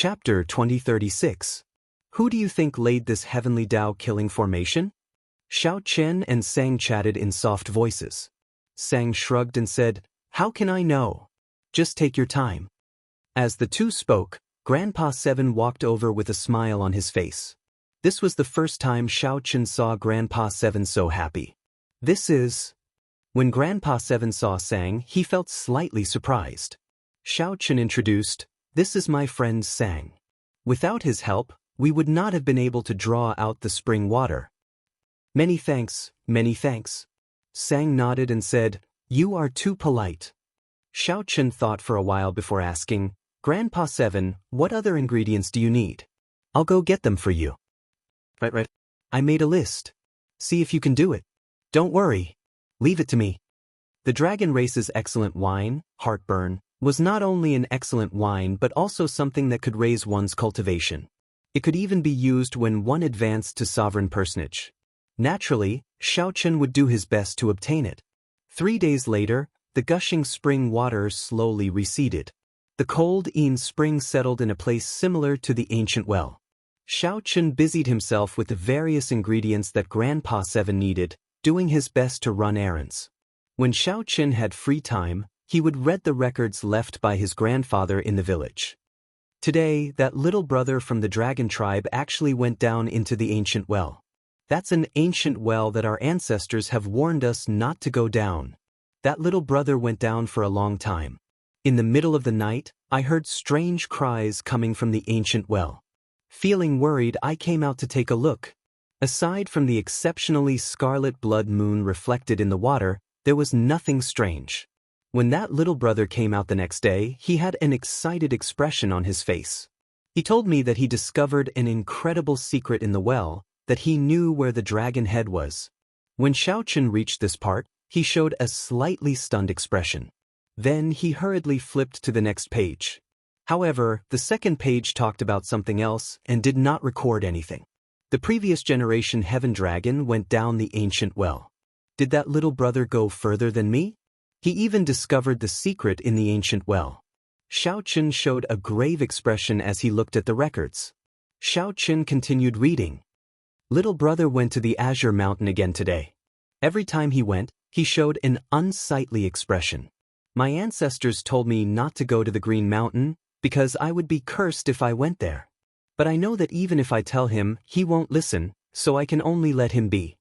Chapter 2036. Who do you think laid this heavenly Tao-killing formation? Xiao Chen and Sang chatted in soft voices. Sang shrugged and said, "How can I know? Just take your time." As the two spoke, Grandpa Seven walked over with a smile on his face. This was the first time Xiao Chen saw Grandpa Seven so happy. When Grandpa Seven saw Sang, he felt slightly surprised. Xiao Chen introduced, "This is my friend Sang. Without his help, we would not have been able to draw out the spring water." Many thanks. Sang nodded and said, "You are too polite." Xiao Chen thought for a while before asking, "Grandpa Seven, what other ingredients do you need? I'll go get them for you." Right. I made a list. See if you can do it. Don't worry. Leave it to me. The Dragon Race's excellent wine, Heartburn, was not only an excellent wine but also something that could raise one's cultivation. It could even be used when one advanced to sovereign personage. Naturally, Xiao Chen would do his best to obtain it. 3 days later, the gushing spring water slowly receded. The cold spring settled in a place similar to the ancient well. Xiao Chen busied himself with the various ingredients that Grandpa Seven needed, doing his best to run errands. When Xiao Chen had free time, he would read the records left by his grandfather in the village. Today, that little brother from the dragon tribe actually went down into the ancient well. That's an ancient well that our ancestors have warned us not to go down. That little brother went down for a long time. In the middle of the night, I heard strange cries coming from the ancient well. Feeling worried, I came out to take a look. Aside from the exceptionally scarlet blood moon reflected in the water, there was nothing strange. When that little brother came out the next day, he had an excited expression on his face. He told me that he discovered an incredible secret in the well, that he knew where the dragon head was. When Xiao Chen reached this part, he showed a slightly stunned expression. Then he hurriedly flipped to the next page. However, the second page talked about something else and did not record anything. The previous generation Heaven Dragon went down the ancient well. Did that little brother go further than me? He even discovered the secret in the ancient well. Xiao Chen showed a grave expression as he looked at the records. Xiao Chen continued reading. Little brother went to the Azure Mountain again today. Every time he went, he showed an unsightly expression. My ancestors told me not to go to the Green Mountain because I would be cursed if I went there. But I know that even if I tell him, he won't listen, so I can only let him be.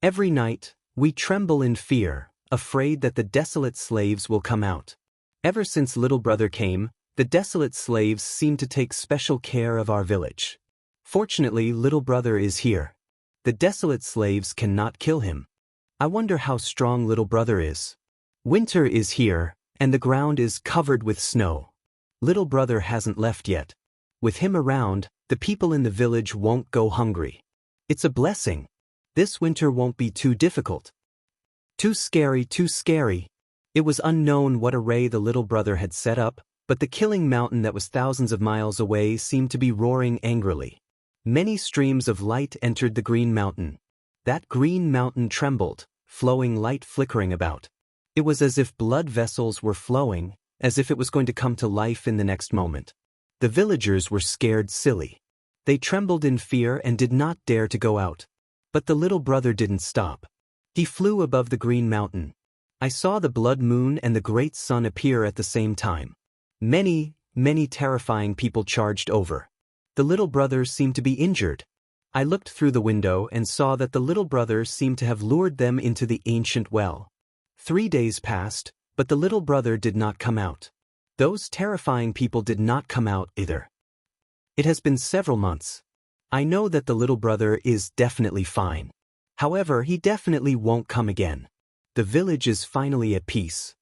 Every night, we tremble in fear, afraid that the desolate slaves will come out. Ever since little brother came, the desolate slaves seem to take special care of our village. Fortunately, little brother is here. The desolate slaves cannot kill him. I wonder how strong little brother is. Winter is here, and the ground is covered with snow. Little brother hasn't left yet. With him around, the people in the village won't go hungry. It's a blessing. This winter won't be too difficult. Too scary. It was unknown what array the little brother had set up, but the killing mountain that was thousands of miles away seemed to be roaring angrily. Many streams of light entered the Green Mountain. That Green Mountain trembled, flowing light flickering about. It was as if blood vessels were flowing, as if it was going to come to life in the next moment. The villagers were scared silly. They trembled in fear and did not dare to go out. But the little brother didn't stop. He flew above the Green Mountain. I saw the blood moon and the great sun appear at the same time. Many terrifying people charged over. The little brother seemed to be injured. I looked through the window and saw that the little brother seemed to have lured them into the ancient well. 3 days passed, but the little brother did not come out. Those terrifying people did not come out either. It has been several months. I know that the little brother is definitely fine. However, he definitely won't come again. The village is finally at peace.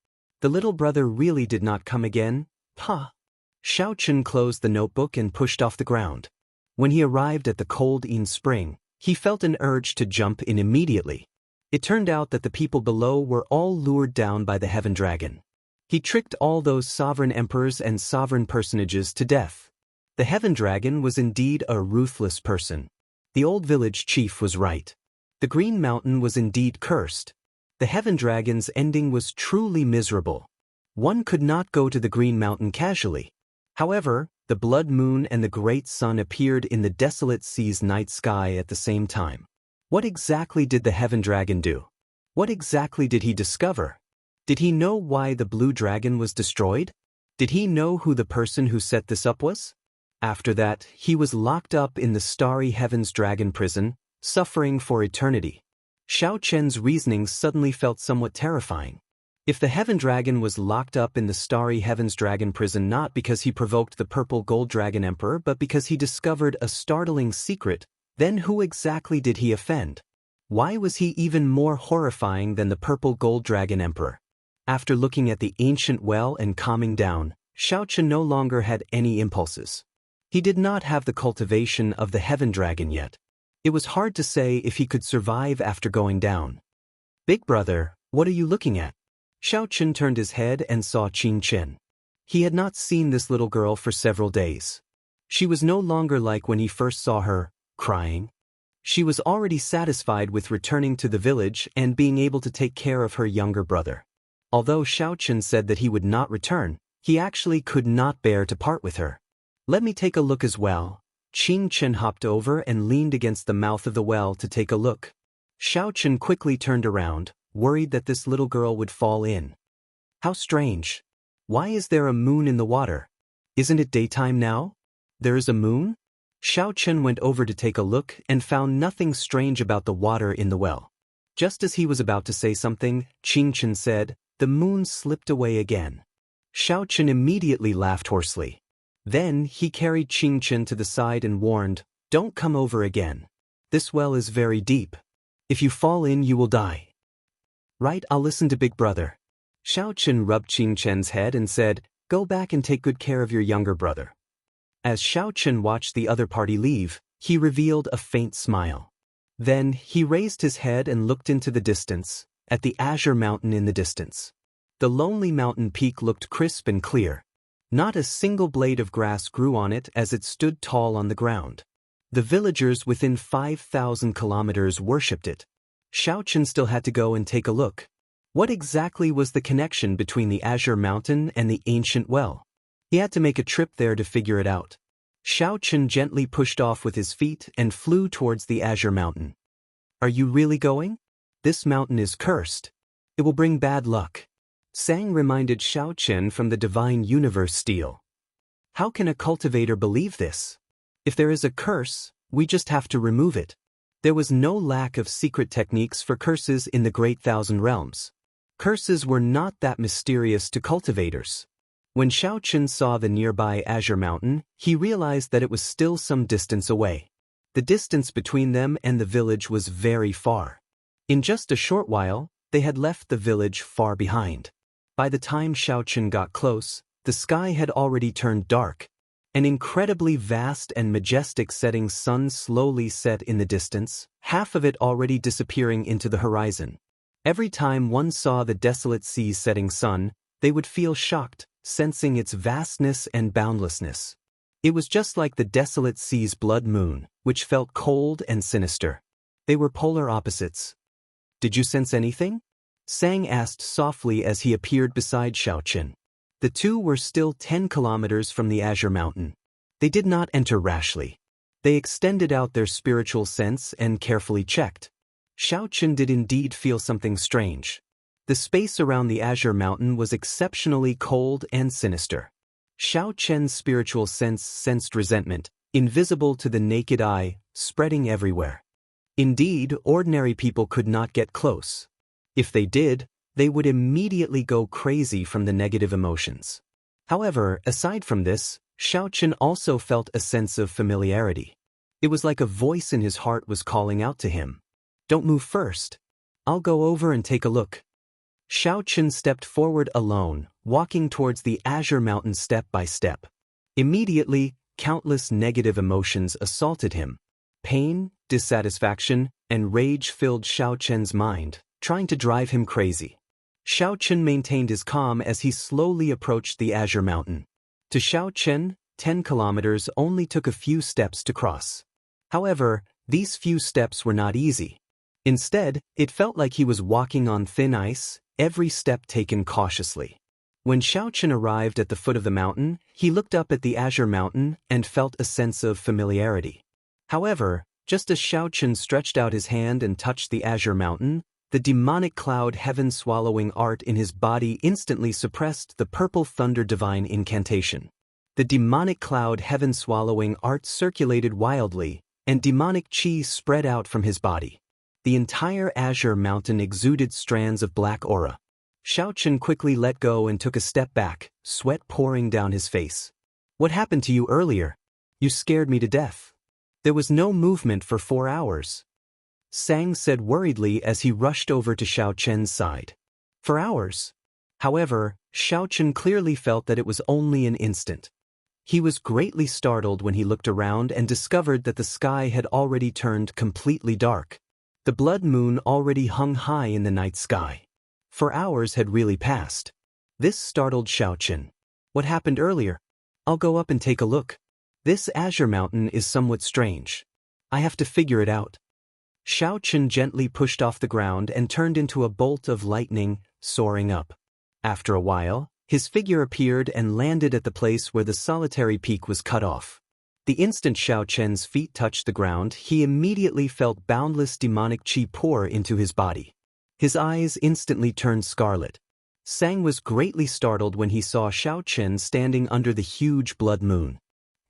The little brother really did not come again? Xiao Chen closed the notebook and pushed off the ground. When he arrived at the cold spring, he felt an urge to jump in immediately. It turned out that the people below were all lured down by the Heaven Dragon. He tricked all those sovereign emperors and sovereign personages to death. The Heaven Dragon was indeed a ruthless person. The old village chief was right. The Green Mountain was indeed cursed. The Heaven Dragon's ending was truly miserable. One could not go to the Green Mountain casually. However, The blood moon and the great sun appeared in the desolate sea's night sky at the same time. What exactly did the heaven dragon do? What exactly did he discover? Did he know why the blue dragon was destroyed? Did he know who the person who set this up was? After that, he was locked up in the starry heaven's dragon prison, suffering for eternity. Xiao Chen's reasonings suddenly felt somewhat terrifying. If the heaven dragon was locked up in the starry heaven's dragon prison not because he provoked the purple gold dragon emperor but because he discovered a startling secret, then who exactly did he offend? Why was he even more horrifying than the purple gold dragon emperor? After looking at the ancient well and calming down, Xiao Chen no longer had any impulses. He did not have the cultivation of the heaven dragon yet. It was hard to say if he could survive after going down. "Big brother, what are you looking at?" Xiao Chen turned his head and saw Qing Chen. He had not seen this little girl for several days. She was no longer like when he first saw her, crying. She was already satisfied with returning to the village and being able to take care of her younger brother. Although Xiao Chen said that he would not return, he actually could not bear to part with her. "Let me take a look as well." Qing Chen hopped over and leaned against the mouth of the well to take a look. Xiao Chen quickly turned around, worried that this little girl would fall in. "How strange. Why is there a moon in the water? Isn't it daytime now? There is a moon?" Xiao Chen went over to take a look and found nothing strange about the water in the well. Just as he was about to say something, Qing Chen said, "The moon slipped away again." Xiao Chen immediately laughed hoarsely. Then he carried Qing Chen to the side and warned, "Don't come over again. This well is very deep. If you fall in, you will die." "Right, I'll listen to Big Brother." Xiao Chen rubbed Qing Chen's head and said, "Go back and take good care of your younger brother." As Xiao Chen watched the other party leave, he revealed a faint smile. Then he raised his head and looked into the distance, at the azure mountain in the distance. The lonely mountain peak looked crisp and clear. Not a single blade of grass grew on it as it stood tall on the ground. The villagers within 5,000 kilometers worshipped it. Xiao Chen still had to go and take a look. What exactly was the connection between the azure mountain and the ancient well? He had to make a trip there to figure it out. Xiao Chen gently pushed off with his feet and flew towards the azure mountain. "Are you really going? This mountain is cursed. It will bring bad luck." Sang reminded Xiao Chen from the divine universe stele. How can a cultivator believe this? If there is a curse, we just have to remove it. There was no lack of secret techniques for curses in the Great Thousand Realms. Curses were not that mysterious to cultivators. When Xiao Chen saw the nearby azure mountain, he realized that it was still some distance away. The distance between them and the village was very far. In just a short while, they had left the village far behind. By the time Xiao Chen got close, the sky had already turned dark. An incredibly vast and majestic setting sun slowly set in the distance, half of it already disappearing into the horizon. Every time one saw the desolate sea's setting sun, they would feel shocked, sensing its vastness and boundlessness. It was just like the desolate sea's blood moon, which felt cold and sinister. They were polar opposites. "Did you sense anything?" Sang asked softly as he appeared beside Xiao Chen. The two were still 10 kilometers from the azure mountain. They did not enter rashly. They extended out their spiritual sense and carefully checked. Xiao Chen did indeed feel something strange. The space around the azure mountain was exceptionally cold and sinister. Xiao Chen's spiritual sense sensed resentment, invisible to the naked eye, spreading everywhere. Indeed, ordinary people could not get close. If they did, they would immediately go crazy from the negative emotions. However, aside from this, Xiao Chen also felt a sense of familiarity. It was like a voice in his heart was calling out to him. "Don't move first. I'll go over and take a look." Xiao Chen stepped forward alone, walking towards the azure mountain step by step. Immediately, countless negative emotions assaulted him. Pain, dissatisfaction, and rage filled Xiao Chen's mind, trying to drive him crazy. Xiao Chen maintained his calm as he slowly approached the azure mountain. To Xiao Chen, 10 kilometers only took a few steps to cross. However, these few steps were not easy. Instead, it felt like he was walking on thin ice, every step taken cautiously. When Xiao Chen arrived at the foot of the mountain, he looked up at the azure mountain and felt a sense of familiarity. However, just as Xiao Chen stretched out his hand and touched the azure mountain, the demonic cloud heaven-swallowing art in his body instantly suppressed the purple thunder divine incantation. The demonic cloud heaven-swallowing art circulated wildly, and demonic chi spread out from his body. The entire azure mountain exuded strands of black aura. Xiao Chen quickly let go and took a step back, sweat pouring down his face. "What happened to you earlier? You scared me to death. There was no movement for 4 hours." Sang said worriedly as he rushed over to Xiao Chen's side. "For hours?" However, Xiao Chen clearly felt that it was only an instant. He was greatly startled when he looked around and discovered that the sky had already turned completely dark. The blood moon already hung high in the night sky. 4 hours had really passed. This startled Xiao Chen. "What happened earlier? I'll go up and take a look. This azure mountain is somewhat strange. I have to figure it out." Xiao Chen gently pushed off the ground and turned into a bolt of lightning, soaring up. After a while, his figure appeared and landed at the place where the solitary peak was cut off. The instant Xiao Chen's feet touched the ground, he immediately felt boundless demonic chi pour into his body. His eyes instantly turned scarlet. Sang was greatly startled when he saw Xiao Chen standing under the huge blood moon.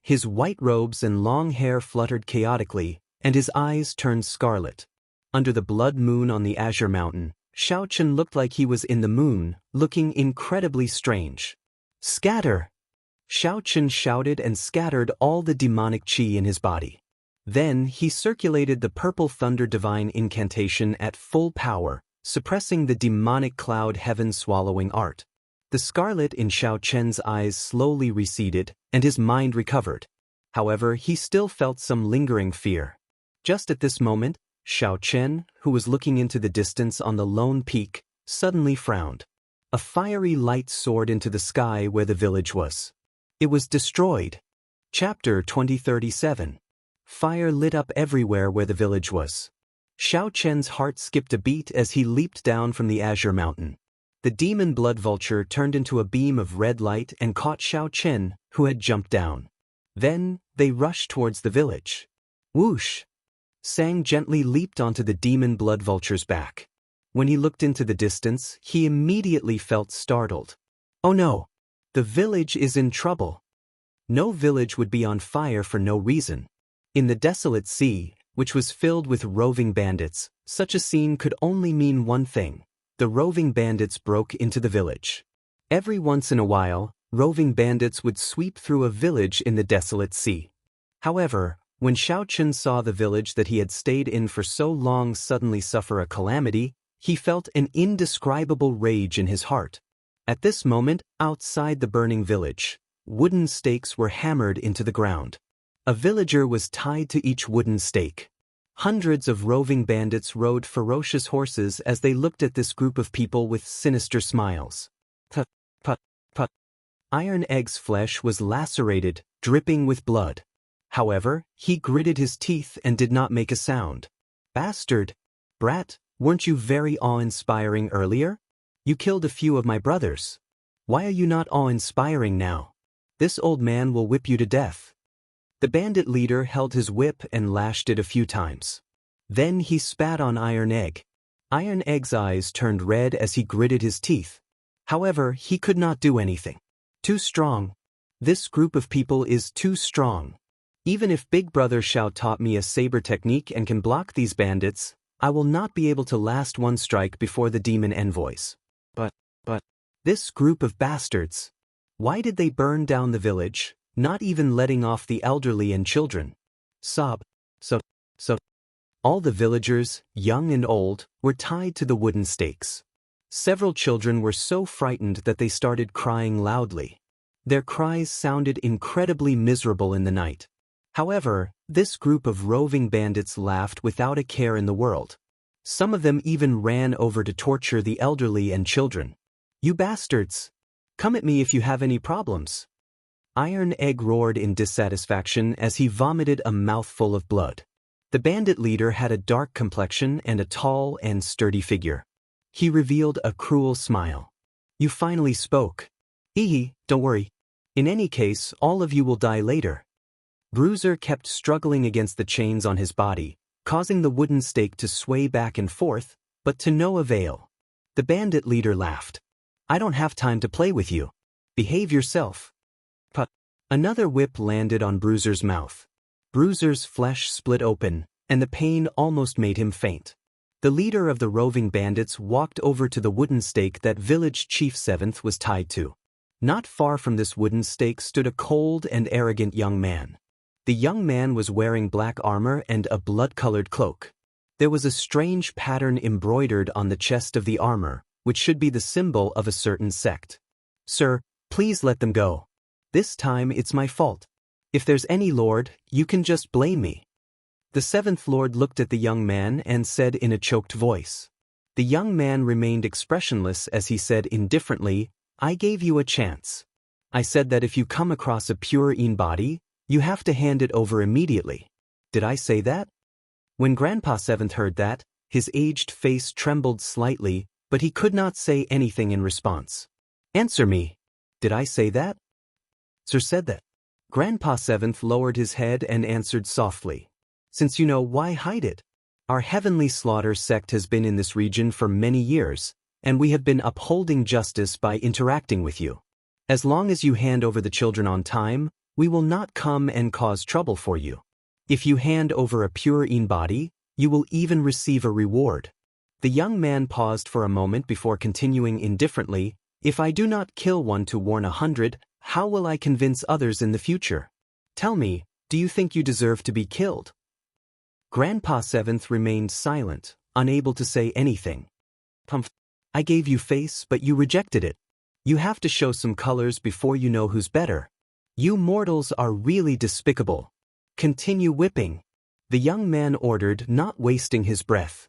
His white robes and long hair fluttered chaotically, and his eyes turned scarlet. Under the blood moon on the azure mountain, Xiao Chen looked like he was in the moon, looking incredibly strange. "Scatter!" Xiao Chen shouted and scattered all the demonic chi in his body. Then he circulated the purple thunder divine incantation at full power, suppressing the demonic cloud heaven-swallowing art. The scarlet in Xiao Chen's eyes slowly receded, and his mind recovered. However, he still felt some lingering fear. Just at this moment, Xiao Chen, who was looking into the distance on the lone peak, suddenly frowned. A fiery light soared into the sky where the village was. It was destroyed. Chapter 2037. Fire lit up everywhere where the village was. Xiao Chen's heart skipped a beat as he leaped down from the azure mountain. The demon blood vulture turned into a beam of red light and caught Xiao Chen, who had jumped down. Then, they rushed towards the village. Whoosh! Sang gently leaped onto the demon blood vulture's back. When he looked into the distance, he immediately felt startled. "Oh no! The village is in trouble." No village would be on fire for no reason. In the desolate sea, which was filled with roving bandits, such a scene could only mean one thing. The roving bandits broke into the village. Every once in a while, roving bandits would sweep through a village in the desolate sea. However, when Xiao Chen saw the village that he had stayed in for so long suddenly suffer a calamity, he felt an indescribable rage in his heart. At this moment, outside the burning village, wooden stakes were hammered into the ground. A villager was tied to each wooden stake. Hundreds of roving bandits rode ferocious horses as they looked at this group of people with sinister smiles. Put, put, put. Iron Egg's flesh was lacerated, dripping with blood. However, he gritted his teeth and did not make a sound. "Bastard! Brat, weren't you very awe-inspiring earlier? You killed a few of my brothers. Why are you not awe-inspiring now? This old man will whip you to death." The bandit leader held his whip and lashed it a few times. Then he spat on Iron Egg. Iron Egg's eyes turned red as he gritted his teeth. However, he could not do anything. Too strong. This group of people is too strong. Even if Big Brother Xiao taught me a saber technique and can block these bandits, I will not be able to last one strike before the demon envoys. But, this group of bastards. Why did they burn down the village, not even letting off the elderly and children? So. All the villagers, young and old, were tied to the wooden stakes. Several children were so frightened that they started crying loudly. Their cries sounded incredibly miserable in the night. However, this group of roving bandits laughed without a care in the world. Some of them even ran over to torture the elderly and children. "You bastards! Come at me if you have any problems." Iron Egg roared in dissatisfaction as he vomited a mouthful of blood. The bandit leader had a dark complexion and a tall and sturdy figure. He revealed a cruel smile. "You finally spoke. Don't worry. In any case, all of you will die later. Bruiser kept struggling against the chains on his body, causing the wooden stake to sway back and forth, but to no avail. The bandit leader laughed. I don't have time to play with you. Behave yourself. Another whip landed on Bruiser's mouth. Bruiser's flesh split open, and the pain almost made him faint. The leader of the roving bandits walked over to the wooden stake that village chief 7th was tied to. Not far from this wooden stake stood a cold and arrogant young man. The young man was wearing black armor and a blood-colored cloak. There was a strange pattern embroidered on the chest of the armor, which should be the symbol of a certain sect. Sir, please let them go. This time it's my fault. If there's any lord, you can just blame me. The 7th lord looked at the young man and said in a choked voice. The young man remained expressionless as he said indifferently, I gave you a chance. I said that if you come across a pure body, you have to hand it over immediately. Did I say that? When Grandpa 7th heard that, his aged face trembled slightly, but he could not say anything in response. Answer me. Did I say that? Sir said that. Grandpa 7th lowered his head and answered softly. Since you know, why hide it? Our heavenly slaughter sect has been in this region for many years, and we have been upholding justice by interacting with you. As long as you hand over the children on time, we will not come and cause trouble for you. If you hand over a pure body, you will even receive a reward. The young man paused for a moment before continuing indifferently, if I do not kill one to warn 100, how will I convince others in the future? Tell me, do you think you deserve to be killed? Grandpa 7th remained silent, unable to say anything. I gave you face, but you rejected it. You have to show some colors before you know who's better. You mortals are really despicable. Continue whipping. The young man ordered, not wasting his breath.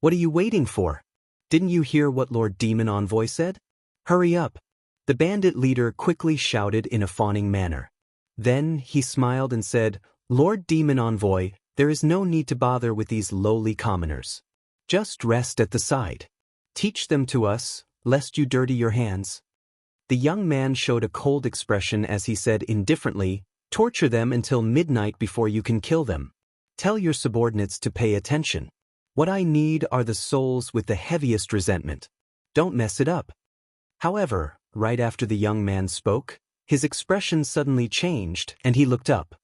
What are you waiting for? Didn't you hear what Lord Demon Envoy said? Hurry up. The bandit leader quickly shouted in a fawning manner. Then he smiled and said, Lord Demon Envoy, there is no need to bother with these lowly commoners. Just rest at the side. Teach them to us, lest you dirty your hands. The young man showed a cold expression as he said indifferently, torture them until midnight before you can kill them. Tell your subordinates to pay attention. What I need are the souls with the heaviest resentment. Don't mess it up. However, right after the young man spoke, his expression suddenly changed and he looked up.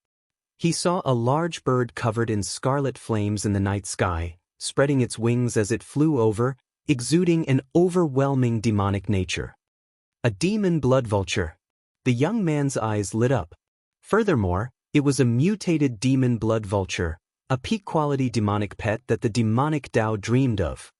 He saw a large bird covered in scarlet flames in the night sky, spreading its wings as it flew over, exuding an overwhelming demonic nature. A demon blood vulture. The young man's eyes lit up. Furthermore, it was a mutated demon blood vulture, a peak-quality demonic pet that the demonic Tao dreamed of.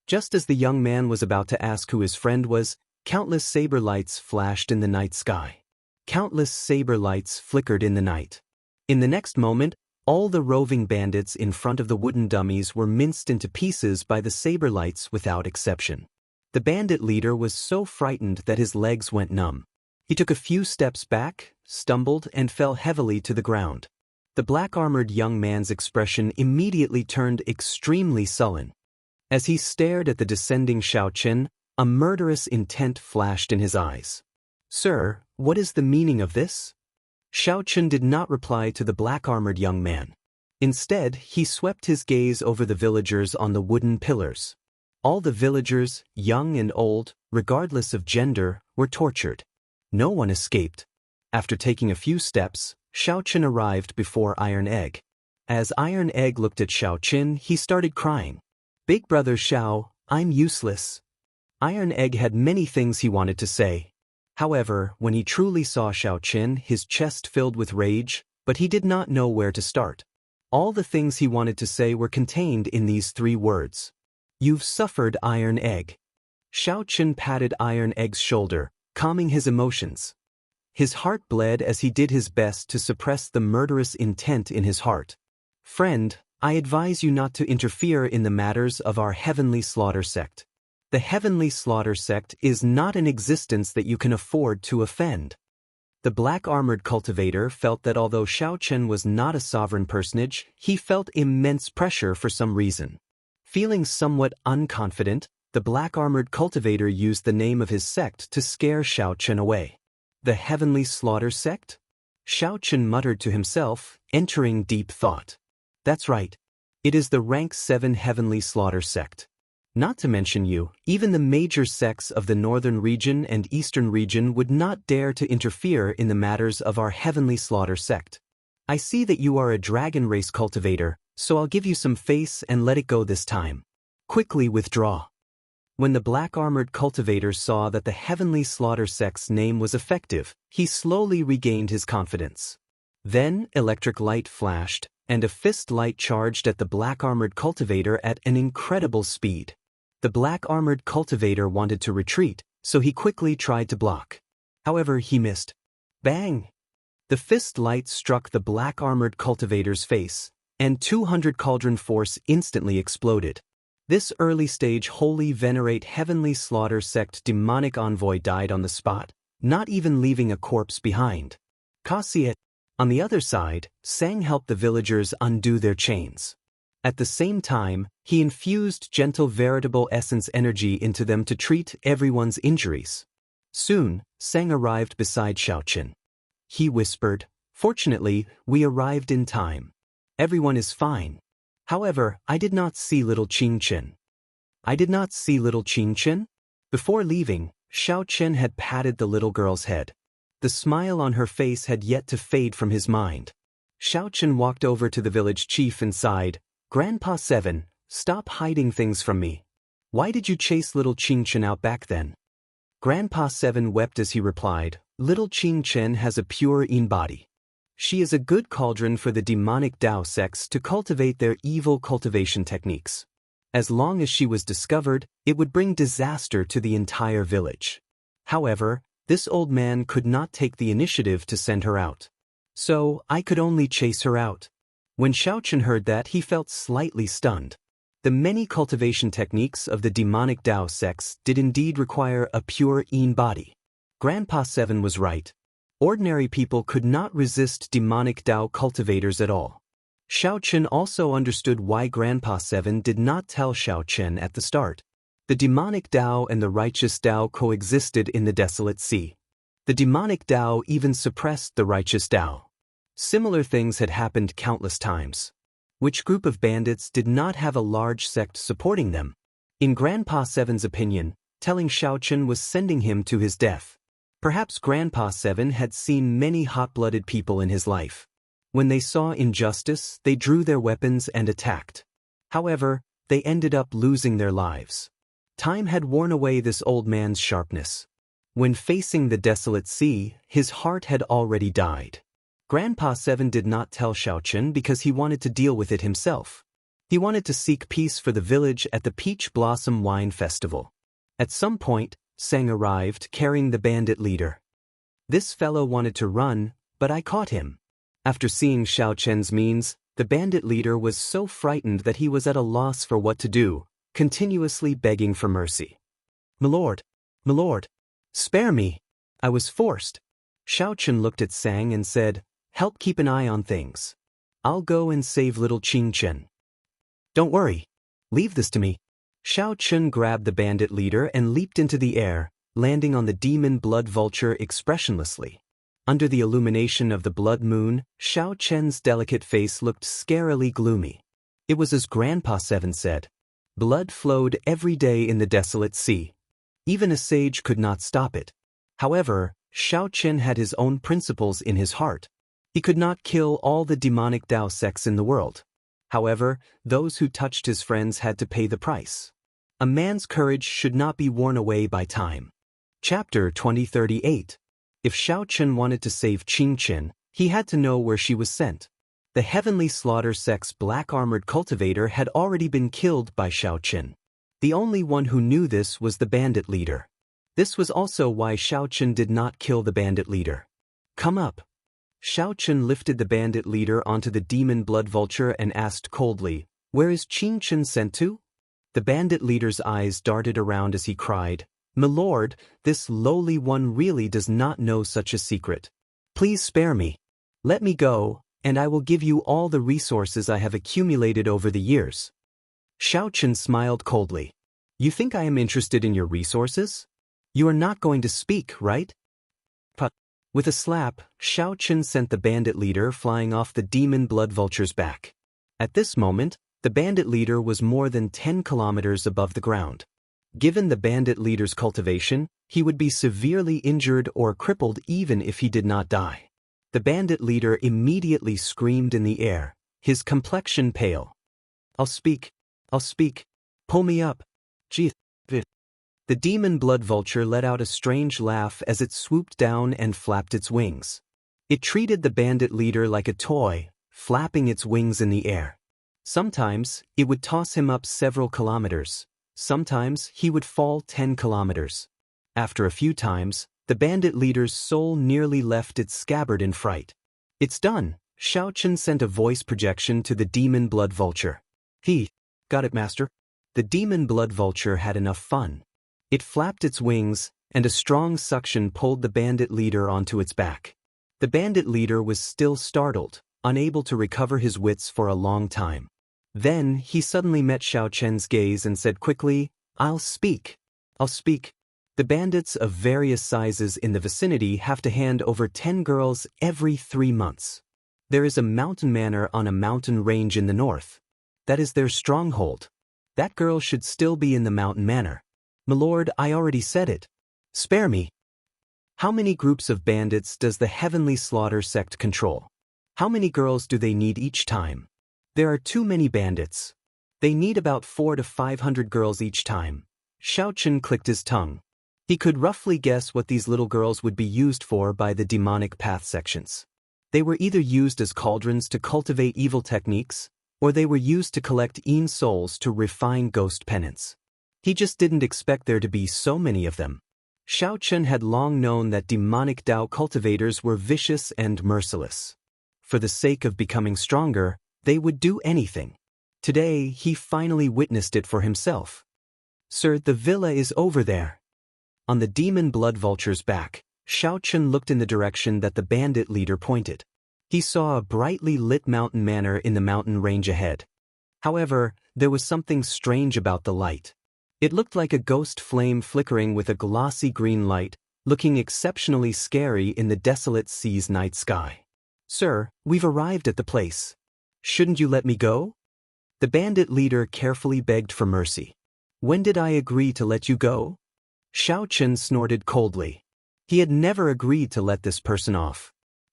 Just as the young man was about to ask who his friend was, countless saber lights flashed in the night sky. Countless saber lights flickered in the night. In the next moment, all the roving bandits in front of the wooden dummies were minced into pieces by the saber lights without exception. The bandit leader was so frightened that his legs went numb. He took a few steps back, stumbled, and fell heavily to the ground. The black-armored young man's expression immediately turned extremely sullen. As he stared at the descending Xiao Chen, a murderous intent flashed in his eyes. Sir, what is the meaning of this? Xiao Chen did not reply to the black-armored young man. Instead, he swept his gaze over the villagers on the wooden pillars. All the villagers, young and old, regardless of gender, were tortured. No one escaped. After taking a few steps, Xiao Chen arrived before Iron Egg. As Iron Egg looked at Xiao Chen, he started crying. Big brother Xiao, I'm useless. Iron Egg had many things he wanted to say. However, when he truly saw Xiao Chen, his chest filled with rage, but he did not know where to start. All the things he wanted to say were contained in these 3 words. You've suffered, Iron Egg. Xiao Chen patted Iron Egg's shoulder, calming his emotions. His heart bled as he did his best to suppress the murderous intent in his heart. Friend, I advise you not to interfere in the matters of our heavenly slaughter sect. The heavenly slaughter sect is not an existence that you can afford to offend. The black-armored cultivator felt that although Xiao Chen was not a sovereign personage, he felt immense pressure for some reason. Feeling somewhat unconfident, The black-armored cultivator used the name of his sect to scare Xiao Chen away. The Heavenly Slaughter Sect? Xiao Chen muttered to himself, entering deep thought. That's right. It is the rank 7 Heavenly Slaughter Sect. Not to mention you, even the major sects of the northern region and eastern region would not dare to interfere in the matters of our Heavenly Slaughter Sect. I see that you are a dragon race cultivator, so I'll give you some face and let it go this time. Quickly withdraw. When the black-armored cultivator saw that the Heavenly Slaughter Sect's name was effective, he slowly regained his confidence. Then, electric light flashed, and a fist light charged at the black-armored cultivator at an incredible speed. The black-armored cultivator wanted to retreat, so he quickly tried to block. However, he missed. Bang! The fist light struck the black-armored cultivator's face, and 200 cauldron force instantly exploded. This early-stage holy venerate Heavenly Slaughter Sect demonic envoy died on the spot, not even leaving a corpse behind. Kassiet. On the other side, Sang helped the villagers undo their chains. At the same time, he infused gentle veritable essence energy into them to treat everyone's injuries. Soon, Sang arrived beside Xiao Chen. He whispered, "Fortunately, we arrived in time. Everyone is fine. However, I did not see little Qing Chen." I did not see little Qing Chen? Before leaving, Xiao Chen had patted the little girl's head. The smile on her face had yet to fade from his mind. Xiao Chen walked over to the village chief and sighed, "Grandpa 7, stop hiding things from me. Why did you chase little Qing Chen out back then?" Grandpa 7 wept as he replied, "Little Qing Chen has a pure Yin body. She is a good cauldron for the demonic Dao sects to cultivate their evil cultivation techniques. As long as she was discovered, it would bring disaster to the entire village. However, this old man could not take the initiative to send her out. So, I could only chase her out." When Xiao Chen heard that, he felt slightly stunned. The many cultivation techniques of the demonic Dao sects did indeed require a pure Yin body. Grandpa 7 was right. Ordinary people could not resist demonic Dao cultivators at all. Xiao Chen also understood why Grandpa 7 did not tell Xiao Chen at the start. The demonic Dao and the righteous Dao coexisted in the desolate sea. The demonic Dao even suppressed the righteous Dao. Similar things had happened countless times. Which group of bandits did not have a large sect supporting them? In Grandpa 7's opinion, telling Xiao Chen was sending him to his death. Perhaps Grandpa 7 had seen many hot-blooded people in his life. When they saw injustice, they drew their weapons and attacked. However, they ended up losing their lives. Time had worn away this old man's sharpness. When facing the desolate sea, his heart had already died. Grandpa 7 did not tell Xiao Chen because he wanted to deal with it himself. He wanted to seek peace for the village at the Peach Blossom Wine Festival. At some point, Sang arrived carrying the bandit leader. This fellow wanted to run, but I caught him. After seeing Xiao Chen's means, the bandit leader was so frightened that he was at a loss for what to do, continuously begging for mercy. My lord, spare me. I was forced." Xiao Chen looked at Sang and said, "Help keep an eye on things. I'll go and save little Qing Chen." "Don't worry. Leave this to me." Xiao Chen grabbed the bandit leader and leaped into the air, landing on the demon blood vulture expressionlessly. Under the illumination of the blood moon, Xiao Chen's delicate face looked scarily gloomy. It was as Grandpa 7 said. Blood flowed every day in the desolate sea. Even a sage could not stop it. However, Xiao Chen had his own principles in his heart. He could not kill all the demonic Dao sects in the world. However, those who touched his friends had to pay the price. A man's courage should not be worn away by time. Chapter 2038. If Xiao Chen wanted to save Qing Chen, he had to know where she was sent. The Heavenly Slaughter sect's black-armored cultivator had already been killed by Xiao Chen. The only one who knew this was the bandit leader. This was also why Xiao Chen did not kill the bandit leader. "Come up." Xiao Chen lifted the bandit leader onto the demon blood vulture and asked coldly, "Where is Qing Chen sent to?" The bandit leader's eyes darted around as he cried, "My lord, this lowly one really does not know such a secret. Please spare me. Let me go, and I will give you all the resources I have accumulated over the years." Xiao Chen smiled coldly. You think I am interested in your resources? You are not going to speak, right? But with a slap, Xiao Chen sent the bandit leader flying off the demon blood vulture's back. At this moment, the bandit leader was more than 10 kilometers above the ground. Given the bandit leader's cultivation, he would be severely injured or crippled even if he did not die. The bandit leader immediately screamed in the air, his complexion pale. I'll speak. Pull me up. Gee. The demon blood vulture let out a strange laugh as it swooped down and flapped its wings. It treated the bandit leader like a toy, flapping its wings in the air. Sometimes, it would toss him up several kilometers. Sometimes, he would fall 10 kilometers. After a few times, the bandit leader's soul nearly left its scabbard in fright. It's done, Xiao Chen sent a voice projection to the demon blood vulture. Got it, master. The demon blood vulture had enough fun. It flapped its wings, and a strong suction pulled the bandit leader onto its back. The bandit leader was still startled, unable to recover his wits for a long time. Then, he suddenly met Xiao Chen's gaze and said quickly, I'll speak. The bandits of various sizes in the vicinity have to hand over 10 girls every 3 months. There is a mountain manor on a mountain range in the north. That is their stronghold. That girl should still be in the mountain manor. Milord, I already said it. Spare me. How many groups of bandits does the Heavenly Slaughter sect control? How many girls do they need each time? There are too many bandits. They need about 400 to 500 girls each time. Xiao Chen clicked his tongue. He could roughly guess what these little girls would be used for by the demonic path sections. They were either used as cauldrons to cultivate evil techniques, or they were used to collect Yin souls to refine ghost penance. He just didn't expect there to be so many of them. Xiao Chen had long known that demonic Dao cultivators were vicious and merciless. For the sake of becoming stronger, they would do anything. Today, he finally witnessed it for himself. Sir, the villa is over there. On the demon blood vulture's back, Xiao Chen looked in the direction that the bandit leader pointed. He saw a brightly lit mountain manor in the mountain range ahead. However, there was something strange about the light. It looked like a ghost flame flickering with a glossy green light, looking exceptionally scary in the desolate sea's night sky. Sir, we've arrived at the place. Shouldn't you let me go? The bandit leader carefully begged for mercy. When did I agree to let you go? Xiao Chen snorted coldly. He had never agreed to let this person off.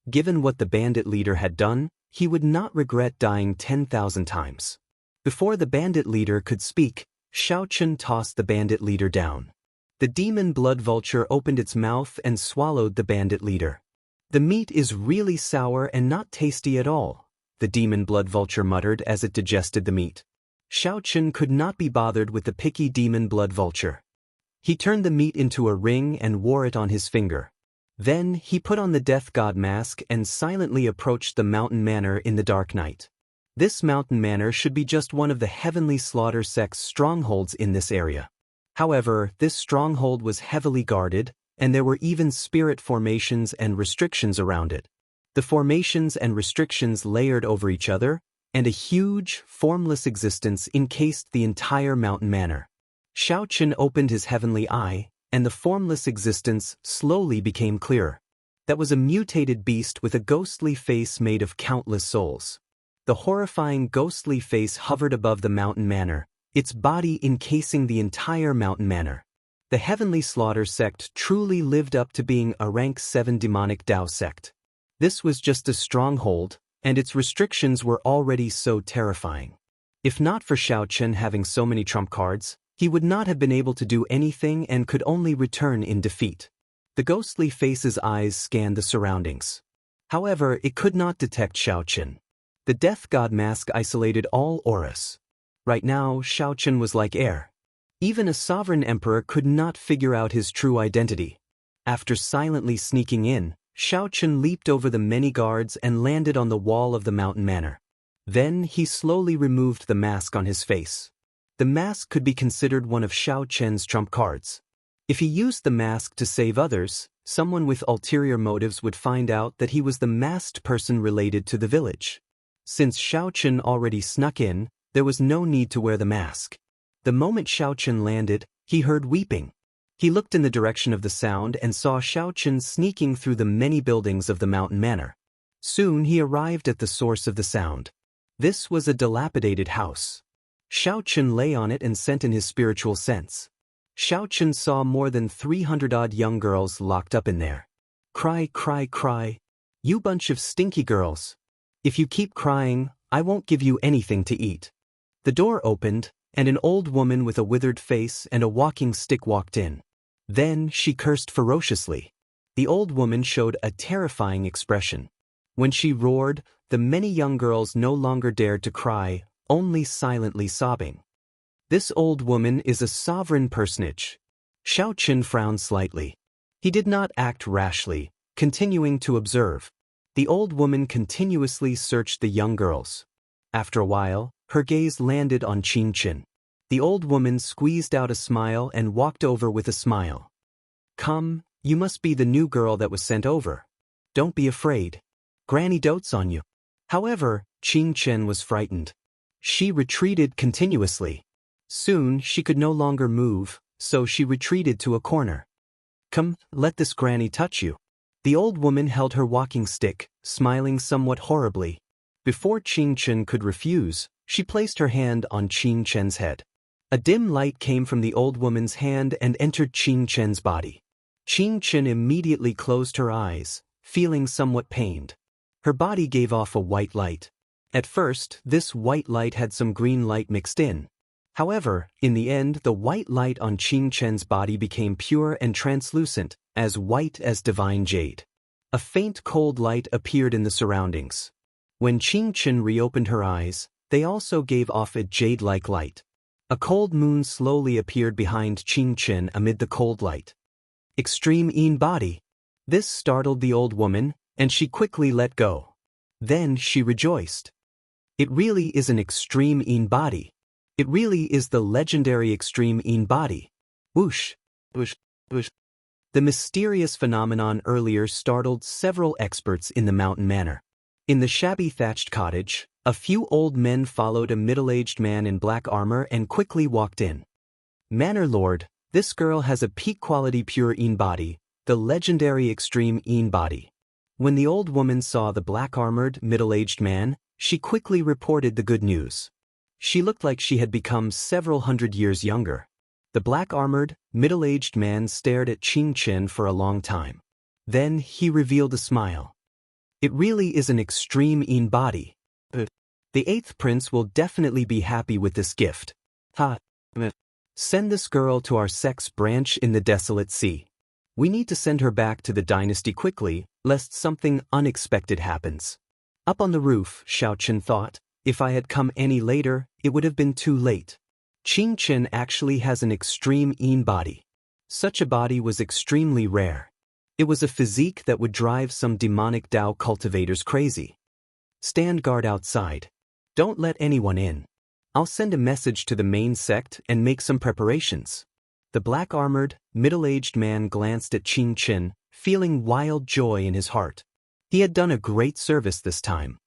Given what the bandit leader had done, he would not regret dying 10,000 times. Before the bandit leader could speak, Xiao Chen tossed the bandit leader down. The demon blood vulture opened its mouth and swallowed the bandit leader. The meat is really sour and not tasty at all, the demon blood vulture muttered as it digested the meat. Xiao Chen could not be bothered with the picky demon blood vulture. He turned the meat into a ring and wore it on his finger. Then he put on the death god mask and silently approached the mountain manor in the dark night. This mountain manor should be just one of the Heavenly Slaughter sect's strongholds in this area. However, this stronghold was heavily guarded, and there were even spirit formations and restrictions around it. The formations and restrictions layered over each other, and a huge, formless existence encased the entire mountain manor. Xiao Chen opened his heavenly eye, and the formless existence slowly became clearer. That was a mutated beast with a ghostly face made of countless souls. The horrifying ghostly face hovered above the mountain manor, its body encasing the entire mountain manor. The Heavenly Slaughter sect truly lived up to being a rank 7 demonic Dao sect. This was just a stronghold, and its restrictions were already so terrifying. If not for Xiao Chen having so many trump cards, he would not have been able to do anything and could only return in defeat. The ghostly face's eyes scanned the surroundings. However, it could not detect Xiao Chen. The death god mask isolated all auras. Right now, Xiao Chen was like air. Even a sovereign emperor could not figure out his true identity. After silently sneaking in, Xiao Chen leaped over the many guards and landed on the wall of the mountain manor. Then he slowly removed the mask on his face. The mask could be considered one of Xiao Chen's trump cards. If he used the mask to save others, someone with ulterior motives would find out that he was the masked person related to the village. Since Xiao Chen already snuck in, there was no need to wear the mask. The moment Xiao Chen landed, he heard weeping. He looked in the direction of the sound and saw Xiao Chen sneaking through the many buildings of the mountain manor. Soon he arrived at the source of the sound. This was a dilapidated house. Xiao Chen lay on it and sent in his spiritual sense. Xiao Chen saw more than 300-odd young girls locked up in there. Cry, cry, cry. You bunch of stinky girls. If you keep crying, I won't give you anything to eat. The door opened, and an old woman with a withered face and a walking stick walked in. Then she cursed ferociously. The old woman showed a terrifying expression. When she roared, the many young girls no longer dared to cry, only silently sobbing. This old woman is a sovereign personage. Xiao Chen frowned slightly. He did not act rashly, continuing to observe. The old woman continuously searched the young girls. After a while, her gaze landed on Qin Chen. The old woman squeezed out a smile and walked over with a smile. Come, you must be the new girl that was sent over. Don't be afraid. Granny dotes on you. However, Qin Chen was frightened. She retreated continuously. Soon she could no longer move, so she retreated to a corner. Come, let this granny touch you. The old woman held her walking stick, smiling somewhat horribly. Before Qin Chen could refuse, she placed her hand on Qin Chen's head. A dim light came from the old woman's hand and entered Qin Chen's body. Qin Chen immediately closed her eyes, feeling somewhat pained. Her body gave off a white light. At first, this white light had some green light mixed in. However, in the end, the white light on Qin Chen's body became pure and translucent, as white as divine jade. A faint cold light appeared in the surroundings. When Qin Chen reopened her eyes, they also gave off a jade-like light. A cold moon slowly appeared behind Qin Chen amid the cold light. Extreme Yin body. This startled the old woman, and she quickly let go. Then she rejoiced. It really is an extreme Yin body. It really is the legendary extreme Yin body. Whoosh, whoosh, whoosh. The mysterious phenomenon earlier startled several experts in the mountain manor. In the shabby thatched cottage, a few old men followed a middle-aged man in black armor and quickly walked in. Manor Lord, this girl has a peak-quality pure Yin body, the legendary extreme Yin body. When the old woman saw the black-armored, middle-aged man, she quickly reported the good news. She looked like she had become several hundred years younger. The black-armored, middle-aged man stared at Qin Chen for a long time. Then he revealed a smile. It really is an extreme Yin body. The 8th prince will definitely be happy with this gift. Send this girl to our sex branch in the desolate sea. We need to send her back to the dynasty quickly, lest something unexpected happens. Up on the roof, Xiao Chen thought, if I had come any later, it would have been too late. Qin Chen actually has an extreme Yin body. Such a body was extremely rare. It was a physique that would drive some demonic Dao cultivators crazy. Stand guard outside. Don't let anyone in. I'll send a message to the main sect and make some preparations. The black-armored, middle-aged man glanced at Qin Chen, feeling wild joy in his heart. He had done a great service this time.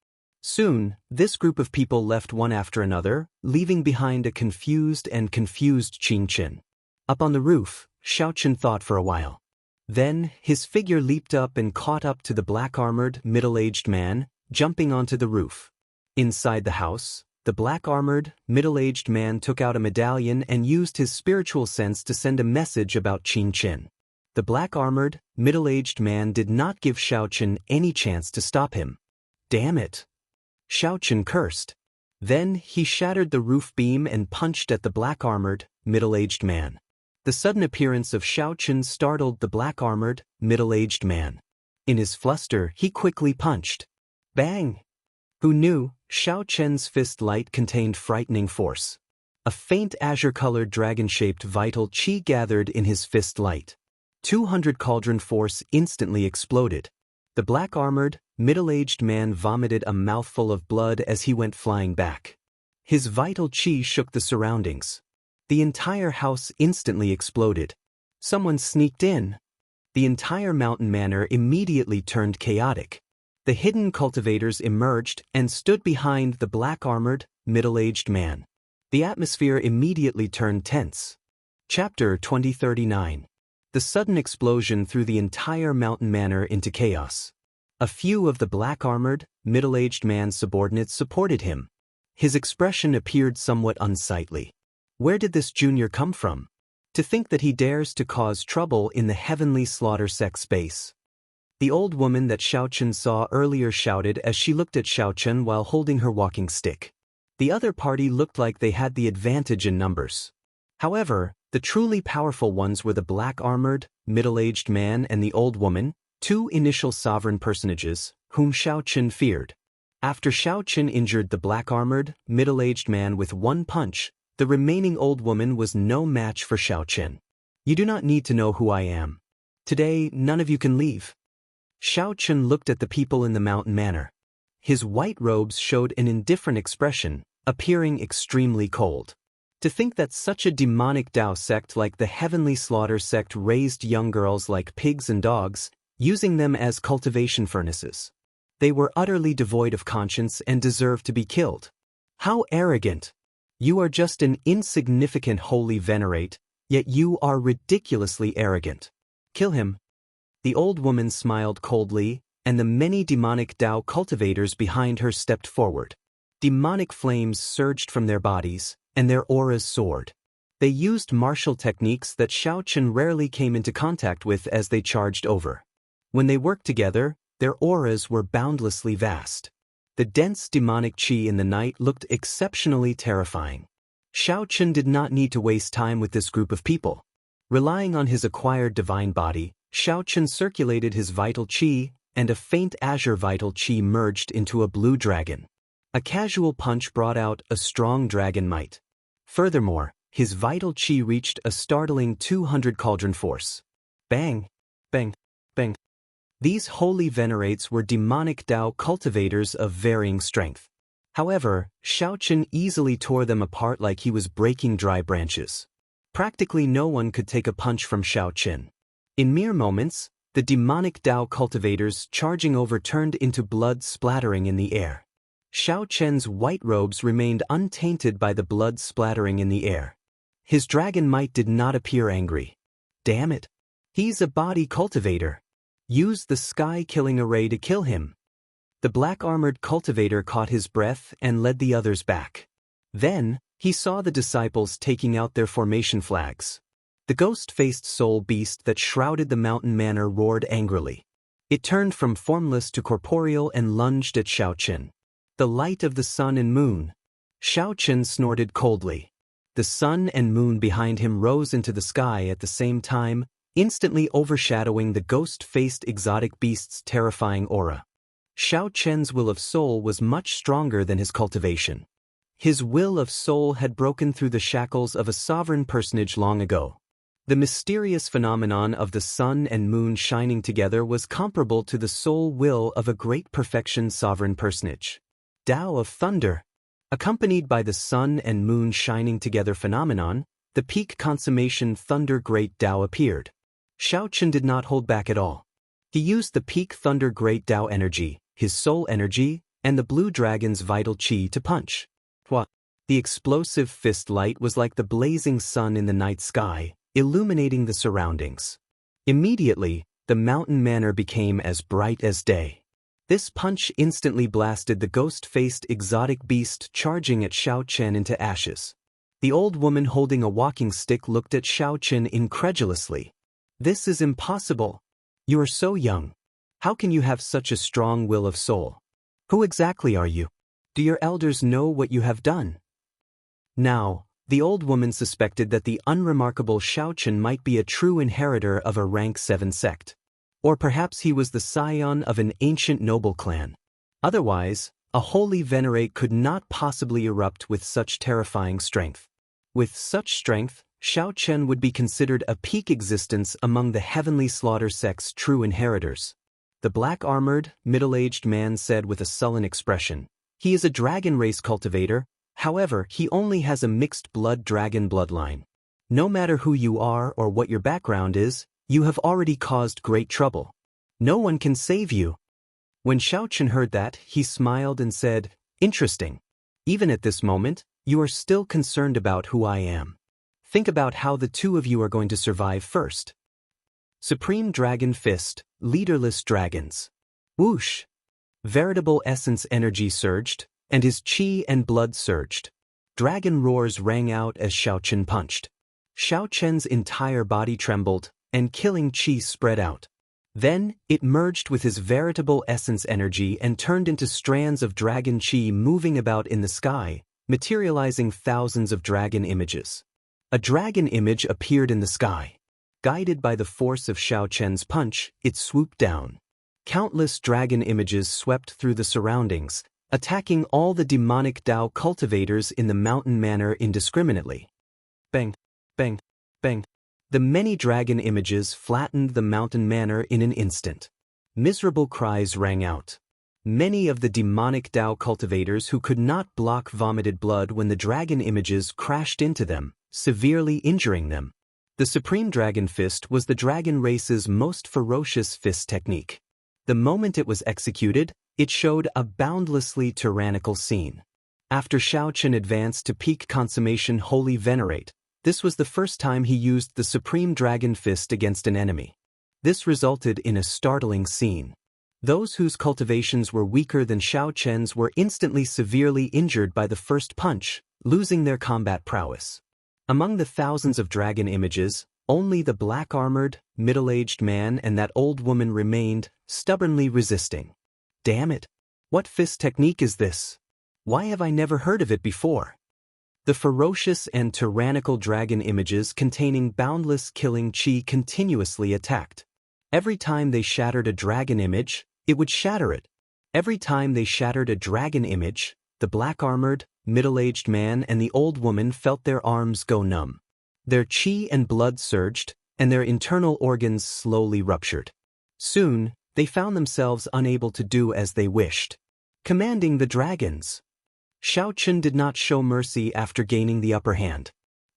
Soon, this group of people left one after another, leaving behind a confused Qin Chen. Up on the roof, Xiao Chen thought for a while. Then, his figure leaped up and caught up to the black-armored, middle-aged man, jumping onto the roof. Inside the house, the black-armored, middle-aged man took out a medallion and used his spiritual sense to send a message about Qin Chen. The black-armored, middle-aged man did not give Xiao Chen any chance to stop him. Damn it! Xiao Chen cursed. Then he shattered the roof beam and punched at the black-armored, middle-aged man. The sudden appearance of Xiao Chen startled the black-armored, middle-aged man. In his fluster, he quickly punched. Bang! Who knew, Xiao Chen's fist light contained frightening force. A faint azure-colored dragon-shaped vital qi gathered in his fist light. 200 cauldron force instantly exploded. The black-armored, middle-aged man vomited a mouthful of blood as he went flying back. His vital qi shook the surroundings. The entire house instantly exploded. Someone sneaked in. The entire mountain manor immediately turned chaotic. The hidden cultivators emerged and stood behind the black-armored, middle-aged man. The atmosphere immediately turned tense. Chapter 2039. The sudden explosion threw the entire mountain manor into chaos. A few of the black-armored, middle-aged man's subordinates supported him. His expression appeared somewhat unsightly. Where did this junior come from? To think that he dares to cause trouble in the heavenly slaughter sect space. The old woman that Xiao Chen saw earlier shouted as she looked at Xiao Chen while holding her walking stick. The other party looked like they had the advantage in numbers. However, the truly powerful ones were the black-armored, middle-aged man and the old woman, two initial sovereign personages, whom Xiao Chen feared. After Xiao Chen injured the black-armored, middle-aged man with one punch, the remaining old woman was no match for Xiao Chen. You do not need to know who I am. Today, none of you can leave. Xiao Chen looked at the people in the mountain manor. His white robes showed an indifferent expression, appearing extremely cold. To think that such a demonic Tao sect like the Heavenly Slaughter sect raised young girls like pigs and dogs, using them as cultivation furnaces. They were utterly devoid of conscience and deserved to be killed. How arrogant! You are just an insignificant holy venerate, yet you are ridiculously arrogant. Kill him. The old woman smiled coldly, and the many demonic Tao cultivators behind her stepped forward. Demonic flames surged from their bodies, and their auras soared. They used martial techniques that Xiao Chen rarely came into contact with as they charged over. When they worked together, their auras were boundlessly vast. The dense demonic qi in the night looked exceptionally terrifying. Xiao Chen did not need to waste time with this group of people. Relying on his acquired divine body, Xiao Chen circulated his vital qi, and a faint azure vital qi merged into a blue dragon. A casual punch brought out a strong dragon might. Furthermore, his vital qi reached a startling 200 cauldron force. Bang! Bang! Bang! These holy venerates were demonic Tao cultivators of varying strength. However, Xiao Chen easily tore them apart like he was breaking dry branches. Practically no one could take a punch from Xiao Chen. In mere moments, the demonic Tao cultivators charging over turned into blood splattering in the air. Xiao Chen's white robes remained untainted by the blood splattering in the air. His dragon might did not appear angry. Damn it! He's a body cultivator. Use the sky-killing array to kill him. The black-armored cultivator caught his breath and led the others back. Then, he saw the disciples taking out their formation flags. The ghost-faced soul beast that shrouded the mountain manor roared angrily. It turned from formless to corporeal and lunged at Xiao Chen. The light of the sun and moon. Xiao Chen snorted coldly. The sun and moon behind him rose into the sky at the same time, instantly overshadowing the ghost-faced exotic beast's terrifying aura. Xiao Chen's will of soul was much stronger than his cultivation. His will of soul had broken through the shackles of a sovereign personage long ago. The mysterious phenomenon of the sun and moon shining together was comparable to the soul will of a great perfection sovereign personage. Tao of Thunder. Accompanied by the sun and moon shining together phenomenon, the peak consummation Thunder Great Tao appeared. Xiao Chen did not hold back at all. He used the peak Thunder Great Tao energy, his soul energy, and the blue dragon's vital qi to punch. Hua! The explosive fist light was like the blazing sun in the night sky, illuminating the surroundings. Immediately, the mountain manor became as bright as day. This punch instantly blasted the ghost-faced exotic beast charging at Xiao Chen into ashes. The old woman holding a walking stick looked at Xiao Chen incredulously. This is impossible. You are so young. How can you have such a strong will of soul? Who exactly are you? Do your elders know what you have done? Now, the old woman suspected that the unremarkable Xiao Chen might be a true inheritor of a rank 7 sect. Or perhaps he was the scion of an ancient noble clan. Otherwise, a holy venerate could not possibly erupt with such terrifying strength. With such strength, Xiao Chen would be considered a peak existence among the Heavenly Slaughter sect's true inheritors. The black-armored, middle-aged man said with a sullen expression, "He is a dragon race cultivator, however, he only has a mixed blood dragon bloodline. No matter who you are or what your background is, you have already caused great trouble. No one can save you." When Xiao Chen heard that, he smiled and said, "Interesting. Even at this moment, You are still concerned about who I am. Think about how the two of you are going to survive first. Supreme Dragon Fist, leaderless dragons. Whoosh! Veritable essence energy surged, and his chi and blood surged. Dragon roars rang out as Xiao Chen punched. Xiao Chen's entire body trembled, and killing chi spread out. Then, it merged with his veritable essence energy and turned into strands of dragon chi moving about in the sky, materializing thousands of dragon images. A dragon image appeared in the sky. Guided by the force of Xiao Chen's punch, it swooped down. Countless dragon images swept through the surroundings, attacking all the demonic Dao cultivators in the mountain manor indiscriminately. Bang, bang, bang. The many dragon images flattened the mountain manor in an instant. Miserable cries rang out. Many of the demonic Dao cultivators who could not block vomited blood when the dragon images crashed into them, severely injuring them. The Supreme Dragon Fist was the dragon race's most ferocious fist technique. The moment it was executed, it showed a boundlessly tyrannical scene. After Xiao Chen advanced to peak consummation Holy Venerate, this was the first time he used the Supreme Dragon Fist against an enemy. This resulted in a startling scene. Those whose cultivations were weaker than Xiao Chen's were instantly severely injured by the first punch, losing their combat prowess. Among the thousands of dragon images, only the black-armored, middle-aged man and that old woman remained, stubbornly resisting. Damn it! What fist technique is this? Why have I never heard of it before? The ferocious and tyrannical dragon images containing boundless killing chi continuously attacked. Every time they shattered a dragon image, it would shatter it. Every time they shattered a dragon image, the black-armored, middle-aged man and the old woman felt their arms go numb. Their chi and blood surged, and their internal organs slowly ruptured. Soon, they found themselves unable to do as they wished. Commanding the dragons. Xiao Chen did not show mercy after gaining the upper hand.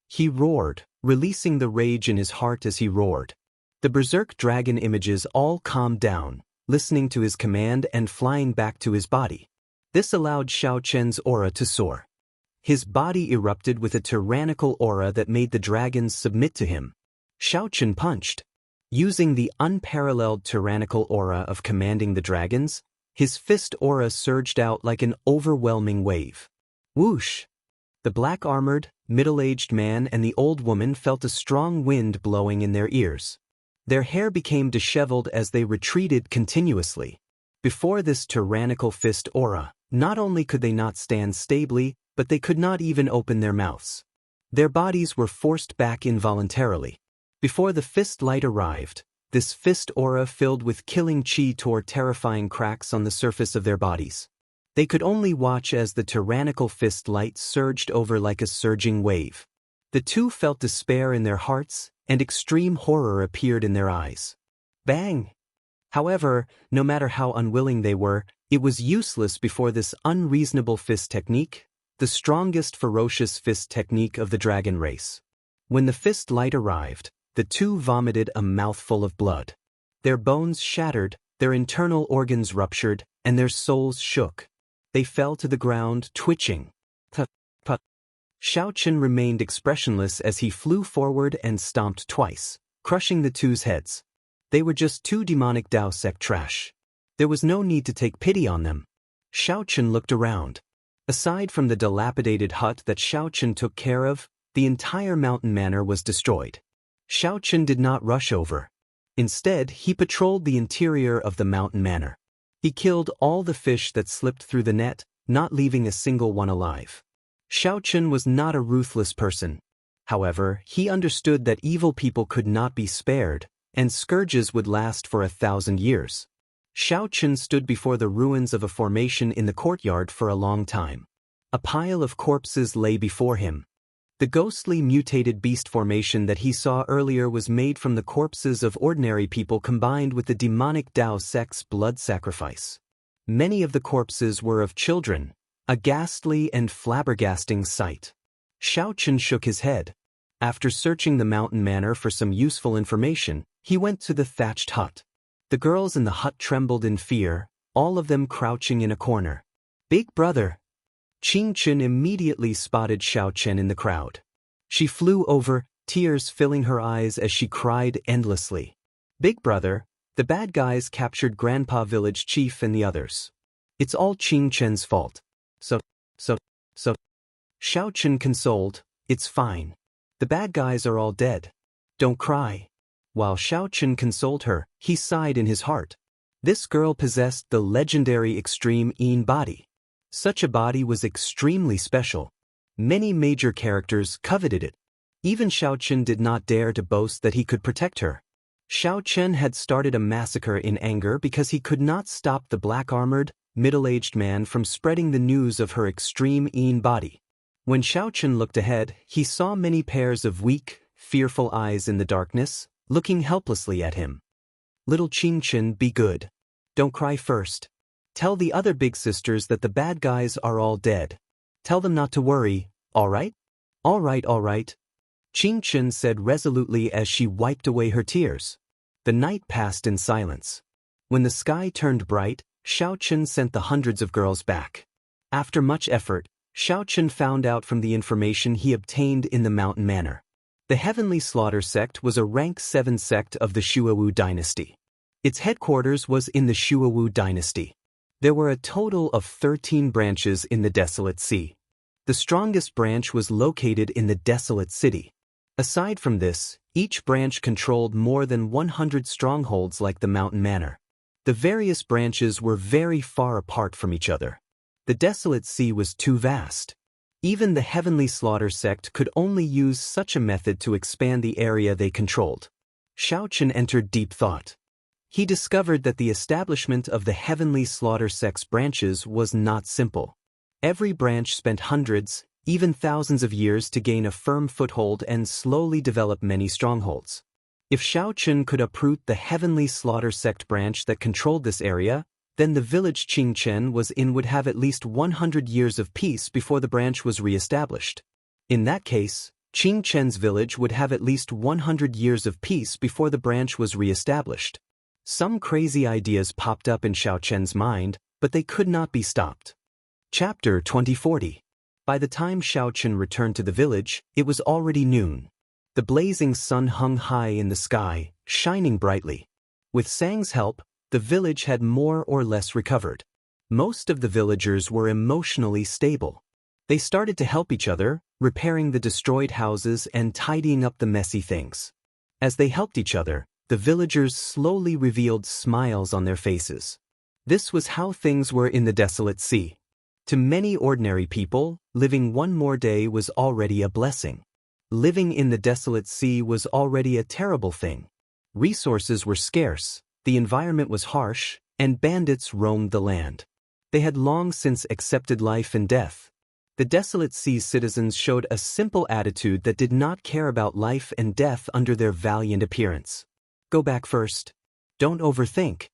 He roared, releasing the rage in his heart as he roared. The berserk dragon images all calmed down, listening to his command and flying back to his body. This allowed Xiao Chen's aura to soar. His body erupted with a tyrannical aura that made the dragons submit to him. Xiao Chen punched. Using the unparalleled tyrannical aura of commanding the dragons, his fist aura surged out like an overwhelming wave. Whoosh! The black-armored, middle-aged man and the old woman felt a strong wind blowing in their ears. Their hair became disheveled as they retreated continuously. Before this tyrannical fist aura, not only could they not stand stably, but they could not even open their mouths. Their bodies were forced back involuntarily. Before the fist light arrived, this fist aura filled with killing chi tore terrifying cracks on the surface of their bodies. They could only watch as the tyrannical fist light surged over like a surging wave. The two felt despair in their hearts, and extreme horror appeared in their eyes. Bang! However, no matter how unwilling they were, it was useless before this unreasonable fist technique, the strongest ferocious fist technique of the dragon race. When the fist light arrived, the two vomited a mouthful of blood. Their bones shattered, their internal organs ruptured, and their souls shook. They fell to the ground, twitching. Tut. Xiao Chen remained expressionless as he flew forward and stomped twice, crushing the two's heads. They were just two demonic Dao sect trash. There was no need to take pity on them. Xiao Chen looked around. Aside from the dilapidated hut that Xiao Chen took care of, the entire mountain manor was destroyed. Xiao Chen did not rush over. Instead, he patrolled the interior of the mountain manor. He killed all the fish that slipped through the net, not leaving a single one alive. Xiao Chen was not a ruthless person. However, he understood that evil people could not be spared, and scourges would last for 1,000 years. Xiao Chen stood before the ruins of a formation in the courtyard for a long time. A pile of corpses lay before him. The ghostly mutated beast formation that he saw earlier was made from the corpses of ordinary people combined with the demonic Dao sect's blood sacrifice. Many of the corpses were of children, a ghastly and flabbergasting sight. Xiao Chen shook his head. After searching the mountain manor for some useful information, he went to the thatched hut. The girls in the hut trembled in fear, all of them crouching in a corner. "Big brother!" Qing Chen immediately spotted Xiao Chen in the crowd. She flew over, tears filling her eyes as she cried endlessly. "Big brother, the bad guys captured Grandpa Village Chief and the others. It's all Qing Chen's fault." So. Xiao Chen consoled, "It's fine. The bad guys are all dead. Don't cry." While Xiao Chen consoled her, he sighed in his heart. This girl possessed the legendary extreme Yin body. Such a body was extremely special. Many major characters coveted it. Even Xiao Chen did not dare to boast that he could protect her. Xiao Chen had started a massacre in anger because he could not stop the black-armored, middle-aged man from spreading the news of her extreme Yin body. When Xiao Chen looked ahead, he saw many pairs of weak, fearful eyes in the darkness, looking helplessly at him. "Little Qing Chen, be good. Don't cry first. Tell the other big sisters that the bad guys are all dead. Tell them not to worry, all right?" All right. Qing Chen said resolutely as she wiped away her tears. The night passed in silence. When the sky turned bright, Xiao Chen sent the hundreds of girls back. After much effort, Xiao Chen found out from the information he obtained in the Mountain Manor. The Heavenly Slaughter sect was a rank 7 sect of the Shuawu dynasty. Its headquarters was in the Shuawu dynasty. There were a total of 13 branches in the Desolate Sea. The strongest branch was located in the Desolate City. Aside from this, each branch controlled more than 100 strongholds like the Mountain Manor. The various branches were very far apart from each other. The Desolate Sea was too vast. Even the Heavenly Slaughter sect could only use such a method to expand the area they controlled. Xiao Chen entered deep thought. He discovered that the establishment of the Heavenly Slaughter sect's branches was not simple. Every branch spent hundreds, even thousands of years to gain a firm foothold and slowly develop many strongholds. If Xiao Chen could uproot the Heavenly Slaughter sect branch that controlled this area, then the village Qing Chen was in would have at least 100 years of peace before the branch was re-established. In that case, Qing Chen's village would have at least 100 years of peace before the branch was re-established. Some crazy ideas popped up in Xiao Chen's mind, but they could not be stopped. Chapter 2040. By the time Xiao Chen returned to the village, it was already noon. The blazing sun hung high in the sky, shining brightly. With Sang's help, the village had more or less recovered. Most of the villagers were emotionally stable. They started to help each other, repairing the destroyed houses and tidying up the messy things. As they helped each other, the villagers slowly revealed smiles on their faces. This was how things were in the Desolate Sea. To many ordinary people, living one more day was already a blessing. Living in the Desolate Sea was already a terrible thing. Resources were scarce, the environment was harsh, and bandits roamed the land. They had long since accepted life and death. The Desolate Sea's citizens showed a simple attitude that did not care about life and death under their valiant appearance. "Go back first. Don't overthink."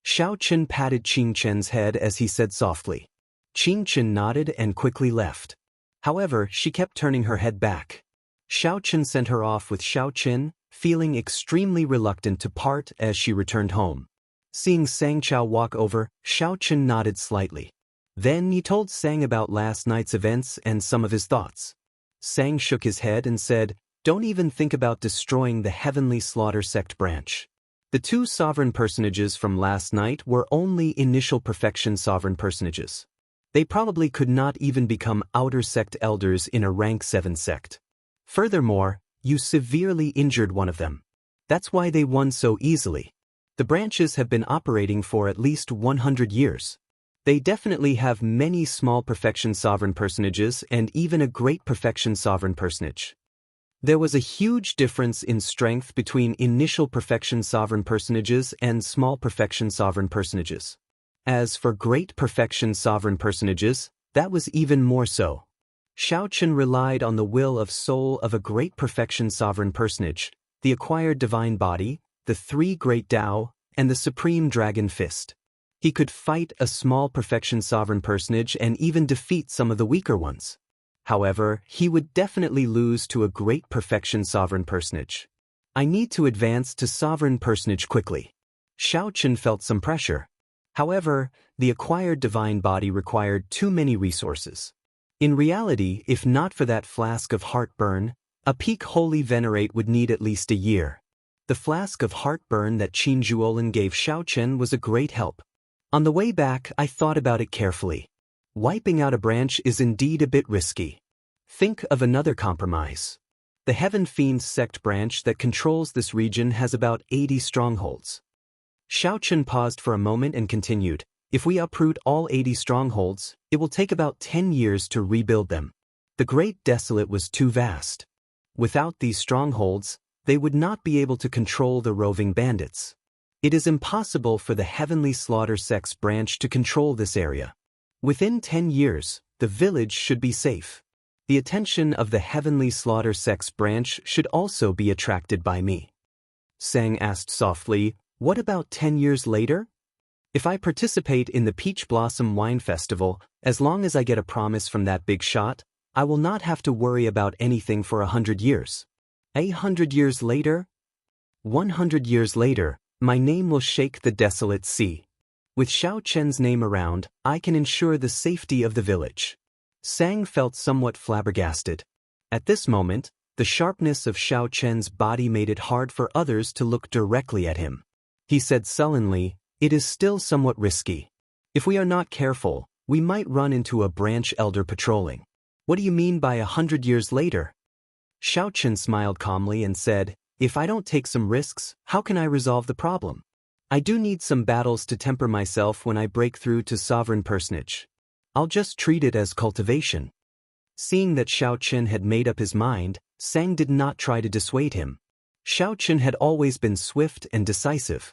Xiao Chen patted Qing Chen's head as he said softly. Qing Chen nodded and quickly left. However, she kept turning her head back. Xiao Chen sent her off with Xiao Chen, feeling extremely reluctant to part as she returned home. Seeing Sang Chao walk over, Xiao Chen nodded slightly. Then he told Sang about last night's events and some of his thoughts. Sang shook his head and said, "Don't even think about destroying the Heavenly Slaughter sect branch. The two sovereign personages from last night were only initial perfection sovereign personages. They probably could not even become outer sect elders in a rank 7 sect. Furthermore, you severely injured one of them. That's why they won so easily. The branches have been operating for at least 100 years. They definitely have many small perfection sovereign personages and even a great perfection sovereign personage." There was a huge difference in strength between initial perfection sovereign personages and small perfection sovereign personages. As for great perfection sovereign personages, that was even more so. Xiao Chen relied on the will of soul of a great perfection sovereign personage, the acquired divine body, the 3 great Tao, and the supreme dragon fist. He could fight a small perfection sovereign personage and even defeat some of the weaker ones. However, he would definitely lose to a great perfection sovereign personage. "I need to advance to sovereign personage quickly." Xiao Chen felt some pressure. However, the acquired divine body required too many resources. In reality, if not for that flask of heartburn, a peak holy venerate would need at least a year. The flask of heartburn that Qin Zhuolin gave Xiaochen was a great help. On the way back, I thought about it carefully. Wiping out a branch is indeed a bit risky. Think of another compromise. The Heaven Fiends sect branch that controls this region has about 80 strongholds. Xiaochen paused for a moment and continued, if we uproot all 80 strongholds, it will take about 10 years to rebuild them. The Great Desolate was too vast. Without these strongholds, they would not be able to control the roving bandits. It is impossible for the Heavenly Slaughter sect's branch to control this area. Within 10 years, the village should be safe. The attention of the Heavenly Slaughter sect's branch should also be attracted by me. Sang asked softly, what about 10 years later? If I participate in the Peach Blossom Wine Festival, as long as I get a promise from that big shot, I will not have to worry about anything for 100 years. 100 years later? 100 years later, my name will shake the desolate sea. With Xiaochen's name around, I can ensure the safety of the village. Sang felt somewhat flabbergasted. At this moment, the sharpness of Xiaochen's body made it hard for others to look directly at him. He said sullenly, it is still somewhat risky. If we are not careful, we might run into a branch elder patrolling. What do you mean by 100 years later? Xiaochen smiled calmly and said, if I don't take some risks, how can I resolve the problem? I do need some battles to temper myself when I break through to sovereign personage. I'll just treat it as cultivation. Seeing that Xiaochen had made up his mind, Sang did not try to dissuade him. Xiaochen had always been swift and decisive.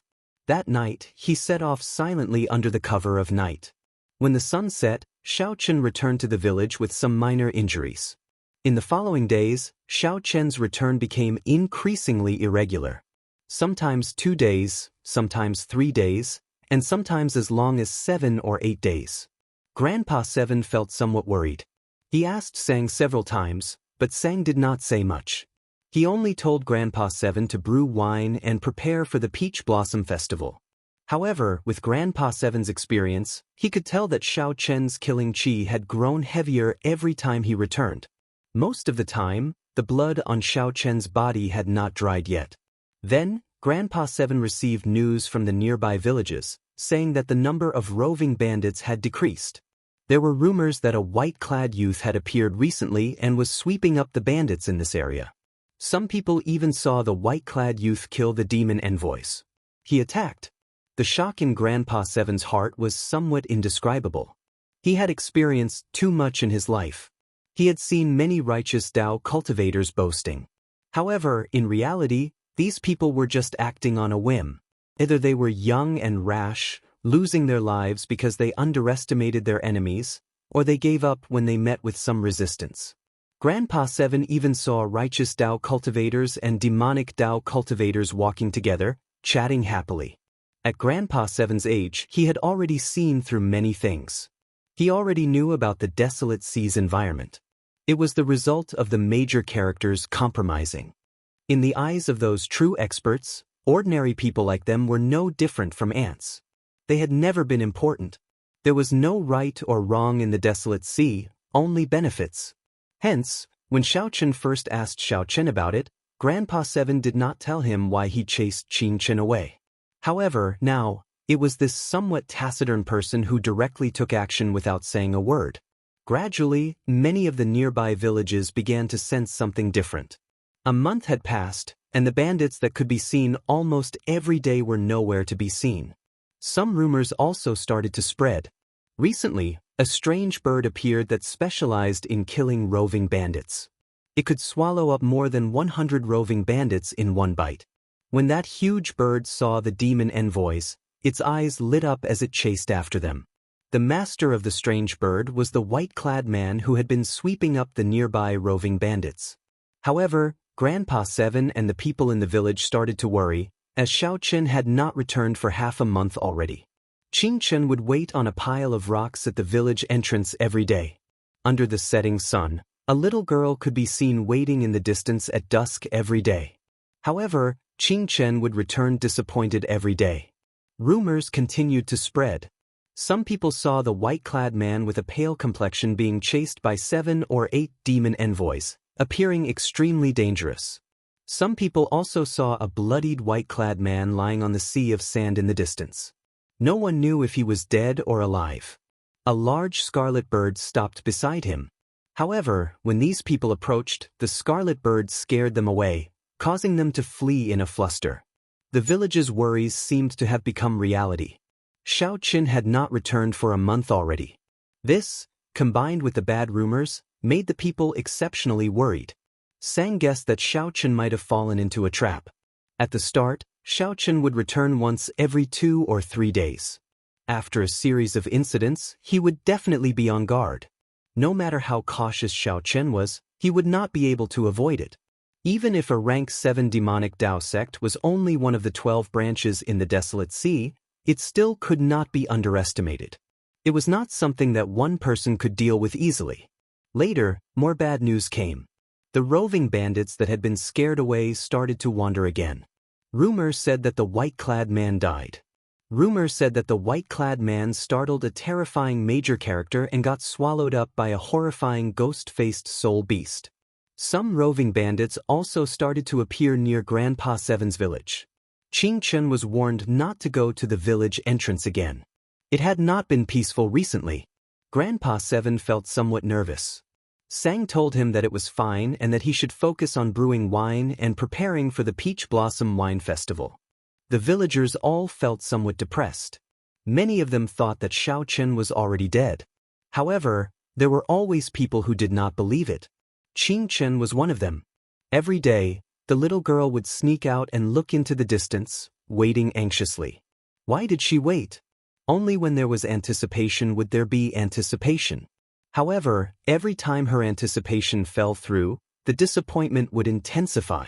That night, he set off silently under the cover of night. When the sun set, Xiaochen returned to the village with some minor injuries. In the following days, Xiaochen's return became increasingly irregular. Sometimes 2 days, sometimes 3 days, and sometimes as long as 7 or 8 days. Grandpa Seven felt somewhat worried. He asked Sang several times, but Sang did not say much. He only told Grandpa Seven to brew wine and prepare for the Peach Blossom Festival. However, with Grandpa Seven's experience, he could tell that Xiaochen's killing chi had grown heavier every time he returned. Most of the time, the blood on Xiaochen's body had not dried yet. Then, Grandpa Seven received news from the nearby villages, saying that the number of roving bandits had decreased. There were rumors that a white-clad youth had appeared recently and was sweeping up the bandits in this area. Some people even saw the white-clad youth kill the demon envoys. He attacked. The shock in Grandpa Seven's heart was somewhat indescribable. He had experienced too much in his life. He had seen many righteous Tao cultivators boasting. However, in reality, these people were just acting on a whim. Either they were young and rash, losing their lives because they underestimated their enemies, or they gave up when they met with some resistance. Grandpa Seven even saw righteous Tao cultivators and demonic Tao cultivators walking together, chatting happily. At Grandpa Seven's age, he had already seen through many things. He already knew about the desolate sea's environment. It was the result of the major characters compromising. In the eyes of those true experts, ordinary people like them were no different from ants. They had never been important. There was no right or wrong in the desolate sea, only benefits. Hence, when Xiaochen first asked Xiaochen about it, Grandpa Seven did not tell him why he chased Qin away. However, now, it was this somewhat taciturn person who directly took action without saying a word. Gradually, many of the nearby villages began to sense something different. A month had passed, and the bandits that could be seen almost every day were nowhere to be seen. Some rumors also started to spread. Recently, a strange bird appeared that specialized in killing roving bandits. It could swallow up more than 100 roving bandits in one bite. When that huge bird saw the demon envoys, its eyes lit up as it chased after them. The master of the strange bird was the white-clad man who had been sweeping up the nearby roving bandits. However, Grandpa Seven and the people in the village started to worry, as Xiaochen had not returned for half a month already. Qin would wait on a pile of rocks at the village entrance every day. Under the setting sun, a little girl could be seen waiting in the distance at dusk every day. However, Qin would return disappointed every day. Rumors continued to spread. Some people saw the white-clad man with a pale complexion being chased by 7 or 8 demon envoys, appearing extremely dangerous. Some people also saw a bloodied white-clad man lying on the sea of sand in the distance. No one knew if he was dead or alive. A large scarlet bird stopped beside him. However, when these people approached, the scarlet bird scared them away, causing them to flee in a fluster. The village's worries seemed to have become reality. Xiao Qin had not returned for a month already. This, combined with the bad rumors, made the people exceptionally worried. Sang guessed that Xiao Qin might have fallen into a trap. At the start, Xiao Qin would return once every 2 or 3 days. After a series of incidents, he would definitely be on guard. No matter how cautious Xiao Qin was, he would not be able to avoid it. Even if a rank 7 demonic Dao sect was only one of the 12 branches in the Desolate Sea, it still could not be underestimated. It was not something that one person could deal with easily. Later, more bad news came. The roving bandits that had been scared away started to wander again. Rumor said that the white-clad man died. Rumor said that the white-clad man startled a terrifying major character and got swallowed up by a horrifying ghost-faced soul beast. Some roving bandits also started to appear near Grandpa Seven's village. Qing Chen was warned not to go to the village entrance again. It had not been peaceful recently. Grandpa Seven felt somewhat nervous. Sang told him that it was fine and that he should focus on brewing wine and preparing for the Peach Blossom Wine Festival. The villagers all felt somewhat depressed. Many of them thought that Xiao Qin was already dead. However, there were always people who did not believe it. Qing Chen was one of them. Every day, the little girl would sneak out and look into the distance, waiting anxiously. Why did she wait? Only when there was anticipation would there be anticipation. However, every time her anticipation fell through, the disappointment would intensify.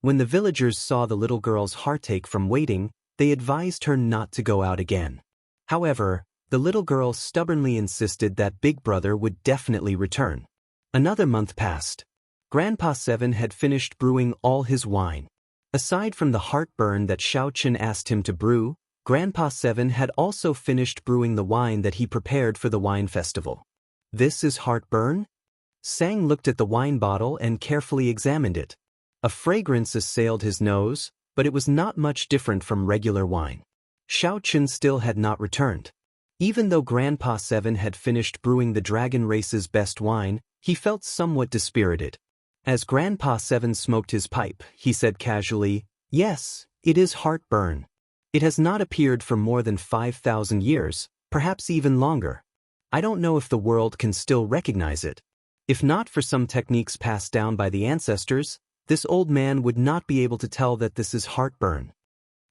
When the villagers saw the little girl's heartache from waiting, they advised her not to go out again. However, the little girl stubbornly insisted that Big Brother would definitely return. Another month passed. Grandpa Seven had finished brewing all his wine. Aside from the heartburn that Xiao Qin asked him to brew, Grandpa Seven had also finished brewing the wine that he prepared for the wine festival. This is heartburn? Sang looked at the wine bottle and carefully examined it. A fragrance assailed his nose, but it was not much different from regular wine. Xiao Qin still had not returned. Even though Grandpa Seven had finished brewing the dragon race's best wine, he felt somewhat dispirited. As Grandpa Seven smoked his pipe, he said casually, "Yes, it is heartburn. It has not appeared for more than 5,000 years, perhaps even longer. I don't know if the world can still recognize it. If not for some techniques passed down by the ancestors, this old man would not be able to tell that this is heartburn.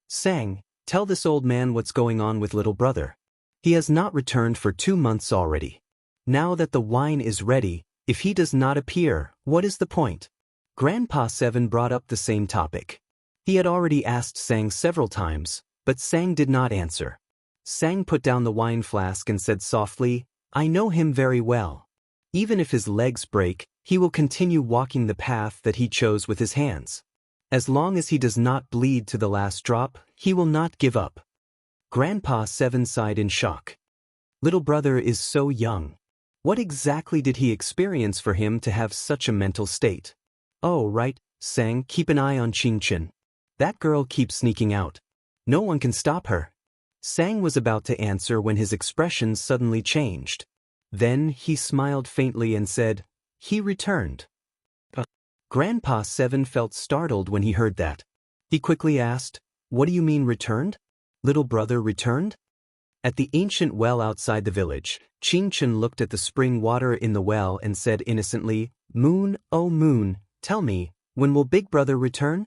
Sang, tell this old man what's going on with little brother. He has not returned for 2 months already. Now that the wine is ready, if he does not appear, what is the point?" Grandpa Seven brought up the same topic. He had already asked Sang several times, but Sang did not answer. Sang put down the wine flask and said softly, "I know him very well. Even if his legs break, he will continue walking the path that he chose with his hands. As long as he does not bleed to the last drop, he will not give up." Grandpa Seven sighed in shock. Little brother is so young. What exactly did he experience for him to have such a mental state? Oh right, Sang, keep an eye on Qing Chen. That girl keeps sneaking out. No one can stop her. Sang was about to answer when his expression suddenly changed. Then he smiled faintly and said, "He returned." Grandpa Seven felt startled when he heard that. He quickly asked, "What do you mean returned? Little brother returned?" At the ancient well outside the village, Qing Chen looked at the spring water in the well and said innocently, "Moon, oh moon, tell me, when will Big Brother return?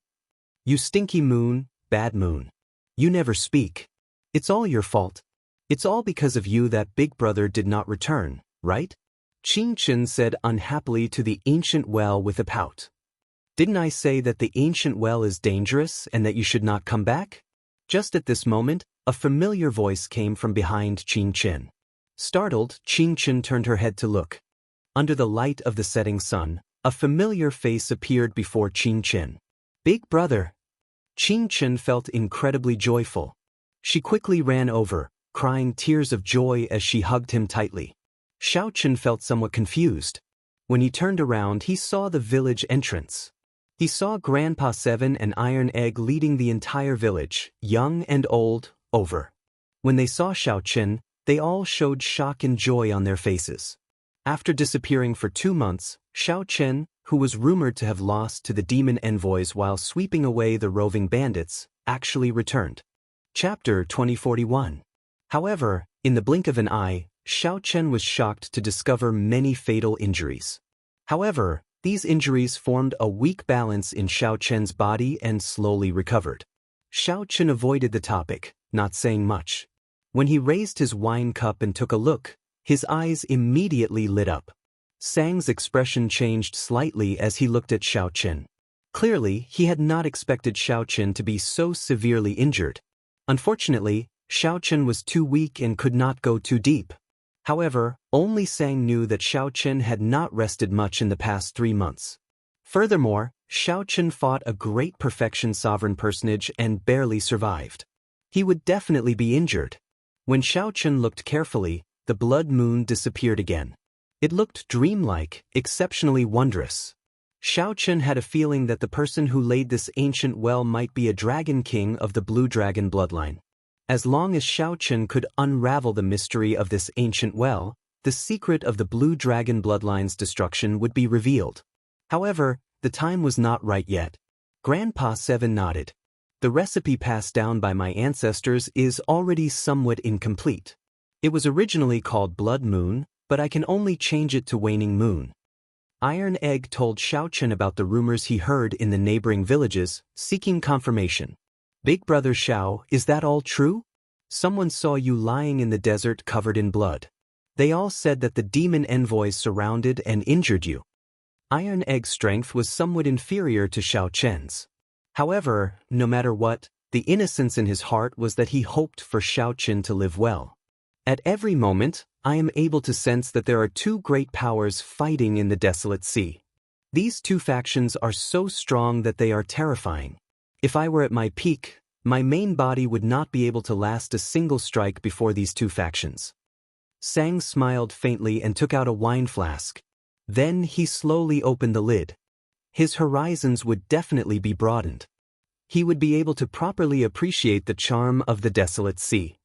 You stinky moon, bad moon. You never speak. It's all your fault. It's all because of you that Big Brother did not return, right?" Qing Chen said unhappily to the ancient well with a pout. "Didn't I say that the ancient well is dangerous and that you should not come back?" Just at this moment, a familiar voice came from behind Qing Chen. Startled, Qing Chen turned her head to look. Under the light of the setting sun, a familiar face appeared before Qing Chen. "Big Brother." Qing Chen felt incredibly joyful. She quickly ran over, crying tears of joy as she hugged him tightly. Xiao Chen felt somewhat confused. When he turned around, he saw the village entrance. He saw Grandpa Seven and Iron Egg leading the entire village, young and old, over. When they saw Xiao Chen, they all showed shock and joy on their faces. After disappearing for 2 months, Xiao Chen, who was rumored to have lost to the demon envoys while sweeping away the roving bandits, actually returned. Chapter 2041. However, in the blink of an eye, Xiao Chen was shocked to discover many fatal injuries. However, these injuries formed a weak balance in Xiao Chen's body and slowly recovered. Xiao Chen avoided the topic, not saying much. When he raised his wine cup and took a look, his eyes immediately lit up. Sang's expression changed slightly as he looked at Xiao Chen. Clearly, he had not expected Xiao Chen to be so severely injured. Unfortunately, Xiao Chen was too weak and could not go too deep. However, only Sang knew that Xiao Chen had not rested much in the past 3 months. Furthermore, Xiao Chen fought a great perfection sovereign personage and barely survived. He would definitely be injured. When Xiao Chen looked carefully, the blood moon disappeared again. It looked dreamlike, exceptionally wondrous. Xiao Chen had a feeling that the person who laid this ancient well might be a dragon king of the blue dragon bloodline. As long as Xiao Chen could unravel the mystery of this ancient well, the secret of the blue dragon bloodline's destruction would be revealed. However, the time was not right yet. Grandpa Seven nodded. The recipe passed down by my ancestors is already somewhat incomplete. It was originally called Blood Moon, but I can only change it to Waning Moon. Iron Egg told Xiao Chen about the rumors he heard in the neighboring villages, seeking confirmation. Big brother Xiao, is that all true? Someone saw you lying in the desert covered in blood. They all said that the demon envoys surrounded and injured you. Iron Egg's strength was somewhat inferior to Xiao Chen's. However, no matter what, the innocence in his heart was that he hoped for Xiao Chen to live well. At every moment, I am able to sense that there are 2 great powers fighting in the desolate sea. These 2 factions are so strong that they are terrifying. If I were at my peak, my main body would not be able to last a single strike before these 2 factions. Sang smiled faintly and took out a wine flask. Then he slowly opened the lid. His horizons would definitely be broadened. He would be able to properly appreciate the charm of the desolate sea.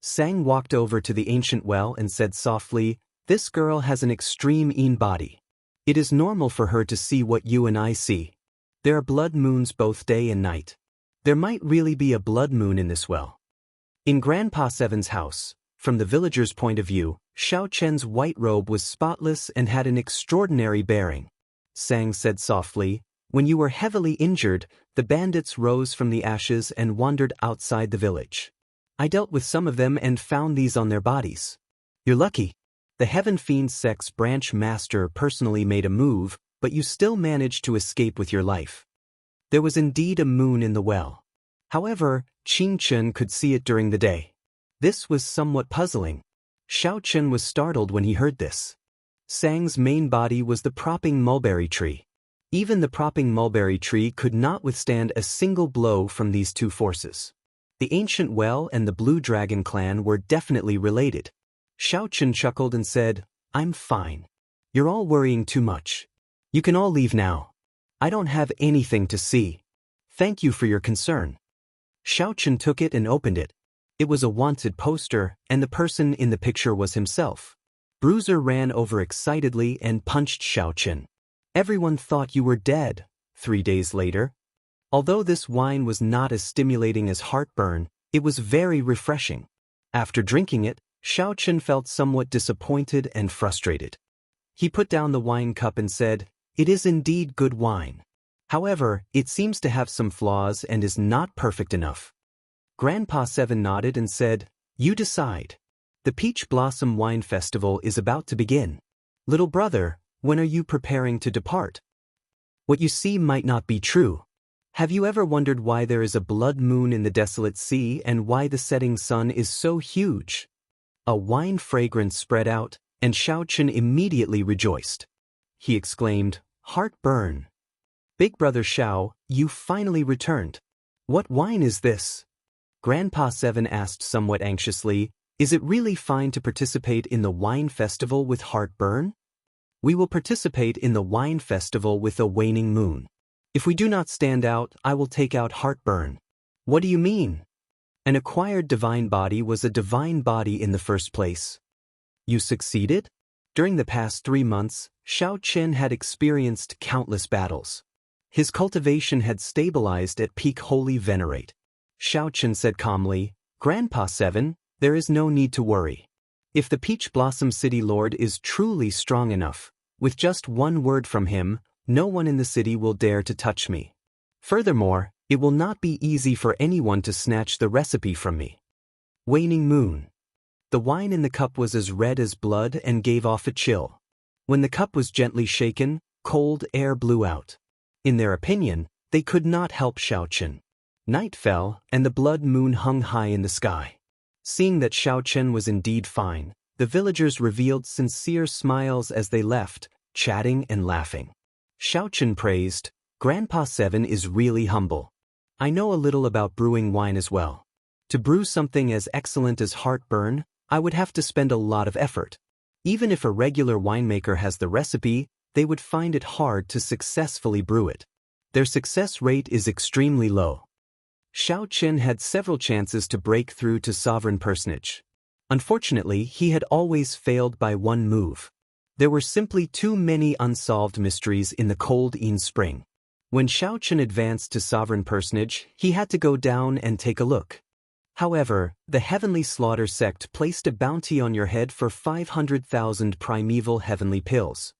Sang walked over to the ancient well and said softly, "This girl has an extreme body. It is normal for her to see what you and I see. There are blood moons both day and night. There might really be a blood moon in this well." In Grandpa Seven's house, from the villagers' point of view, Xiao Chen's white robe was spotless and had an extraordinary bearing. Sang said softly, "When you were heavily injured, the bandits rose from the ashes and wandered outside the village. I dealt with some of them and found these on their bodies. You're lucky. The Heaven Fiend Sect's branch master personally made a move, but you still managed to escape with your life." There was indeed a moon in the well. However, Qing Chen could see it during the day. This was somewhat puzzling. Xiao Chen was startled when he heard this. Sang's main body was the propping mulberry tree. Even the propping mulberry tree could not withstand a single blow from these 2 forces. The ancient well and the Blue Dragon clan were definitely related. Xiao Chen chuckled and said, "I'm fine. You're all worrying too much. You can all leave now. I don't have anything to see. Thank you for your concern." Xiao Chen took it and opened it. It was a wanted poster, and the person in the picture was himself. Bruiser ran over excitedly and punched Xiao Chen. "Everyone thought you were dead." 3 days later. Although this wine was not as stimulating as heartburn, it was very refreshing. After drinking it, Xiao Chen felt somewhat disappointed and frustrated. He put down the wine cup and said, "It is indeed good wine. However, it seems to have some flaws and is not perfect enough." Grandpa Seven nodded and said, "You decide. The Peach Blossom Wine Festival is about to begin. Little brother, when are you preparing to depart? What you see might not be true. Have you ever wondered why there is a blood moon in the desolate sea and why the setting sun is so huge?" A wine fragrance spread out, and Xiao Chen immediately rejoiced. He exclaimed, "Heartburn. Big brother Xiao, you finally returned. What wine is this?" Grandpa Seven asked somewhat anxiously, Is it really fine to participate in the wine festival with heartburn? We will participate in the wine festival with a waning moon. If we do not stand out, I will take out heartburn. What do you mean? An acquired divine body was a divine body in the first place. You succeeded? During the past 3 months, Xiao Qian had experienced countless battles. His cultivation had stabilized at peak holy venerate. Xiao Qian said calmly, Grandpa 7, there is no need to worry. If the Peach Blossom City Lord is truly strong enough, with just one word from him, no one in the city will dare to touch me. Furthermore, it will not be easy for anyone to snatch the recipe from me. Waning moon. The wine in the cup was as red as blood and gave off a chill. When the cup was gently shaken, cold air blew out. In their opinion, they could not help Xiao Qian. Night fell, and the blood moon hung high in the sky. Seeing that Xiao Qian was indeed fine, the villagers revealed sincere smiles as they left, chatting and laughing. Xiao Qian praised, Grandpa 7 is really humble. I know a little about brewing wine as well. To brew something as excellent as heartburn, I would have to spend a lot of effort. Even if a regular winemaker has the recipe, they would find it hard to successfully brew it. Their success rate is extremely low. Xiao Qian had several chances to break through to sovereign personage. Unfortunately, he had always failed by one move. There were simply too many unsolved mysteries in the cold Yin spring. When Xiao Qian advanced to sovereign personage, he had to go down and take a look. However, the Heavenly Slaughter sect placed a bounty on your head for 500,000 primeval heavenly pills.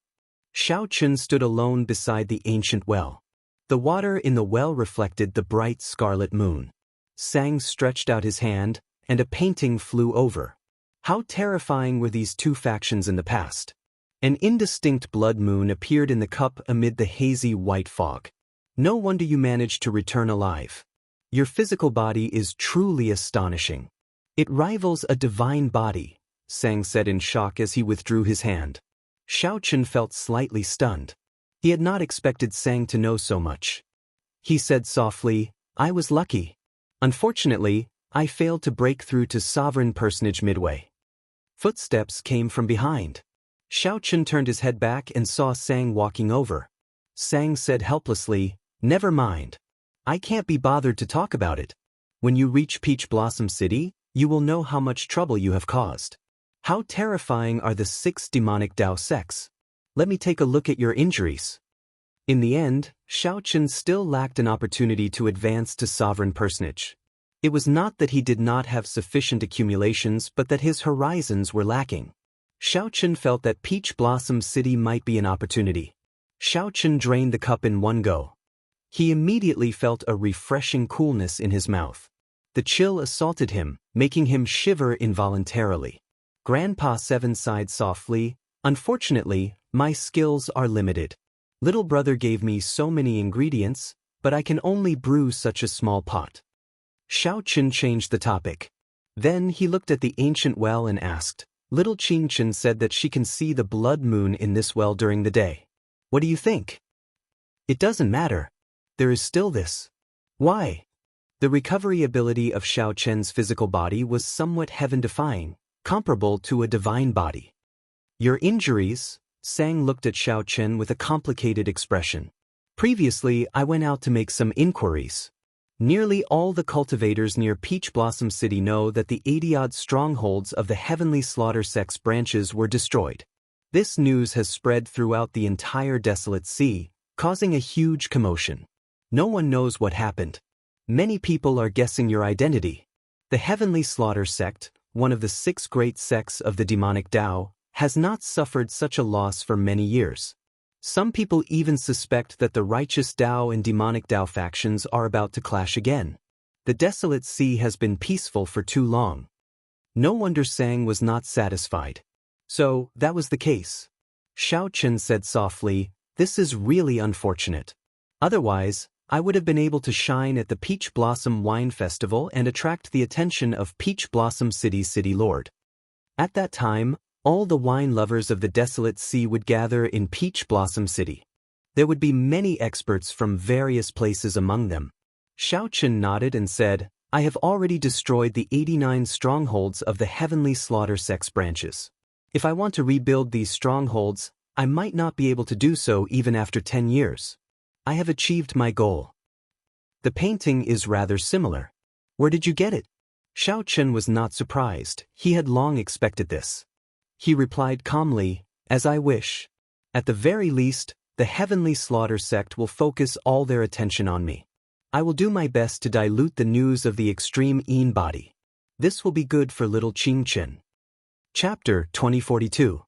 Xiao Qian stood alone beside the ancient well. The water in the well reflected the bright scarlet moon. Sang stretched out his hand, and a painting flew over. How terrifying were these two factions in the past? An indistinct blood moon appeared in the cup amid the hazy white fog. No wonder you managed to return alive. Your physical body is truly astonishing. It rivals a divine body, Sang said in shock as he withdrew his hand. Xiao Qian felt slightly stunned. He had not expected Sang to know so much. He said softly, I was lucky. Unfortunately, I failed to break through to sovereign personage midway. Footsteps came from behind. Xiao Qian turned his head back and saw Sang walking over. Sang said helplessly, Never mind. I can't be bothered to talk about it. When you reach Peach Blossom City, you will know how much trouble you have caused. How terrifying are the 6 demonic Dao sects? Let me take a look at your injuries. In the end, Xiao Qian still lacked an opportunity to advance to sovereign personage. It was not that he did not have sufficient accumulations but that his horizons were lacking. Xiao Qian felt that Peach Blossom City might be an opportunity. Xiao Qian drained the cup in one go. He immediately felt a refreshing coolness in his mouth. The chill assaulted him, making him shiver involuntarily. Grandpa 7 sighed softly, Unfortunately, my skills are limited. Little brother gave me so many ingredients, but I can only brew such a small pot. Xiao Qian changed the topic. Then he looked at the ancient well and asked, Little Qin Qian said that she can see the blood moon in this well during the day. What do you think? It doesn't matter. There is still this. Why? The recovery ability of Xiao Qian's physical body was somewhat heaven-defying, comparable to a divine body. Your injuries? Sang looked at Xiao Qian with a complicated expression. Previously, I went out to make some inquiries. Nearly all the cultivators near Peach Blossom City know that the 80-odd strongholds of the Heavenly Slaughter sect's branches were destroyed. This news has spread throughout the entire desolate sea, causing a huge commotion. No one knows what happened. Many people are guessing your identity. The Heavenly Slaughter sect, one of the 6 great sects of the demonic Tao, has not suffered such a loss for many years. Some people even suspect that the righteous Tao and demonic Tao factions are about to clash again. The desolate sea has been peaceful for too long. No wonder Sang was not satisfied. So, that was the case. Xiao Qian said softly, This is really unfortunate. Otherwise, I would have been able to shine at the Peach Blossom Wine Festival and attract the attention of Peach Blossom City's city lord. At that time, all the wine lovers of the desolate sea would gather in Peach Blossom City. There would be many experts from various places among them. Xiao Qian nodded and said, I have already destroyed the 89 strongholds of the heavenly slaughter sex branches. If I want to rebuild these strongholds, I might not be able to do so even after 10 years. I have achieved my goal. The painting is rather similar. Where did you get it? Xiao Chen was not surprised. He had long expected this. He replied calmly, as I wish. At the very least, the heavenly slaughter sect will focus all their attention on me. I will do my best to dilute the news of the extreme Yin body. This will be good for little Qing Chen. Chapter 2042.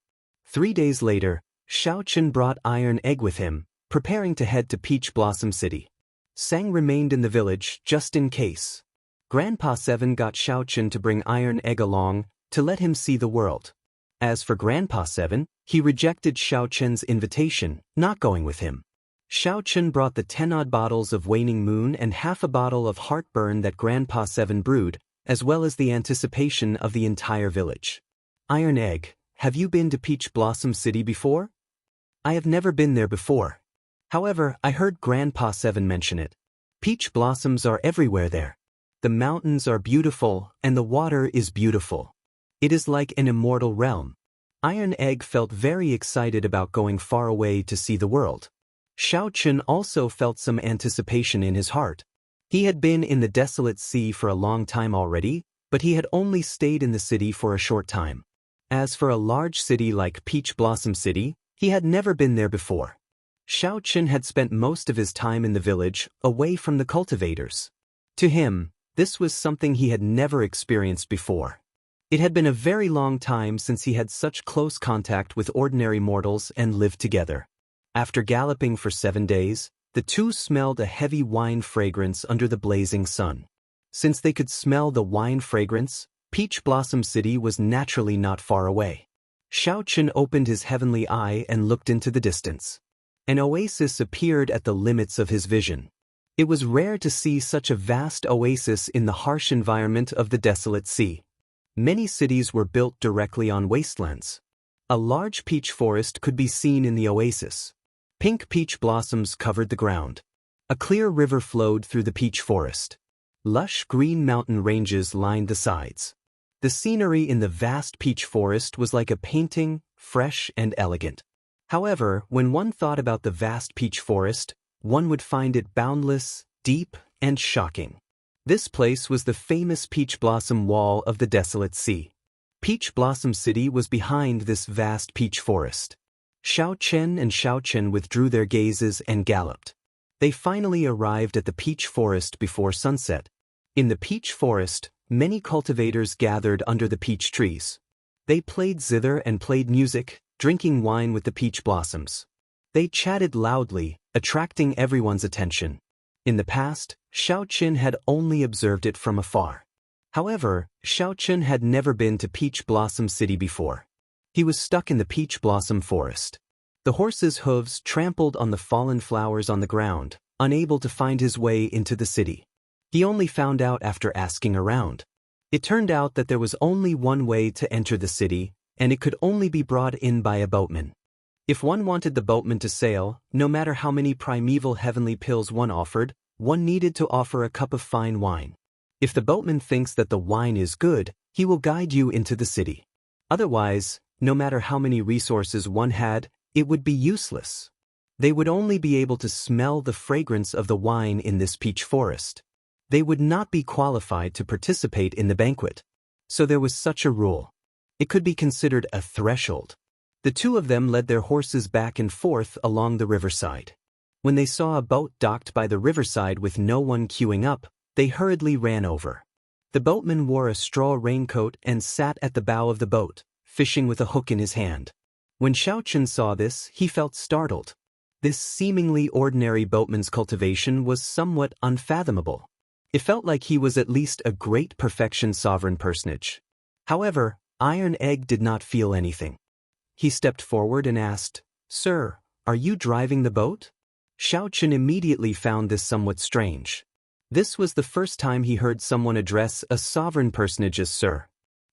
3 days later, Xiao Chen brought Iron Egg with him, preparing to head to Peach Blossom City. Sang remained in the village, just in case. Grandpa Seven got Xiao Chen to bring Iron Egg along, to let him see the world. As for Grandpa Seven, he rejected Xiao Chen's invitation, not going with him. Xiao Chen brought the 10-odd bottles of Waning Moon and half a bottle of heartburn that Grandpa Seven brewed, as well as the anticipation of the entire village. Iron Egg, have you been to Peach Blossom City before? I have never been there before. However, I heard Grandpa Seven mention it. Peach blossoms are everywhere there. The mountains are beautiful, and the water is beautiful. It is like an immortal realm. Iron Egg felt very excited about going far away to see the world. Xiao Chen also felt some anticipation in his heart. He had been in the desolate sea for a long time already, but he had only stayed in the city for a short time. As for a large city like Peach Blossom City, he had never been there before. Xiao Chen had spent most of his time in the village, away from the cultivators. To him, this was something he had never experienced before. It had been a very long time since he had such close contact with ordinary mortals and lived together. After galloping for 7 days, the two smelled a heavy wine fragrance under the blazing sun. Since they could smell the wine fragrance, Peach Blossom City was naturally not far away. Xiao Chen opened his heavenly eye and looked into the distance. An oasis appeared at the limits of his vision. It was rare to see such a vast oasis in the harsh environment of the desolate sea. Many cities were built directly on wastelands. A large peach forest could be seen in the oasis. Pink peach blossoms covered the ground. A clear river flowed through the peach forest. Lush green mountain ranges lined the sides. The scenery in the vast peach forest was like a painting, fresh and elegant. However, when one thought about the vast peach forest, one would find it boundless, deep, and shocking. This place was the famous Peach Blossom Wall of the desolate sea. Peach Blossom City was behind this vast peach forest. Xiao Chen and Xiao Chen withdrew their gazes and galloped. They finally arrived at the peach forest before sunset. In the peach forest, many cultivators gathered under the peach trees. They played zither and played music, drinking wine with the peach blossoms. They chatted loudly, attracting everyone's attention. In the past, Xiao Chen had only observed it from afar. However, Xiao Chen had never been to Peach Blossom City before. He was stuck in the peach blossom forest. The horse's hooves trampled on the fallen flowers on the ground, unable to find his way into the city. He only found out after asking around. It turned out that there was only one way to enter the city, and it could only be brought in by a boatman. If one wanted the boatman to sail, no matter how many primeval heavenly pills one offered, one needed to offer a cup of fine wine. If the boatman thinks that the wine is good, he will guide you into the city. Otherwise, no matter how many resources one had, it would be useless. They would only be able to smell the fragrance of the wine in this peach forest. They would not be qualified to participate in the banquet. So there was such a rule. It could be considered a threshold. The two of them led their horses back and forth along the riverside. When they saw a boat docked by the riverside with no one queuing up, they hurriedly ran over. The boatman wore a straw raincoat and sat at the bow of the boat, fishing with a hook in his hand. When Xiao Chen saw this, he felt startled. This seemingly ordinary boatman's cultivation was somewhat unfathomable. It felt like he was at least a great perfection sovereign personage. However, Iron Egg did not feel anything. He stepped forward and asked, "Sir, are you driving the boat?" Xiao Chen immediately found this somewhat strange. This was the first time he heard someone address a sovereign personage as sir.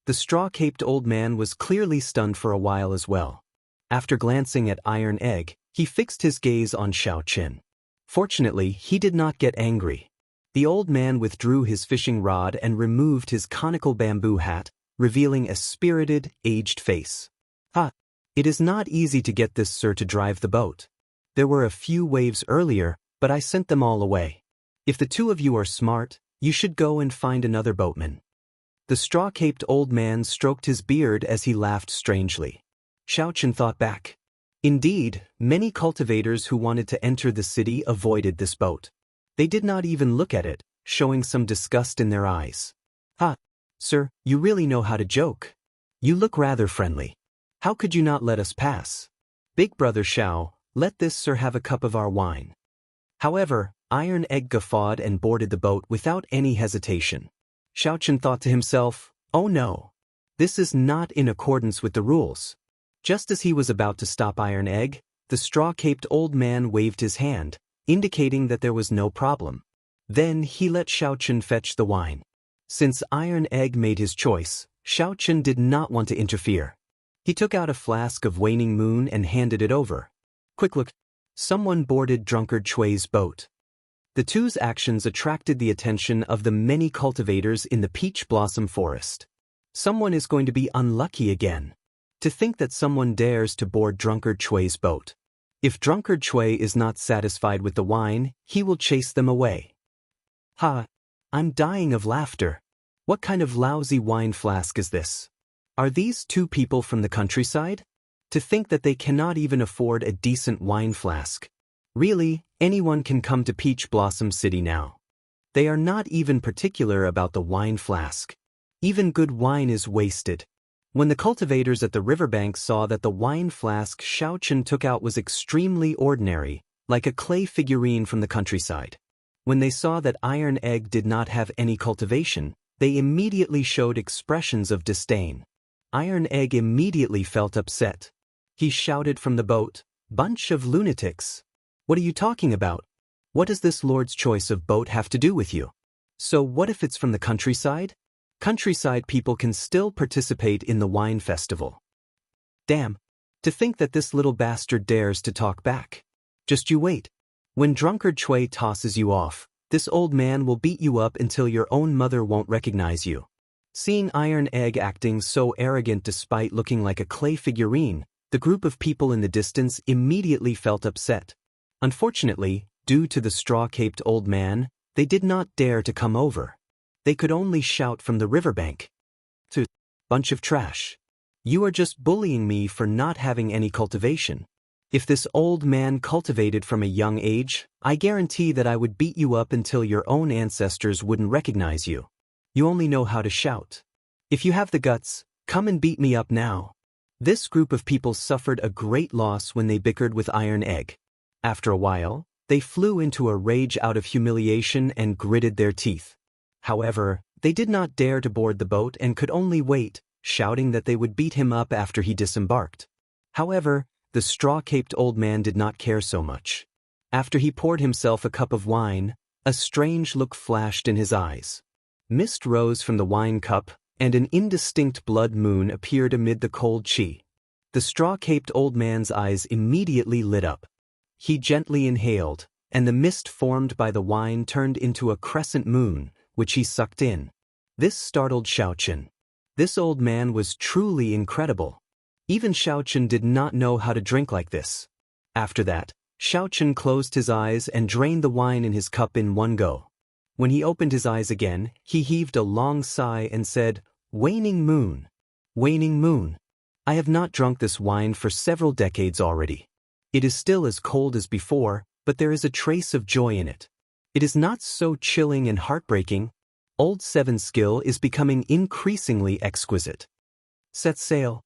The straw-caped old man was clearly stunned for a while as well. After glancing at Iron Egg, he fixed his gaze on Xiao Chen. Fortunately, he did not get angry. The old man withdrew his fishing rod and removed his conical bamboo hat, revealing a spirited, aged face. "Ah, it is not easy to get this sir to drive the boat. There were a few waves earlier, but I sent them all away. If the two of you are smart, you should go and find another boatman." The straw-caped old man stroked his beard as he laughed strangely. Xiao Chen thought back. Indeed, many cultivators who wanted to enter the city avoided this boat. They did not even look at it, showing some disgust in their eyes. "Ha, sir, you really know how to joke. You look rather friendly. How could you not let us pass? Big brother Xiao, let this sir have a cup of our wine." However, Iron Egg guffawed and boarded the boat without any hesitation. Xiao Chen thought to himself, "Oh no. This is not in accordance with the rules." Just as he was about to stop Iron Egg, the straw-caped old man waved his hand, indicating that there was no problem. Then he let Xiao Chen fetch the wine. Since Iron Egg made his choice, Xiao Chen did not want to interfere. He took out a flask of Waning Moon and handed it over. Quick look! Someone boarded Drunkard Chui's boat. The two's actions attracted the attention of the many cultivators in the peach blossom forest. Someone is going to be unlucky again. To think that someone dares to board Drunkard Chui's boat. If Drunkard Chui is not satisfied with the wine, he will chase them away. Ha! I'm dying of laughter. What kind of lousy wine flask is this? Are these two people from the countryside? To think that they cannot even afford a decent wine flask. Really, anyone can come to Peach Blossom City now. They are not even particular about the wine flask. Even good wine is wasted. When the cultivators at the riverbank saw that the wine flask Xiao Chen took out was extremely ordinary, like a clay figurine from the countryside. When they saw that Iron Egg did not have any cultivation, they immediately showed expressions of disdain. Iron Egg immediately felt upset. He shouted from the boat, "Bunch of lunatics! What are you talking about? What does this Lord's choice of boat have to do with you? So what if it's from the countryside? Countryside people can still participate in the wine festival." Damn! To think that this little bastard dares to talk back. Just you wait. When Drunkard Chui tosses you off, this old man will beat you up until your own mother won't recognize you. Seeing Iron Egg acting so arrogant despite looking like a clay figurine, the group of people in the distance immediately felt upset. Unfortunately, due to the straw-caped old man, they did not dare to come over. They could only shout from the riverbank. Bunch of trash. You are just bullying me for not having any cultivation. If this old man cultivated from a young age, I guarantee that I would beat you up until your own ancestors wouldn't recognize you. You only know how to shout. If you have the guts, come and beat me up now. This group of people suffered a great loss when they bickered with Iron Egg. After a while, they flew into a rage out of humiliation and gritted their teeth. However, they did not dare to board the boat and could only wait, shouting that they would beat him up after he disembarked. However, the straw-caped old man did not care so much. After he poured himself a cup of wine, a strange look flashed in his eyes. Mist rose from the wine cup, and an indistinct blood moon appeared amid the cold qi. The straw-caped old man's eyes immediately lit up. He gently inhaled, and the mist formed by the wine turned into a crescent moon, which he sucked in. This startled Xiao Chen. This old man was truly incredible. Even Xiao Chen did not know how to drink like this. After that, Xiao Chen closed his eyes and drained the wine in his cup in one go. When he opened his eyes again, he heaved a long sigh and said, "Waning moon. Waning moon. I have not drunk this wine for several decades already. It is still as cold as before, but there is a trace of joy in it. It is not so chilling and heartbreaking. Old Seven's skill is becoming increasingly exquisite. Set sail."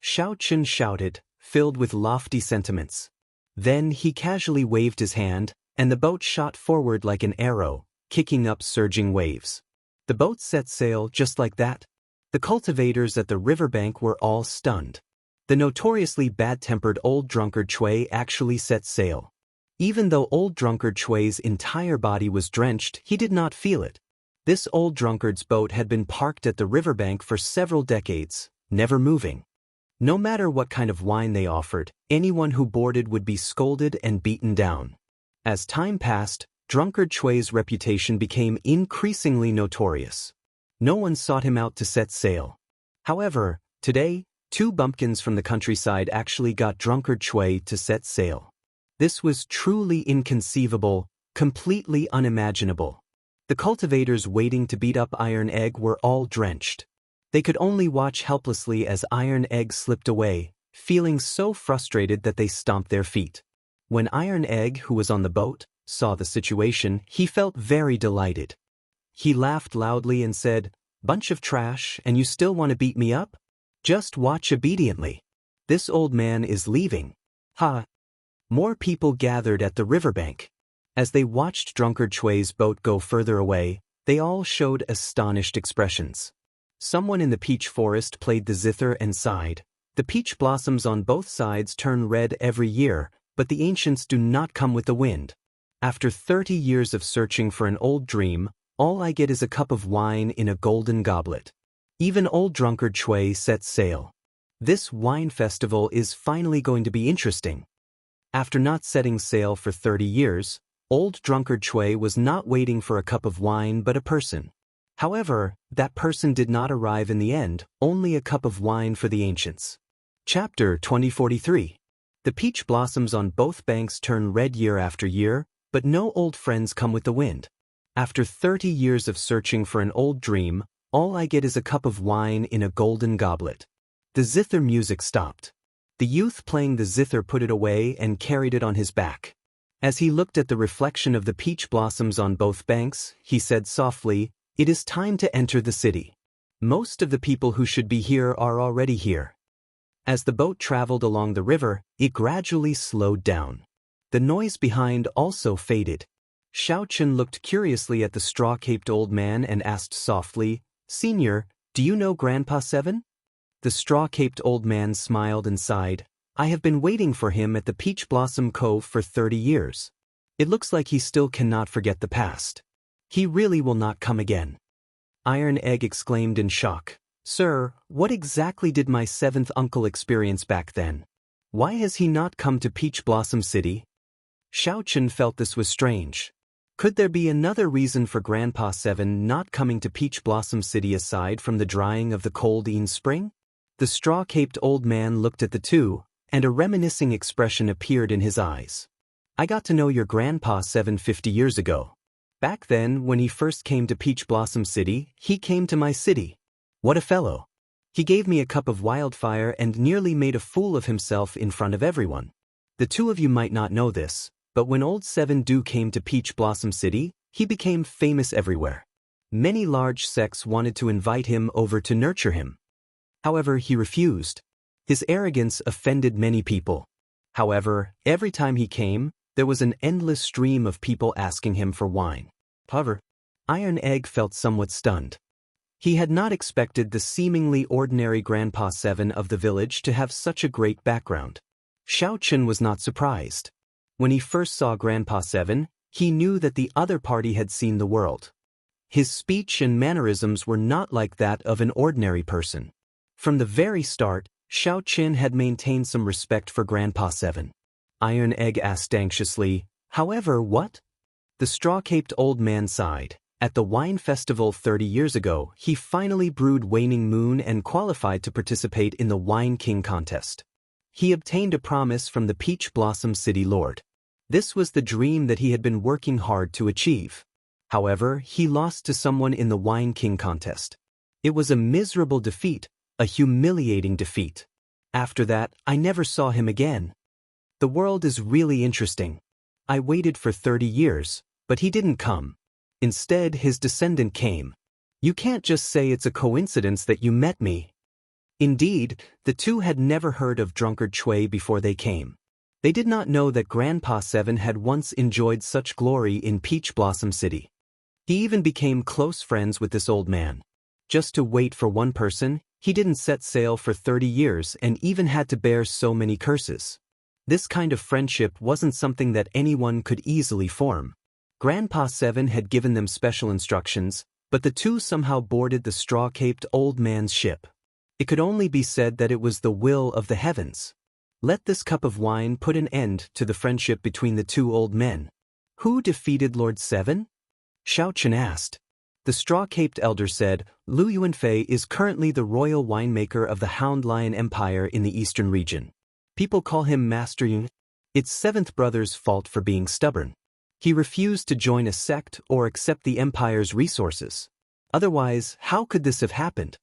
Xiao Chen shouted, filled with lofty sentiments. Then he casually waved his hand, and the boat shot forward like an arrow, kicking up surging waves. The boat set sail just like that. The cultivators at the riverbank were all stunned. The notoriously bad-tempered old Drunkard Chui actually set sail. Even though old Drunkard Chui's entire body was drenched, he did not feel it. This old drunkard's boat had been parked at the riverbank for several decades, never moving. No matter what kind of wine they offered, anyone who boarded would be scolded and beaten down. As time passed, Drunkard Chui's reputation became increasingly notorious. No one sought him out to set sail. However, today, 2 bumpkins from the countryside actually got Drunkard Chui to set sail. This was truly inconceivable, completely unimaginable. The cultivators waiting to beat up Iron Egg were all drenched. They could only watch helplessly as Iron Egg slipped away, feeling so frustrated that they stomped their feet. When Iron Egg, who was on the boat, saw the situation, he felt very delighted. He laughed loudly and said, "Bunch of trash, and you still want to beat me up? Just watch obediently. This old man is leaving." Ha! More people gathered at the riverbank. As they watched Drunkard Chui's boat go further away, they all showed astonished expressions. Someone in the peach forest played the zither and sighed. The peach blossoms on both sides turn red every year, but the ancients do not come with the wind. After 30 years of searching for an old dream, all I get is a cup of wine in a golden goblet. Even old Drunkard Chui sets sail. This wine festival is finally going to be interesting. After not setting sail for 30 years, old Drunkard Chui was not waiting for a cup of wine but a person. However, that person did not arrive in the end, only a cup of wine for the ancients. Chapter 2043. The peach blossoms on both banks turn red year after year, but no old friends come with the wind. After 30 years of searching for an old dream, all I get is a cup of wine in a golden goblet. The zither music stopped. The youth playing the zither put it away and carried it on his back. As he looked at the reflection of the peach blossoms on both banks, he said softly, "It is time to enter the city. Most of the people who should be here are already here." As the boat traveled along the river, it gradually slowed down. The noise behind also faded. Xiao Chen looked curiously at the straw-caped old man and asked softly, "Senior, do you know Grandpa Seven?" The straw-caped old man smiled and sighed. "I have been waiting for him at the Peach Blossom Cove for 30 years. It looks like he still cannot forget the past. He really will not come again." Iron Egg exclaimed in shock, "Sir, what exactly did my 7th uncle experience back then? Why has he not come to Peach Blossom City?" Xiao Chen felt this was strange. Could there be another reason for Grandpa Seven not coming to Peach Blossom City aside from the drying of the cold spring? The straw-caped old man looked at the two, and a reminiscing expression appeared in his eyes. "I got to know your Grandpa 750 years ago. Back then, when he first came to Peach Blossom City, he came to my city. What a fellow. He gave me a cup of wildfire and nearly made a fool of himself in front of everyone. The two of you might not know this, but when old Seven Du came to Peach Blossom City, he became famous everywhere. Many large sects wanted to invite him over to nurture him. However, he refused. His arrogance offended many people. However, every time he came, there was an endless stream of people asking him for wine. However, Iron Egg felt somewhat stunned. He had not expected the seemingly ordinary Grandpa Seven of the village to have such a great background. Xiao Chen was not surprised. When he first saw Grandpa Seven, he knew that the other party had seen the world. His speech and mannerisms were not like that of an ordinary person. From the very start, Xiao Chen had maintained some respect for Grandpa Seven. Iron Egg asked anxiously, "However, what?" The straw-caped old man sighed. At the wine festival 30 years ago, he finally brewed Waning Moon and qualified to participate in the Wine King contest. He obtained a promise from the Peach Blossom City Lord. This was the dream that he had been working hard to achieve. However, he lost to someone in the Wine King contest. It was a miserable defeat, a humiliating defeat. After that, I never saw him again. The world is really interesting. I waited for 30 years, but he didn't come. Instead, his descendant came. You can't just say it's a coincidence that you met me. Indeed, the two had never heard of Drunkard Chui before they came. They did not know that Grandpa Seven had once enjoyed such glory in Peach Blossom City. He even became close friends with this old man. Just to wait for one person, he didn't set sail for 30 years and even had to bear so many curses. This kind of friendship wasn't something that anyone could easily form. Grandpa Seven had given them special instructions, but the two somehow boarded the straw-caped old man's ship. It could only be said that it was the will of the heavens. Let this cup of wine put an end to the friendship between the two old men. Who defeated Lord Seven? Xiao Chen asked. The straw-caped elder said, Lu Yuanfei is currently the royal winemaker of the Hound Lion Empire in the eastern region. People call him Master Yun. It's seventh brother's fault for being stubborn. He refused to join a sect or accept the empire's resources. Otherwise, how could this have happened?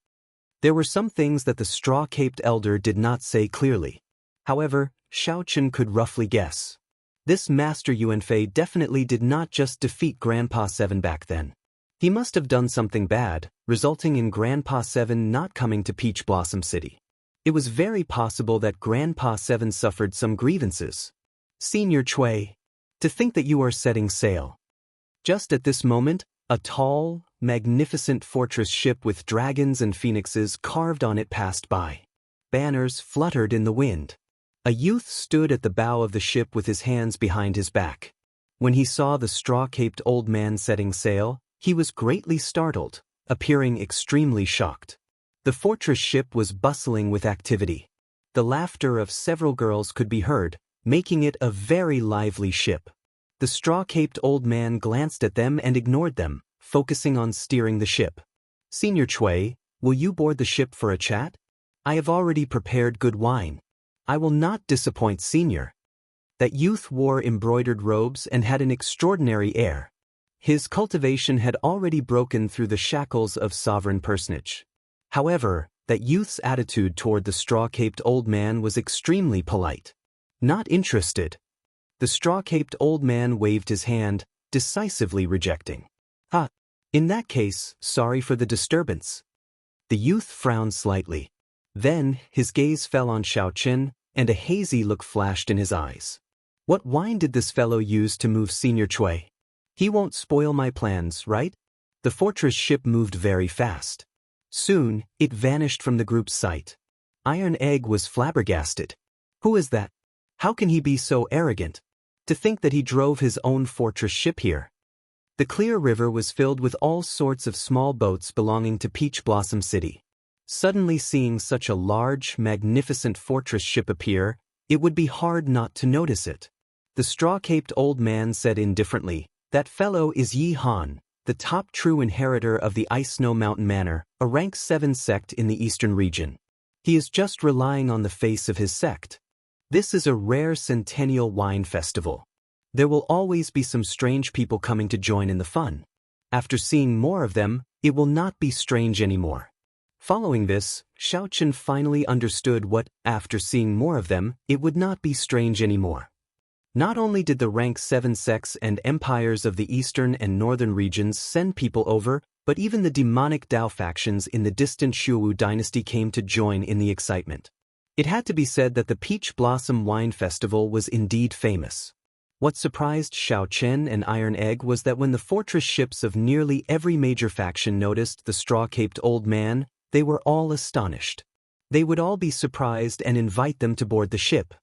There were some things that the straw-caped elder did not say clearly. However, Xiao Chen could roughly guess. This Master Yuanfei definitely did not just defeat Grandpa Seven back then. He must have done something bad, resulting in Grandpa Seven not coming to Peach Blossom City. It was very possible that Grandpa Seven suffered some grievances. Senior Chui, to think that you are setting sail. Just at this moment, a tall, magnificent fortress ship with dragons and phoenixes carved on it passed by. Banners fluttered in the wind. A youth stood at the bow of the ship with his hands behind his back. When he saw the straw-caped old man setting sail, he was greatly startled, appearing extremely shocked. The fortress ship was bustling with activity. The laughter of several girls could be heard, making it a very lively ship. The straw-caped old man glanced at them and ignored them, focusing on steering the ship. Senior Chui, will you board the ship for a chat? I have already prepared good wine. I will not disappoint Senior. That youth wore embroidered robes and had an extraordinary air. His cultivation had already broken through the shackles of sovereign personage. However, that youth's attitude toward the straw-caped old man was extremely polite. Not interested. The straw-caped old man waved his hand, decisively rejecting. In that case, sorry for the disturbance. The youth frowned slightly. Then, his gaze fell on Xiao Chen, and a hazy look flashed in his eyes. What wine did this fellow use to move Senior Chui? He won't spoil my plans, right? The fortress ship moved very fast. Soon, it vanished from the group's sight. Iron Egg was flabbergasted. Who is that? How can he be so arrogant? To think that he drove his own fortress ship here. The clear river was filled with all sorts of small boats belonging to Peach Blossom City. Suddenly seeing such a large, magnificent fortress ship appear, it would be hard not to notice it. The straw-caped old man said indifferently, that fellow is Yi Han, the top true inheritor of the Ice Snow Mountain Manor, a rank 7 sect in the eastern region. He is just relying on the face of his sect. This is a rare centennial wine festival. There will always be some strange people coming to join in the fun. After seeing more of them, it will not be strange anymore. Following this, Xiao Chen finally understood what, after seeing more of them, it would not be strange anymore. Not only did the rank 7 sects and empires of the eastern and northern regions send people over, but even the demonic Dao factions in the distant Shuwu dynasty came to join in the excitement. It had to be said that the Peach Blossom Wine Festival was indeed famous. What surprised Xiao Chen and Iron Egg was that when the fortress ships of nearly every major faction noticed the straw-caped old man, they were all astonished. They would all be surprised and invite them to board the ship.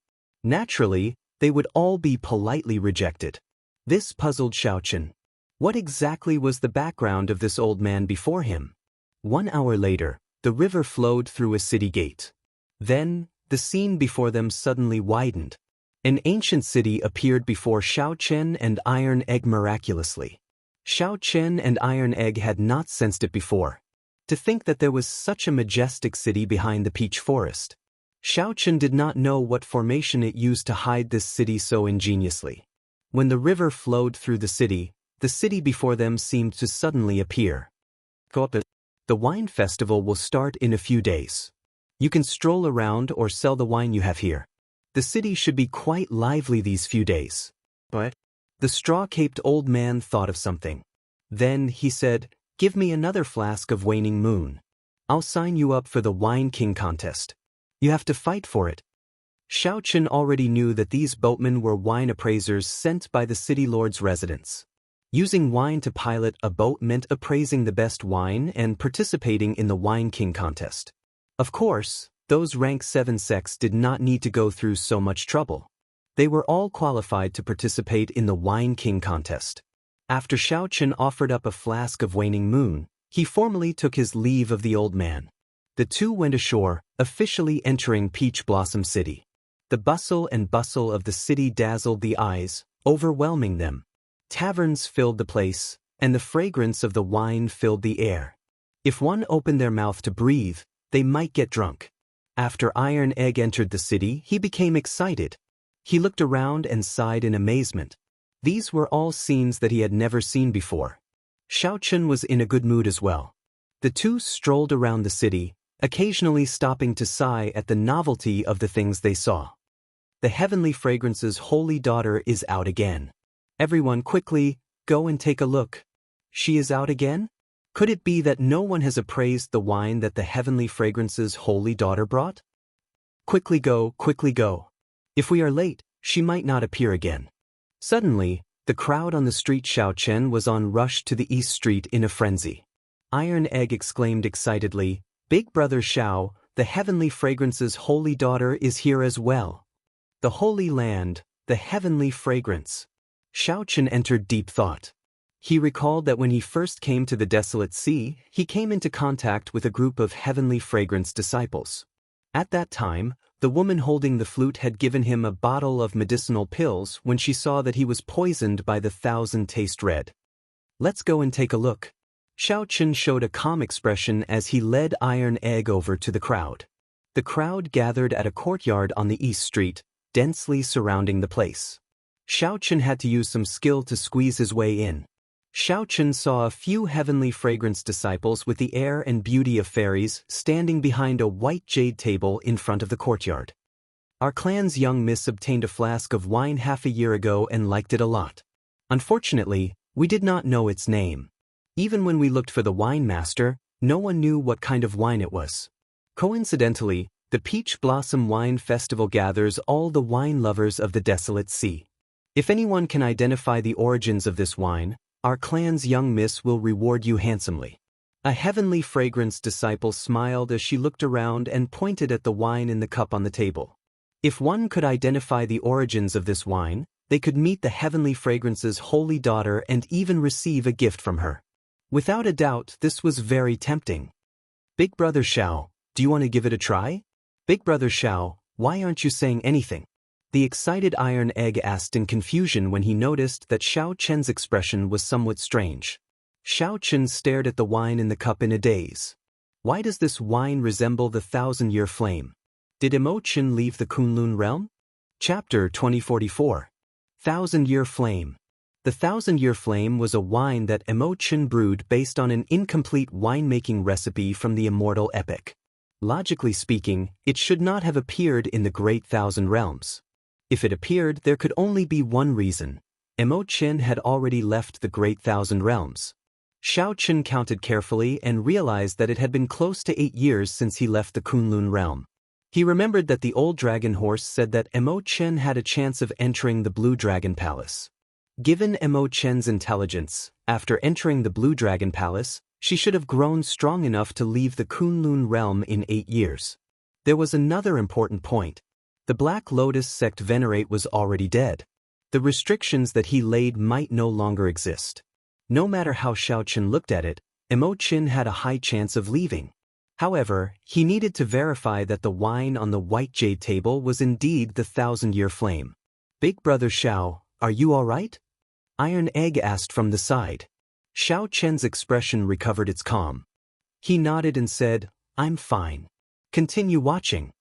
Naturally, they would all be politely rejected. This puzzled Xiao Chen. What exactly was the background of this old man before him? 1 hour later, the river flowed through a city gate. Then, the scene before them suddenly widened. An ancient city appeared before Xiao Chen and Iron Egg miraculously. Xiao Chen and Iron Egg had not sensed it before. To think that there was such a majestic city behind the peach forest. Xiao Chen did not know what formation it used to hide this city so ingeniously. When the river flowed through the city before them seemed to suddenly appear. The wine festival will start in a few days. You can stroll around or sell the wine you have here. The city should be quite lively these few days. But the straw-caped old man thought of something. Then he said, "Give me another flask of Waning Moon. I'll sign you up for the Wine King contest. You have to fight for it." Xiao Chen already knew that these boatmen were wine appraisers sent by the city lord's residence. Using wine to pilot a boat meant appraising the best wine and participating in the Wine King contest. Of course, those rank 7 sects did not need to go through so much trouble. They were all qualified to participate in the Wine King contest. After Xiao Chen offered up a flask of Waning Moon, he formally took his leave of the old man. The two went ashore, officially entering Peach Blossom City. The bustle and bustle of the city dazzled the eyes, overwhelming them. Taverns filled the place, and the fragrance of the wine filled the air. If one opened their mouth to breathe, they might get drunk. After Iron Egg entered the city, he became excited. He looked around and sighed in amazement. These were all scenes that he had never seen before. Xiao Chen was in a good mood as well. The two strolled around the city, occasionally stopping to sigh at the novelty of the things they saw. The Heavenly Fragrance's holy daughter is out again. Everyone quickly, go and take a look. She is out again? Could it be that no one has appraised the wine that the Heavenly Fragrance's holy daughter brought? Quickly go, quickly go. If we are late, she might not appear again. Suddenly, the crowd on the street Xiao Chen was on rushed to the east street in a frenzy. Iron Egg exclaimed excitedly, Big Brother Xiao, the Heavenly Fragrance's holy daughter is here as well. The Holy Land, the Heavenly Fragrance. Xiao Chen entered deep thought. He recalled that when he first came to the desolate sea, he came into contact with a group of Heavenly Fragrance disciples. At that time, the woman holding the flute had given him a bottle of medicinal pills when she saw that he was poisoned by the 1,000 taste red. Let's go and take a look. Xiao Chen showed a calm expression as he led Iron Egg over to the crowd. The crowd gathered at a courtyard on the east street, densely surrounding the place. Xiao Chen had to use some skill to squeeze his way in. Xiao Chen saw a few Heavenly Fragrance disciples with the air and beauty of fairies standing behind a white jade table in front of the courtyard. Our clan's young miss obtained a flask of wine half a year ago and liked it a lot. Unfortunately, we did not know its name. Even when we looked for the wine master, no one knew what kind of wine it was. Coincidentally, the Peach Blossom Wine Festival gathers all the wine lovers of the desolate sea. If anyone can identify the origins of this wine, our clan's young miss will reward you handsomely. A Heavenly Fragrance disciple smiled as she looked around and pointed at the wine in the cup on the table. If one could identify the origins of this wine, they could meet the Heavenly Fragrance's holy daughter and even receive a gift from her. Without a doubt, this was very tempting. Big Brother Xiao, do you want to give it a try? Big Brother Xiao, why aren't you saying anything? The excited Iron Egg asked in confusion when he noticed that Xiao Chen's expression was somewhat strange. Xiao Chen stared at the wine in the cup in a daze. Why does this wine resemble the 1,000-year flame? Did Emo Chen leave the Kunlun realm? Chapter 2044. 1,000-year flame. The 1,000-year flame was a wine that Emo Chen brewed based on an incomplete winemaking recipe from the immortal epic. Logically speaking, it should not have appeared in the Great Thousand Realms. If it appeared, there could only be one reason. Emo Chen had already left the Great Thousand Realms. Xiao Chen counted carefully and realized that it had been close to 8 years since he left the Kunlun realm. He remembered that the old dragon horse said that Emo Chen had a chance of entering the Blue Dragon Palace. Given Emo Chen's intelligence, after entering the Blue Dragon Palace, she should have grown strong enough to leave the Kunlun realm in 8 years. There was another important point. The Black Lotus sect venerate was already dead. The restrictions that he laid might no longer exist. No matter how Xiao Chen looked at it, Emo Chen had a high chance of leaving. However, he needed to verify that the wine on the white jade table was indeed the 1,000-year flame. Big Brother Xiao, are you all right? Iron Egg asked from the side. Xiao Chen's expression recovered its calm. He nodded and said, I'm fine. Continue watching.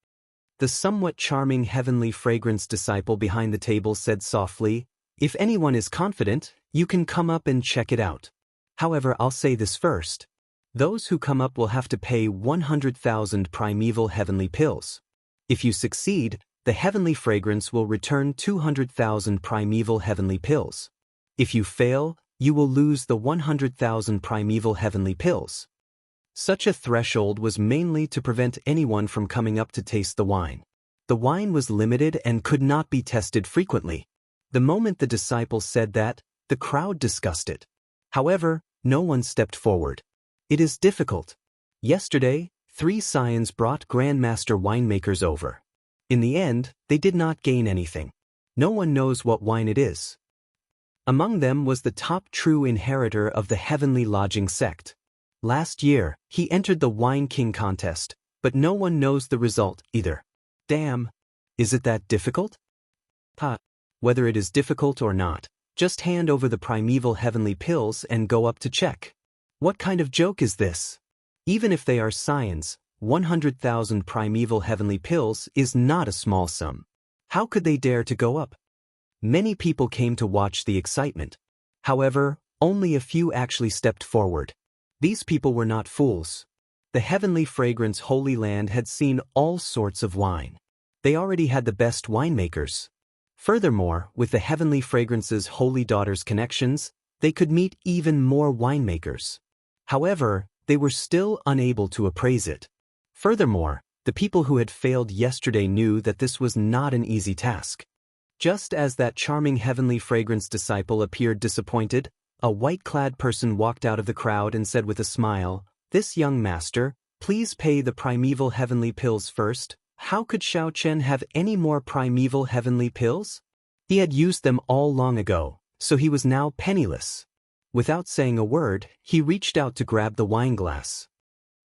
The somewhat charming Heavenly Fragrance disciple behind the table said softly, if anyone is confident, you can come up and check it out. However, I'll say this first. Those who come up will have to pay 100,000 primeval heavenly pills. If you succeed, the Heavenly Fragrance will return 200,000 primeval heavenly pills. If you fail, you will lose the 100,000 primeval heavenly pills. Such a threshold was mainly to prevent anyone from coming up to taste the wine. The wine was limited and could not be tested frequently. The moment the disciple said that, the crowd discussed it. However, no one stepped forward. It is difficult. Yesterday, 3 scions brought Grandmaster winemakers over. In the end, they did not gain anything. No one knows what wine it is. Among them was the top true inheritor of the Heavenly Lodging sect. Last year, he entered the Wine King contest, but no one knows the result either. Damn. Is it that difficult? Whether it is difficult or not, Just hand over the primeval heavenly pills and go up to check. What kind of joke is this? Even if they are science, 100,000 primeval heavenly pills is not a small sum. How could they dare to go up? Many people came to watch the excitement. However, only a few actually stepped forward. These people were not fools. The heavenly fragrance Holy Land had seen all sorts of wine. They already had the best winemakers. Furthermore, with the heavenly fragrance's holy daughter's connections, they could meet even more winemakers. However, they were still unable to appraise it. Furthermore, the people who had failed yesterday knew that this was not an easy task. Just as that charming heavenly fragrance disciple appeared disappointed, a white-clad person walked out of the crowd and said with a smile, "This young master, please pay the primeval heavenly pills first." How could Xiao Chen have any more primeval heavenly pills? He had used them all long ago, so he was now penniless. Without saying a word, he reached out to grab the wine glass.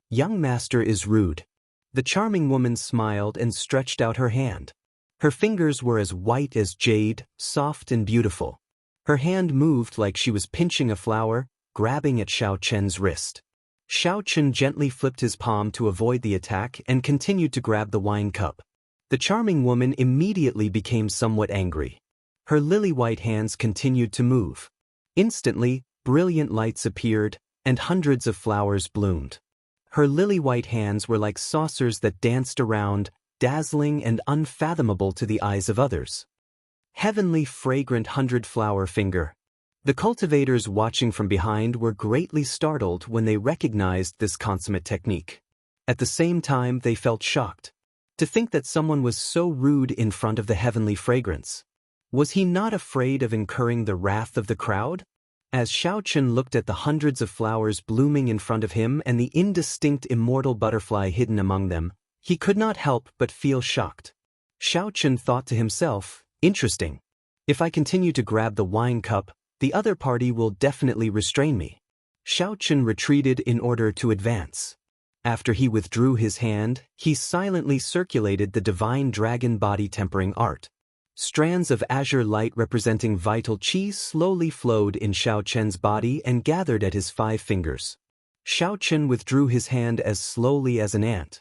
"Young master is rude." The charming woman smiled and stretched out her hand. Her fingers were as white as jade, soft and beautiful. Her hand moved like she was pinching a flower, grabbing at Xiao Chen's wrist. Xiao Chen gently flipped his palm to avoid the attack and continued to grab the wine cup. The charming woman immediately became somewhat angry. Her lily-white hands continued to move. Instantly, brilliant lights appeared, and hundreds of flowers bloomed. Her lily-white hands were like saucers that danced around, dazzling and unfathomable to the eyes of others. Heavenly fragrant 100-flower finger. The cultivators watching from behind were greatly startled when they recognized this consummate technique. At the same time, they felt shocked. To think that someone was so rude in front of the heavenly fragrance. Was he not afraid of incurring the wrath of the crowd? As Xiao Chen looked at the hundreds of flowers blooming in front of him and the indistinct immortal butterfly hidden among them, he could not help but feel shocked. Xiao Chen thought to himself, "Interesting. If I continue to grab the wine cup, the other party will definitely restrain me." Xiao Chen retreated in order to advance. After he withdrew his hand, he silently circulated the divine dragon body tempering art. Strands of azure light representing vital qi slowly flowed in Xiao Chen's body and gathered at his 5 fingers. Xiao Chen withdrew his hand as slowly as an ant.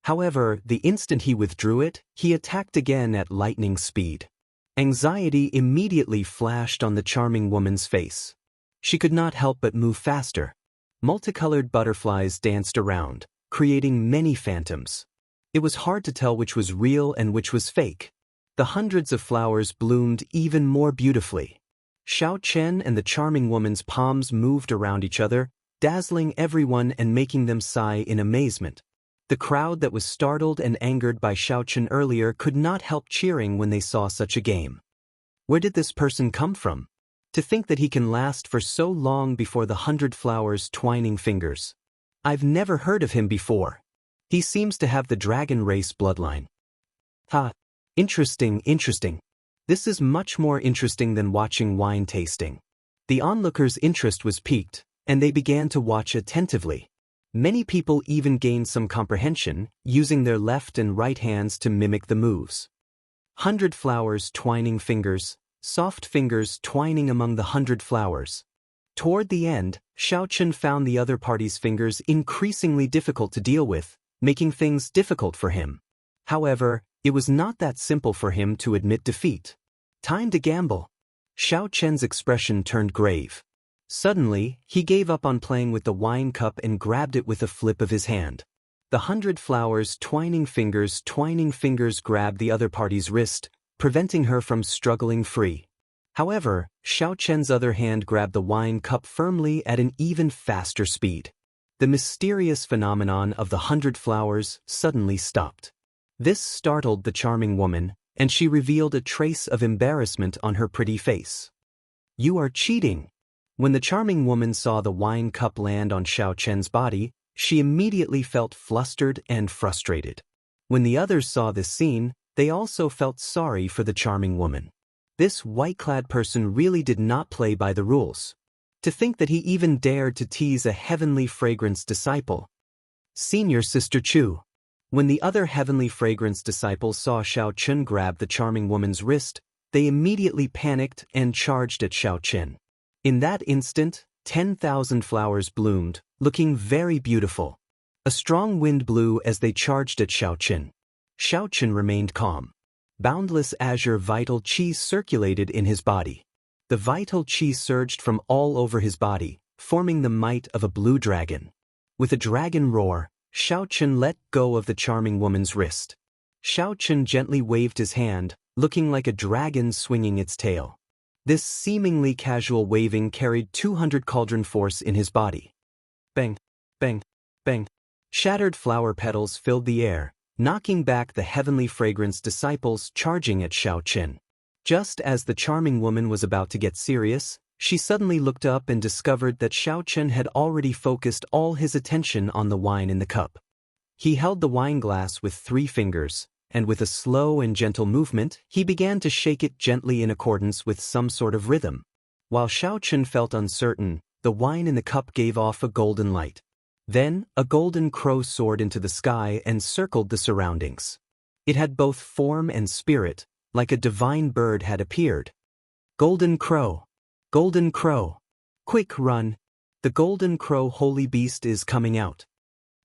However, the instant he withdrew it, he attacked again at lightning speed. Anxiety immediately flashed on the charming woman's face. She could not help but move faster. Multicolored butterflies danced around, creating many phantoms. It was hard to tell which was real and which was fake. The hundreds of flowers bloomed even more beautifully. Xiao Chen and the charming woman's palms moved around each other, dazzling everyone and making them sigh in amazement. The crowd that was startled and angered by Xiao Chen earlier could not help cheering when they saw such a game. Where did this person come from? To think that he can last for so long before the 100 flowers twining fingers. I've never heard of him before. He seems to have the dragon race bloodline. Ha! Interesting. This is much more interesting than watching wine tasting. The onlookers' interest was piqued, and they began to watch attentively. Many people even gained some comprehension, using their left and right hands to mimic the moves. 100 flowers twining fingers, soft fingers twining among the 100 flowers. Toward the end, Xiao Chen found the other party's fingers increasingly difficult to deal with, making things difficult for him. However, it was not that simple for him to admit defeat. Time to gamble. Xiao Chen's expression turned grave. Suddenly, he gave up on playing with the wine cup and grabbed it with a flip of his hand. The 100 flowers twining fingers grabbed the other party's wrist, preventing her from struggling free. However, Xiao Chen's other hand grabbed the wine cup firmly at an even faster speed. The mysterious phenomenon of the 100 flowers suddenly stopped. This startled the charming woman, and she revealed a trace of embarrassment on her pretty face. "You are cheating." When the charming woman saw the wine cup land on Xiao Chen's body, she immediately felt flustered and frustrated. When the others saw this scene, they also felt sorry for the charming woman. This white-clad person really did not play by the rules. To think that he even dared to tease a heavenly fragrance disciple. Senior Sister Chu. When the other heavenly fragrance disciple saw Xiao Chen grab the charming woman's wrist, They immediately panicked and charged at Xiao Chen. In that instant, 10,000 flowers bloomed, looking very beautiful. A strong wind blew as they charged at Xiao Chen. Xiao Chen remained calm. Boundless azure vital qi circulated in his body. The vital qi surged from all over his body, forming the might of a blue dragon. With a dragon roar, Xiao Chen let go of the charming woman's wrist. Xiao Chen gently waved his hand, looking like a dragon swinging its tail. This seemingly casual waving carried 200 cauldron force in his body. Bang, bang, bang. Shattered flower petals filled the air, knocking back the heavenly fragrance disciples charging at Xiao Chen. Just as the charming woman was about to get serious, she suddenly looked up and discovered that Xiao Chen had already focused all his attention on the wine in the cup. He held the wine glass with 3 fingers, and with a slow and gentle movement, he began to shake it gently in accordance with some sort of rhythm. While Xiao Chen felt uncertain, the wine in the cup gave off a golden light. Then, a golden crow soared into the sky and circled the surroundings. It had both form and spirit, like a divine bird had appeared. Golden crow! Golden crow! Quick, run! The golden crow holy beast is coming out.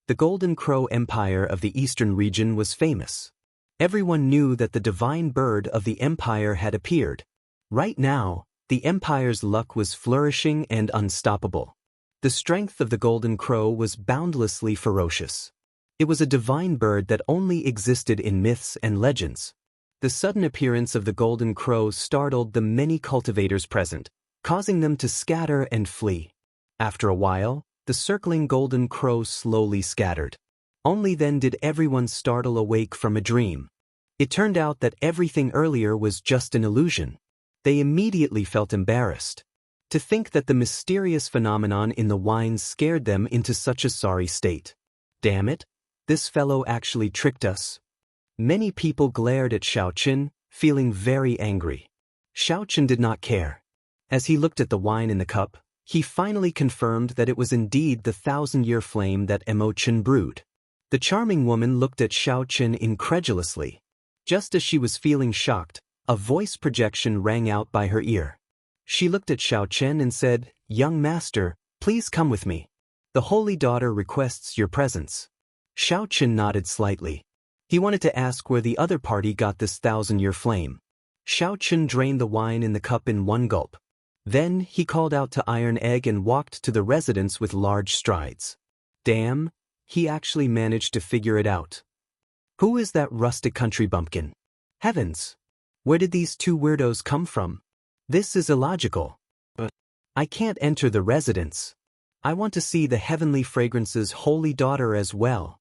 The Golden Crow Empire of the Eastern region was famous. Everyone knew that the divine bird of the empire had appeared. Right now, the empire's luck was flourishing and unstoppable. The strength of the golden crow was boundlessly ferocious. It was a divine bird that only existed in myths and legends. The sudden appearance of the golden crow startled the many cultivators present, causing them to scatter and flee. After a while, the circling golden crow slowly scattered. Only then did everyone startle awake from a dream. It turned out that everything earlier was just an illusion. They immediately felt embarrassed. To think that the mysterious phenomenon in the wine scared them into such a sorry state. Damn it, this fellow actually tricked us. Many people glared at Xiao Chen, feeling very angry. Xiao Chen did not care. As he looked at the wine in the cup, he finally confirmed that it was indeed the 1,000-year flame that Emo Chen brewed. The charming woman looked at Xiao Chen incredulously. Just as she was feeling shocked, a voice projection rang out by her ear. She looked at Xiao Chen and said, "Young master, please come with me. The holy daughter requests your presence." Xiao Chen nodded slightly. He wanted to ask where the other party got this 1,000-year flame. Xiao Chen drained the wine in the cup in one gulp. Then he called out to Iron Egg and walked to the residence with large strides. Damn, he actually managed to figure it out. Who is that rustic country bumpkin? Heavens! Where did these 2 weirdos come from? This is illogical. But I can't enter the residence. I want to see the heavenly fragrance's holy daughter as well.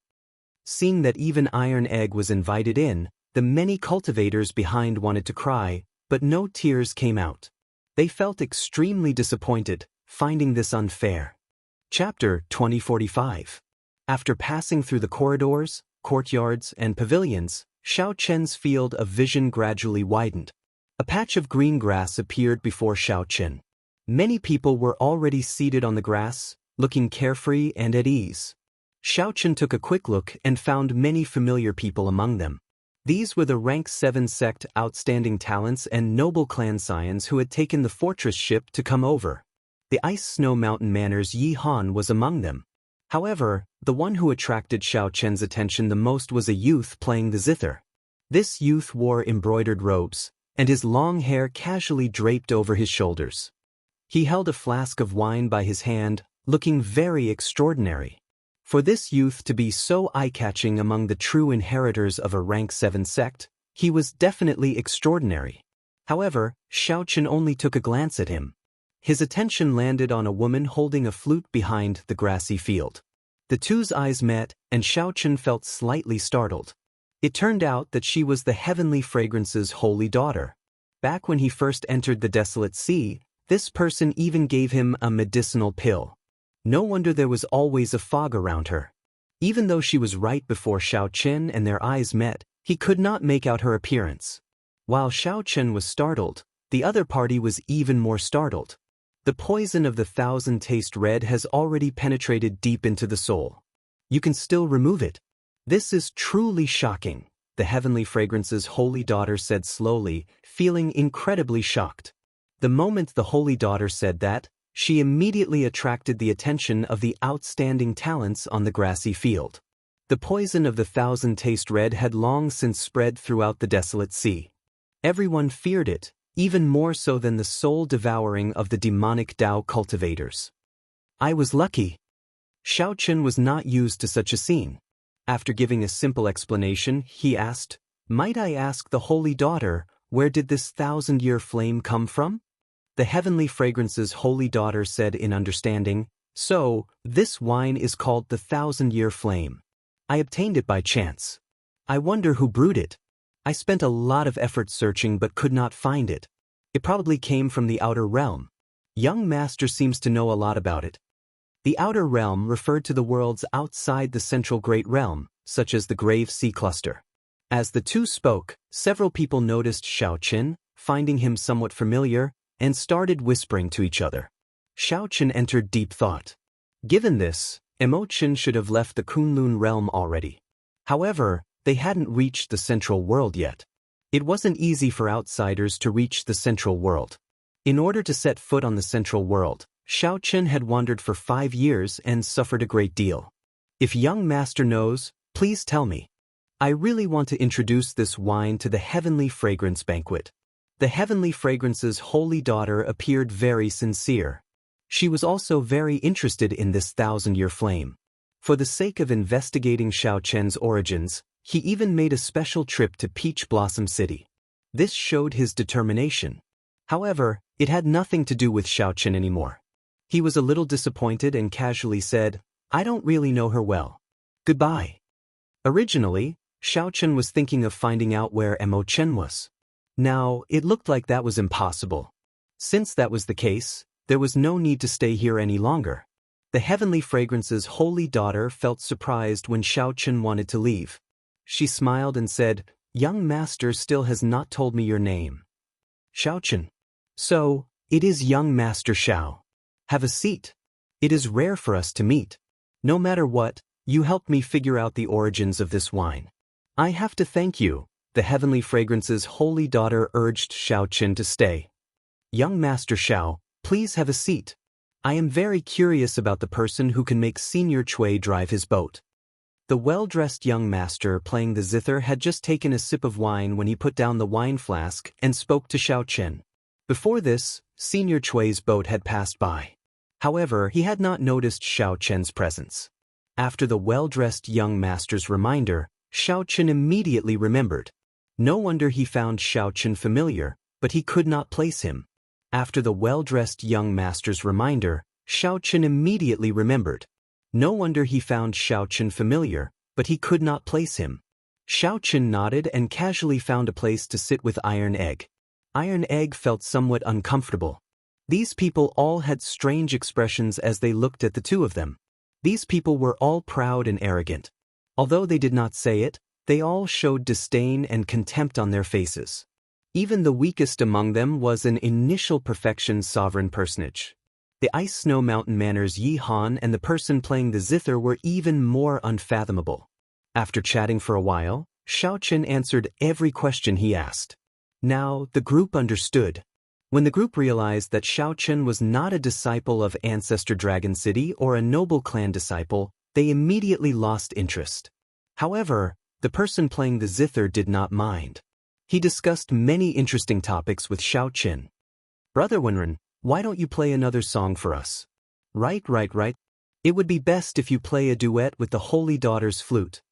Seeing that even Iron Egg was invited in, the many cultivators behind wanted to cry, but no tears came out. They felt extremely disappointed, finding this unfair. Chapter 2045. After passing through the corridors, courtyards, and pavilions, Xiao Chen's field of vision gradually widened. A patch of green grass appeared before Xiao Chen. Many people were already seated on the grass, looking carefree and at ease. Xiao Chen took a quick look and found many familiar people among them. These were the Rank 7 sect outstanding talents and noble clan scions who had taken the fortress ship to come over. The Ice Snow Mountain Manor's Yi Han was among them. However, the one who attracted Xiao Chen's attention the most was a youth playing the zither. This youth wore embroidered robes, and his long hair casually draped over his shoulders. He held a flask of wine by his hand, looking very extraordinary. For this youth to be so eye-catching among the true inheritors of a Rank 7 sect, he was definitely extraordinary. However, Xiao Chen only took a glance at him. His attention landed on a woman holding a flute behind the grassy field. The two's eyes met, and Xiao Chen felt slightly startled. It turned out that she was the heavenly fragrance's holy daughter. Back when he first entered the desolate sea, this person even gave him a medicinal pill. No wonder there was always a fog around her. Even though she was right before Xiao Chen and their eyes met, he could not make out her appearance. While Xiao Chen was startled, the other party was even more startled. The poison of the 1,000 taste red has already penetrated deep into the soul. You can still remove it. This is truly shocking. the Heavenly Fragrance's holy daughter said slowly, feeling incredibly shocked. The moment the holy daughter said that, she immediately attracted the attention of the outstanding talents on the grassy field. The poison of the thousand taste red had long since spread throughout the desolate sea. Everyone feared it, even more so than the soul devouring of the demonic Tao cultivators. I was lucky. Xiao Chen was not used to such a scene. After giving a simple explanation, he asked, "Might I ask the holy daughter, where did this thousand-year flame come from?" The Heavenly Fragrance's holy daughter said in understanding, "So, this wine is called the thousand-year flame. I obtained it by chance. I wonder who brewed it. I spent a lot of effort searching but could not find it. It probably came from the outer realm. Young Master seems to know a lot about it." The outer realm referred to the worlds outside the central Great Realm, such as the Grave Sea Cluster. As the two spoke, several people noticed Xiao Chen, finding him somewhat familiar, and started whispering to each other. Xiao Chen entered deep thought. Given this, Emo Chen should have left the Kunlun realm already. However, they hadn't reached the central world yet. It wasn't easy for outsiders to reach the central world. In order to set foot on the central world, Xiao Chen had wandered for 5 years and suffered a great deal. If young master knows, please tell me. I really want to introduce this wine to the Heavenly Fragrance banquet. The Heavenly Fragrance's holy daughter appeared very sincere. She was also very interested in this thousand-year flame. For the sake of investigating Xiao Chen's origins, he even made a special trip to Peach Blossom City. This showed his determination. However, it had nothing to do with Xiao Chen anymore. He was a little disappointed and casually said, "I don't really know her well. Goodbye." Originally, Xiao Chen was thinking of finding out where Emo Chen was. Now, it looked like that was impossible. Since that was the case, there was no need to stay here any longer. The Heavenly Fragrance's holy daughter felt surprised when Xiao Chen wanted to leave. She smiled and said, "Young Master still has not told me your name." "Xiao Chen." "So, it is young Master Xiao. Have a seat. It is rare for us to meet. No matter what, you helped me figure out the origins of this wine. I have to thank you." The Heavenly Fragrance's holy daughter urged Xiao Chen to stay. "Young Master Xiao, please have a seat. I am very curious about the person who can make Senior Chui drive his boat." The well-dressed young master playing the zither had just taken a sip of wine when he put down the wine flask and spoke to Xiao Chen. Before this, Senior Chui's boat had passed by. However, he had not noticed Xiao Chen's presence. After the well-dressed young master's reminder, Xiao Chen immediately remembered. No wonder he found Xiao Chen familiar, but he could not place him. After the well-dressed young master's reminder, Xiao Chen immediately remembered. No wonder he found Xiao Chen familiar, but he could not place him. Xiao Chen nodded and casually found a place to sit with Iron Egg. Iron Egg felt somewhat uncomfortable. These people all had strange expressions as they looked at the two of them. These people were all proud and arrogant. Although they did not say it, they all showed disdain and contempt on their faces. Even the weakest among them was an initial perfection sovereign personage. The Ice Snow Mountain Manor's Yi Han and the person playing the zither were even more unfathomable. After chatting for a while, Xiao Chen answered every question he asked. Now, the group understood. When the group realized that Xiao Chen was not a disciple of Ancestor Dragon City or a noble clan disciple, they immediately lost interest. However, the person playing the zither did not mind. He discussed many interesting topics with Xiao Chen. "Brother Wenren, why don't you play another song for us?" Right. It would be best if you play a duet with the Holy Daughter's flute."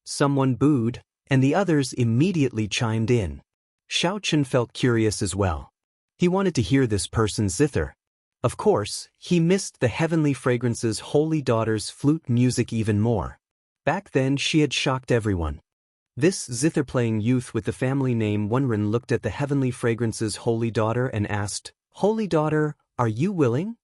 Someone booed, and the others immediately chimed in. Xiao Chen felt curious as well. He wanted to hear this person's zither. Of course, he missed the Heavenly Fragrance's holy daughter's flute music even more. Back then she had shocked everyone. This zither-playing youth with the family name Wenren looked at the Heavenly Fragrance's holy daughter and asked, "Holy daughter, are you willing?"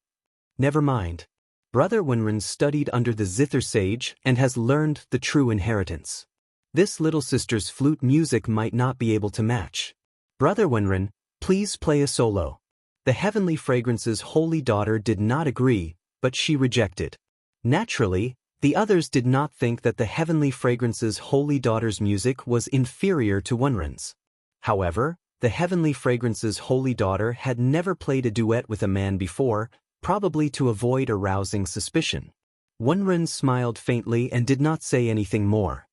"Never mind. Brother Wenren studied under the zither sage and has learned the true inheritance. This little sister's flute music might not be able to match. Brother Wenren, please play a solo." The Heavenly Fragrance's holy daughter did not agree, but she rejected. Naturally, The others did not think that the heavenly fragrance's holy daughter's music was inferior to Wenren's. However, the heavenly fragrance's holy daughter had never played a duet with a man before, probably to avoid arousing suspicion. Wenren smiled faintly and did not say anything more.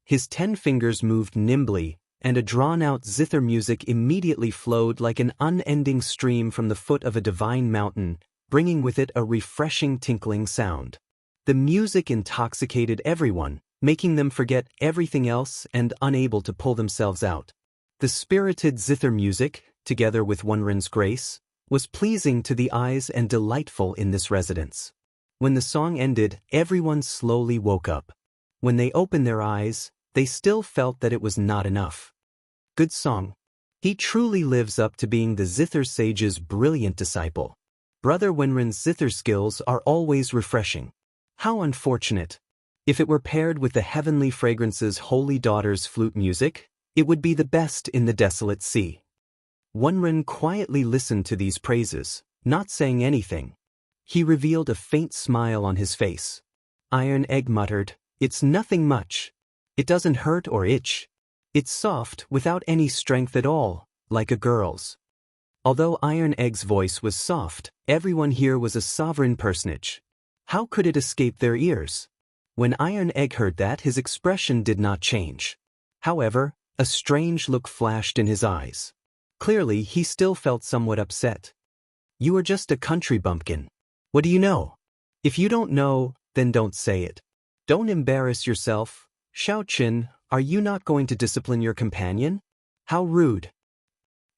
His 10 fingers moved nimbly, and a drawn-out zither music immediately flowed like an unending stream from the foot of a divine mountain, bringing with it a refreshing tinkling sound. The music intoxicated everyone, making them forget everything else and unable to pull themselves out. The spirited zither music, together with Wenren's grace, was pleasing to the eyes and delightful in this residence. When the song ended, everyone slowly woke up. When they opened their eyes, they still felt that it was not enough. Good song. He truly lives up to being the zither sage's brilliant disciple. Brother Wenren's zither skills are always refreshing. How unfortunate. If it were paired with the heavenly fragrance's holy daughter's flute music, it would be the best in the desolate sea. Wenren quietly listened to these praises, not saying anything. He revealed a faint smile on his face. Iron Egg muttered, "It's nothing much. It doesn't hurt or itch. It's soft without any strength at all, like a girl's." Although Iron Egg's voice was soft, everyone here was a sovereign personage. How could it escape their ears? When Iron Egg heard that, his expression did not change. However, a strange look flashed in his eyes. Clearly, he still felt somewhat upset. "You are just a country bumpkin. What do you know? If you don't know, then don't say it. Don't embarrass yourself. Xiao Qin, are you not going to discipline your companion? How rude.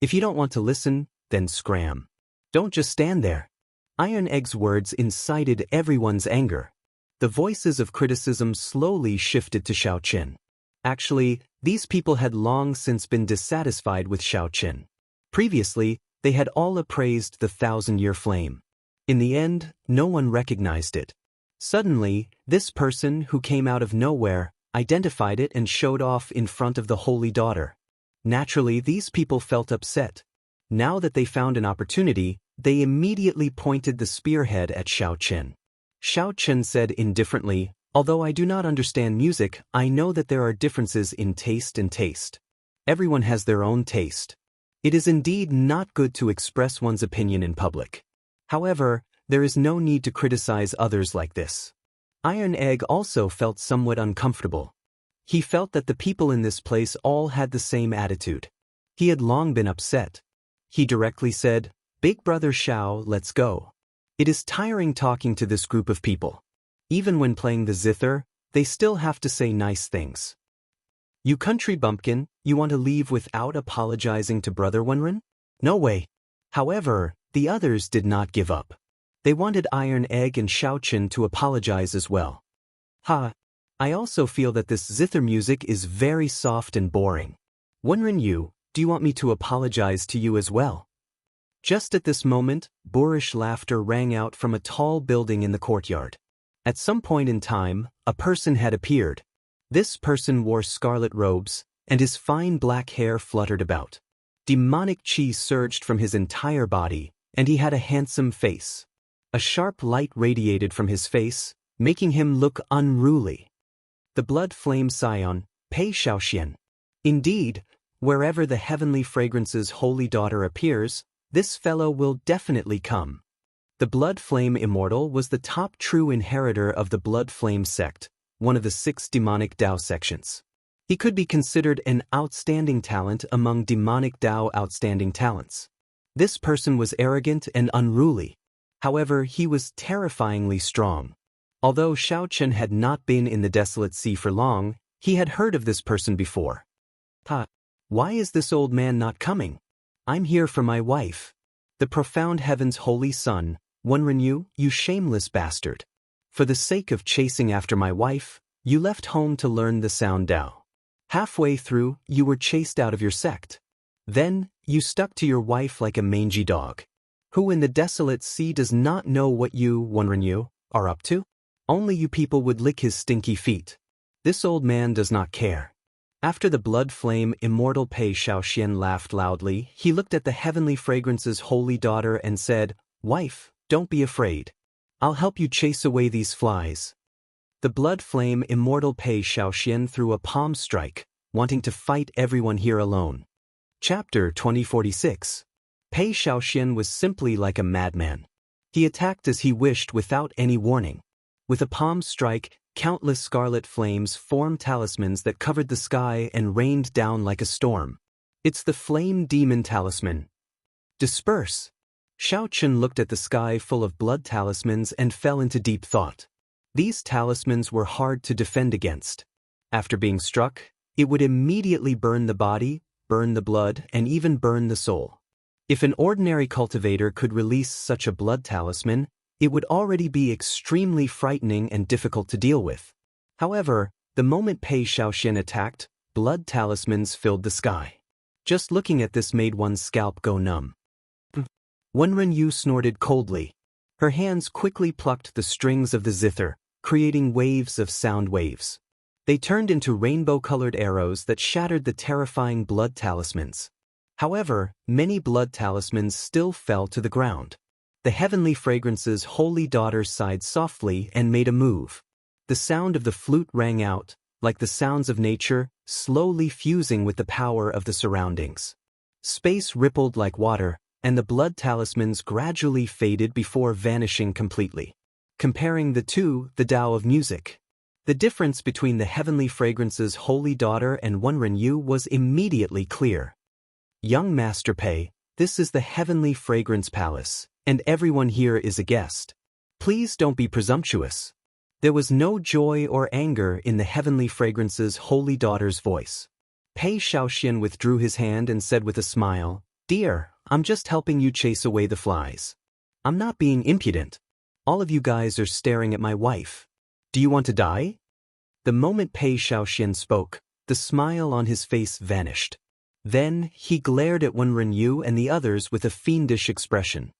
If you don't want to listen, then scram. Don't just stand there." Iron Egg's words incited everyone's anger. The voices of criticism slowly shifted to Xiao Qin. Actually, these people had long since been dissatisfied with Xiao Qin. Previously, they had all appraised the 1,000-year flame. In the end, no one recognized it. Suddenly, this person who came out of nowhere identified it and showed off in front of the holy daughter. Naturally, these people felt upset. Now that they found an opportunity, they immediately pointed the spearhead at Xiao Qin. Xiao Qin said indifferently, "Although I do not understand music, I know that there are differences in taste and taste. Everyone has their own taste. It is indeed not good to express one's opinion in public. However, there is no need to criticize others like this." Iron Egg also felt somewhat uncomfortable. He felt that the people in this place all had the same attitude. He had long been upset. He directly said, "Big brother Xiao, let's go. It is tiring talking to this group of people. Even when playing the zither, they still have to say nice things. You country bumpkin, you want to leave without apologizing to Brother Wenren? No way." However, the others did not give up. They wanted Iron Egg and Xiao Qin to apologize as well. I also feel that this zither music is very soft and boring. Wenren Yu, do you want me to apologize to you as well? Just at this moment, boorish laughter rang out from a tall building in the courtyard. At some point in time, a person had appeared. This person wore scarlet robes, and his fine black hair fluttered about. Demonic chi surged from his entire body, and he had a handsome face. A sharp light radiated from his face, making him look unruly. The blood flame scion, Pei Xiaoxian. Indeed, wherever the heavenly fragrance's holy daughter appears, this fellow will definitely come. The blood flame immortal was the top true inheritor of the blood flame sect, one of the 6 demonic Dao sections. He could be considered an outstanding talent among demonic Dao outstanding talents. This person was arrogant and unruly. However, he was terrifyingly strong. Although Xiao Qin had not been in the desolate sea for long, he had heard of this person before. Why is this old man not coming? I'm here for my wife. The profound heaven's holy son, Wenren Yu, you shameless bastard. For the sake of chasing after my wife, you left home to learn the sound Dao. Halfway through, you were chased out of your sect. Then, you stuck to your wife like a mangy dog. Who in the desolate sea does not know what you, Wenren Yu, are up to? Only you people would lick his stinky feet. This old man does not care. After the blood flame immortal Pei Xiaoxian laughed loudly, he looked at the heavenly fragrance's holy daughter and said, "Wife, don't be afraid. I'll help you chase away these flies." The blood flame immortal Pei Shaoxian threw a palm strike, wanting to fight everyone here alone. Chapter 2046. Pei Shaoxian was simply like a madman. He attacked as he wished without any warning. With a palm strike, countless scarlet flames formed talismans that covered the sky and rained down like a storm. It's the flame demon talisman. Disperse! Shao Chun looked at the sky full of blood talismans and fell into deep thought. These talismans were hard to defend against. After being struck, it would immediately burn the body, burn the blood, and even burn the soul. If an ordinary cultivator could release such a blood talisman, it would already be extremely frightening and difficult to deal with. However, the moment Pei Shaoxian attacked, blood talismans filled the sky. Just looking at this made one's scalp go numb. Wenren Yu snorted coldly. Her hands quickly plucked the strings of the zither, creating waves of sound waves. They turned into rainbow-colored arrows that shattered the terrifying blood talismans. However, many blood talismans still fell to the ground. The heavenly fragrance's holy daughter sighed softly and made a move. The sound of the flute rang out, like the sounds of nature, slowly fusing with the power of the surroundings. Space rippled like water, and the blood talismans gradually faded before vanishing completely. Comparing the two, the Tao of music. The difference between the heavenly fragrance's holy daughter and Wenren Yu was immediately clear. Young Master Pei, this is the Heavenly Fragrance Palace, and everyone here is a guest. Please don't be presumptuous. There was no joy or anger in the Heavenly Fragrance's holy daughter's voice. Pei Shaoxian withdrew his hand and said with a smile, "Dear, I'm just helping you chase away the flies. I'm not being impudent. All of you guys are staring at my wife. Do you want to die?" The moment Pei Shaoxian spoke, the smile on his face vanished. Then, he glared at Wenren Yu and the others with a fiendish expression.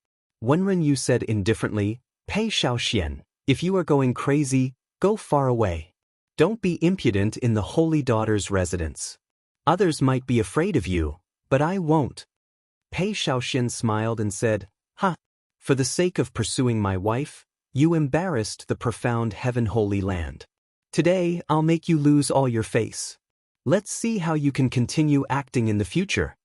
Wenren Yu said indifferently, "Pei Shaoxian, if you are going crazy, go far away. Don't be impudent in the holy daughter's residence. Others might be afraid of you, but I won't." Pei Shaoxian smiled and said, "Ha! For the sake of pursuing my wife, you embarrassed the profound heaven-holy land. Today, I'll make you lose all your face. Let's see how you can continue acting in the future."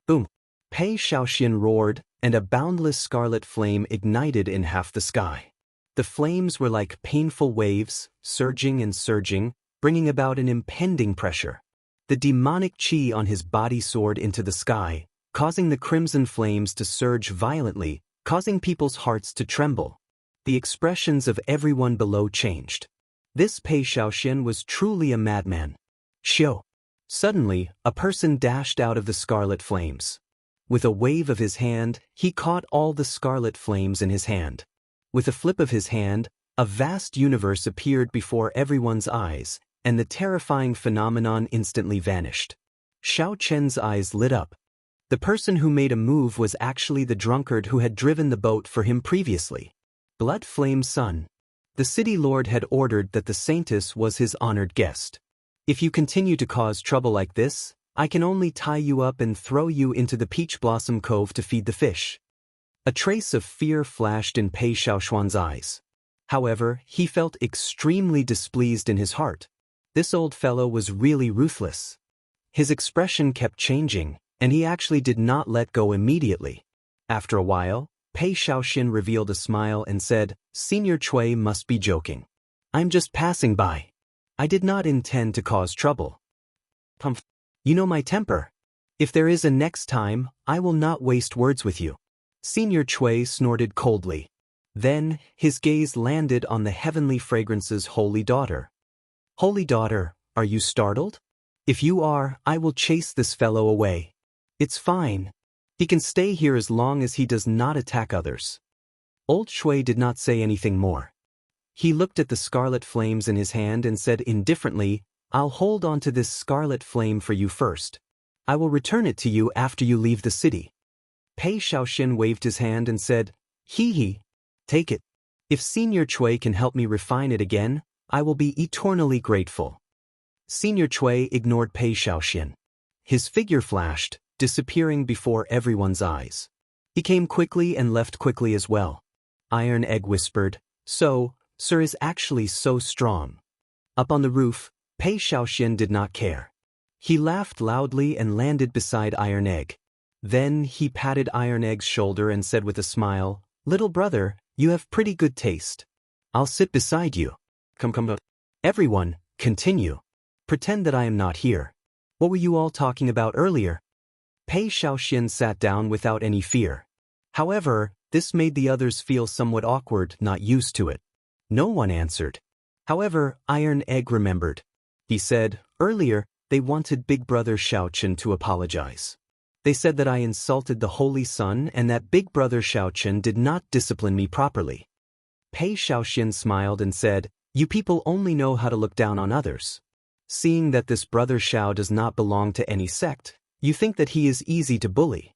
Boom! Pei Shaoxian roared, and a boundless scarlet flame ignited in half the sky. The flames were like painful waves, surging and surging, bringing about an impending pressure. The demonic chi on his body soared into the sky, causing the crimson flames to surge violently, causing people's hearts to tremble. The expressions of everyone below changed. This Pei Shaoxian was truly a madman. Shio! Suddenly, a person dashed out of the scarlet flames. With a wave of his hand, he caught all the scarlet flames in his hand. With a flip of his hand, a vast universe appeared before everyone's eyes, and the terrifying phenomenon instantly vanished. Shao Chen's eyes lit up. The person who made a move was actually the drunkard who had driven the boat for him previously. Blood Flame Sun. The city lord had ordered that the saintess was his honored guest. "If you continue to cause trouble like this, I can only tie you up and throw you into the Peach Blossom Cove to feed the fish." A trace of fear flashed in Pei Shaoxuan's eyes. However, he felt extremely displeased in his heart. This old fellow was really ruthless. His expression kept changing, and he actually did not let go immediately. After a while, Pei Shaoxian revealed a smile and said, "Senior Cui must be joking. I'm just passing by. I did not intend to cause trouble. Humph. You know my temper. If there is a next time, I will not waste words with you." Senior Cui snorted coldly. Then, his gaze landed on the Heavenly Fragrance's holy daughter. "Holy daughter, are you startled? If you are, I will chase this fellow away. It's fine. He can stay here as long as he does not attack others." Old Shui did not say anything more. He looked at the scarlet flames in his hand and said indifferently, "I'll hold on to this scarlet flame for you first. I will return it to you after you leave the city." Pei Shaoxian waved his hand and said, "Hee. Take it. If Senior Cui can help me refine it again, I will be eternally grateful." Senior Cui ignored Pei Shaoxian. His figure flashed, disappearing before everyone's eyes. He came quickly and left quickly as well. Iron Egg whispered, "So, Sir is actually so strong. Up on the roof, Pei Xiaoxian did not care. He laughed loudly and landed beside Iron Egg. Then he patted Iron Egg's shoulder and said with a smile, "Little brother, you have pretty good taste. I'll sit beside you. Come. Everyone, continue. Pretend that I am not here. What were you all talking about earlier?" Pei Xiaoxian sat down without any fear. However, this made the others feel somewhat awkward, not used to it. No one answered. However, Iron Egg remembered. He said, "Earlier, they wanted Big Brother Xiaochen to apologize. They said that I insulted the Holy Sun and that Big Brother Xiaochen did not discipline me properly." Pei Xiaoxian smiled and said, "You people only know how to look down on others. Seeing that this Brother Xiao does not belong to any sect, you think that he is easy to bully.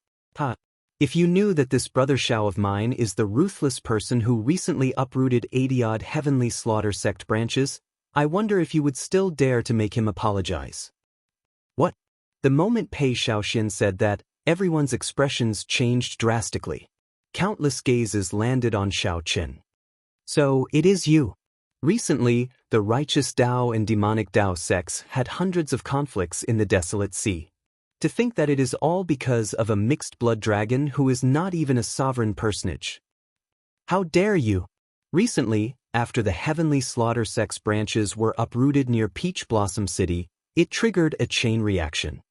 If you knew that this Brother Xiao of mine is the ruthless person who recently uprooted 80-odd Heavenly Slaughter sect branches, I wonder if you would still dare to make him apologize." What? The moment Pei Xiaoxian said that, everyone's expressions changed drastically. Countless gazes landed on Xiaochen. "So, it is you." Recently, the righteous Dao and demonic Dao sects had hundreds of conflicts in the desolate sea. To think that it is all because of a mixed-blood dragon who is not even a sovereign personage. How dare you? Recently, after the Heavenly Slaughter sect's branches were uprooted near Peach Blossom City, it triggered a chain reaction.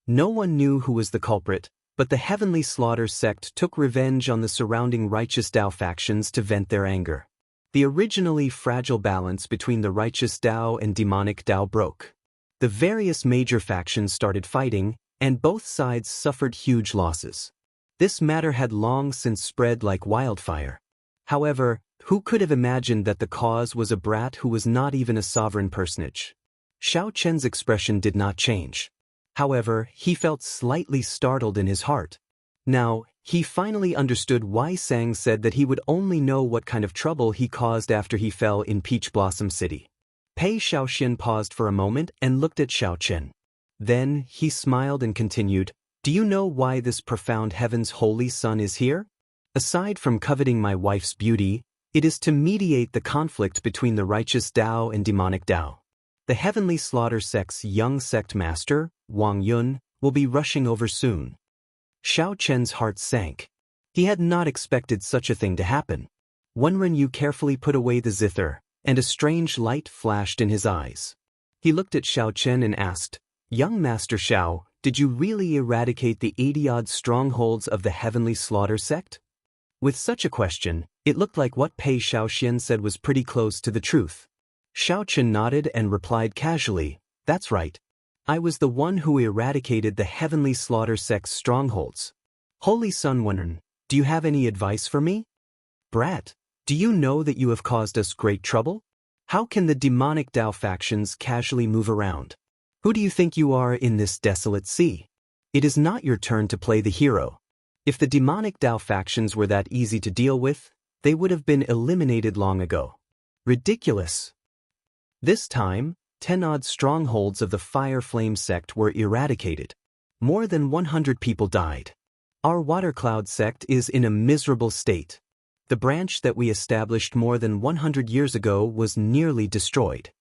No one knew who was the culprit, but the Heavenly Slaughter sect took revenge on the surrounding righteous Dao factions to vent their anger. The originally fragile balance between the righteous Dao and demonic Dao broke. The various major factions started fighting, and both sides suffered huge losses. This matter had long since spread like wildfire. However, who could have imagined that the cause was a brat who was not even a sovereign personage? Xiaochen's expression did not change. However, he felt slightly startled in his heart. Now, he finally understood why Sang said that he would only know what kind of trouble he caused after he fell in Peach Blossom City. Pei Xiaoxian paused for a moment and looked at Xiaochen. Then, he smiled and continued, "Do you know why this profound heaven's holy sun is here? Aside from coveting my wife's beauty, it is to mediate the conflict between the righteous Dao and demonic Dao. The Heavenly Slaughter sect's young sect master, Wang Yun, will be rushing over soon." Xiaochen's heart sank. He had not expected such a thing to happen. Wenren Yu carefully put away the zither, and a strange light flashed in his eyes. He looked at Xiaochen and asked, "Young Master Xiao, did you really eradicate the 80-odd strongholds of the Heavenly Slaughter sect?" With such a question, it looked like what Pei Xiaoxian said was pretty close to the truth. Xiaochen nodded and replied casually, "That's right. I was the one who eradicated the Heavenly Slaughter sect's strongholds. Holy Sun Wenren, do you have any advice for me? Brat, do you know that you have caused us great trouble? How can the demonic Dao factions casually move around? Who do you think you are in this desolate sea? It is not your turn to play the hero. If the demonic Dao factions were that easy to deal with, they would have been eliminated long ago. Ridiculous." This time, 10-odd strongholds of the Fire Flame sect were eradicated. More than 100 people died. Our Water Cloud sect is in a miserable state. The branch that we established more than 100 years ago was nearly destroyed.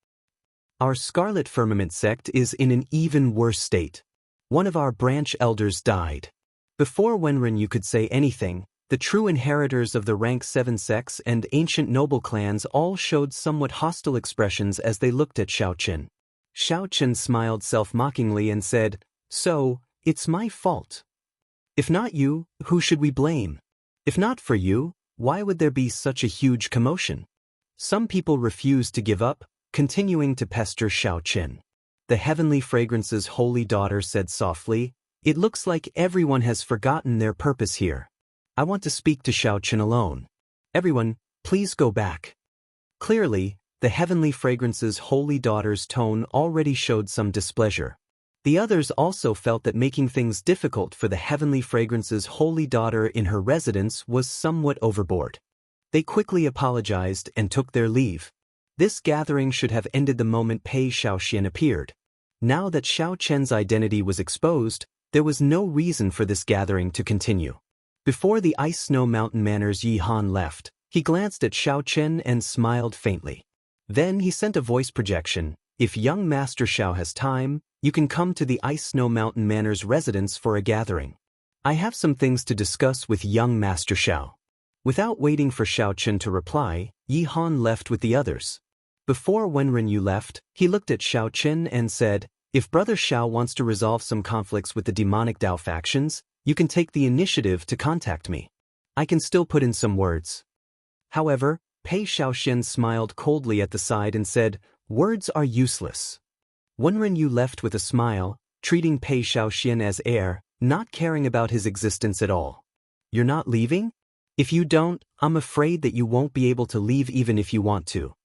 Our Scarlet Firmament sect is in an even worse state. One of our branch elders died. Before Wenren Yu could say anything, the true inheritors of the rank 7 sects and ancient noble clans all showed somewhat hostile expressions as they looked at Xiaochen. Xiaochen smiled self-mockingly and said, "So, it's my fault. If not you, who should we blame? If not for you, why would there be such a huge commotion?" Some people refused to give up, continuing to pester Xiaochen. The Heavenly Fragrance's holy daughter said softly, "It looks like everyone has forgotten their purpose here. I want to speak to Xiaochen alone. Everyone, please go back." Clearly, the Heavenly Fragrance's holy daughter's tone already showed some displeasure. The others also felt that making things difficult for the Heavenly Fragrance's holy daughter in her residence was somewhat overboard. They quickly apologized and took their leave. This gathering should have ended the moment Pei Xiaoxian appeared. Now that Xiaochen's identity was exposed, there was no reason for this gathering to continue. Before the Ice Snow Mountain Manor's Yi Han left, He glanced at Xiao Chen and smiled faintly. Then he sent a voice projection. If young Master Xiao has time, you can come to the Ice Snow Mountain Manor's residence for a gathering. I have some things to discuss with young Master Xiao. Without waiting for Xiao Chen to reply, Yi Han left with the others. Before Wenren Yu left, he looked at Xiao Chen and said, if Brother Xiao wants to resolve some conflicts with the demonic Dao factions, you can take the initiative to contact me. I can still put in some words. However, Pei Xiaoxian smiled coldly at the side and said, words are useless. Wenren Yu left with a smile, treating Pei Xiaoxian as heir, not caring about his existence at all. You're not leaving? If you don't, I'm afraid that you won't be able to leave even if you want to.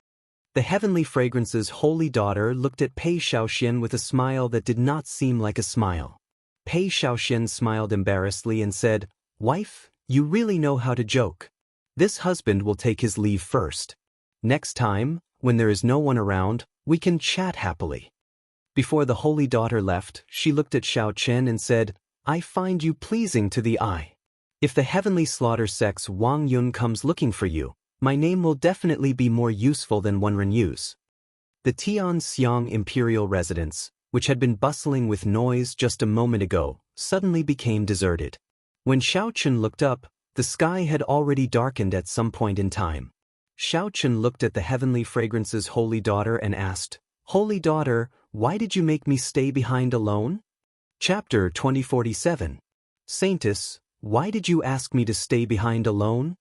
The Heavenly Fragrance's holy daughter looked at Pei Xiaoxian with a smile that did not seem like a smile. Pei Xiaoxian smiled embarrassedly and said, wife, you really know how to joke. This husband will take his leave first. Next time, when there is no one around, we can chat happily. Before the holy daughter left, she looked at Xiao Chen and said, I find you pleasing to the eye. If the heavenly slaughter sex Wang Yun comes looking for you, my name will definitely be more useful than Wenren Yu's. The Tianxiang Imperial residence, which had been bustling with noise just a moment ago, suddenly became deserted. When Xiao Chen looked up, the sky had already darkened at some point in time. Xiao Chen looked at the Heavenly Fragrance's holy daughter and asked, Holy daughter, why did you make me stay behind alone? Chapter 2047. Saintess, why did you ask me to stay behind alone?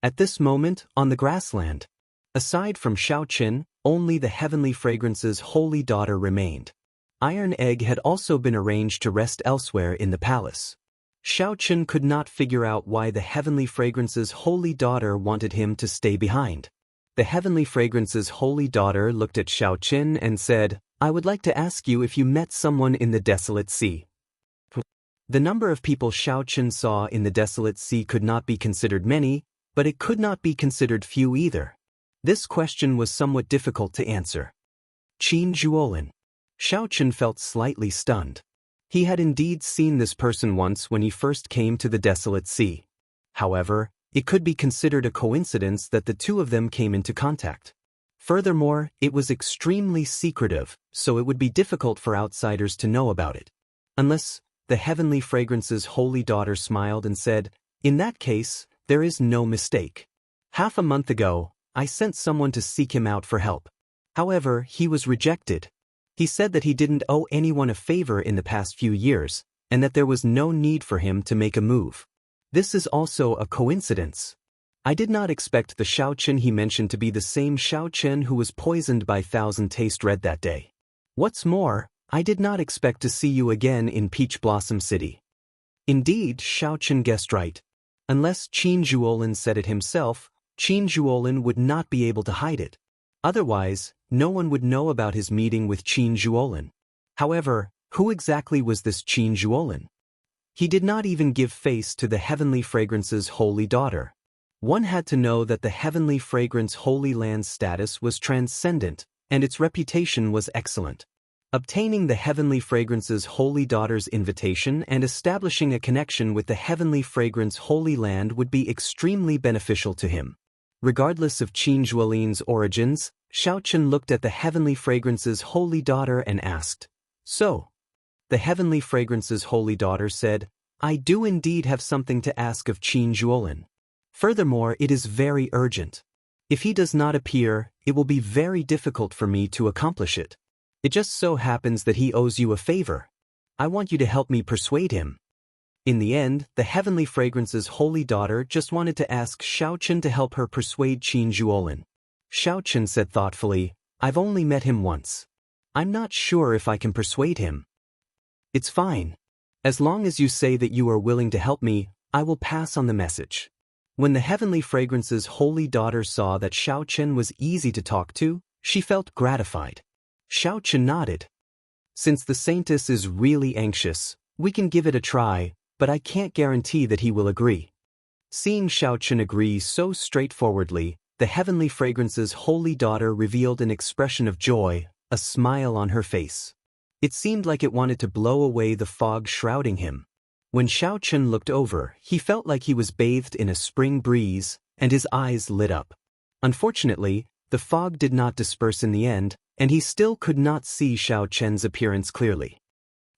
At this moment, on the grassland, aside from Xiao Chen, only the Heavenly Fragrance's holy daughter remained. Iron Egg had also been arranged to rest elsewhere in the palace. Xiao Chen could not figure out why the Heavenly Fragrance's holy daughter wanted him to stay behind. The Heavenly Fragrance's holy daughter looked at Xiao Chen and said, I would like to ask you if you met someone in the Desolate Sea. The number of people Xiao Chen saw in the Desolate Sea could not be considered many, but it could not be considered few either. This question was somewhat difficult to answer. Qin Zhuolin. Xiao Chen felt slightly stunned. He had indeed seen this person once when he first came to the Desolate Sea. However, it could be considered a coincidence that the two of them came into contact. Furthermore, it was extremely secretive, so it would be difficult for outsiders to know about it. Unless, the Heavenly Fragrance's holy daughter smiled and said, in that case, there is no mistake. Half a month ago, I sent someone to seek him out for help. However, he was rejected. He said that he didn't owe anyone a favor in the past few years, and that there was no need for him to make a move. This is also a coincidence. I did not expect the Xiao Chen he mentioned to be the same Xiao Chen who was poisoned by Thousand Taste Red that day. What's more, I did not expect to see you again in Peach Blossom City. Indeed, Xiao Chen guessed right. Unless Qin Zhuolin said it himself, Qin Zhuolin would not be able to hide it. Otherwise, no one would know about his meeting with Qin Zhuolin. However, who exactly was this Qin Zhuolin? He did not even give face to the Heavenly Fragrance's holy daughter. One had to know that the Heavenly Fragrance Holy Land's status was transcendent, and its reputation was excellent. Obtaining the Heavenly Fragrance's holy daughter's invitation and establishing a connection with the Heavenly Fragrance Holy Land would be extremely beneficial to him. Regardless of Qin Zhuolin's origins, Xiao Chen looked at the Heavenly Fragrance's holy daughter and asked, So? The Heavenly Fragrance's holy daughter said, I do indeed have something to ask of Qin Zhuolin. Furthermore, it is very urgent. If he does not appear, it will be very difficult for me to accomplish it. It just so happens that he owes you a favor. I want you to help me persuade him. In the end, the Heavenly Fragrance's holy daughter just wanted to ask Xiao Chen to help her persuade Qin Zhuolin. Xiao Chen said thoughtfully, I've only met him once. I'm not sure if I can persuade him. It's fine. As long as you say that you are willing to help me, I will pass on the message. When the Heavenly Fragrance's holy daughter saw that Xiao Chen was easy to talk to, she felt gratified. Xiao Chen nodded. Since the Saintess is really anxious, we can give it a try, but I can't guarantee that he will agree. Seeing Xiao Chen agree so straightforwardly, the Heavenly Fragrance's holy daughter revealed an expression of joy, a smile on her face. It seemed like it wanted to blow away the fog shrouding him. When Xiao Chen looked over, he felt like he was bathed in a spring breeze, and his eyes lit up. Unfortunately, the fog did not disperse in the end, and he still could not see Xiao Chen's appearance clearly.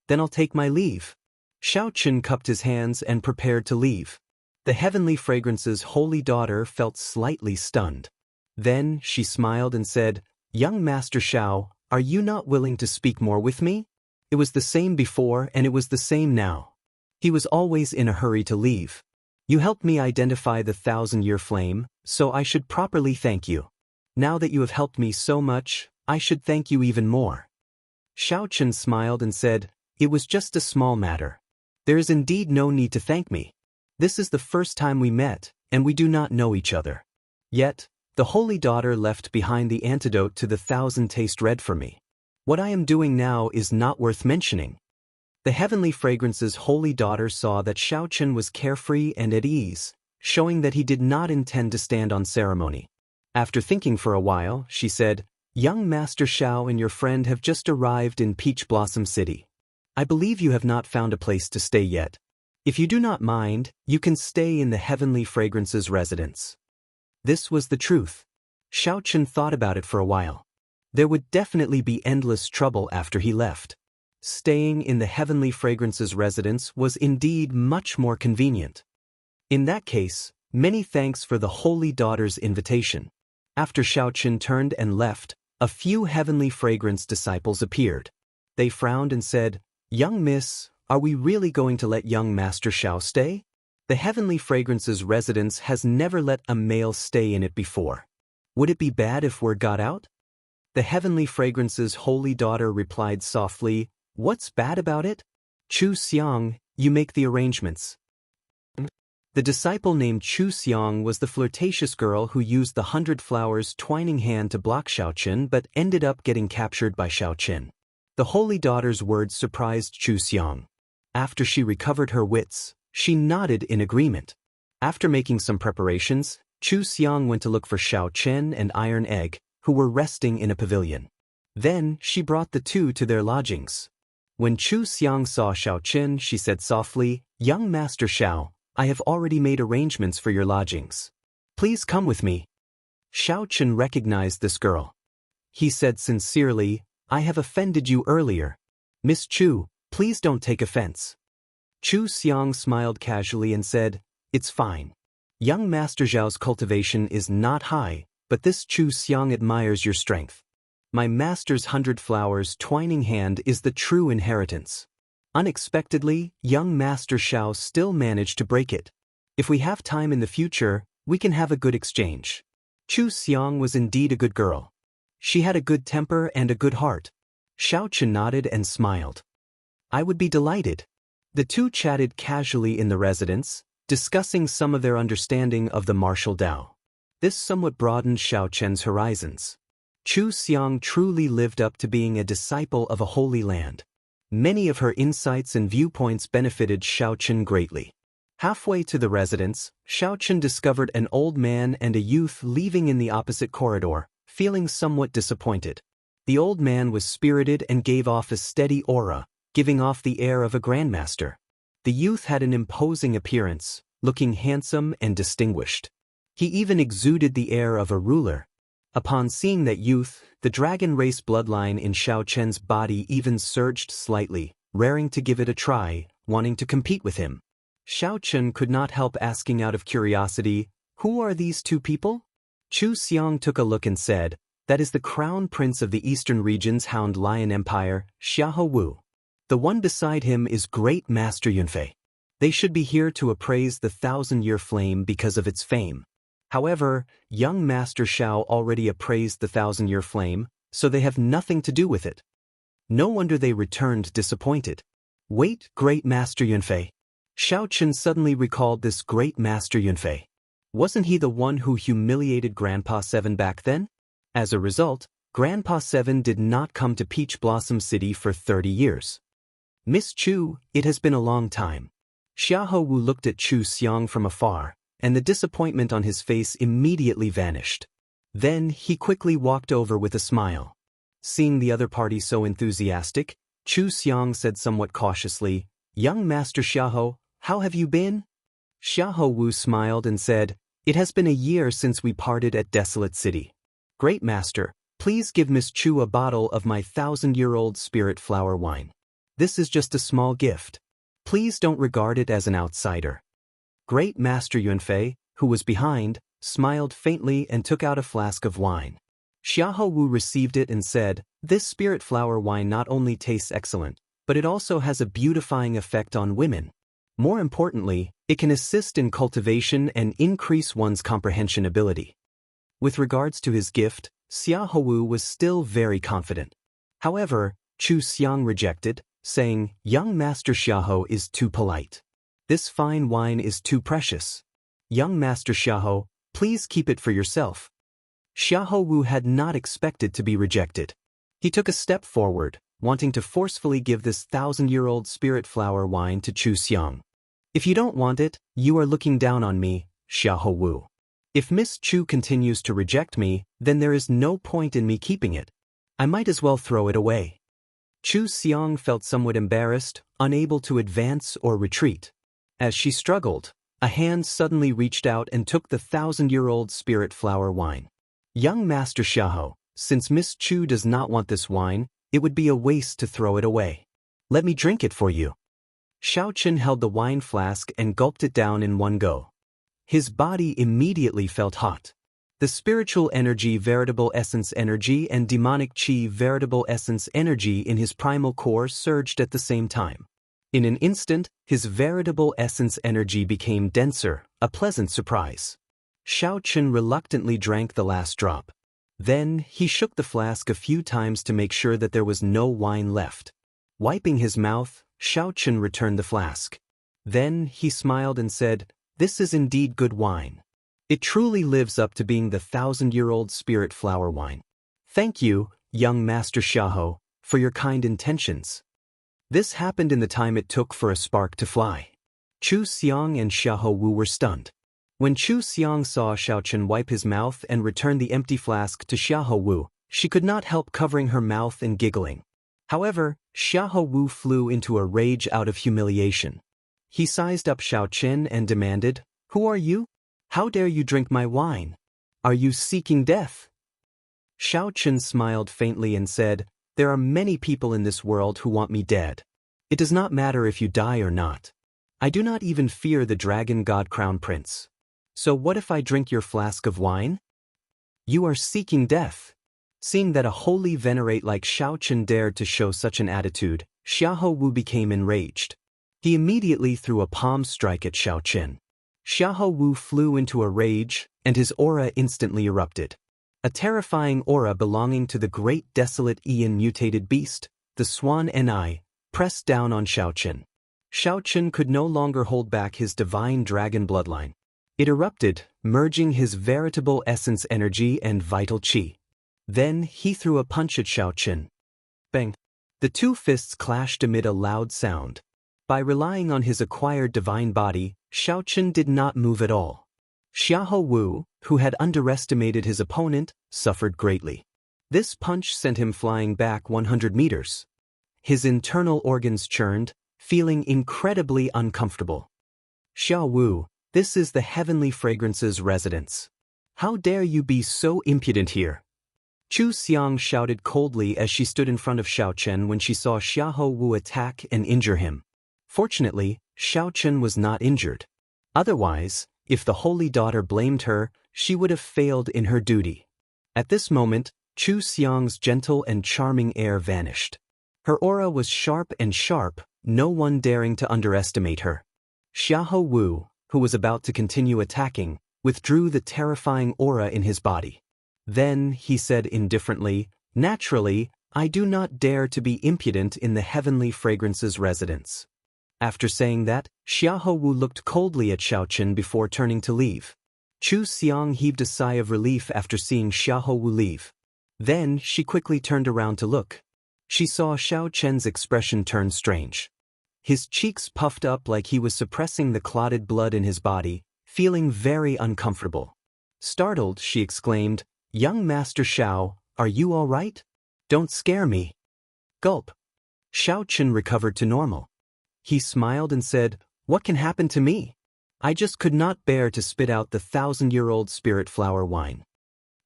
Then I'll take my leave. Xiao Chen cupped his hands and prepared to leave. The heavenly fragrance's holy daughter felt slightly stunned. Then she smiled and said, "Young Master Xiao, are you not willing to speak more with me? It was the same before and it was the same now." He was always in a hurry to leave. "You helped me identify the 1,000-year flame, so I should properly thank you. Now that you have helped me so much, I should thank you even more." Xiao Chen smiled and said, "It was just a small matter. There is indeed no need to thank me. This is the first time we met, and we do not know each other. Yet, the holy daughter left behind the antidote to the 1,000 taste red for me. What I am doing now is not worth mentioning." The heavenly fragrance's holy daughter saw that Xiao Chen was carefree and at ease, showing that he did not intend to stand on ceremony. After thinking for a while, she said, "Young Master Xiao and your friend have just arrived in Peach Blossom City. I believe you have not found a place to stay yet. If you do not mind, you can stay in the heavenly fragrance's residence." This was the truth. Xiao Chen thought about it for a while. There would definitely be endless trouble after he left. Staying in the heavenly fragrance's residence was indeed much more convenient. In that case, many thanks for the holy daughter's invitation. After Xiao Chen turned and left, a few heavenly fragrance disciples appeared. They frowned and said, "Young miss, are we really going to let young Master Xiao stay? The heavenly fragrance's residence has never let a male stay in it before. Would it be bad if word got out?" The heavenly fragrance's holy daughter replied softly, "What's bad about it? Chu Xiang, you make the arrangements." The disciple named Chu Xiang was the flirtatious girl who used the 100 flowers twining hand to block Xiao Chen but ended up getting captured by Xiao Chen. The holy daughter's words surprised Chu Xiang. After she recovered her wits, she nodded in agreement. After making some preparations, Chu Xiang went to look for Xiao Chen and Iron Egg, who were resting in a pavilion. Then she brought the two to their lodgings. When Chu Xiang saw Xiao Chen, she said softly, "Young Master Xiao, I have already made arrangements for your lodgings. Please come with me." Xiao Chen recognized this girl. He said sincerely, "I have offended you earlier. Miss Chu, please don't take offense." Chu Xiang smiled casually and said, "It's fine. Young Master Zhao's cultivation is not high, but this Chu Xiang admires your strength. My master's 100 flowers twining hand is the true inheritance." Unexpectedly, young Master Xiao still managed to break it. "If we have time in the future, we can have a good exchange." Chu Xiang was indeed a good girl. She had a good temper and a good heart. Xiao Chen nodded and smiled. "I would be delighted." The two chatted casually in the residence, discussing some of their understanding of the martial Tao. This somewhat broadened Xiao Chen's horizons. Chu Xiang truly lived up to being a disciple of a holy land. Many of her insights and viewpoints benefited Xiao Chen greatly. Halfway to the residence, Xiao Chen discovered an old man and a youth leaving in the opposite corridor, feeling somewhat disappointed. The old man was spirited and gave off a steady aura, giving off the air of a grandmaster. The youth had an imposing appearance, looking handsome and distinguished. He even exuded the air of a ruler. Upon seeing that youth, the dragon race bloodline in Xiao Chen's body even surged slightly, raring to give it a try, wanting to compete with him. Xiao Chen could not help asking out of curiosity, "Who are these two people?" Chu Xiang took a look and said, "That is the crown prince of the eastern region's Hound Lion Empire, Xiahou Wu. The one beside him is Great Master Yunfei. They should be here to appraise the 1,000-year flame because of its fame. However, young Master Xiao already appraised the 1,000-year flame, so they have nothing to do with it." No wonder they returned disappointed. "Wait, Great Master Yunfei." Xiao Chen suddenly recalled this Great Master Yunfei. Wasn't he the one who humiliated Grandpa Seven back then? As a result, Grandpa Seven did not come to Peach Blossom City for 30 years. "Miss Chu, it has been a long time." Xiahou Wu looked at Chu Xiang from afar, and the disappointment on his face immediately vanished. Then he quickly walked over with a smile. Seeing the other party so enthusiastic, Chu Xiang said somewhat cautiously, "Young Master Xiahou, how have you been?" Xiahou Wu smiled and said, It has been a year since we parted at Desolate City. Great Master, please give Miss Chu a bottle of my 1,000-year-old spirit flower wine. This is just a small gift. Please don't regard it as an outsider. Great Master Yunfei, who was behind, smiled faintly and took out a flask of wine. Xiahou Wu received it and said, "This spirit flower wine not only tastes excellent, but it also has a beautifying effect on women. More importantly, it can assist in cultivation and increase one's comprehension ability." With regards to his gift, Xiahou Wu was still very confident. However, Chu Xiang rejected, saying, "Young Master Xiahou is too polite. This fine wine is too precious. Young Master Xiahou, please keep it for yourself." Xiahou Wu had not expected to be rejected. He took a step forward, wanting to forcefully give this 1,000-year-old spirit flower wine to Chu Xiang. "If you don't want it, you are looking down on me, Xiahou Wu. If Miss Chu continues to reject me, then there is no point in me keeping it. I might as well throw it away." Chu Xiang felt somewhat embarrassed, unable to advance or retreat. As she struggled, a hand suddenly reached out and took the 1,000-year-old spirit flower wine. "Young Master Xiahou, since Miss Chu does not want this wine, it would be a waste to throw it away. Let me drink it for you." Xiao Chen held the wine flask and gulped it down in one go. His body immediately felt hot. The spiritual energy, veritable essence energy, and demonic qi, veritable essence energy in his primal core surged at the same time. In an instant, his veritable essence energy became denser, a pleasant surprise. Xiao Chen reluctantly drank the last drop. Then, he shook the flask a few times to make sure that there was no wine left. Wiping his mouth, Xiao Chen returned the flask. Then, he smiled and said, "This is indeed good wine. It truly lives up to being the 1,000-year-old spirit flower wine. Thank you, young Master Xiahou, for your kind intentions." This happened in the time it took for a spark to fly. Chu Xiang and Xiahou Wu were stunned. When Chu Xiang saw Xiao Chen wipe his mouth and return the empty flask to Xiahou Wu, she could not help covering her mouth and giggling. However, Xiahou Wu flew into a rage out of humiliation. He sized up Xiao Chen and demanded, "Who are you? How dare you drink my wine? Are you seeking death?" Xiao Chen smiled faintly and said, "There are many people in this world who want me dead. It does not matter if you die or not. I do not even fear the dragon god crown prince. So what if I drink your flask of wine? You are seeking death." Seeing that a holy venerate like Xiao Chen dared to show such an attitude, Xiahou Wu became enraged. He immediately threw a palm strike at Xiao Chen. Xiahou Wu flew into a rage, and his aura instantly erupted. A terrifying aura belonging to the great desolate Ian mutated beast, the Swan Ni, pressed down on Xiao Chen. Xiao Chen could no longer hold back his divine dragon bloodline. It erupted, merging his veritable essence energy and vital qi. Then he threw a punch at Xiao Chen. Bang! The two fists clashed amid a loud sound. By relying on his acquired divine body, Xiao Chen did not move at all. Xiahou Wu, who had underestimated his opponent, suffered greatly. This punch sent him flying back 100 meters. His internal organs churned, feeling incredibly uncomfortable. "Xiao Wu, this is the Heavenly Fragrance's residence. How dare you be so impudent here?" Chu Xiang shouted coldly as she stood in front of Xiao Chen when she saw Xiahou Wu attack and injure him. Fortunately, Xiao Chen was not injured. Otherwise, if the holy daughter blamed her, she would have failed in her duty. At this moment, Chu Xiang's gentle and charming air vanished. Her aura was sharp, no one daring to underestimate her. Xiahou Wu, who was about to continue attacking, withdrew the terrifying aura in his body. Then, he said indifferently, "Naturally, I do not dare to be impudent in the Heavenly Fragrance's residence." After saying that, Xiahou Wu looked coldly at Xiao Chen before turning to leave. Chu Xiang heaved a sigh of relief after seeing Xiahou Wu leave. Then, she quickly turned around to look. She saw Xiao Chen's expression turn strange. His cheeks puffed up like he was suppressing the clotted blood in his body, feeling very uncomfortable. Startled, she exclaimed, "Young Master Xiao, are you all right? Don't scare me." Gulp. Xiao Chen recovered to normal. He smiled and said, "What can happen to me? I just could not bear to spit out the 1,000-year-old spirit flower wine.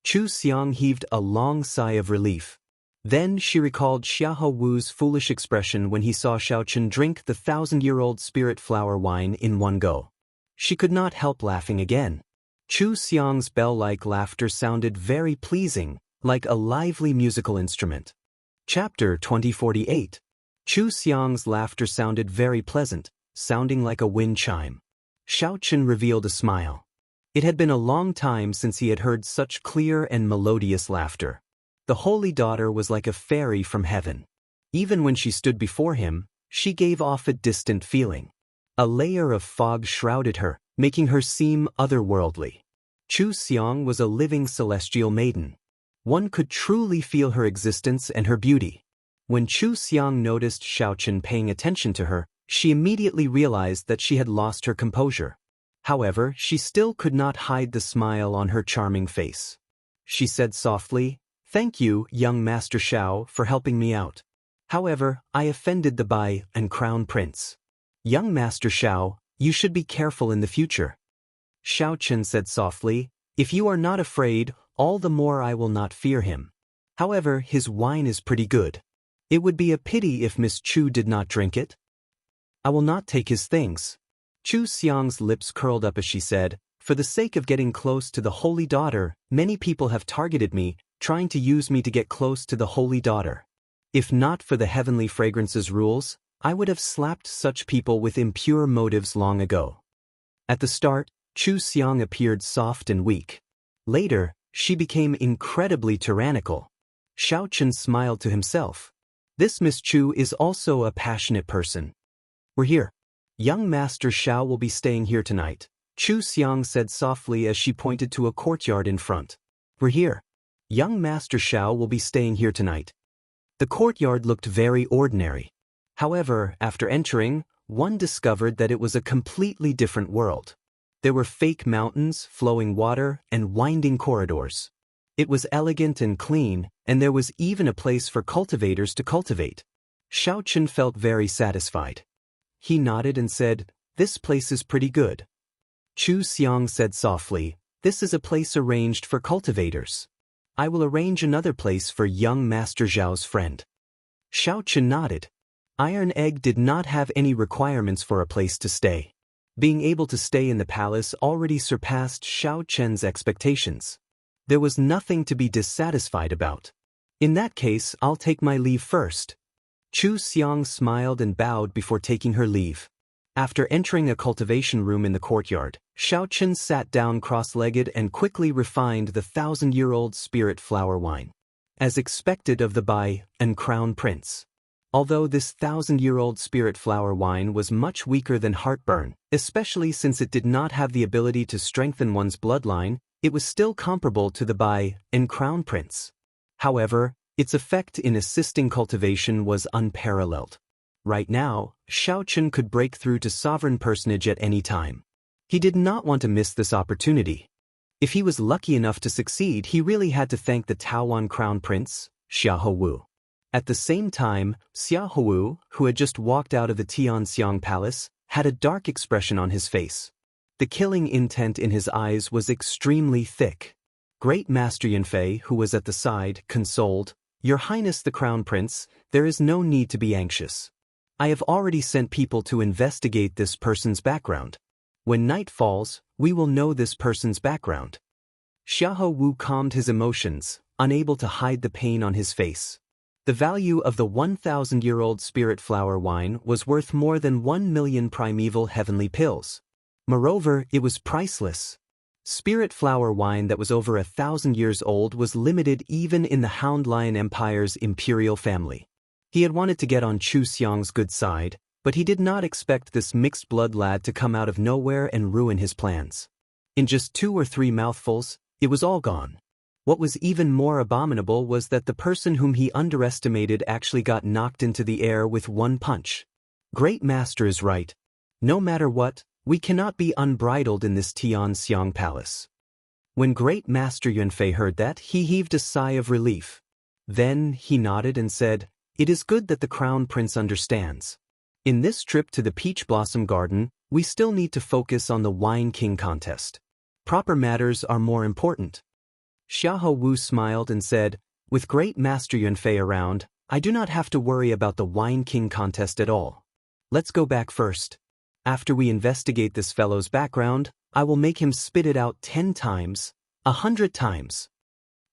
Chu Xiang heaved a long sigh of relief. Then she recalled Xiahou Wu's foolish expression when he saw Xiao Chen drink the 1,000-year-old spirit flower wine in one go. She could not help laughing again. Chu Xiang's bell-like laughter sounded very pleasing, like a lively musical instrument. Chapter 2048. Chu Xiang's laughter sounded very pleasant, sounding like a wind chime. Xiao Chen revealed a smile. It had been a long time since he had heard such clear and melodious laughter. The holy daughter was like a fairy from heaven. Even when she stood before him, she gave off a distant feeling. A layer of fog shrouded her, making her seem otherworldly. Chu Xiang was a living celestial maiden. One could truly feel her existence and her beauty. When Chu Xiang noticed Xiao Chen paying attention to her, she immediately realized that she had lost her composure. However, she still could not hide the smile on her charming face. She said softly, "Thank you, young Master Xiao, for helping me out. However, I offended the Bai and Crown Prince. Young Master Xiao, you should be careful in the future." Xiao Chen said softly, "If you are not afraid, all the more I will not fear him. However, his wine is pretty good. It would be a pity if Miss Chu did not drink it. I will not take his things." Chu Xiang's lips curled up as she said, "For the sake of getting close to the holy daughter, many people have targeted me, trying to use me to get close to the holy daughter. If not for the heavenly fragrances rules, I would have slapped such people with impure motives long ago." At the start, Chu Xiang appeared soft and weak. Later, she became incredibly tyrannical. Xiao Chen smiled to himself. This Miss Chu is also a passionate person. "We're here. Young Master Xiao will be staying here tonight," Chu Xiang said softly as she pointed to a courtyard in front. "We're here. Young Master Xiao will be staying here tonight." The courtyard looked very ordinary. However, after entering, one discovered that it was a completely different world. There were fake mountains, flowing water, and winding corridors. It was elegant and clean, and there was even a place for cultivators to cultivate. Xiao Chen felt very satisfied. He nodded and said, "This place is pretty good." Chu Xiang said softly, "This is a place arranged for cultivators. I will arrange another place for young Master Zhao's friend." Xiao Chen nodded. Iron Egg did not have any requirements for a place to stay. Being able to stay in the palace already surpassed Xiao Chen's expectations. There was nothing to be dissatisfied about. "In that case, I'll take my leave first." Chu Xiang smiled and bowed before taking her leave. After entering a cultivation room in the courtyard, Xiao Chen sat down cross-legged and quickly refined the 1,000-year-old spirit flower wine. As expected of the Bai and Crown Prince. Although this 1,000-year-old spirit flower wine was much weaker than heartburn, especially since it did not have the ability to strengthen one's bloodline, it was still comparable to the Bai and Crown Prince. However, its effect in assisting cultivation was unparalleled. Right now, Xiao Chen could break through to sovereign personage at any time. He did not want to miss this opportunity. If he was lucky enough to succeed, he really had to thank the Taowan Crown Prince, Xiahou Wu. At the same time, Xiahou Wu, who had just walked out of the Tianxiang Palace, had a dark expression on his face. The killing intent in his eyes was extremely thick. Great Master Yanfei, who was at the side, consoled, "Your Highness the Crown Prince, there is no need to be anxious. I have already sent people to investigate this person's background. When night falls, we will know this person's background." Xiahou Wu calmed his emotions, unable to hide the pain on his face. The value of the 1,000-year-old spirit flower wine was worth more than 1,000,000 primeval heavenly pills. Moreover, it was priceless. Spirit flower wine that was over 1,000 years old was limited even in the Hound Lion Empire's imperial family. He had wanted to get on Chu Xiang's good side, but he did not expect this mixed-blood lad to come out of nowhere and ruin his plans. In just 2 or 3 mouthfuls, it was all gone. What was even more abominable was that the person whom he underestimated actually got knocked into the air with one punch. Great Master is right. No matter what, we cannot be unbridled in this Tianxiang Palace. When Great Master Yunfei heard that, he heaved a sigh of relief. Then he nodded and said, "It is good that the Crown Prince understands. In this trip to the Peach Blossom Garden, We still need to focus on the Wine King contest. Proper matters are more important. Xiahou Wu smiled and said, with great Master Yunfei around, I do not have to worry about the Wine King contest at all. Let's go back first. After we investigate this fellow's background, I will make him spit it out 10 times, 100 times.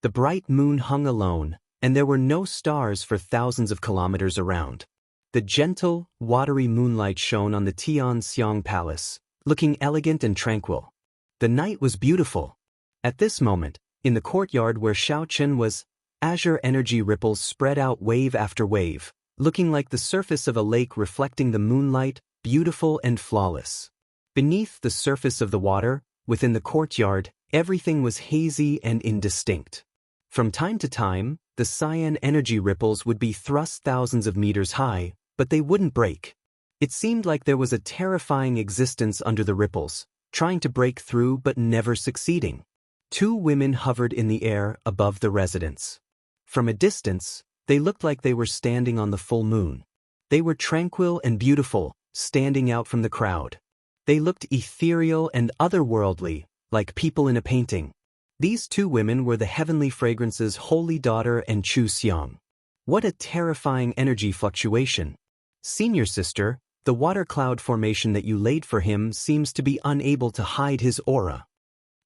The bright moon hung alone, and there were no stars for thousands of kilometers around. The gentle, watery moonlight shone on the Tianxiang Palace, looking elegant and tranquil. The night was beautiful. At this moment, in the courtyard where Xiao Chen was, azure energy ripples spread out wave after wave, looking like the surface of a lake reflecting the moonlight, beautiful and flawless. Beneath the surface of the water, within the courtyard, everything was hazy and indistinct. From time to time, the cyan energy ripples would be thrust thousands of meters high, but they wouldn't break. It seemed like there was a terrifying existence under the ripples, trying to break through but never succeeding. 2 women hovered in the air above the residence. From a distance, they looked like they were standing on the full moon. They were tranquil and beautiful, standing out from the crowd. They looked ethereal and otherworldly, like people in a painting. These 2 women were the Heavenly Fragrance's holy daughter and Chu Xiang. What a terrifying energy fluctuation. Senior sister, the water cloud formation that you laid for him seems to be unable to hide his aura.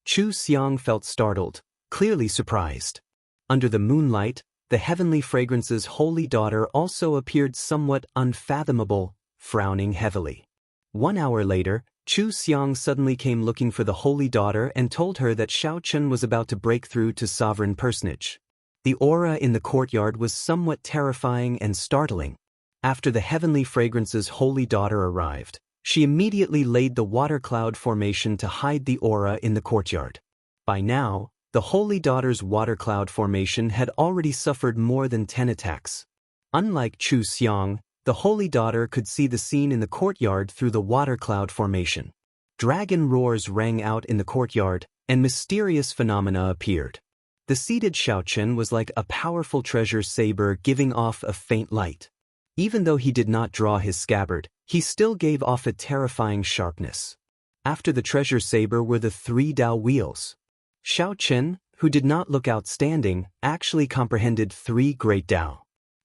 Chu Xiang felt startled, clearly surprised. Under the moonlight, the Heavenly Fragrance's holy daughter also appeared somewhat unfathomable, frowning heavily. 1 hour later, Chu Xiang suddenly came looking for the holy daughter and told her that Xiao Chen was about to break through to sovereign personage. The aura in the courtyard was somewhat terrifying and startling. After the Heavenly Fragrance's holy daughter arrived, she immediately laid the water cloud formation to hide the aura in the courtyard. By now, the holy daughter's water cloud formation had already suffered more than 10 attacks. Unlike Chu Xiang, the holy daughter could see the scene in the courtyard through the water cloud formation. Dragon roars rang out in the courtyard, and mysterious phenomena appeared. The seated Xiao Chen was like a powerful treasure saber giving off a faint light. Even though he did not draw his scabbard, he still gave off a terrifying sharpness. After the treasure saber were the 3 Dao wheels. Xiao Chen, who did not look outstanding, actually comprehended 3 great Dao.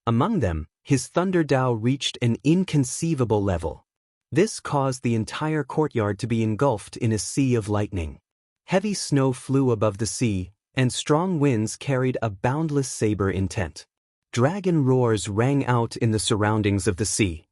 Among them, his Thunder Dao reached an inconceivable level. This caused the entire courtyard to be engulfed in a sea of lightning. Heavy snow flew above the sea, and strong winds carried a boundless saber intent. Dragon roars rang out in the surroundings of the sea.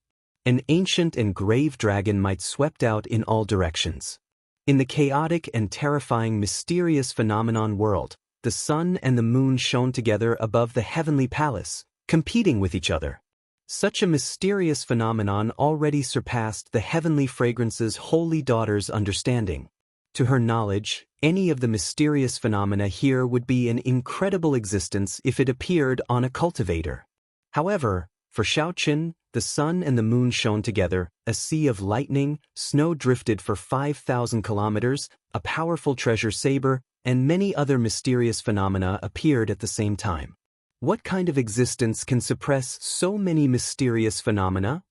An ancient and grave dragon might swept out in all directions. In the chaotic and terrifying mysterious phenomenon world, the sun and the moon shone together above the heavenly palace, competing with each other. Such a mysterious phenomenon already surpassed the Heavenly Fragrance's holy daughter's understanding. To her knowledge, any of the mysterious phenomena here would be an incredible existence if it appeared on a cultivator. However, for Xiao Chen, the sun and the moon shone together, a sea of lightning, snow drifted for 5,000 kilometers, a powerful treasure saber, and many other mysterious phenomena appeared at the same time. What kind of existence can suppress so many mysterious phenomena?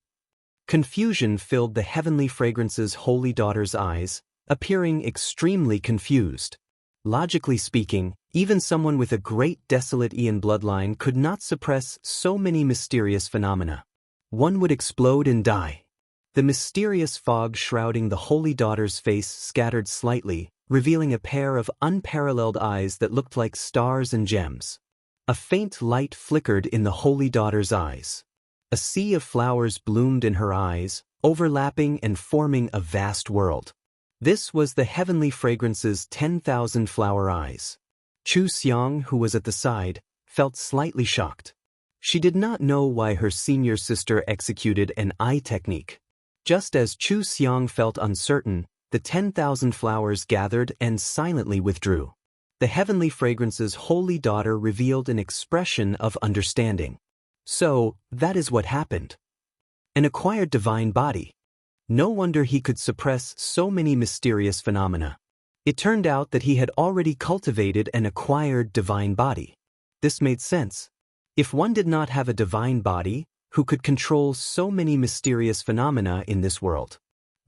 Confusion filled the Heavenly Fragrance's holy daughter's eyes, appearing extremely confused. Logically speaking, even someone with a great desolate Ian bloodline could not suppress so many mysterious phenomena. One would explode and die. The mysterious fog shrouding the holy daughter's face scattered slightly, revealing a pair of unparalleled eyes that looked like stars and gems. A faint light flickered in the holy daughter's eyes. A sea of flowers bloomed in her eyes, overlapping and forming a vast world. This was the Heavenly Fragrance's 10,000 flower eyes. Chu Xiang, who was at the side, felt slightly shocked. She did not know why her senior sister executed an eye technique. Just as Chu Xiang felt uncertain, the 10,000 flowers gathered and silently withdrew. The Heavenly Fragrance's holy daughter revealed an expression of understanding. So, that is what happened. An acquired divine body. No wonder he could suppress so many mysterious phenomena. It turned out that he had already cultivated an acquired divine body. This made sense. If one did not have a divine body, who could control so many mysterious phenomena in this world?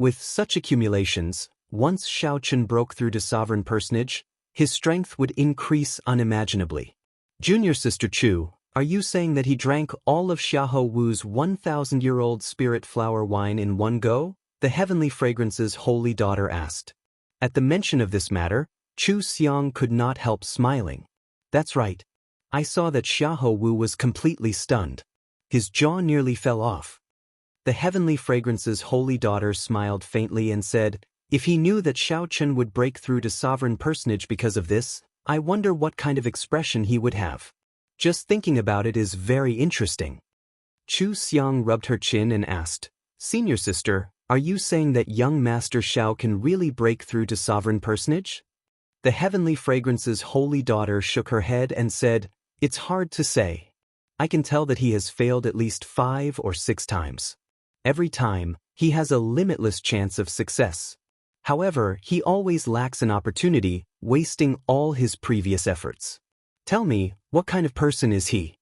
With such accumulations, once Xiao Chen broke through to sovereign personage, his strength would increase unimaginably. Junior Sister Chu, are you saying that he drank all of Xiahou Wu's 1,000-year-old spirit flower wine in one go? The Heavenly Fragrance's holy daughter asked. At the mention of this matter, Chu Xiang could not help smiling. That's right. I saw that Xiahou Wu was completely stunned. His jaw nearly fell off. The Heavenly Fragrance's holy daughter smiled faintly and said, if he knew that Xiao Chen would break through to sovereign personage because of this, I wonder what kind of expression he would have. Just thinking about it is very interesting. Chu Xiang rubbed her chin and asked, Senior Sister, are you saying that young Master Xiao can really break through to sovereign personage? The Heavenly Fragrance's holy daughter shook her head and said, it's hard to say. I can tell that he has failed at least 5 or 6 times. Every time, he has a limitless chance of success. However, he always lacks an opportunity, wasting all his previous efforts. Tell me, what kind of person is he?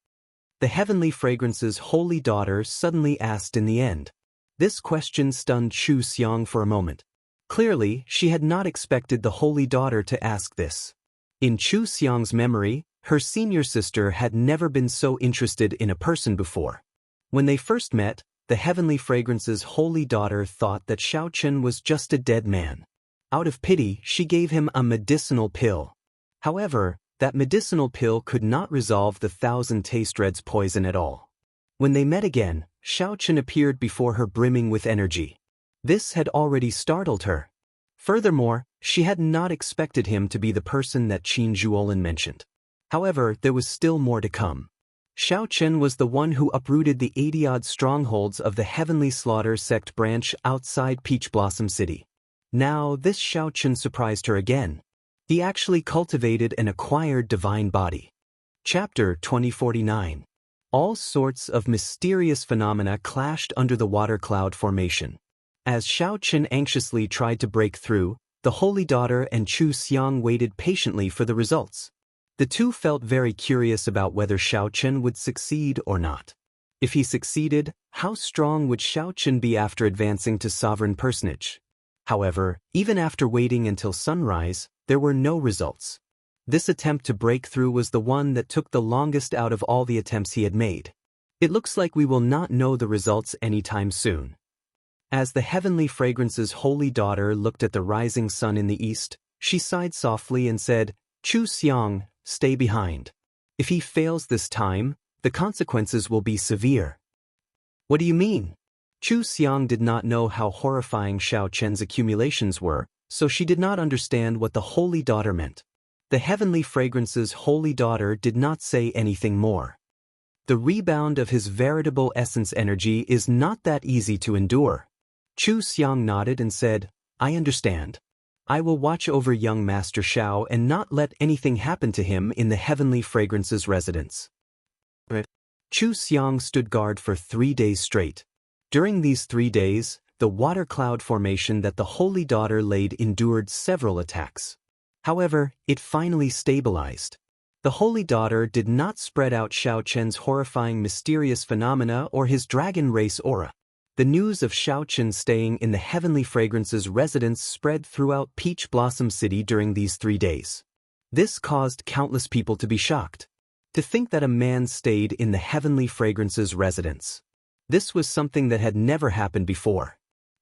The Heavenly Fragrance's holy daughter suddenly asked in the end. This question stunned Chu Xiang for a moment. Clearly, she had not expected the holy daughter to ask this. In Chu Xiang's memory, her senior sister had never been so interested in a person before. When they first met, the Heavenly Fragrance's holy daughter thought that Xiao Chen was just a dead man. Out of pity, she gave him a medicinal pill. However, that medicinal pill could not resolve the 1,000 taste reds poison at all. When they met again, Xiao Chen appeared before her brimming with energy. This had already startled her. Furthermore, she had not expected him to be the person that Qin Zhuolin mentioned. However, there was still more to come. Xiao Chen was the one who uprooted the 80-odd strongholds of the Heavenly Slaughter sect branch outside Peach Blossom City. Now, this Xiao Chen surprised her again. He actually cultivated and acquired divine body. Chapter 2049. All sorts of mysterious phenomena clashed under the water cloud formation. As Xiao Chen anxiously tried to break through, the holy daughter and Chu Xiang waited patiently for the results. The two felt very curious about whether Xiao Chen would succeed or not. If he succeeded, how strong would Xiao Chen be after advancing to sovereign personage? However, even after waiting until sunrise, there were no results. This attempt to break through was the one that took the longest out of all the attempts he had made. It looks like we will not know the results anytime soon. As the Heavenly Fragrance's holy daughter looked at the rising sun in the east, she sighed softly and said, Chu Xiang, stay behind. If he fails this time, the consequences will be severe. What do you mean? Chu Xiang did not know how horrifying Xiao Chen's accumulations were, so she did not understand what the holy daughter meant. The Heavenly Fragrance's holy daughter did not say anything more. The rebound of his veritable essence energy is not that easy to endure. Chu Xiang nodded and said, I understand. I will watch over young Master Xiao and not let anything happen to him in the Heavenly Fragrance's residence. Chu Xiang stood guard for 3 days straight. During these 3 days, the water cloud formation that the holy daughter laid endured several attacks. However, it finally stabilized. The holy daughter did not spread out Xiao Chen's horrifying mysterious phenomena or his dragon race aura. The news of Xiao Chen staying in the Heavenly Fragrance's residence spread throughout Peach Blossom City during these 3 days. This caused countless people to be shocked. To think that a man stayed in the Heavenly Fragrance's residence. This was something that had never happened before.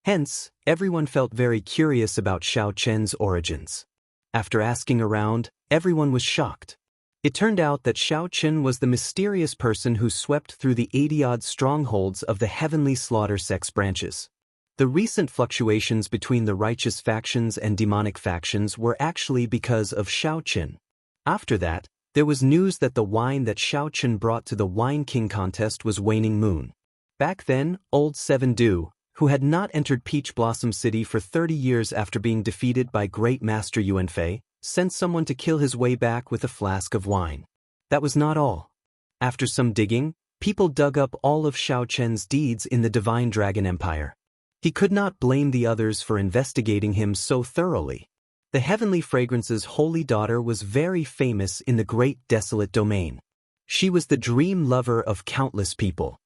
Hence, everyone felt very curious about Xiao Chen's origins. After asking around, everyone was shocked. It turned out that Xiao Chen was the mysterious person who swept through the 80-odd strongholds of the Heavenly Slaughter sect's branches. The recent fluctuations between the righteous factions and demonic factions were actually because of Xiao Chen. After that, there was news that the wine that Xiao Chen brought to the Wine King contest was Waning Moon. Back then, old Seven Du, who had not entered Peach Blossom City for 30 years after being defeated by Great Master Yuanfei, sent someone to kill his way back with a flask of wine. That was not all. After some digging, people dug up all of Xiao Chen's deeds in the Divine Dragon Empire. He could not blame the others for investigating him so thoroughly. The Heavenly Fragrance's holy daughter was very famous in the Great Desolate Domain. She was the dream lover of countless people.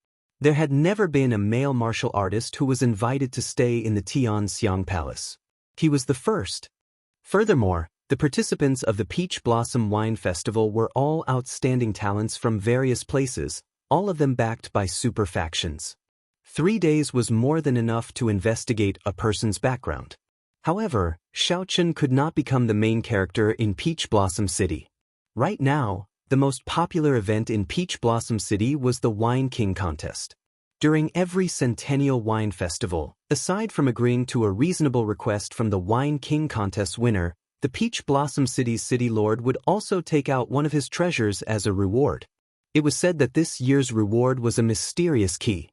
There had never been a male martial artist who was invited to stay in the Tianxiang Palace. He was the first. Furthermore, the participants of the Peach Blossom Wine Festival were all outstanding talents from various places, all of them backed by super factions. 3 days was more than enough to investigate a person's background. However, Xiaochen could not become the main character in Peach Blossom City. Right now, the most popular event in Peach Blossom City was the Wine King contest. During every Centennial Wine Festival, aside from agreeing to a reasonable request from the Wine King contest winner, the Peach Blossom City's city lord would also take out one of his treasures as a reward. It was said that this year's reward was a mysterious key.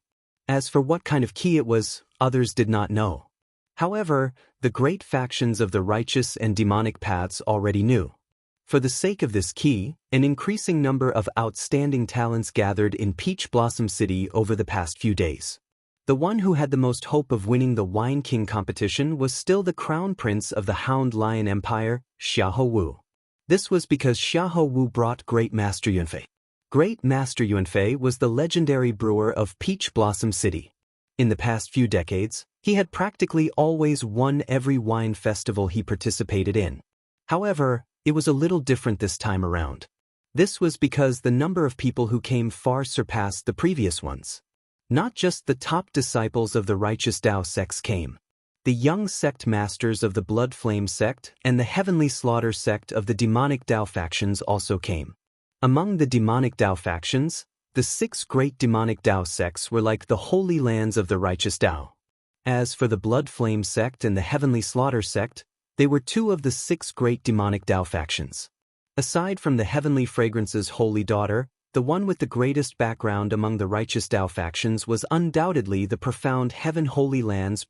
As for what kind of key it was, others did not know. However, the great factions of the righteous and demonic paths already knew. For the sake of this key, an increasing number of outstanding talents gathered in Peach Blossom City over the past few days. The one who had the most hope of winning the Wine King competition was still the crown prince of the Hound Lion Empire, Xiahou Wu. This was because Xiahou Wu brought Great Master Yunfei. Great Master Yunfei was the legendary brewer of Peach Blossom City. In the past few decades, he had practically always won every wine festival he participated in. However, it was a little different this time around. This was because the number of people who came far surpassed the previous ones. Not just the top disciples of the righteous Tao sects came. The young sect masters of the Blood Flame sect and the Heavenly Slaughter sect of the demonic Tao factions also came. Among the demonic Tao factions, the 6 great demonic Tao sects were like the holy lands of the righteous Tao. As for the Blood Flame sect and the Heavenly Slaughter sect, they were 2 of the 6 great demonic Tao factions. Aside from the Heavenly Fragrance's holy daughter, the one with the greatest background among the righteous Tao factions was undoubtedly the Profound Heaven Holy Lands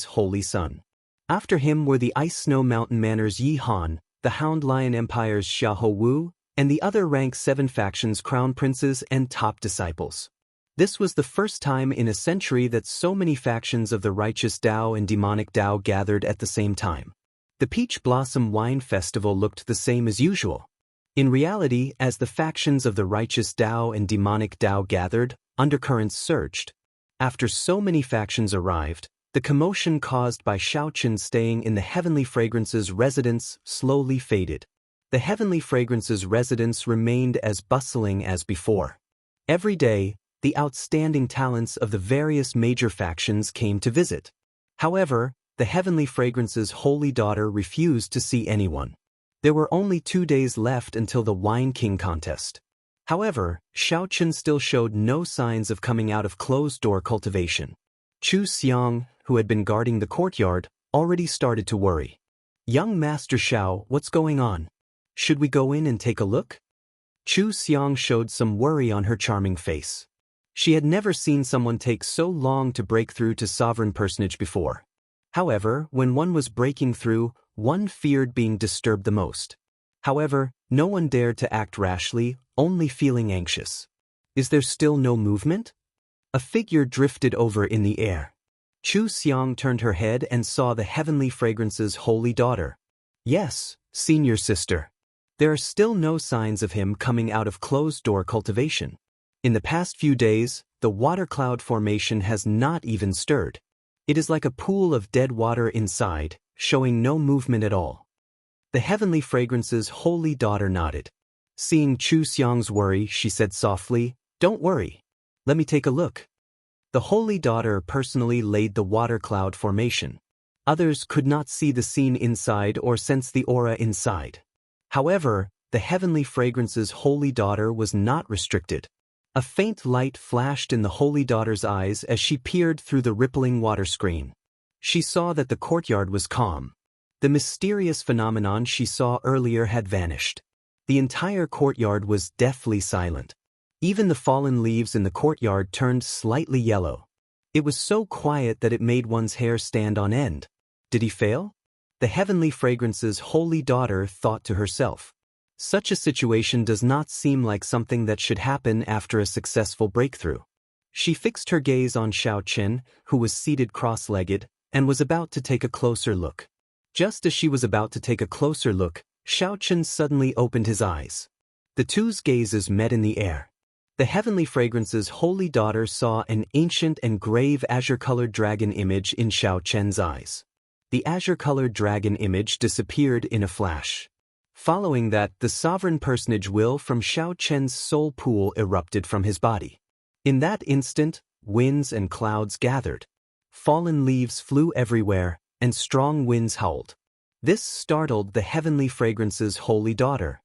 Holy Sun. After him were the Ice Snow Mountain Manor's Yi Han, the Hound Lion Empire's Xiahou Wu, and the other rank 7 factions' crown princes and top disciples. This was the first time in a century that so many factions of the righteous Tao and demonic Tao gathered at the same time. The Peach Blossom Wine Festival looked the same as usual. In reality, as the factions of the righteous Tao and demonic Tao gathered, undercurrents surged. After so many factions arrived, the commotion caused by Xiaochen staying in the Heavenly Fragrance's residence slowly faded. The Heavenly Fragrance's residence remained as bustling as before. Every day, the outstanding talents of the various major factions came to visit. However, the Heavenly Fragrance's holy daughter refused to see anyone. There were only 2 days left until the Wine King contest. However, Xiaochen still showed no signs of coming out of closed-door cultivation. Chu Xiang, who had been guarding the courtyard, already started to worry. "Young Master Xiao, what's going on? Should we go in and take a look?" Chu Xiang showed some worry on her charming face. She had never seen someone take so long to break through to sovereign personage before. However, when one was breaking through, one feared being disturbed the most. However, no one dared to act rashly, only feeling anxious. "Is there still no movement?" A figure drifted over in the air. Chu Xiang turned her head and saw the Heavenly Fragrance's holy daughter. "Yes, senior sister. There are still no signs of him coming out of closed-door cultivation. In the past few days, the water cloud formation has not even stirred. It is like a pool of dead water inside, showing no movement at all." The Heavenly Fragrance's holy daughter nodded. Seeing Chu Xiang's worry, she said softly, "Don't worry. Let me take a look." The holy daughter personally laid the water cloud formation. Others could not see the scene inside or sense the aura inside. However, the Heavenly Fragrance's holy daughter was not restricted. A faint light flashed in the holy daughter's eyes as she peered through the rippling water screen. She saw that the courtyard was calm. The mysterious phenomenon she saw earlier had vanished. The entire courtyard was deathly silent. Even the fallen leaves in the courtyard turned slightly yellow. It was so quiet that it made one's hair stand on end. Did he fail? The Heavenly Fragrance's holy daughter thought to herself. Such a situation does not seem like something that should happen after a successful breakthrough. She fixed her gaze on Xiaochen, who was seated cross-legged, and was about to take a closer look. Just as she was about to take a closer look, Xiaochen suddenly opened his eyes. The two's gazes met in the air. The Heavenly Fragrance's holy daughter saw an ancient and grave azure-colored dragon image in Xiao Chen's eyes. The azure-colored dragon image disappeared in a flash. Following that, the sovereign personage will from Xiao Chen's soul pool erupted from his body. In that instant, winds and clouds gathered. Fallen leaves flew everywhere, and strong winds howled. This startled the Heavenly Fragrance's holy daughter.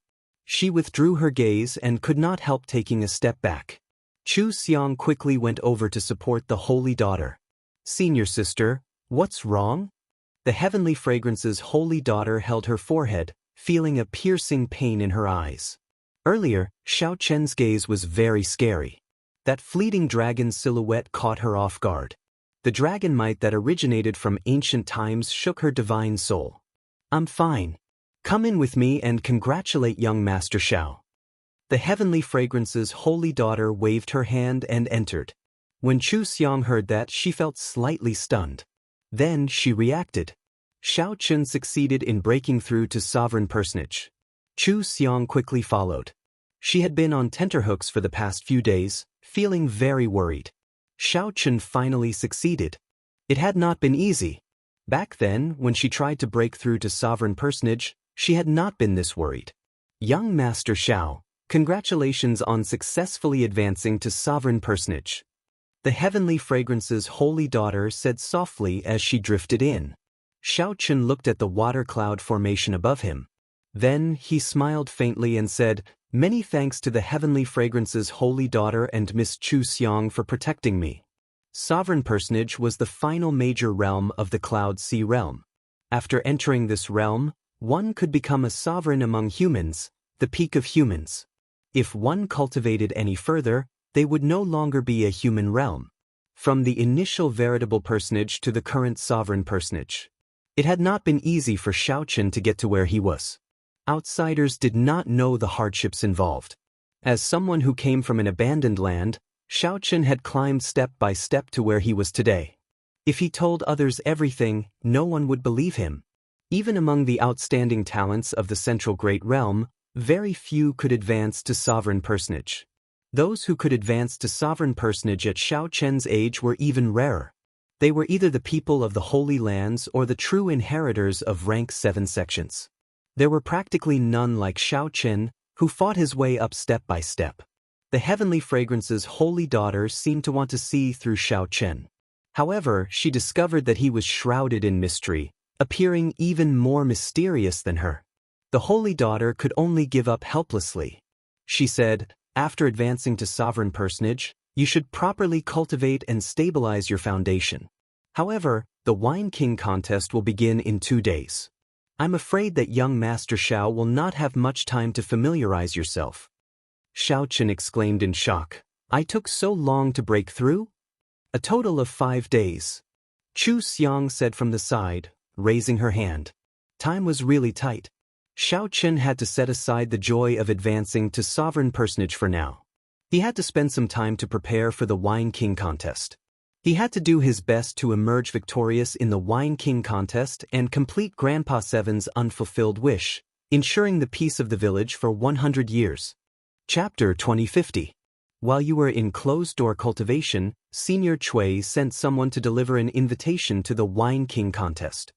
She withdrew her gaze and could not help taking a step back. Chu Xiang quickly went over to support the holy daughter. "Senior sister, what's wrong?" The Heavenly Fragrance's holy daughter held her forehead, feeling a piercing pain in her eyes. Earlier, Xiao Chen's gaze was very scary. That fleeting dragon silhouette caught her off guard. The dragon might that originated from ancient times shook her divine soul. "I'm fine. Come in with me and congratulate young Master Xiao." The Heavenly Fragrance's holy daughter waved her hand and entered. When Chu Xiang heard that, she felt slightly stunned. Then she reacted. Xiao Chun succeeded in breaking through to sovereign personage. Chu Xiang quickly followed. She had been on tenterhooks for the past few days, feeling very worried. Xiao Chun finally succeeded. It had not been easy. Back then, when she tried to break through to sovereign personage, she had not been this worried. "Young Master Xiao, congratulations on successfully advancing to sovereign personage." The Heavenly Fragrance's holy daughter said softly as she drifted in. Xiao Chun looked at the water cloud formation above him. Then he smiled faintly and said, "Many thanks to the Heavenly Fragrance's holy daughter and Miss Chu Xiang for protecting me." Sovereign personage was the final major realm of the Cloud Sea realm. After entering this realm, one could become a sovereign among humans, the peak of humans. If one cultivated any further, they would no longer be a human realm. From the initial veritable personage to the current sovereign personage. It had not been easy for Xiao Chun to get to where he was. Outsiders did not know the hardships involved. As someone who came from an abandoned land, Xiao Chun had climbed step by step to where he was today. If he told others everything, no one would believe him. Even among the outstanding talents of the Central Great Realm, very few could advance to sovereign personage. Those who could advance to sovereign personage at Xiao Chen's age were even rarer. They were either the people of the Holy Lands or the true inheritors of rank 7 sections. There were practically none like Xiao Chen, who fought his way up step by step. The Heavenly Fragrance's holy daughter seemed to want to see through Xiao Chen. However, she discovered that he was shrouded in mystery, appearing even more mysterious than her. The holy daughter could only give up helplessly. She said, "After advancing to sovereign personage, you should properly cultivate and stabilize your foundation. However, the Wine King contest will begin in 2 days. I'm afraid that young Master Xiao will not have much time to familiarize yourself." Xiao Chen exclaimed in shock. "I took so long to break through?" "A total of 5 days. Chu Xiang said from the side, raising her hand. Time was really tight. Xiao Chen had to set aside the joy of advancing to sovereign personage for now. He had to spend some time to prepare for the Wine King contest. He had to do his best to emerge victorious in the Wine King contest and complete Grandpa Seven's unfulfilled wish, ensuring the peace of the village for 100 years. Chapter 2050. While you were in closed-door cultivation, Senior Chui sent someone to deliver an invitation to the Wine King contest.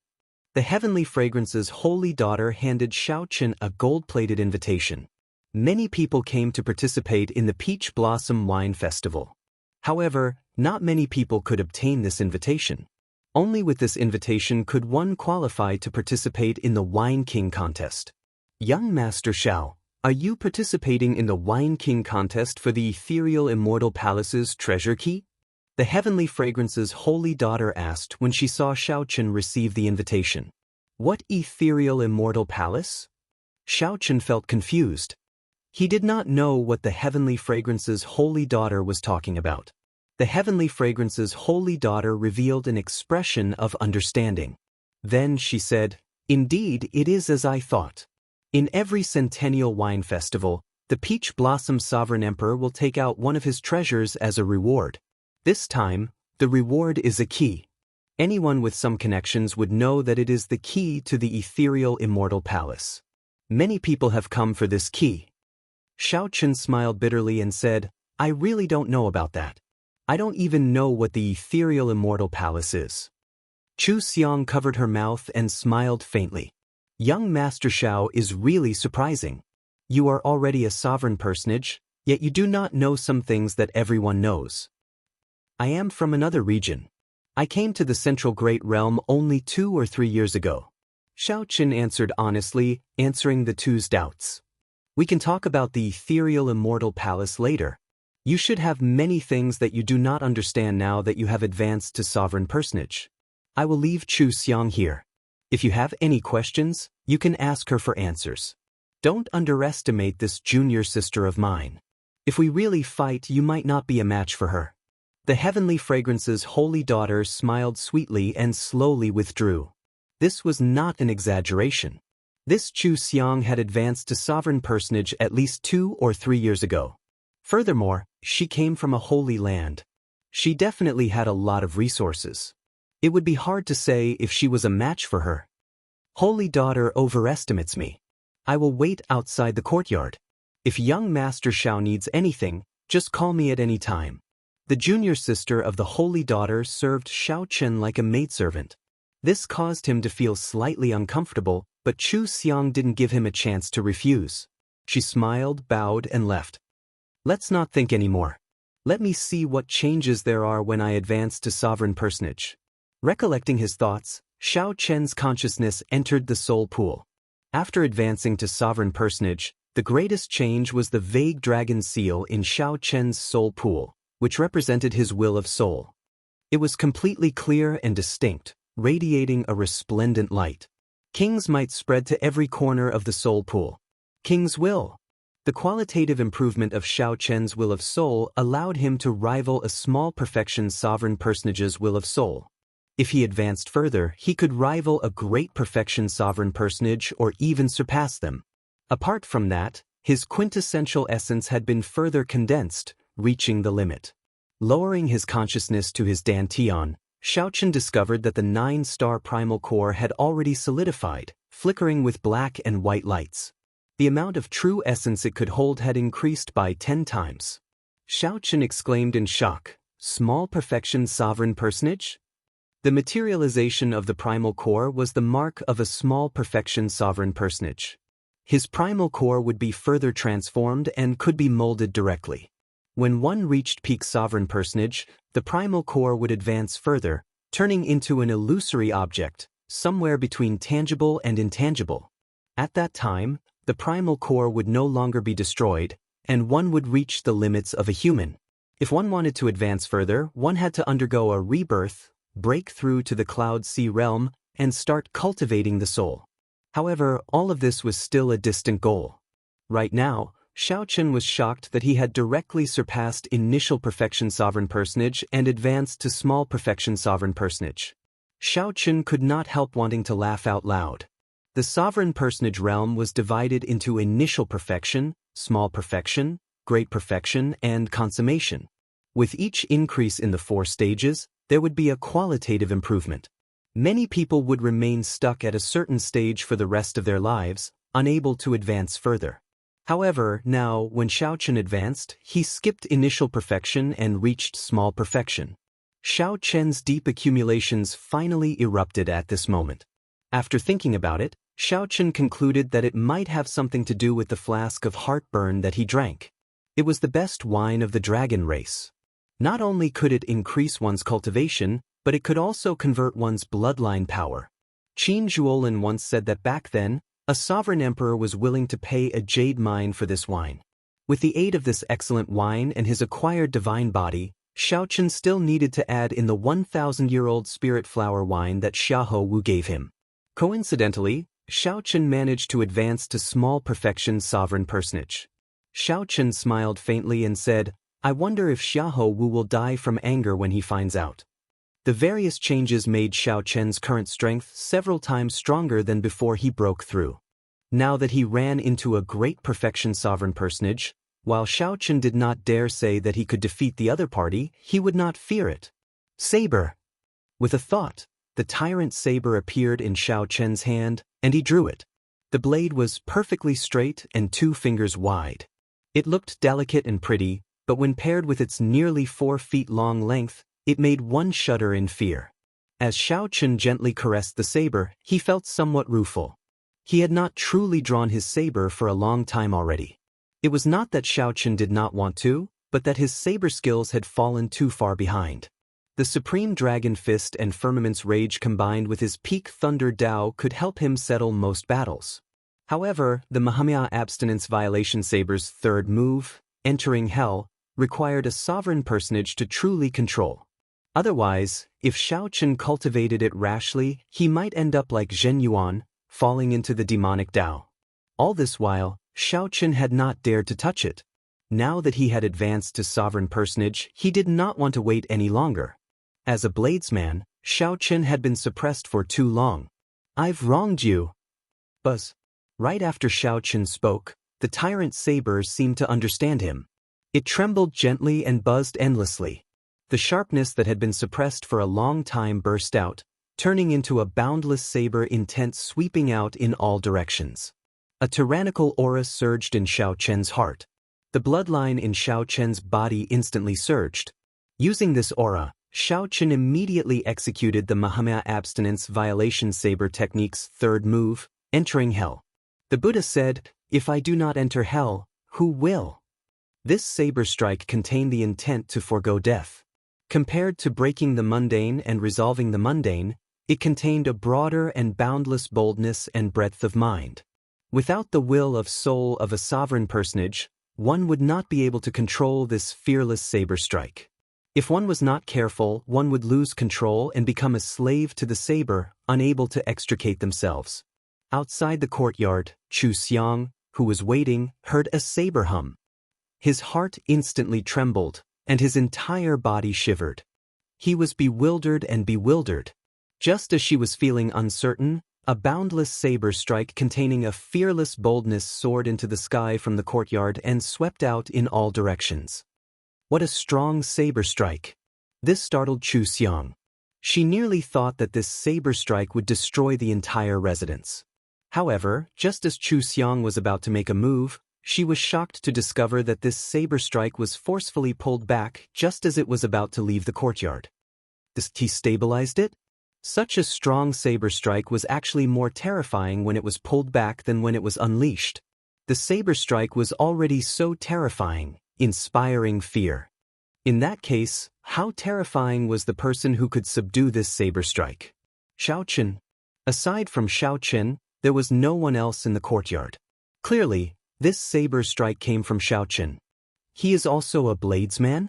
The Heavenly Fragrance's holy daughter handed Xiao Chen a gold-plated invitation. Many people came to participate in the Peach Blossom Wine Festival. However, not many people could obtain this invitation. Only with this invitation could one qualify to participate in the Wine King contest. "Young Master Xiao, are you participating in the Wine King contest for the Ethereal Immortal Palace's treasure key?" The Heavenly Fragrance's holy daughter asked when she saw Xiao Chen receive the invitation. "What Ethereal Immortal Palace?" Xiao Chen felt confused. He did not know what the Heavenly Fragrance's holy daughter was talking about. The Heavenly Fragrance's holy daughter revealed an expression of understanding. Then she said, "Indeed, it is as I thought. In every centennial wine festival, the Peach Blossom Sovereign Emperor will take out one of his treasures as a reward. This time, the reward is a key. Anyone with some connections would know that it is the key to the Ethereal Immortal Palace. Many people have come for this key." Xiao Chen smiled bitterly and said, I really don't know about that. I don't even know what the ethereal immortal palace is. Chu Xiang covered her mouth and smiled faintly. Young Master Xiao is really surprising. You are already a sovereign personage, yet you do not know some things that everyone knows. I am from another region. I came to the Central Great Realm only 2 or 3 years ago. Xiao Qin answered honestly, answering the two's doubts. We can talk about the ethereal immortal palace later. You should have many things that you do not understand now that you have advanced to sovereign personage. I will leave Chu Xiang here. If you have any questions, you can ask her for answers. Don't underestimate this junior sister of mine. If we really fight, you might not be a match for her. The heavenly fragrance's holy daughter smiled sweetly and slowly withdrew. This was not an exaggeration. This Chu Xiang had advanced to sovereign personage at least 2 or 3 years ago. Furthermore, she came from a holy land. She definitely had a lot of resources. It would be hard to say if she was a match for her. Holy daughter overestimates me. I will wait outside the courtyard. If young Master Xiao needs anything, just call me at any time. The junior sister of the holy daughter served Xiao Chen like a maidservant. This caused him to feel slightly uncomfortable, but Chu Xiang didn't give him a chance to refuse. She smiled, bowed, and left. Let's not think anymore. Let me see what changes there are when I advance to sovereign personage. Recollecting his thoughts, Xiao Chen's consciousness entered the soul pool. After advancing to sovereign personage, the greatest change was the vague dragon seal in Xiao Chen's soul pool, which represented his will of soul. It was completely clear and distinct, radiating a resplendent light. King's might spread to every corner of the soul pool. King's will. The qualitative improvement of Xiao Chen's will of soul allowed him to rival a small perfection sovereign personage's will of soul. If he advanced further, he could rival a great perfection sovereign personage or even surpass them. Apart from that, his quintessential essence had been further condensed, reaching the limit. Lowering his consciousness to his dantian, Xiaochen discovered that the 9-star primal core had already solidified, flickering with black and white lights. The amount of true essence it could hold had increased by 10 times. Xiaochen exclaimed in shock, "Small perfection sovereign personage?" The materialization of the primal core was the mark of a small perfection sovereign personage. His primal core would be further transformed and could be molded directly. When one reached peak sovereign personage, the primal core would advance further, turning into an illusory object, somewhere between tangible and intangible. At that time, the primal core would no longer be destroyed, and one would reach the limits of a human. If one wanted to advance further, one had to undergo a rebirth, break through to the Cloud Sea realm, and start cultivating the soul. However, all of this was still a distant goal. Right now, Xiaochen was shocked that he had directly surpassed initial perfection sovereign personage and advanced to small perfection sovereign personage. Xiaochen could not help wanting to laugh out loud. The sovereign personage realm was divided into initial perfection, small perfection, great perfection, and consummation. With each increase in the 4 stages, there would be a qualitative improvement. Many people would remain stuck at a certain stage for the rest of their lives, unable to advance further. However, now, when Xiaochen advanced, he skipped initial perfection and reached small perfection. Xiao Chen's deep accumulations finally erupted at this moment. After thinking about it, Xiaochen concluded that it might have something to do with the flask of heartburn that he drank. It was the best wine of the dragon race. Not only could it increase one's cultivation, but it could also convert one's bloodline power. Qin Zhuolin once said that back then, a sovereign emperor was willing to pay a jade mine for this wine. With the aid of this excellent wine and his acquired divine body, Xiaochen still needed to add in the 1,000-year-old spirit flower wine that Xiahou Wu gave him. Coincidentally, Xiaochen managed to advance to small perfection sovereign personage. Xiaochen smiled faintly and said, "I wonder if Xiahou Wu will die from anger when he finds out." The various changes made Xiaochen's current strength several times stronger than before he broke through. Now that he ran into a great perfection sovereign personage, while Xiaochen did not dare say that he could defeat the other party, he would not fear it. Saber! With a thought, the tyrant saber appeared in Xiaochen's hand, and he drew it. The blade was perfectly straight and 2 fingers wide. It looked delicate and pretty, but when paired with its nearly 4 feet long length, it made one shudder in fear. As Xiao Chen gently caressed the saber, he felt somewhat rueful. He had not truly drawn his saber for a long time already. It was not that Xiao Chen did not want to, but that his saber skills had fallen too far behind. The Supreme Dragon Fist and Firmament's Rage combined with his Peak Thunder Dao could help him settle most battles. However, the Mahamaya Abstinence Violation Saber's third move, Entering Hell, required a sovereign personage to truly control. Otherwise, if Xiao Chen cultivated it rashly, he might end up like Zhen Yuan, falling into the demonic Dao. All this while, Xiao Chen had not dared to touch it. Now that he had advanced to sovereign personage, he did not want to wait any longer. As a bladesman, Xiao Chen had been suppressed for too long. "I've wronged you." Buzz. Right after Xiao Chen spoke, the tyrant saber seemed to understand him. It trembled gently and buzzed endlessly. The sharpness that had been suppressed for a long time burst out, turning into a boundless saber intent sweeping out in all directions. A tyrannical aura surged in Xiao Chen's heart. The bloodline in Xiao Chen's body instantly surged. Using this aura, Xiao Chen immediately executed the Mahamaya Abstinence Violation Saber Technique's third move, Entering Hell. The Buddha said, "If I do not enter hell, who will?" This saber strike contained the intent to forego death. Compared to breaking the mundane and resolving the mundane, it contained a broader and boundless boldness and breadth of mind. Without the will of soul of a sovereign personage, one would not be able to control this fearless saber strike. If one was not careful, one would lose control and become a slave to the saber, unable to extricate themselves. Outside the courtyard, Chu Xiang, who was waiting, heard a saber hum. His heart instantly trembled, and his entire body shivered. He was bewildered and bewildered. Just as she was feeling uncertain, a boundless saber strike containing a fearless boldness soared into the sky from the courtyard and swept out in all directions. What a strong saber strike! This startled Chu Xiang. She nearly thought that this saber strike would destroy the entire residence. However, just as Chu Xiang was about to make a move, she was shocked to discover that this saber strike was forcefully pulled back just as it was about to leave the courtyard. He stabilized it? Such a strong saber strike was actually more terrifying when it was pulled back than when it was unleashed. The saber strike was already so terrifying, inspiring fear. In that case, how terrifying was the person who could subdue this saber strike? Xiao Chen. Aside from Xiao Chen, there was no one else in the courtyard. Clearly, this saber strike came from Xiao Chen. He is also a bladesman?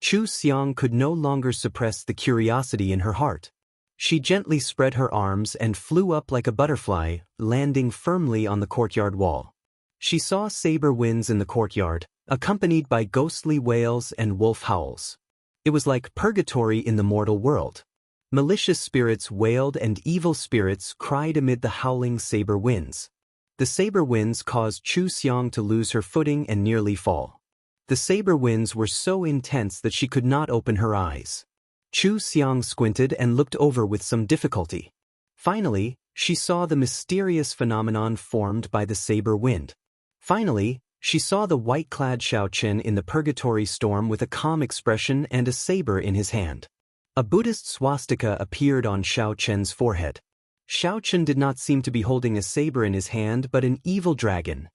Chu Xiang could no longer suppress the curiosity in her heart. She gently spread her arms and flew up like a butterfly, landing firmly on the courtyard wall. She saw saber winds in the courtyard, accompanied by ghostly wails and wolf howls. It was like purgatory in the mortal world. Malicious spirits wailed and evil spirits cried amid the howling saber winds. The saber winds caused Chu Xiang to lose her footing and nearly fall. The saber winds were so intense that she could not open her eyes. Chu Xiang squinted and looked over with some difficulty. Finally, she saw the mysterious phenomenon formed by the saber wind. Finally, she saw the white-clad Xiao Chen in the purgatory storm with a calm expression and a saber in his hand. A Buddhist swastika appeared on Xiao Chen's forehead. Xiao Chen did not seem to be holding a saber in his hand but an evil dragon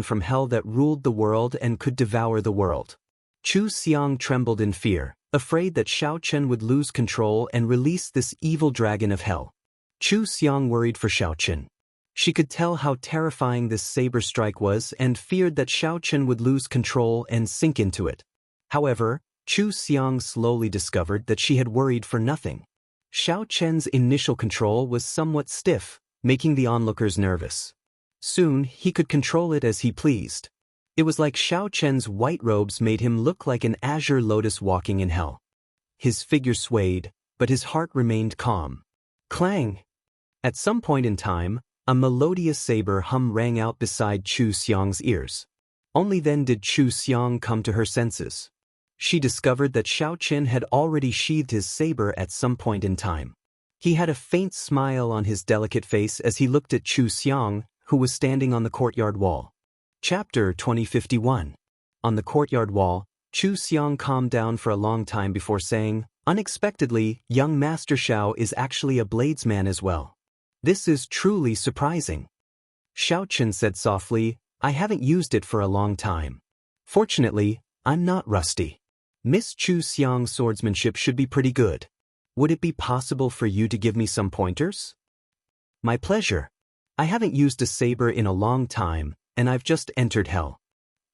from hell that ruled the world and could devour the world. Chu Xiang trembled in fear, afraid that Xiao Chen would lose control and release this evil dragon of hell. Chu Xiang worried for Xiao Chen. She could tell how terrifying this saber strike was and feared that Xiao Chen would lose control and sink into it. However, Chu Xiang slowly discovered that she had worried for nothing. Xiao Chen's initial control was somewhat stiff, making the onlookers nervous. Soon, he could control it as he pleased. It was like Xiao Chen's white robes made him look like an azure lotus walking in hell. His figure swayed, but his heart remained calm. Clang! At some point in time, a melodious saber hum rang out beside Chu Xiang's ears. Only then did Chu Xiang come to her senses. She discovered that Xiao Chen had already sheathed his saber at some point in time. He had a faint smile on his delicate face as he looked at Chu Xiang, who was standing on the courtyard wall. Chapter 2051. On the courtyard wall, Chu Xiang calmed down for a long time before saying, "Unexpectedly, young Master Xiao is actually a bladesman as well. This is truly surprising." Xiao Chen said softly, "I haven't used it for a long time. Fortunately, I'm not rusty. Miss Chu Xiang's swordsmanship should be pretty good. Would it be possible for you to give me some pointers?" "My pleasure. I haven't used a saber in a long time, and I've just entered hell."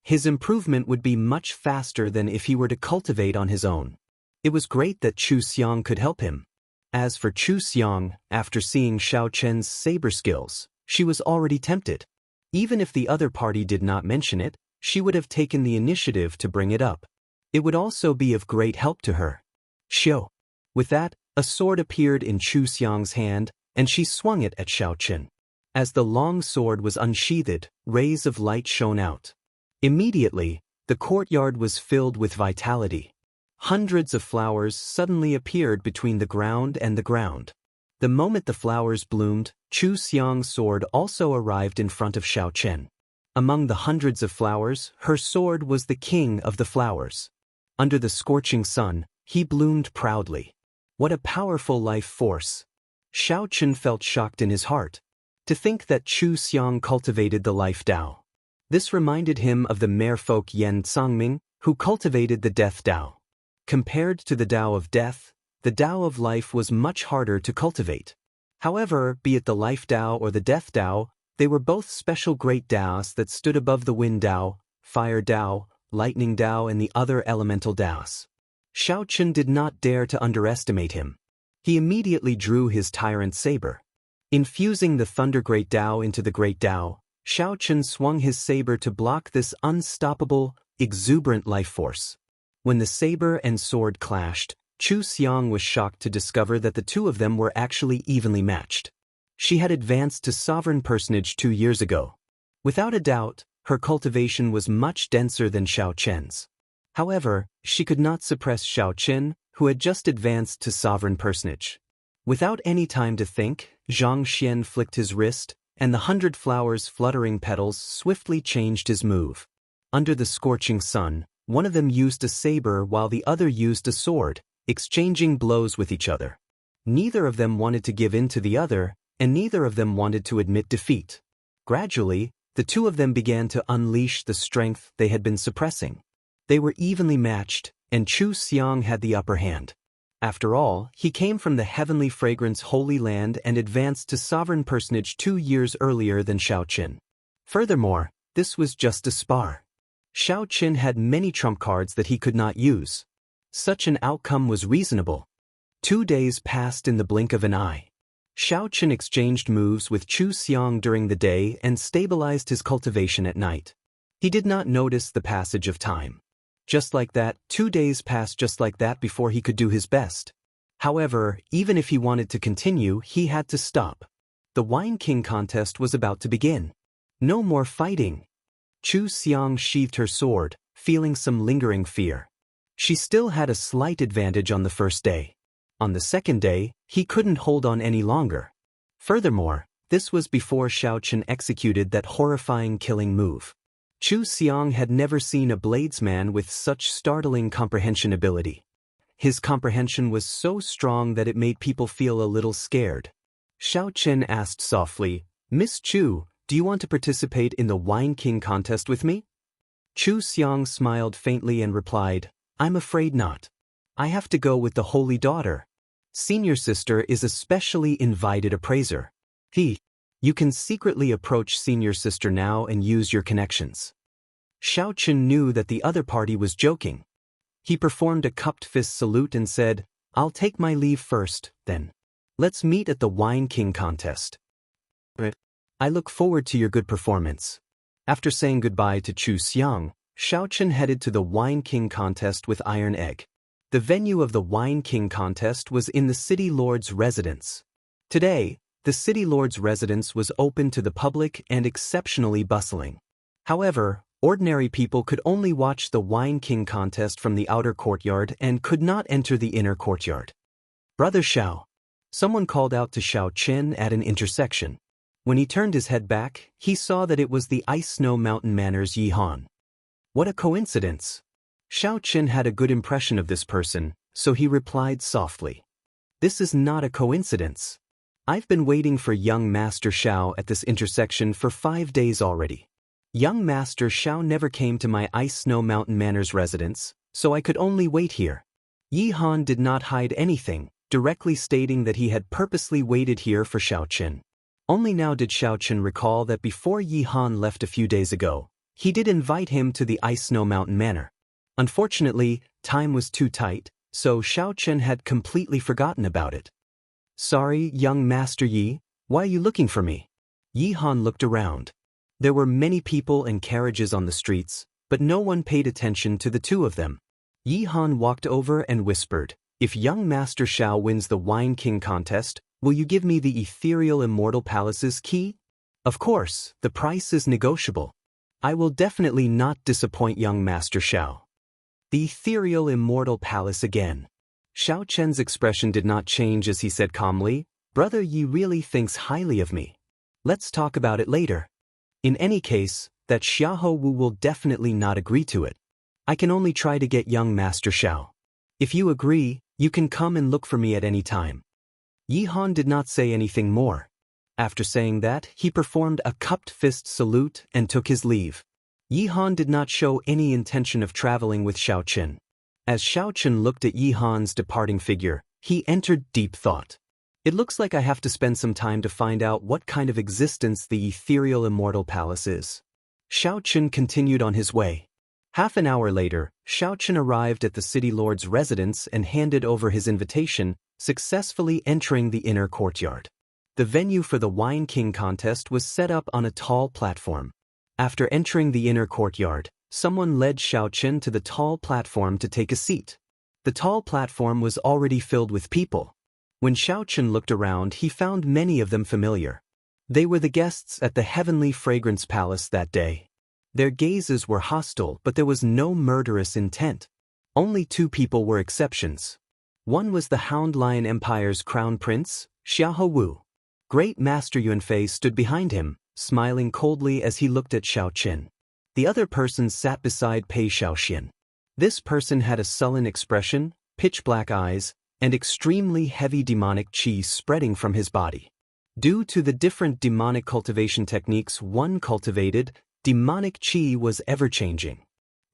His improvement would be much faster than if he were to cultivate on his own. It was great that Chu Xiang could help him. As for Chu Xiang, after seeing Xiao Chen's saber skills, she was already tempted. Even if the other party did not mention it, she would have taken the initiative to bring it up. It would also be of great help to her. Xiao. With that, a sword appeared in Chu Xiang's hand, and she swung it at Xiao Chen. As the long sword was unsheathed, rays of light shone out. Immediately, the courtyard was filled with vitality. Hundreds of flowers suddenly appeared between the ground and the ground. The moment the flowers bloomed, Chu Xiang's sword also arrived in front of Xiao Chen. Among the hundreds of flowers, her sword was the king of the flowers. Under the scorching sun, he bloomed proudly. What a powerful life force! Xiao Chen felt shocked in his heart. To think that Chu Xiang cultivated the life Tao. This reminded him of the merfolk Yan Cangming, who cultivated the death Tao. Compared to the Tao of death, the Tao of life was much harder to cultivate. However, be it the life Tao or the death Tao, they were both special great Taos that stood above the wind Tao, fire Tao, lightning Tao and the other elemental Taos. Xiao Chen did not dare to underestimate him. He immediately drew his tyrant saber. Infusing the thunder great Tao into the great Tao, Xiao Chen swung his saber to block this unstoppable, exuberant life force. When the saber and sword clashed, Chu Xiang was shocked to discover that the two of them were actually evenly matched. She had advanced to sovereign personage 2 years ago. Without a doubt, her cultivation was much denser than Xiao Chen's. However, she could not suppress Xiao Chen, who had just advanced to sovereign personage. Without any time to think, Zhang Xian flicked his wrist, and the 100 flowers fluttering petals swiftly changed his move. Under the scorching sun, one of them used a saber while the other used a sword, exchanging blows with each other. Neither of them wanted to give in to the other, and neither of them wanted to admit defeat. Gradually, the two of them began to unleash the strength they had been suppressing. They were evenly matched, and Chu Xiang had the upper hand. After all, he came from the heavenly fragrance Holy Land and advanced to sovereign personage 2 years earlier than Xiao Chen. Furthermore, this was just a spar. Xiao Chen had many trump cards that he could not use. Such an outcome was reasonable. 2 days passed in the blink of an eye. Xiao Chen exchanged moves with Chu Xiang during the day and stabilized his cultivation at night. He did not notice the passage of time. Just like that, 2 days passed just like that before he could do his best. However, even if he wanted to continue, he had to stop. The Wine King contest was about to begin. No more fighting. Chu Xiang sheathed her sword, feeling some lingering fear. She still had a slight advantage on the first day. On the second day, he couldn't hold on any longer. Furthermore, this was before Xiao Chen executed that horrifying killing move. Chu Xiang had never seen a bladesman with such startling comprehension ability. His comprehension was so strong that it made people feel a little scared. Xiao Chen asked softly, "Miss Chu, do you want to participate in the Wine King contest with me?" Chu Xiang smiled faintly and replied, "I'm afraid not. I have to go with the Holy Daughter. Senior sister is a specially invited appraiser. You can secretly approach senior sister now and use your connections." Xiao Chen knew that the other party was joking. He performed a cupped fist salute and said, "I'll take my leave first, then. Let's meet at the Wine King contest. I look forward to your good performance." After saying goodbye to Chu Xiang, Xiao Chen headed to the Wine King contest with Iron Egg. The venue of the Wine King contest was in the City Lord's residence. Today, the City Lord's residence was open to the public and exceptionally bustling. However, ordinary people could only watch the Wine King contest from the outer courtyard and could not enter the inner courtyard. "Brother Xiao." Someone called out to Xiao Chen at an intersection. When he turned his head back, he saw that it was the Ice Snow Mountain Manor's Yi Han. What a coincidence. Xiao Qin had a good impression of this person, so he replied softly. This is not a coincidence. I've been waiting for young Master Xiao at this intersection for 5 days already. Young Master Xiao never came to my Ice Snow Mountain Manor's residence, so I could only wait here. Yi Han did not hide anything, directly stating that he had purposely waited here for Xiao Qin. Only now did Xiao Qin recall that before Yi Han left a few days ago, he did invite him to the Ice Snow Mountain Manor. Unfortunately, time was too tight, so Xiao Qin had completely forgotten about it. Sorry, young Master Yi, why are you looking for me? Yi Han looked around. There were many people and carriages on the streets, but no one paid attention to the two of them. Yi Han walked over and whispered, if young Master Xiao wins the Wine King contest, will you give me the Ethereal Immortal Palace's key? Of course, the price is negotiable. I will definitely not disappoint young Master Xiao. The Ethereal Immortal Palace again. Xiao Qian's expression did not change as he said calmly, Brother Yi really thinks highly of me. Let's talk about it later. In any case, that Xiahou Wu will definitely not agree to it. I can only try to get young Master Xiao. If you agree, you can come and look for me at any time. Yi Han did not say anything more. After saying that, he performed a cupped fist salute and took his leave. Yi Han did not show any intention of traveling with Xiao Qin. As Xiao Qin looked at Yi Han's departing figure, he entered deep thought. It looks like I have to spend some time to find out what kind of existence the Ethereal Immortal Palace is. Xiao Qin continued on his way. Half an hour later, Xiao Qin arrived at the city lord's residence and handed over his invitation, successfully entering the inner courtyard. The venue for the Wine King contest was set up on a tall platform. After entering the inner courtyard, someone led Xiao Qin to the tall platform to take a seat. The tall platform was already filled with people. When Xiao Qin looked around, he found many of them familiar. They were the guests at the Heavenly Fragrance Palace that day. Their gazes were hostile, but there was no murderous intent. Only 2 people were exceptions. One was the Hound Lion Empire's crown prince, Xiahou Wu. Great Master Yuanfei stood behind him, smiling coldly as he looked at Xiao Qin. The other person sat beside Pei Xiaoxian. This person had a sullen expression, pitch-black eyes, and extremely heavy demonic qi spreading from his body. Due to the different demonic cultivation techniques one cultivated, demonic qi was ever-changing.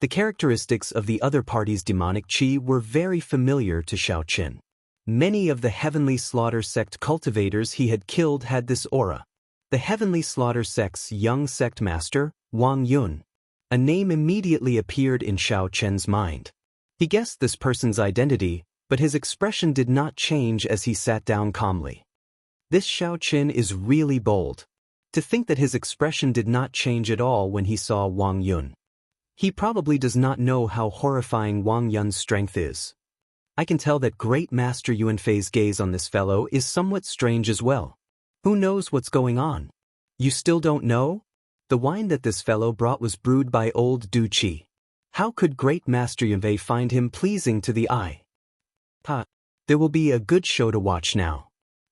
The characteristics of the other party's demonic qi were very familiar to Xiao Qin. Many of the Heavenly Slaughter sect cultivators he had killed had this aura. The Heavenly Slaughter sect's young sect master, Wang Yun. A name immediately appeared in Xiao Qian's mind. He guessed this person's identity, but his expression did not change as he sat down calmly. This Xiao Qin is really bold. To think that his expression did not change at all when he saw Wang Yun. He probably does not know how horrifying Wang Yun's strength is. I can tell that Great Master Yuanfei's gaze on this fellow is somewhat strange as well. Who knows what's going on? You still don't know? The wine that this fellow brought was brewed by old Du Qi. How could Great Master Yuanfei find him pleasing to the eye? There will be a good show to watch now.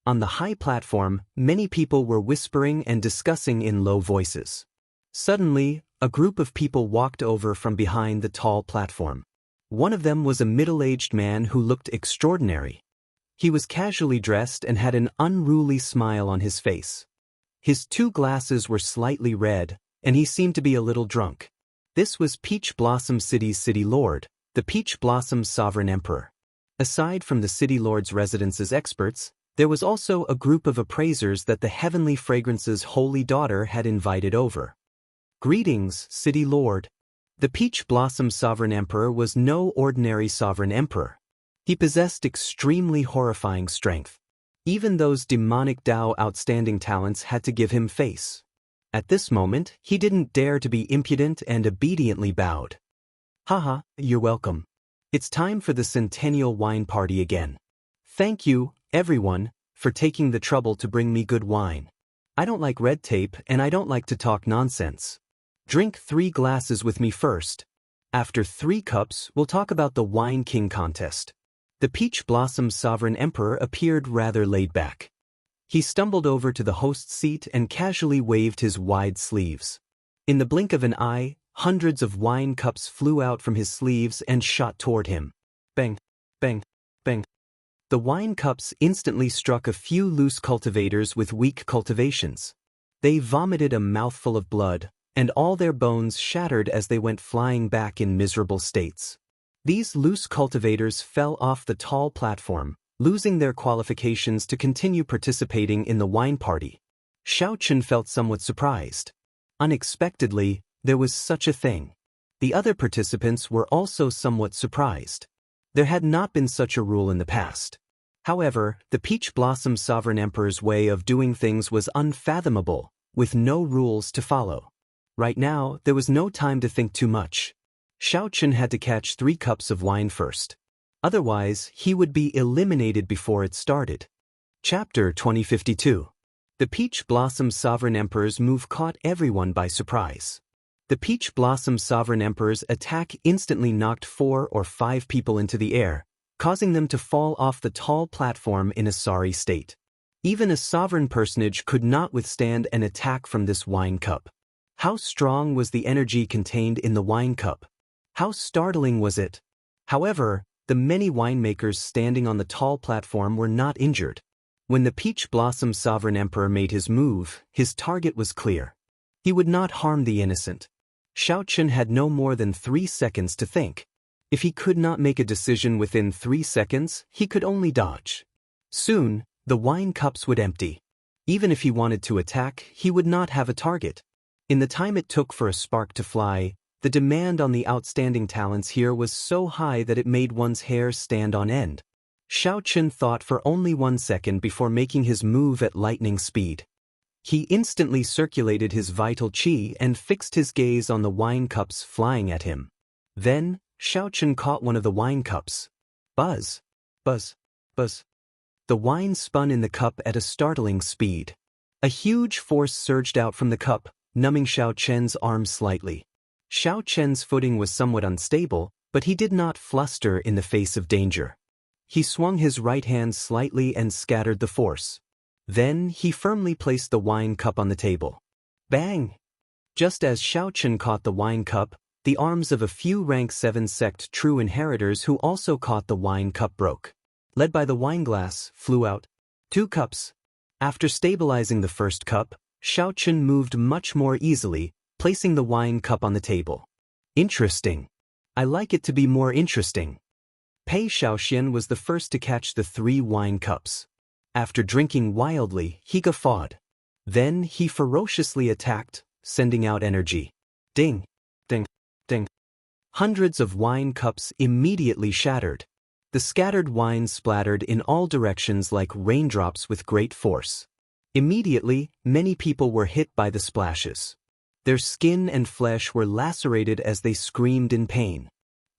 On the high platform, many people were whispering and discussing in low voices. Suddenly, a group of people walked over from behind the tall platform. One of them was a middle-aged man who looked extraordinary. He was casually dressed and had an unruly smile on his face. His 2 glasses were slightly red, and he seemed to be a little drunk. This was Peach Blossom City's city lord, the Peach Blossom Sovereign Emperor. Aside from the city lord's residence's experts, there was also a group of appraisers that the Heavenly Fragrance's holy daughter had invited over. Greetings, City Lord. The Peach Blossom Sovereign Emperor was no ordinary sovereign emperor. He possessed extremely horrifying strength. Even those demonic Dao outstanding talents had to give him face. At this moment, he didn't dare to be impudent and obediently bowed. Haha, you're welcome. It's time for the Centennial Wine Party again. Thank you, everyone, for taking the trouble to bring me good wine. I don't like red tape and I don't like to talk nonsense. Drink 3 glasses with me first. After 3 cups, we'll talk about the Wine King contest. The Peach Blossom Sovereign Emperor appeared rather laid back. He stumbled over to the host's seat and casually waved his wide sleeves. In the blink of an eye, Hundreds of wine cups flew out from his sleeves and shot toward him. Bang, bang, bang. The wine cups instantly struck a few loose cultivators with weak cultivations. They vomited a mouthful of blood, and all their bones shattered as they went flying back in miserable states. These loose cultivators fell off the tall platform, losing their qualifications to continue participating in the wine party. Xiao Chen felt somewhat surprised. Unexpectedly, there was such a thing. The other participants were also somewhat surprised. There had not been such a rule in the past. However, the Peach Blossom Sovereign Emperor's way of doing things was unfathomable, with no rules to follow. Right now, there was no time to think too much. Xiao Chen had to catch 3 cups of wine first. Otherwise, he would be eliminated before it started. Chapter 2052. The Peach Blossom Sovereign Emperor's move caught everyone by surprise. The Peach Blossom Sovereign Emperor's attack instantly knocked 4 or 5 people into the air, causing them to fall off the tall platform in a sorry state. Even a sovereign personage could not withstand an attack from this wine cup. How strong was the energy contained in the wine cup? How startling was it? However, the many winemakers standing on the tall platform were not injured. When the Peach Blossom Sovereign Emperor made his move, his target was clear. He would not harm the innocent. Xiao Chen had no more than 3 seconds to think. If he could not make a decision within 3 seconds, he could only dodge. Soon, the wine cups would empty. Even if he wanted to attack, he would not have a target. In the time it took for a spark to fly, the demand on the outstanding talents here was so high that it made one's hair stand on end. Xiao Chen thought for only 1 second before making his move at lightning speed. He instantly circulated his vital qi and fixed his gaze on the wine cups flying at him. Then, Xiao Chen caught one of the wine cups. Buzz! Buzz! Buzz! The wine spun in the cup at a startling speed. A huge force surged out from the cup, numbing Xiao Chen's arm slightly. Xiao Chen's footing was somewhat unstable, but he did not fluster in the face of danger. He swung his right hand slightly and scattered the force. Then he firmly placed the wine cup on the table. Bang! Just as Xiao Chen caught the wine cup, the arms of a few rank 7 sect true inheritors who also caught the wine cup broke. Led by the wine glass, flew out 2 cups. After stabilizing the first cup, Xiao Chen moved much more easily, placing the wine cup on the table. Interesting. I like it to be more interesting. Pei Xiaoxian was the first to catch the 3 wine cups. After drinking wildly, he guffawed. Then he ferociously attacked, sending out energy. Ding, ding, ding. Hundreds of wine cups immediately shattered. The scattered wine splattered in all directions like raindrops with great force. Immediately, many people were hit by the splashes. Their skin and flesh were lacerated as they screamed in pain.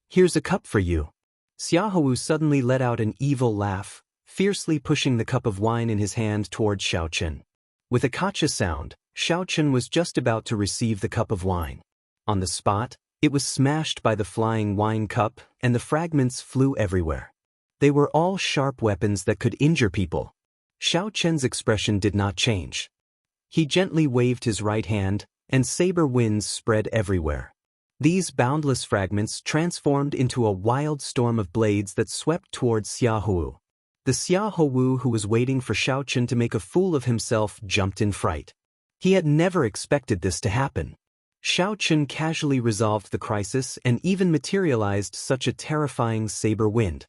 Here's a cup for you. Xiaohu suddenly let out an evil laugh, fiercely pushing the cup of wine in his hand toward Xiao Chen. With a kacha sound, Xiao Chen was just about to receive the cup of wine. On the spot, it was smashed by the flying wine cup, and the fragments flew everywhere. They were all sharp weapons that could injure people. Xiao Chen's expression did not change. He gently waved his right hand, and saber winds spread everywhere. These boundless fragments transformed into a wild storm of blades that swept towards Xiaohu. The Xiaohu who was waiting for Xiao Chen to make a fool of himself jumped in fright. He had never expected this to happen. Xiao Chen casually resolved the crisis and even materialized such a terrifying saber wind.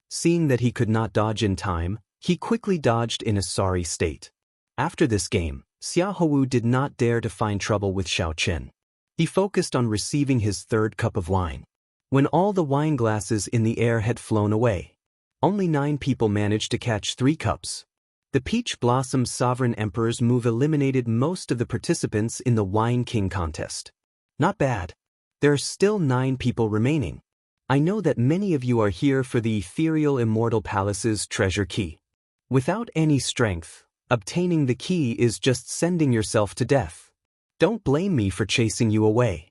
Seeing that he could not dodge in time, he quickly dodged in a sorry state. After this game, Xiaohu did not dare to find trouble with Xiao Chen. He focused on receiving his 3rd cup of wine. When all the wine glasses in the air had flown away, only 9 people managed to catch 3 cups. The Peach Blossom Sovereign Emperor's move eliminated most of the participants in the Wine King contest. Not bad. There are still 9 people remaining. I know that many of you are here for the ethereal immortal palace's treasure key. Without any strength, obtaining the key is just sending yourself to death. Don't blame me for chasing you away.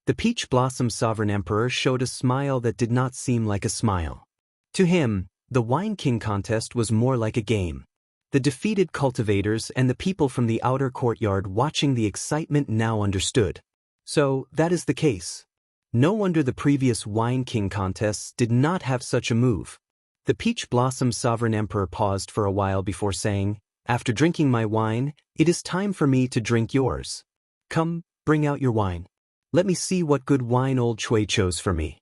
The Peach Blossom Sovereign Emperor showed a smile that did not seem like a smile. To him, the Wine King contest was more like a game. The defeated cultivators and the people from the outer courtyard watching the excitement now understood. So, that is the case. No wonder the previous Wine King contests did not have such a move. The Peach Blossom Sovereign Emperor paused for a while before saying, "After drinking my wine, it is time for me to drink yours. Come, bring out your wine. Let me see what good wine old Chui chose for me."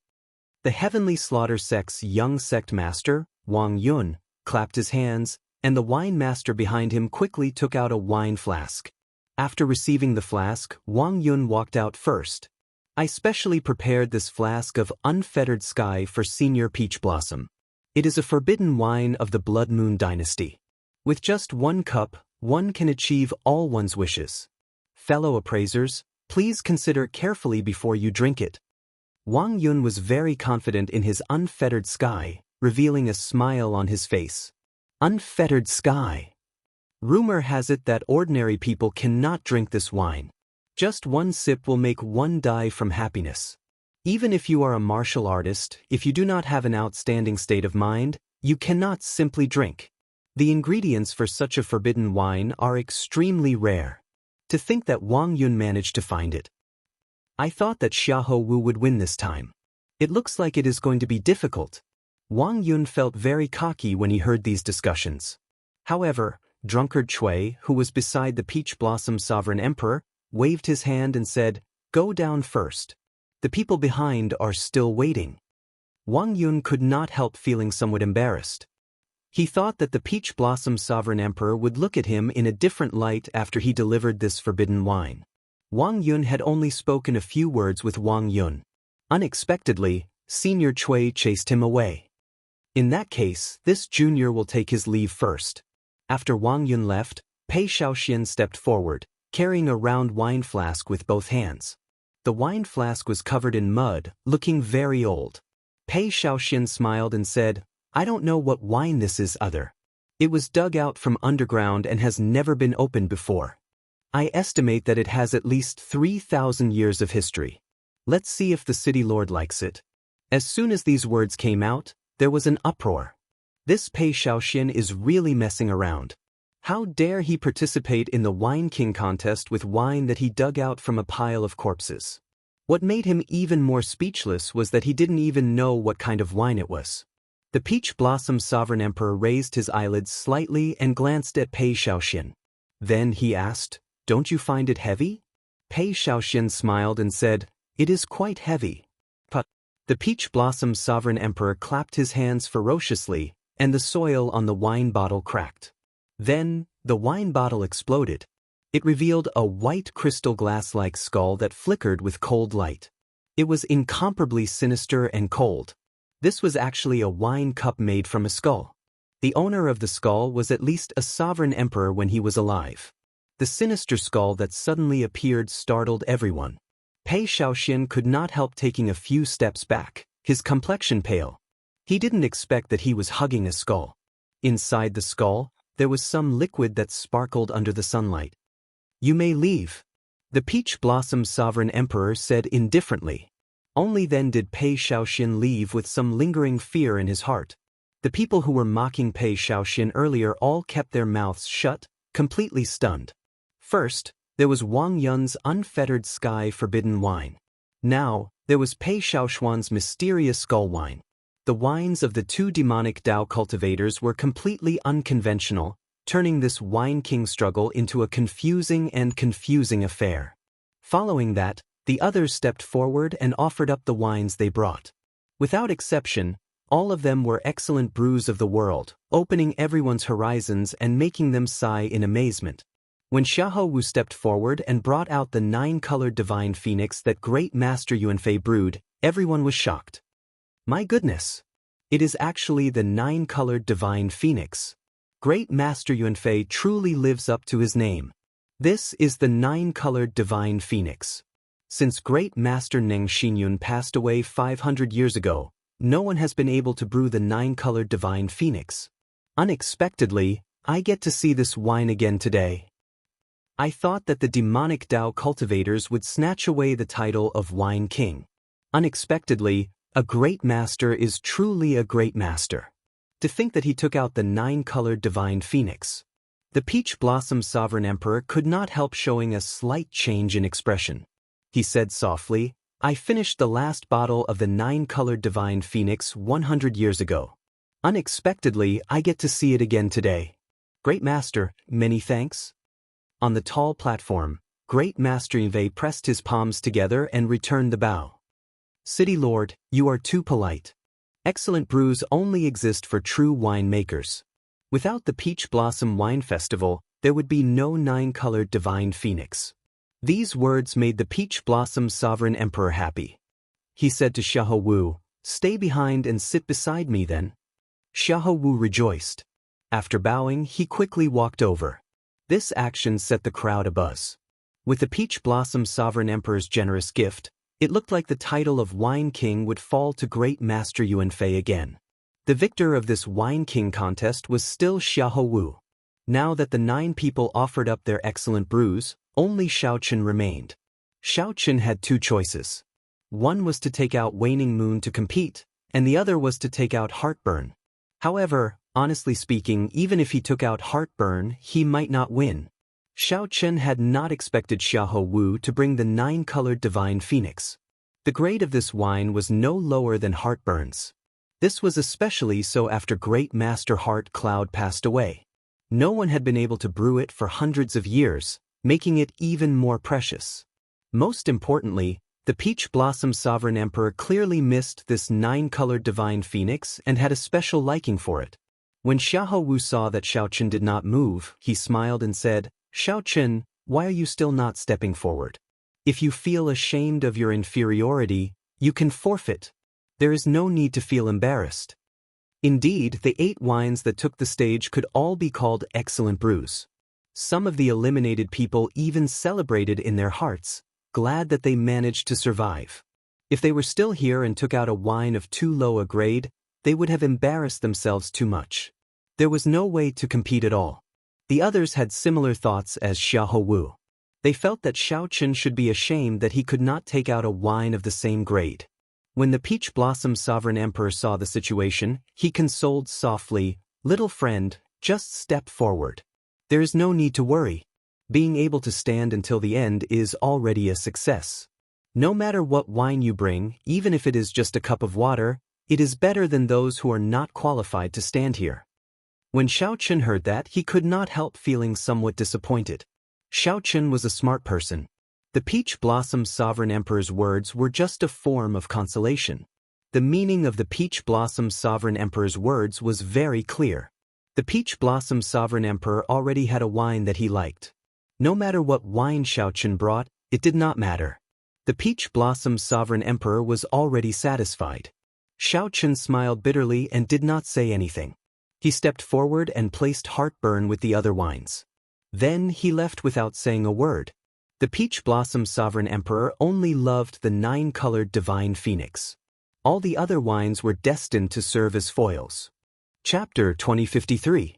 The Heavenly Slaughter Sect's young sect master, Wang Yun, clapped his hands, and the wine master behind him quickly took out a wine flask. After receiving the flask, Wang Yun walked out first. "I specially prepared this flask of unfettered sky for Senior Peach Blossom. It is a forbidden wine of the Blood Moon Dynasty. With just one cup, one can achieve all one's wishes. Fellow appraisers, please consider carefully before you drink it." Wang Yun was very confident in his unfettered sky, revealing a smile on his face. Unfettered sky. Rumor has it that ordinary people cannot drink this wine. Just one sip will make one die from happiness. Even if you are a martial artist, if you do not have an outstanding state of mind, you cannot simply drink. The ingredients for such a forbidden wine are extremely rare. To think that Wang Yun managed to find it. I thought that Xiahou Wu would win this time. It looks like it is going to be difficult. Wang Yun felt very cocky when he heard these discussions. However, drunkard Chui, who was beside the Peach Blossom Sovereign Emperor, waved his hand and said, "Go down first. The people behind are still waiting." Wang Yun could not help feeling somewhat embarrassed. He thought that the Peach Blossom Sovereign Emperor would look at him in a different light after he delivered this forbidden wine. Wang Yun had only spoken a few words with Wang Yun. Unexpectedly, Senior Chui chased him away. In that case, this junior will take his leave first. After Wang Yun left, Pei Shaoxian stepped forward, carrying a round wine flask with both hands. The wine flask was covered in mud, looking very old. Pei Shaoxian smiled and said, "I don't know what wine this is other. It was dug out from underground and has never been opened before. I estimate that it has at least 3,000 years of history. Let's see if the city lord likes it." As soon as these words came out, there was an uproar. This Pei Shaoxian is really messing around. How dare he participate in the Wine King contest with wine that he dug out from a pile of corpses? What made him even more speechless was that he didn't even know what kind of wine it was. The Peach Blossom Sovereign Emperor raised his eyelids slightly and glanced at Pei Shaoxian. Then he asked, "Don't you find it heavy?" Pei Shaoxian smiled and said, "It is quite heavy." But the Peach Blossom Sovereign Emperor clapped his hands ferociously, and the soil on the wine bottle cracked. Then, the wine bottle exploded. It revealed a white crystal glass-like skull that flickered with cold light. It was incomparably sinister and cold. This was actually a wine cup made from a skull. The owner of the skull was at least a sovereign emperor when he was alive. The sinister skull that suddenly appeared startled everyone. Pei Shaoxian could not help taking a few steps back, his complexion pale. He didn't expect that he was hugging a skull. Inside the skull, there was some liquid that sparkled under the sunlight. "You may leave," the Peach Blossom Sovereign Emperor said indifferently. Only then did Pei Shaoxian leave with some lingering fear in his heart. The people who were mocking Pei Shaoxian earlier all kept their mouths shut, completely stunned. First, there was Wang Yun's unfettered sky forbidden wine. Now, there was Pei Shaoxian's mysterious skull wine. The wines of the two demonic Dao cultivators were completely unconventional, turning this Wine King struggle into a confusing affair. Following that, the others stepped forward and offered up the wines they brought. Without exception, all of them were excellent brews of the world, opening everyone's horizons and making them sigh in amazement. When Xiahou Wu stepped forward and brought out the 9-colored divine phoenix that great Master Yuanfei brewed, everyone was shocked. My goodness! It is actually the 9-colored divine phoenix. Great Master Yuanfei truly lives up to his name. This is the 9-colored divine phoenix. Since Great Master Neng Xinyun passed away 500 years ago, no one has been able to brew the 9-colored divine phoenix. Unexpectedly, I get to see this wine again today. I thought that the demonic Dao cultivators would snatch away the title of Wine King. Unexpectedly, a great master is truly a great master. To think that he took out the 9-colored divine phoenix. The Peach Blossom Sovereign Emperor could not help showing a slight change in expression. he said softly. I finished the last bottle of the 9-colored Divine Phoenix 100 years ago. Unexpectedly, I get to see it again today. Great Master, many thanks. On the tall platform, Great Master Yves pressed his palms together and returned the bow. City Lord, you are too polite. Excellent brews only exist for true winemakers. Without the Peach Blossom Wine Festival, there would be no 9-colored Divine Phoenix. These words made the Peach Blossom Sovereign Emperor happy. He said to Xiahou Wu, stay behind and sit beside me then. Xiahou Wu rejoiced. After bowing, he quickly walked over. This action set the crowd abuzz. With the Peach Blossom Sovereign Emperor's generous gift, it looked like the title of Wine King would fall to Great Master Yuan Fei again. The victor of this Wine King contest was still Xiahou Wu. Now that the 9 people offered up their excellent brews, only Xiaoqun remained. Xiaoqun had 2 choices. One was to take out Waning Moon to compete, and the other was to take out Heartburn. However, honestly speaking, even if he took out Heartburn, he might not win. Xiaoqun had not expected Xiahou Wu to bring the 9-colored Divine Phoenix. The grade of this wine was no lower than Heartburn's. This was especially so after Great Master Heart Cloud passed away. No one had been able to brew it for hundreds of years, making it even more precious. Most importantly, the Peach Blossom Sovereign Emperor clearly missed this 9-colored Divine Phoenix and had a special liking for it. When Xiahou Wu saw that Xiaoqun did not move, he smiled and said, Xiaoqun, why are you still not stepping forward? If you feel ashamed of your inferiority, you can forfeit. There is no need to feel embarrassed. Indeed, the 8 wines that took the stage could all be called excellent brews. Some of the eliminated people even celebrated in their hearts, glad that they managed to survive. If they were still here and took out a wine of too low a grade, they would have embarrassed themselves too much. There was no way to compete at all. The others had similar thoughts as Xiahou Wu. They felt that Xiaoqun should be ashamed that he could not take out a wine of the same grade. When the Peach Blossom Sovereign Emperor saw the situation, he consoled softly, little friend, just step forward. There is no need to worry. Being able to stand until the end is already a success. No matter what wine you bring, even if it is just a cup of water, it is better than those who are not qualified to stand here. When Xiaoqun heard that, he could not help feeling somewhat disappointed. Xiaoqun was a smart person. The Peach Blossom Sovereign Emperor's words were just a form of consolation. The meaning of the Peach Blossom Sovereign Emperor's words was very clear. The Peach Blossom Sovereign Emperor already had a wine that he liked. No matter what wine Xiaoqun brought, it did not matter. The Peach Blossom Sovereign Emperor was already satisfied. Xiaoqun smiled bitterly and did not say anything. He stepped forward and placed Heartburn with the other wines. Then he left without saying a word. The Peach Blossom Sovereign Emperor only loved the 9-colored Divine Phoenix. All the other wines were destined to serve as foils. Chapter 2053.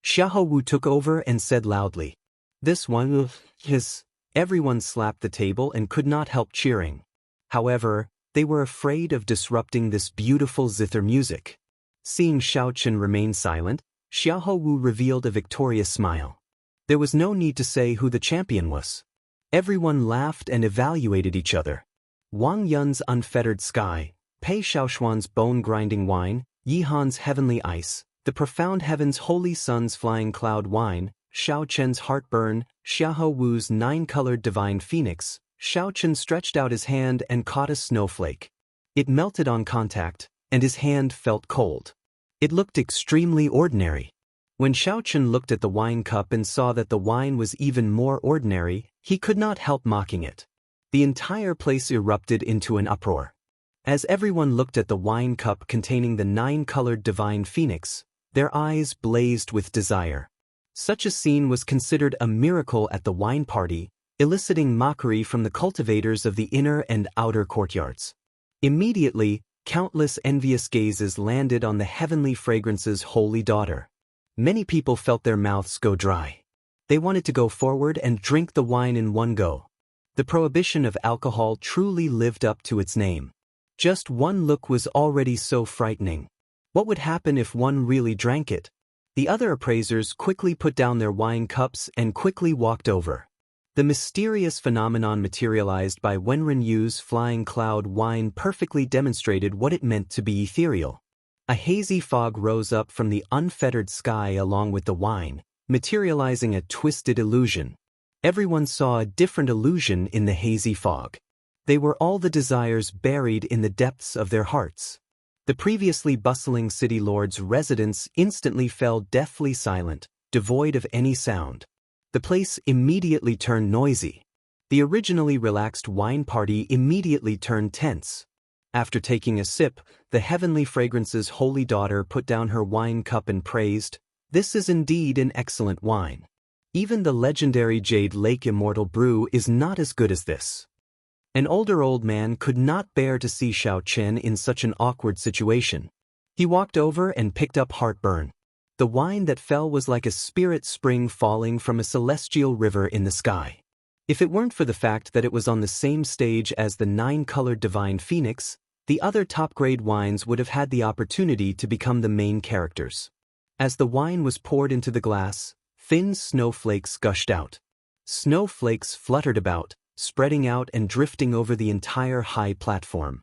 Xiahou Wu took over and said loudly, "This one is..." Everyone slapped the table and could not help cheering. However, they were afraid of disrupting this beautiful zither music. Seeing Xiaoqun remain silent, Xiahou Wu revealed a victorious smile. There was no need to say who the champion was. Everyone laughed and evaluated each other. Wang Yun's Unfettered Sky, Pei Xiaoshuan's Bone-Grinding Wine, Yihan's Heavenly Ice, the Profound Heaven's Holy Sun's Flying Cloud Wine, Xiaoqun's Heartburn, Xiahou Wu's 9-colored Divine Phoenix. Xiaoqun stretched out his hand and caught a snowflake. It melted on contact, and his hand felt cold. It looked extremely ordinary. When Xiaoqun looked at the wine cup and saw that the wine was even more ordinary, he could not help mocking it. The entire place erupted into an uproar. As everyone looked at the wine cup containing the 9-colored Divine Phoenix, their eyes blazed with desire. Such a scene was considered a miracle at the wine party, eliciting mockery from the cultivators of the inner and outer courtyards. Immediately, countless envious gazes landed on the heavenly fragrance's holy daughter. Many people felt their mouths go dry. They wanted to go forward and drink the wine in one go. The prohibition of alcohol truly lived up to its name. Just one look was already so frightening. What would happen if one really drank it? The other appraisers quickly put down their wine cups and quickly walked over. The mysterious phenomenon materialized by Wenren Yu's flying cloud wine perfectly demonstrated what it meant to be ethereal. A hazy fog rose up from the unfettered sky along with the wine, materializing a twisted illusion. Everyone saw a different illusion in the hazy fog. They were all the desires buried in the depths of their hearts. The previously bustling city lord's residence instantly fell deathly silent, devoid of any sound. The place immediately turned noisy. The originally relaxed wine party immediately turned tense. After taking a sip, the heavenly fragrance's holy daughter put down her wine cup and praised, "This is indeed an excellent wine. Even the legendary Jade Lake Immortal Brew is not as good as this." An older old man could not bear to see Xiao Chen in such an awkward situation. He walked over and picked up Heartburn. The wine that fell was like a spirit spring falling from a celestial river in the sky. If it weren't for the fact that it was on the same stage as the 9-colored Divine Phoenix, the other top-grade wines would have had the opportunity to become the main characters. As the wine was poured into the glass, thin snowflakes gushed out. Snowflakes fluttered about, spreading out and drifting over the entire high platform.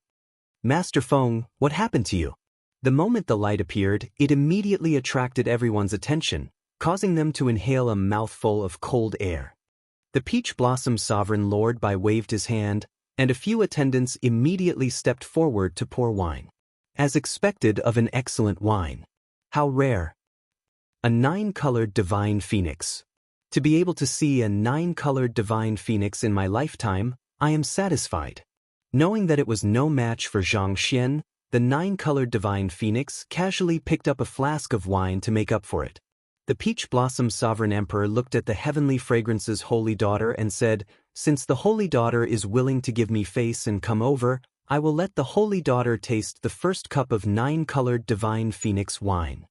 "Master Feng, what happened to you?" The moment the light appeared, it immediately attracted everyone's attention, causing them to inhale a mouthful of cold air. The Peach Blossom Sovereign Lord waved his hand, and a few attendants immediately stepped forward to pour wine. As expected of an excellent wine. How rare. A 9-colored Divine Phoenix. To be able to see a 9-colored Divine Phoenix in my lifetime, I am satisfied. Knowing that it was no match for Zhang Xian, the 9-colored Divine Phoenix casually picked up a flask of wine to make up for it. The Peach Blossom Sovereign Emperor looked at the heavenly fragrance's holy daughter and said, "Since the holy daughter is willing to give me face and come over, I will let the holy daughter taste the first cup of 9-colored Divine Phoenix wine."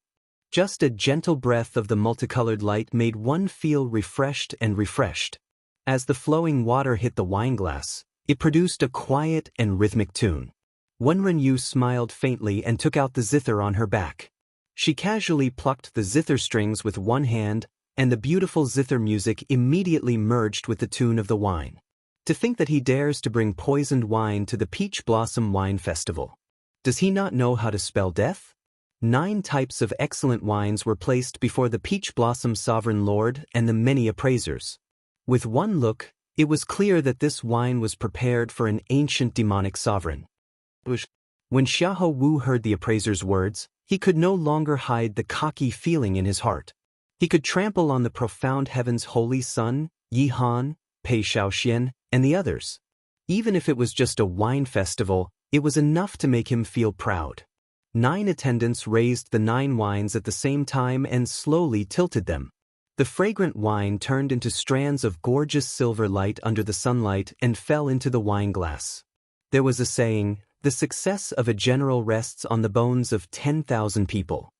Just a gentle breath of the multicolored light made one feel refreshed and refreshed. As the flowing water hit the wineglass, it produced a quiet and rhythmic tune. Wenren Yu smiled faintly and took out the zither on her back. She casually plucked the zither strings with one hand, and the beautiful zither music immediately merged with the tune of the wine. To think that he dares to bring poisoned wine to the Peach Blossom Wine Festival. Does he not know how to spell death? 9 types of excellent wines were placed before the Peach Blossom Sovereign Lord and the many appraisers. With one look, it was clear that this wine was prepared for an ancient demonic sovereign. When Xiahou Wu heard the appraiser's words, he could no longer hide the cocky feeling in his heart. He could trample on the profound heaven's holy son, Yi Han, Pei Shaoxian, and the others. Even if it was just a wine festival, it was enough to make him feel proud. 9 attendants raised the 9 wines at the same time and slowly tilted them. The fragrant wine turned into strands of gorgeous silver light under the sunlight and fell into the wineglass. There was a saying, "The success of a general rests on the bones of 10,000 people."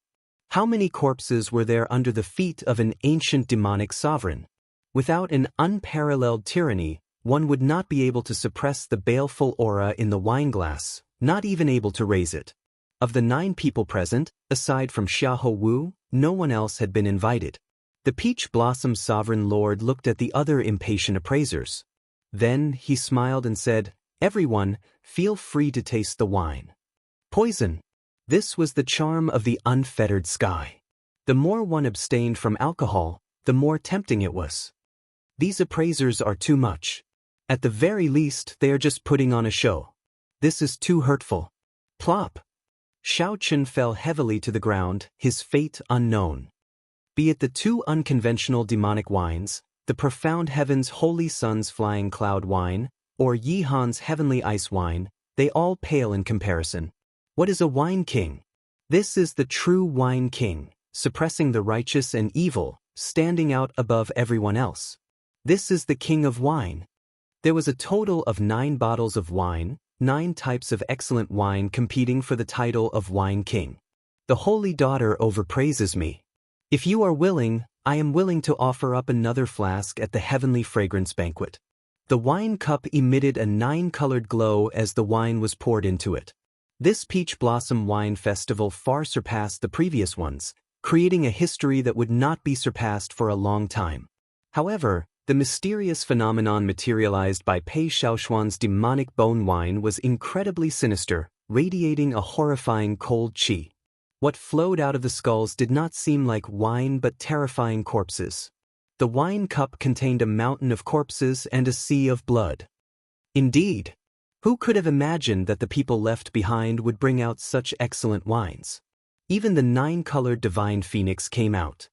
How many corpses were there under the feet of an ancient demonic sovereign? Without an unparalleled tyranny, one would not be able to suppress the baleful aura in the wineglass, not even able to raise it. Of the 9 people present, aside from Xiahou Wu, no one else had been invited. The Peach Blossom Sovereign Lord looked at the other impatient appraisers. Then he smiled and said, "Everyone, feel free to taste the wine." Poison. This was the charm of the unfettered sky. The more one abstained from alcohol, the more tempting it was. These appraisers are too much. At the very least, they are just putting on a show. This is too hurtful. Plop. Xiao Chen fell heavily to the ground, his fate unknown. Be it the 2 unconventional demonic wines, the profound heaven's holy sun's flying cloud wine, or Yi Han's heavenly ice wine, they all pale in comparison. What is a wine king? This is the true wine king, suppressing the righteous and evil, standing out above everyone else. This is the king of wine. There was a total of 9 bottles of wine, 9 types of excellent wine competing for the title of wine king. The holy daughter overpraises me. If you are willing, I am willing to offer up another flask at the heavenly fragrance banquet. The wine cup emitted a 9-colored glow as the wine was poured into it. This Peach Blossom Wine Festival far surpassed the previous ones, creating a history that would not be surpassed for a long time. However, The mysterious phenomenon materialized by Pei Xiaoshuan's demonic bone wine was incredibly sinister, radiating a horrifying cold qi. What flowed out of the skulls did not seem like wine but terrifying corpses. The wine cup contained a mountain of corpses and a sea of blood. Indeed, who could have imagined that the people left behind would bring out such excellent wines? Even the 9-colored divine phoenix came out.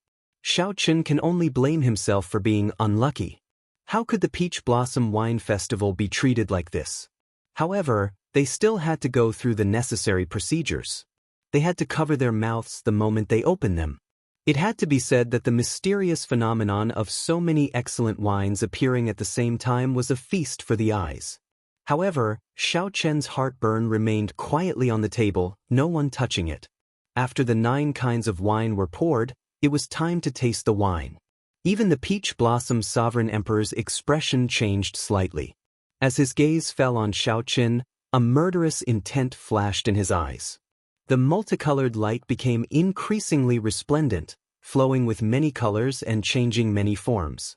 Xiao Qin can only blame himself for being unlucky. How could the Peach Blossom Wine Festival be treated like this? However, they still had to go through the necessary procedures. They had to cover their mouths the moment they opened them. It had to be said that the mysterious phenomenon of so many excellent wines appearing at the same time was a feast for the eyes. However, Xiao Chen's heartburn remained quietly on the table, no one touching it. After the 9 kinds of wine were poured, it was time to taste the wine. Even the Peach Blossom Sovereign Emperor's expression changed slightly. As his gaze fell on Xiao Qin, a murderous intent flashed in his eyes. The multicolored light became increasingly resplendent, flowing with many colors and changing many forms.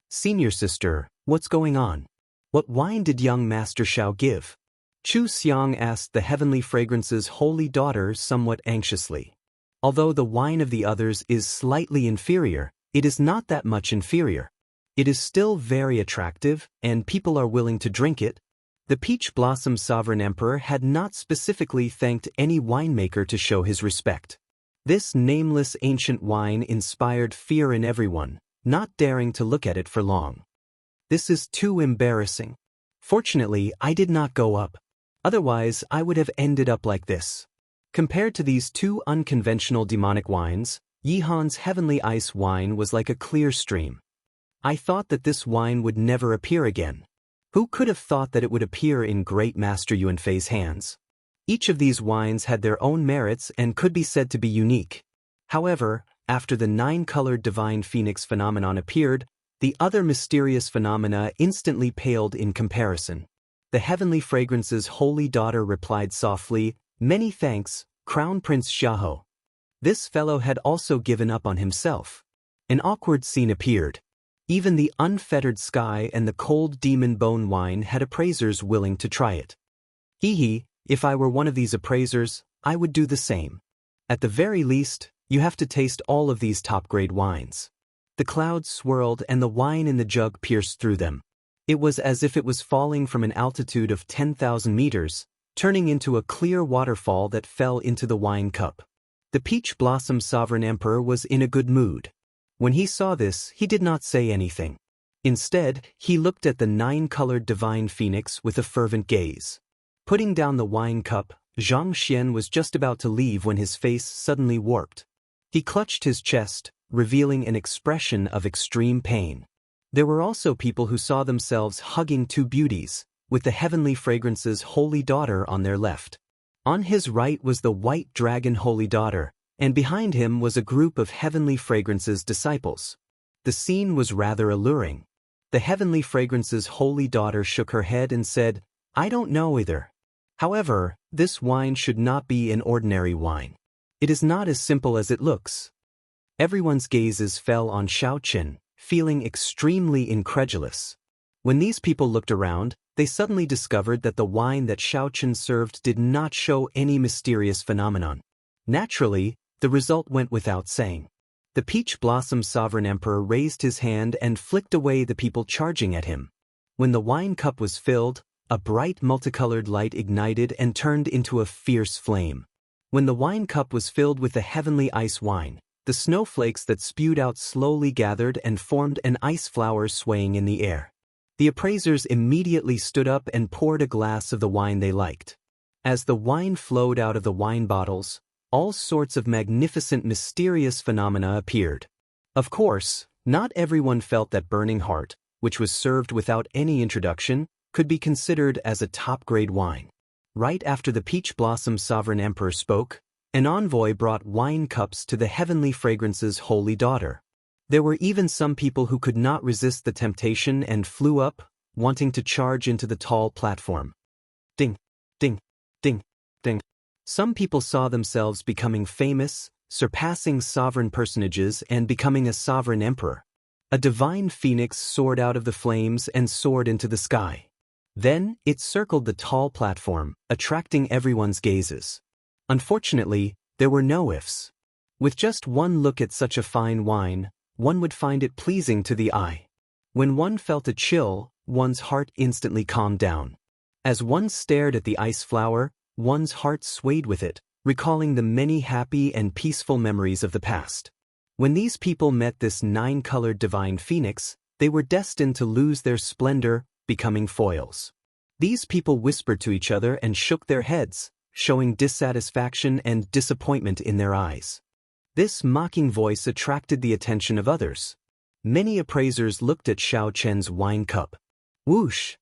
"Senior sister, what's going on? What wine did young Master Xiao give?" Chu Xiang asked the Heavenly Fragrance's holy daughter somewhat anxiously. Although the wine of the others is slightly inferior, it is not that much inferior. It is still very attractive, and people are willing to drink it. The Peach Blossom Sovereign Emperor had not specifically thanked any winemaker to show his respect. This nameless ancient wine inspired fear in everyone, not daring to look at it for long. "This is too embarrassing. Fortunately, I did not go up. Otherwise, I would have ended up like this." Compared to these 2 unconventional demonic wines, Yihan's Heavenly Ice wine was like a clear stream. "I thought that this wine would never appear again. Who could have thought that it would appear in Great Master Yuanfei's hands?" Each of these wines had their own merits and could be said to be unique. However, after the 9-colored divine phoenix phenomenon appeared, the other mysterious phenomena instantly paled in comparison. The Heavenly Fragrance's holy daughter replied softly, "Many thanks, Crown Prince Xiahou." This fellow had also given up on himself. An awkward scene appeared. Even the unfettered sky and the cold demon bone wine had appraisers willing to try it. "Hee, if I were one of these appraisers, I would do the same. At the very least, you have to taste all of these top-grade wines." The clouds swirled and the wine in the jug pierced through them. It was as if it was falling from an altitude of 10,000 meters, turning into a clear waterfall that fell into the wine cup. The Peach Blossom Sovereign Emperor was in a good mood. When he saw this, he did not say anything. Instead, he looked at the 9-colored divine phoenix with a fervent gaze. Putting down the wine cup, Zhang Xian was just about to leave when his face suddenly warped. He clutched his chest, revealing an expression of extreme pain. There were also people who saw themselves hugging 2 beauties, with the Heavenly Fragrance's holy daughter on their left. On his right was the White Dragon Holy Daughter, and behind him was a group of Heavenly Fragrance's disciples. The scene was rather alluring. The Heavenly Fragrance's holy daughter shook her head and said, "I don't know either. However, this wine should not be an ordinary wine. It is not as simple as it looks." Everyone's gazes fell on Xiao Qin, feeling extremely incredulous. When these people looked around, they suddenly discovered that the wine that Xiao Qin served did not show any mysterious phenomenon. Naturally, the result went without saying. The Peach Blossom Sovereign Emperor raised his hand and flicked away the people charging at him. When the wine cup was filled, a bright multicolored light ignited and turned into a fierce flame. When the wine cup was filled with the Heavenly Ice wine, the snowflakes that spewed out slowly gathered and formed an ice flower swaying in the air. The appraisers immediately stood up and poured a glass of the wine they liked. As the wine flowed out of the wine bottles, all sorts of magnificent mysterious phenomena appeared. Of course, not everyone felt that Burning Heart, which was served without any introduction, could be considered as a top-grade wine. Right after the Peach Blossom Sovereign Emperor spoke, an envoy brought wine cups to the Heavenly Fragrance's holy daughter. There were even some people who could not resist the temptation and flew up, wanting to charge into the tall platform. Ding, ding, ding, ding. Some people saw themselves becoming famous, surpassing sovereign personages and becoming a sovereign emperor. A divine phoenix soared out of the flames and soared into the sky. Then, it circled the tall platform, attracting everyone's gazes. Unfortunately, there were no ifs. With just one look at such a fine wine, one would find it pleasing to the eye. When one felt a chill, one's heart instantly calmed down. As one stared at the ice flower, one's heart swayed with it, recalling the many happy and peaceful memories of the past. When these people met this nine-colored divine phoenix, they were destined to lose their splendor, becoming foils. These people whispered to each other and shook their heads, showing dissatisfaction and disappointment in their eyes. This mocking voice attracted the attention of others. Many appraisers looked at Xiao Chen's wine cup. Whoosh!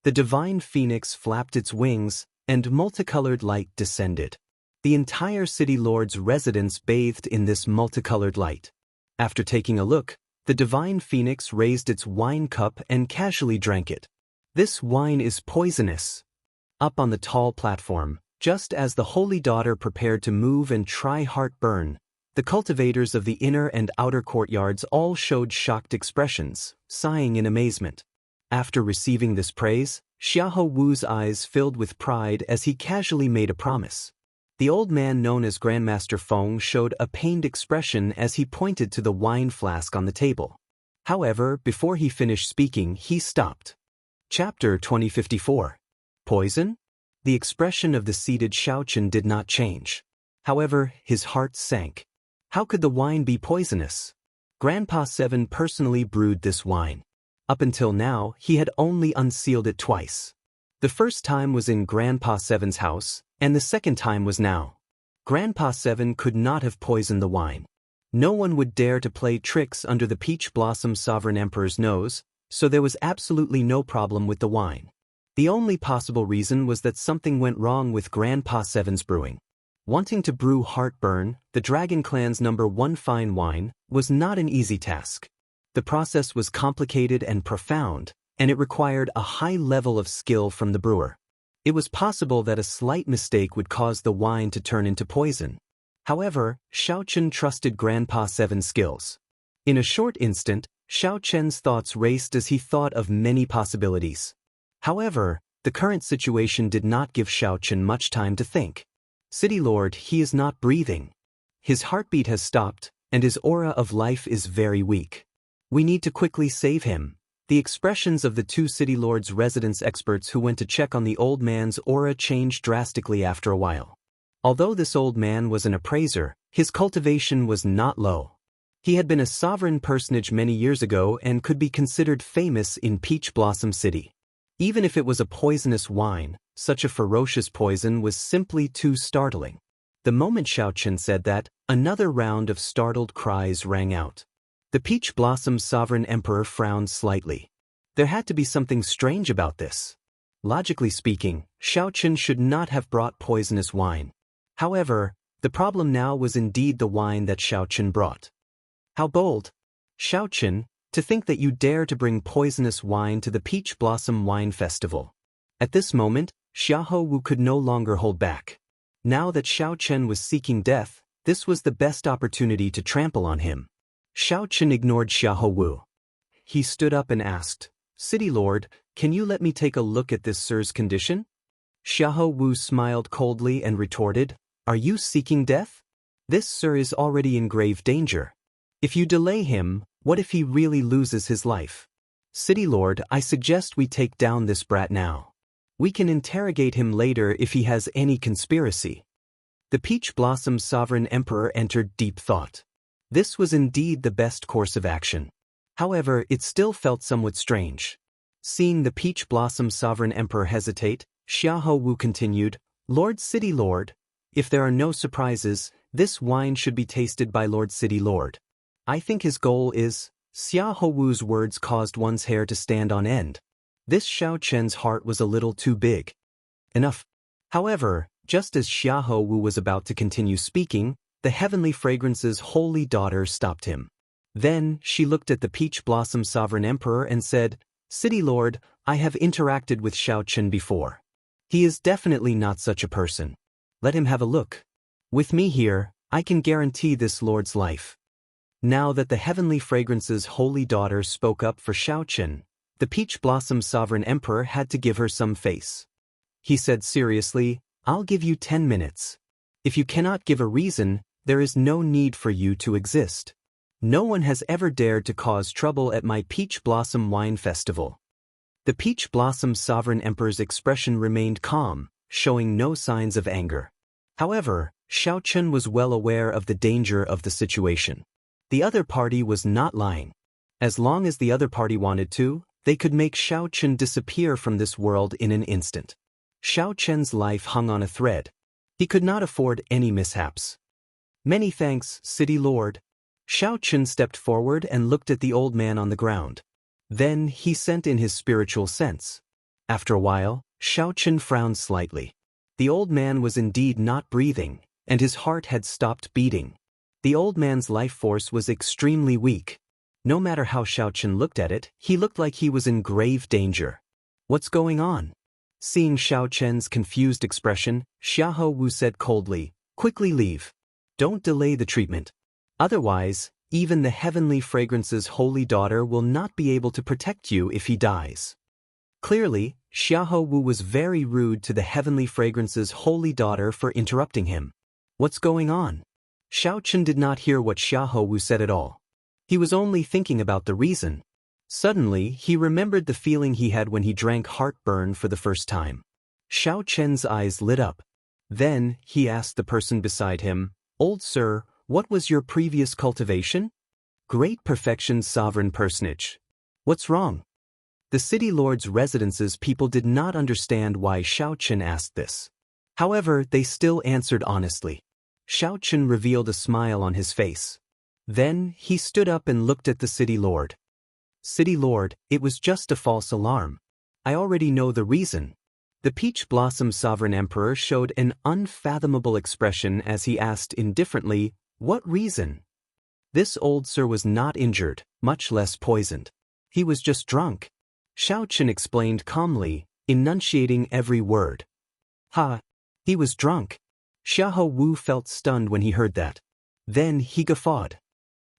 The divine phoenix flapped its wings, and multicolored light descended. The entire city lord's residence bathed in this multicolored light. After taking a look, the divine phoenix raised its wine cup and casually drank it. This wine is poisonous. Up on the tall platform, just as the holy daughter prepared to move and try heartburn, the cultivators of the inner and outer courtyards all showed shocked expressions, sighing in amazement. After receiving this praise, Xiahou Wu's eyes filled with pride as he casually made a promise. The old man known as Grandmaster Feng showed a pained expression as he pointed to the wine flask on the table. However, before he finished speaking, he stopped. Chapter 2054. Poison? The expression of the seated Xiaochen did not change. However, his heart sank. How could the wine be poisonous? Grandpa Seven personally brewed this wine. Up until now, he had only unsealed it twice. The first time was in Grandpa Seven's house, and the second time was now. Grandpa Seven could not have poisoned the wine. No one would dare to play tricks under the Peach Blossom Sovereign Emperor's nose, so there was absolutely no problem with the wine. The only possible reason was that something went wrong with Grandpa Seven's brewing. Wanting to brew heartburn, the Dragon Clan's #1 fine wine, was not an easy task. The process was complicated and profound, and it required a high level of skill from the brewer. It was possible that a slight mistake would cause the wine to turn into poison. However, Xiao Chen trusted Grandpa Seven's skills. In a short instant, Xiao Chen's thoughts raced as he thought of many possibilities. However, the current situation did not give Xiao Chen much time to think. City Lord, he is not breathing. His heartbeat has stopped, and his aura of life is very weak. We need to quickly save him. The expressions of the two City Lord's residence experts who went to check on the old man's aura changed drastically after a while. Although this old man was an appraiser, his cultivation was not low. He had been a sovereign personage many years ago and could be considered famous in Peach Blossom City. Even if it was a poisonous wine, such a ferocious poison was simply too startling. The moment Xiao Chen said that, another round of startled cries rang out. The Peach Blossom Sovereign Emperor frowned slightly. There had to be something strange about this. Logically speaking, Xiao Chen should not have brought poisonous wine. However, the problem now was indeed the wine that Xiao Chen brought. How bold! Xiao Chen, to think that you dare to bring poisonous wine to the Peach Blossom Wine Festival. At this moment, Xiahou Wu could no longer hold back. Now that Xiao Chen was seeking death, this was the best opportunity to trample on him. Xiao Chen ignored Xiahou Wu. He stood up and asked, "City Lord, can you let me take a look at this sir's condition?" Xiahou Wu smiled coldly and retorted, "Are you seeking death? This sir is already in grave danger. If you delay him, what if he really loses his life? City Lord, I suggest we take down this brat now. We can interrogate him later if he has any conspiracy." The Peach Blossom Sovereign Emperor entered deep thought. This was indeed the best course of action. However, it still felt somewhat strange. Seeing the Peach Blossom Sovereign Emperor hesitate, Xiahou Wu continued, "Lord City Lord, if there are no surprises, this wine should be tasted by Lord City Lord. I think his goal is..." Xiahou Wu's words caused one's hair to stand on end. This Xiao Chen's heart was a little too big. Enough. However, just as Xiahou Wu was about to continue speaking, the Heavenly Fragrance's holy daughter stopped him. Then, she looked at the Peach Blossom Sovereign Emperor and said, "City Lord, I have interacted with Xiao Chen before. He is definitely not such a person. Let him have a look. With me here, I can guarantee this lord's life." Now that the heavenly fragrance's holy daughter spoke up for Xiaoqin, the peach blossom sovereign emperor had to give her some face. He said seriously, "I'll give you 10 minutes. If you cannot give a reason, there is no need for you to exist. No one has ever dared to cause trouble at my peach blossom wine festival." The peach blossom sovereign emperor's expression remained calm, showing no signs of anger. However, Xiaoqin was well aware of the danger of the situation. The other party was not lying. As long as the other party wanted to, they could make Xiaoqin disappear from this world in an instant. Xiaoqin's life hung on a thread. He could not afford any mishaps. "Many thanks, City Lord." Xiaoqin stepped forward and looked at the old man on the ground. Then he sent in his spiritual sense. After a while, Xiaoqin frowned slightly. The old man was indeed not breathing, and his heart had stopped beating. The old man's life force was extremely weak. No matter how Xiaoqin looked at it, he looked like he was in grave danger. "What's going on?" Seeing Xiaoqin's confused expression, Xiahou Wu said coldly, "Quickly leave. Don't delay the treatment. Otherwise, even the heavenly fragrance's holy daughter will not be able to protect you if he dies." Clearly, Xiahou Wu was very rude to the heavenly fragrance's holy daughter for interrupting him. "What's going on?" Xiaoqin did not hear what Xiahou Wu said at all. He was only thinking about the reason. Suddenly, he remembered the feeling he had when he drank heartburn for the first time. Xiaoqin's eyes lit up. Then, he asked the person beside him, "Old sir, what was your previous cultivation?" "Great perfection, sovereign personage." "What's wrong?" The city lord's residence's people did not understand why Xiaoqin asked this. However, they still answered honestly. Xiaoqin revealed a smile on his face. Then, he stood up and looked at the city lord. "City Lord, it was just a false alarm. I already know the reason." The peach blossom sovereign emperor showed an unfathomable expression as he asked indifferently, "What reason?" This old sir was not injured, much less poisoned. He was just drunk. Xiaoqin explained calmly, enunciating every word. "Ha! He was drunk." Xiahou Wu felt stunned when he heard that. Then he guffawed.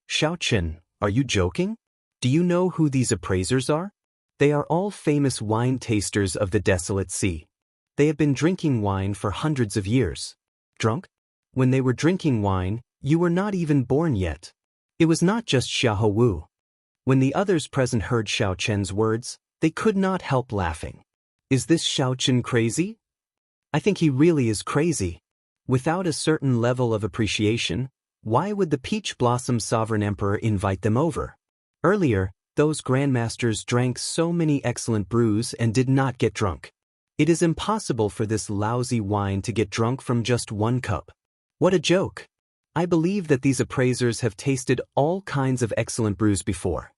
"Xiaoqin, are you joking? Do you know who these appraisers are? They are all famous wine tasters of the desolate sea. They have been drinking wine for hundreds of years." "Drunk? When they were drinking wine, you were not even born yet." It was not just Xiahou Wu. When the others present heard Xiaoqin's words, they could not help laughing. "Is this Xiaoqin crazy? I think he really is crazy." Without a certain level of appreciation, why would the peach blossom sovereign emperor invite them over? Earlier, those grandmasters drank so many excellent brews and did not get drunk. It is impossible for this lousy wine to get drunk from just one cup. What a joke! I believe that these appraisers have tasted all kinds of excellent brews before.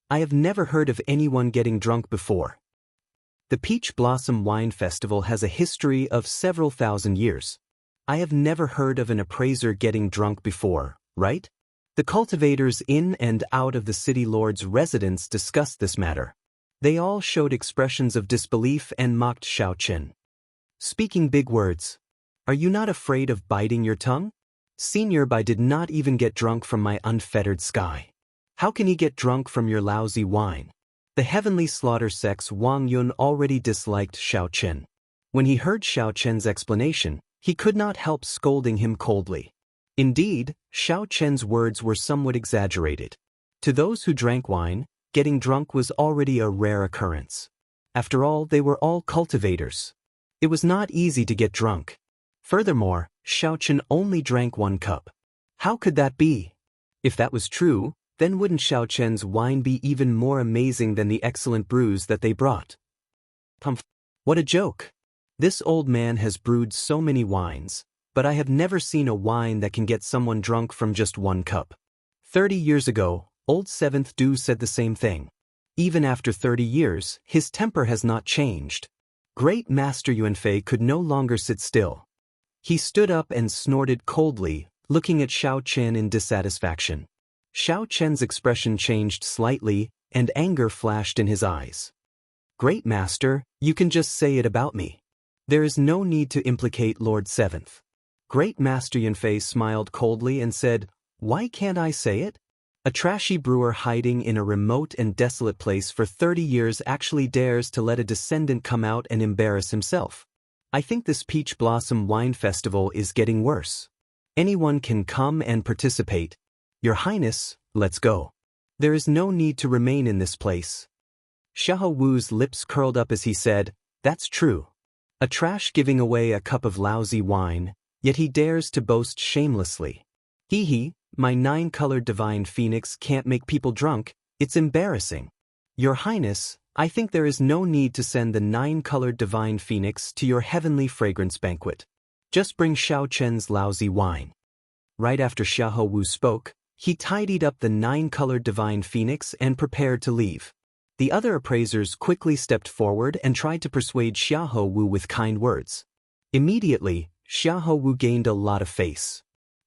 I have never heard of anyone getting drunk before. The Peach Blossom Wine Festival has a history of several thousand years. I have never heard of an appraiser getting drunk before, right? The cultivators in and out of the city lord's residence discussed this matter. They all showed expressions of disbelief and mocked Xiaoqin. Speaking big words. Are you not afraid of biting your tongue? Senior Bai did not even get drunk from my unfettered sky. How can he get drunk from your lousy wine? The heavenly slaughter sex Wang Yun already disliked Xiaoqin. When he heard Xiaoqin's explanation, he could not help scolding him coldly. Indeed, Xiaoqin's words were somewhat exaggerated. To those who drank wine, getting drunk was already a rare occurrence. After all, they were all cultivators. It was not easy to get drunk. Furthermore, Xiaoqin only drank 1 cup. How could that be? If that was true, then wouldn't Xiaoqin's wine be even more amazing than the excellent brews that they brought? What a joke! This old man has brewed so many wines, but I have never seen a wine that can get someone drunk from just 1 cup. 30 years ago, old Seventh Du said the same thing. Even after 30 years, his temper has not changed. Great Master Yuanfei could no longer sit still. He stood up and snorted coldly, looking at Xiaoqin in dissatisfaction. Xiaoqin's expression changed slightly, and anger flashed in his eyes. Great Master, you can just say it about me. There is no need to implicate Lord Seventh. Great Master Yunfei smiled coldly and said, Why can't I say it? A trashy brewer hiding in a remote and desolate place for 30 years actually dares to let a descendant come out and embarrass himself. I think this Peach Blossom Wine Festival is getting worse. Anyone can come and participate. Your Highness, let's go. There is no need to remain in this place. Xiahou Wu's lips curled up as he said, "That's true. A trash giving away a cup of lousy wine, yet he dares to boast shamelessly. Hee, my 9-colored divine phoenix can't make people drunk, it's embarrassing. Your Highness, I think there is no need to send the 9-colored divine phoenix to your heavenly fragrance banquet. Just bring Xiao Chen's lousy wine." Right after Xiahou Wu spoke, he tidied up the 9-colored divine phoenix and prepared to leave. The other appraisers quickly stepped forward and tried to persuade Xiahou Wu with kind words. Immediately, Xiahou Wu gained a lot of face.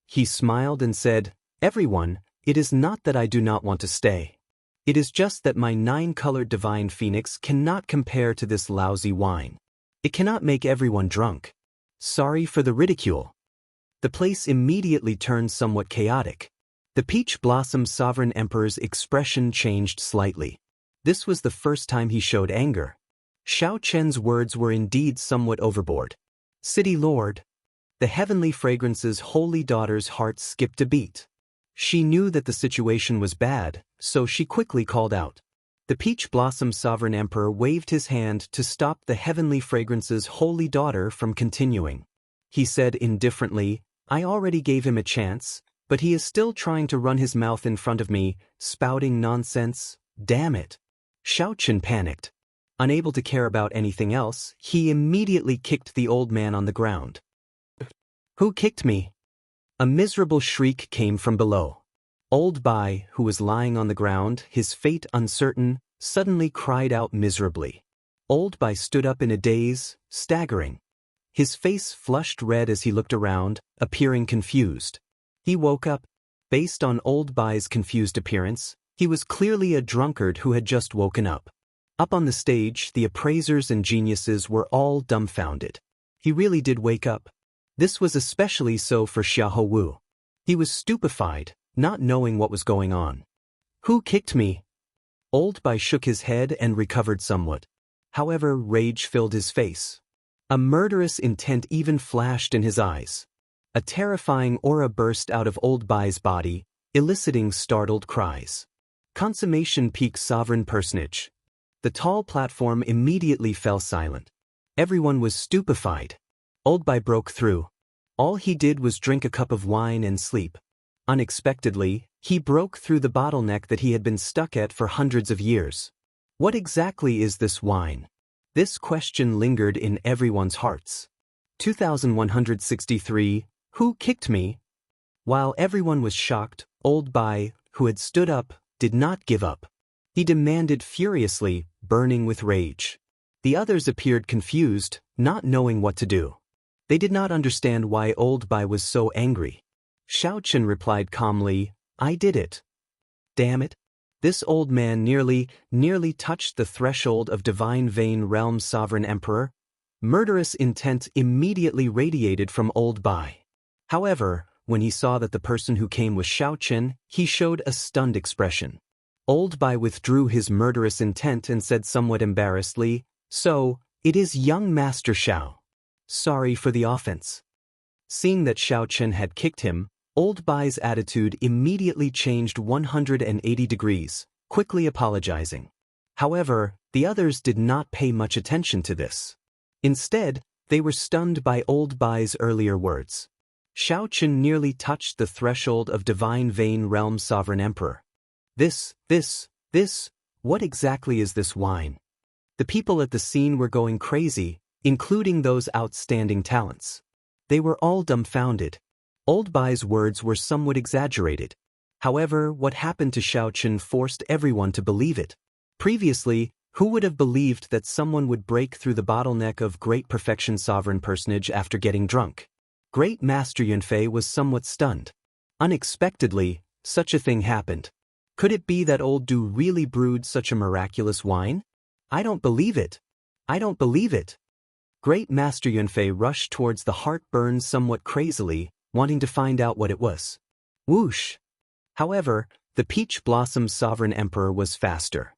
He smiled and said, "Everyone, it is not that I do not want to stay. It is just that my 9-colored divine phoenix cannot compare to this lousy wine. It cannot make everyone drunk. Sorry for the ridicule." The place immediately turned somewhat chaotic. The Peach Blossom Sovereign Emperor's expression changed slightly. This was the first time he showed anger. Xiao Chen's words were indeed somewhat overboard. "City Lord." The heavenly fragrance's holy daughter's heart skipped a beat. She knew that the situation was bad, so she quickly called out. The Peach Blossom Sovereign Emperor waved his hand to stop the heavenly fragrance's holy daughter from continuing. He said indifferently, "I already gave him a chance, but he is still trying to run his mouth in front of me, spouting nonsense. Damn it." Xiao Chen panicked. Unable to care about anything else, he immediately kicked the old man on the ground. "Who kicked me?" A miserable shriek came from below. Old Bai, who was lying on the ground, his fate uncertain, suddenly cried out miserably. Old Bai stood up in a daze, staggering. His face flushed red as he looked around, appearing confused. He woke up. Based on Old Bai's confused appearance, he was clearly a drunkard who had just woken up. Up on the stage, the appraisers and geniuses were all dumbfounded. He really did wake up. This was especially so for Xiahou Wu. He was stupefied, not knowing what was going on. "Who kicked me?" Old Bai shook his head and recovered somewhat. However, rage filled his face. A murderous intent even flashed in his eyes. A terrifying aura burst out of Old Bai's body, eliciting startled cries. Consummation Peak Sovereign Personage. The tall platform immediately fell silent. Everyone was stupefied. Old Bai broke through. All he did was drink a cup of wine and sleep. Unexpectedly, he broke through the bottleneck that he had been stuck at for hundreds of years. What exactly is this wine? This question lingered in everyone's hearts. 2163, who kicked me? While everyone was shocked, Old Bai, who had stood up, did not give up. He demanded furiously, burning with rage. The others appeared confused, not knowing what to do. They did not understand why Old Bai was so angry. Xiao Chen replied calmly, "I did it." Damn it. This old man nearly touched the threshold of Divine Vein Realm Sovereign Emperor. Murderous intent immediately radiated from Old Bai. However, when he saw that the person who came was Xiao Chen, he showed a stunned expression. Old Bai withdrew his murderous intent and said somewhat embarrassedly, "So, it is young Master Xiao. Sorry for the offense." Seeing that Xiao Chen had kicked him, Old Bai's attitude immediately changed 180 degrees, quickly apologizing. However, the others did not pay much attention to this. Instead, they were stunned by Old Bai's earlier words. Xiao Chen nearly touched the threshold of Divine Vein Realm Sovereign Emperor. This, what exactly is this wine? The people at the scene were going crazy, including those outstanding talents. They were all dumbfounded. Old Bai's words were somewhat exaggerated. However, what happened to Xiao Chen forced everyone to believe it. Previously, who would have believed that someone would break through the bottleneck of Great Perfection Sovereign Personage after getting drunk? Great Master Yunfei was somewhat stunned. Unexpectedly, such a thing happened. Could it be that Old Du really brewed such a miraculous wine? I don't believe it. I don't believe it. Great Master Yunfei rushed towards the heartburn somewhat crazily, wanting to find out what it was. Whoosh! However, The Peach Blossom Sovereign Emperor was faster.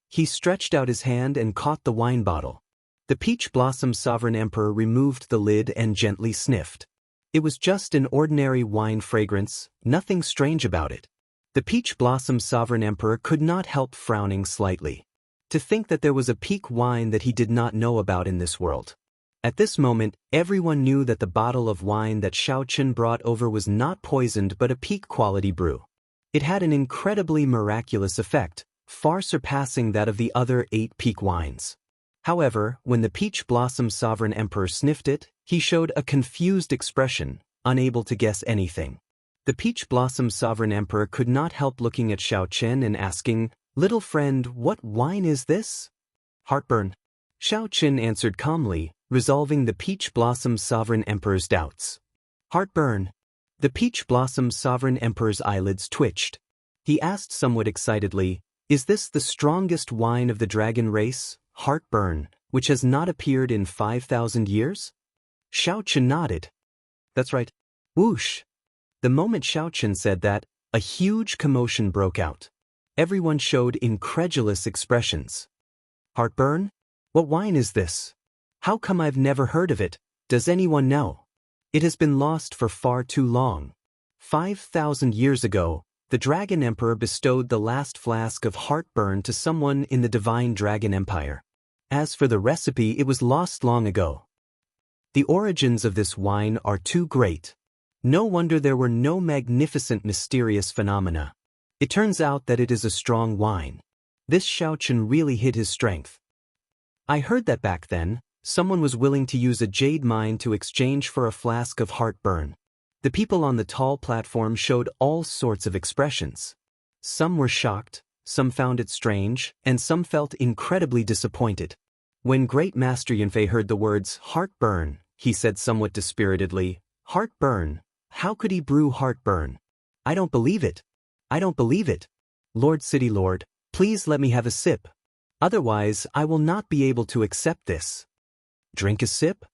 He stretched out his hand and caught the wine bottle. The Peach Blossom Sovereign Emperor removed the lid and gently sniffed. It was just an ordinary wine fragrance, nothing strange about it. The Peach Blossom Sovereign Emperor could not help frowning slightly. To think that there was a peak wine that he did not know about in this world. At this moment, everyone knew that the bottle of wine that Xiao Chen brought over was not poisoned but a peak quality brew. It had an incredibly miraculous effect, far surpassing that of the other 8 peak wines. However, when the Peach Blossom Sovereign Emperor sniffed it, he showed a confused expression, unable to guess anything. The Peach Blossom Sovereign Emperor could not help looking at Xiao Chen and asking, "Little friend, what wine is this?" "Heartburn." Xiao Chen answered calmly, resolving the Peach Blossom Sovereign Emperor's doubts. "Heartburn." The Peach Blossom Sovereign Emperor's eyelids twitched. He asked somewhat excitedly, "Is this the strongest wine of the dragon race, Heartburn, which has not appeared in 5,000 years? Xiao Chen nodded. "That's right." Whoosh! The moment Xiao Chen said that, a huge commotion broke out. Everyone showed incredulous expressions. "Heartburn? What wine is this? How come I've never heard of it? Does anyone know? It has been lost for far too long. 5,000 years ago, the Dragon Emperor bestowed the last flask of Heartburn to someone in the Divine Dragon Empire. As for the recipe, it was lost long ago. The origins of this wine are too great. No wonder there were no magnificent mysterious phenomena. It turns out that it is a strong wine. This Xiao Chen really hid his strength. I heard that back then, someone was willing to use a jade mine to exchange for a flask of Heartburn. The people on the tall platform showed all sorts of expressions. Some were shocked, some found it strange, and some felt incredibly disappointed. When Great Master Yunfei heard the words Heartburn, he said somewhat dispiritedly, "Heartburn? How could he brew Heartburn? I don't believe it. I don't believe it. Lord City Lord, please let me have a sip. Otherwise, I will not be able to accept this." "Drink a sip?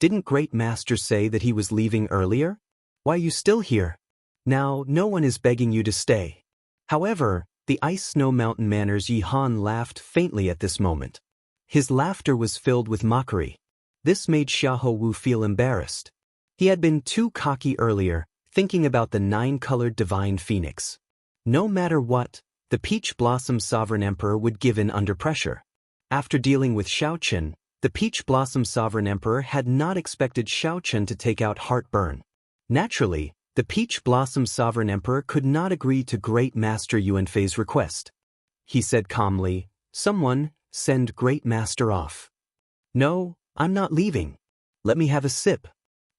Didn't Great Master say that he was leaving earlier? Why are you still here? Now, no one is begging you to stay." However, the Ice Snow Mountain Manor's Yi Han laughed faintly at this moment. His laughter was filled with mockery. This made Xiahou Wu feel embarrassed. He had been too cocky earlier, thinking about the 9-colored divine phoenix. No matter what, the Peach Blossom Sovereign Emperor would give in under pressure. After dealing with Xiao Chen, the Peach Blossom Sovereign Emperor had not expected Xiao Chen to take out Heartburn. Naturally, the Peach Blossom Sovereign Emperor could not agree to Great Master Yuanfei's request. He said calmly, "Someone, send Great Master off." "No, I'm not leaving. Let me have a sip.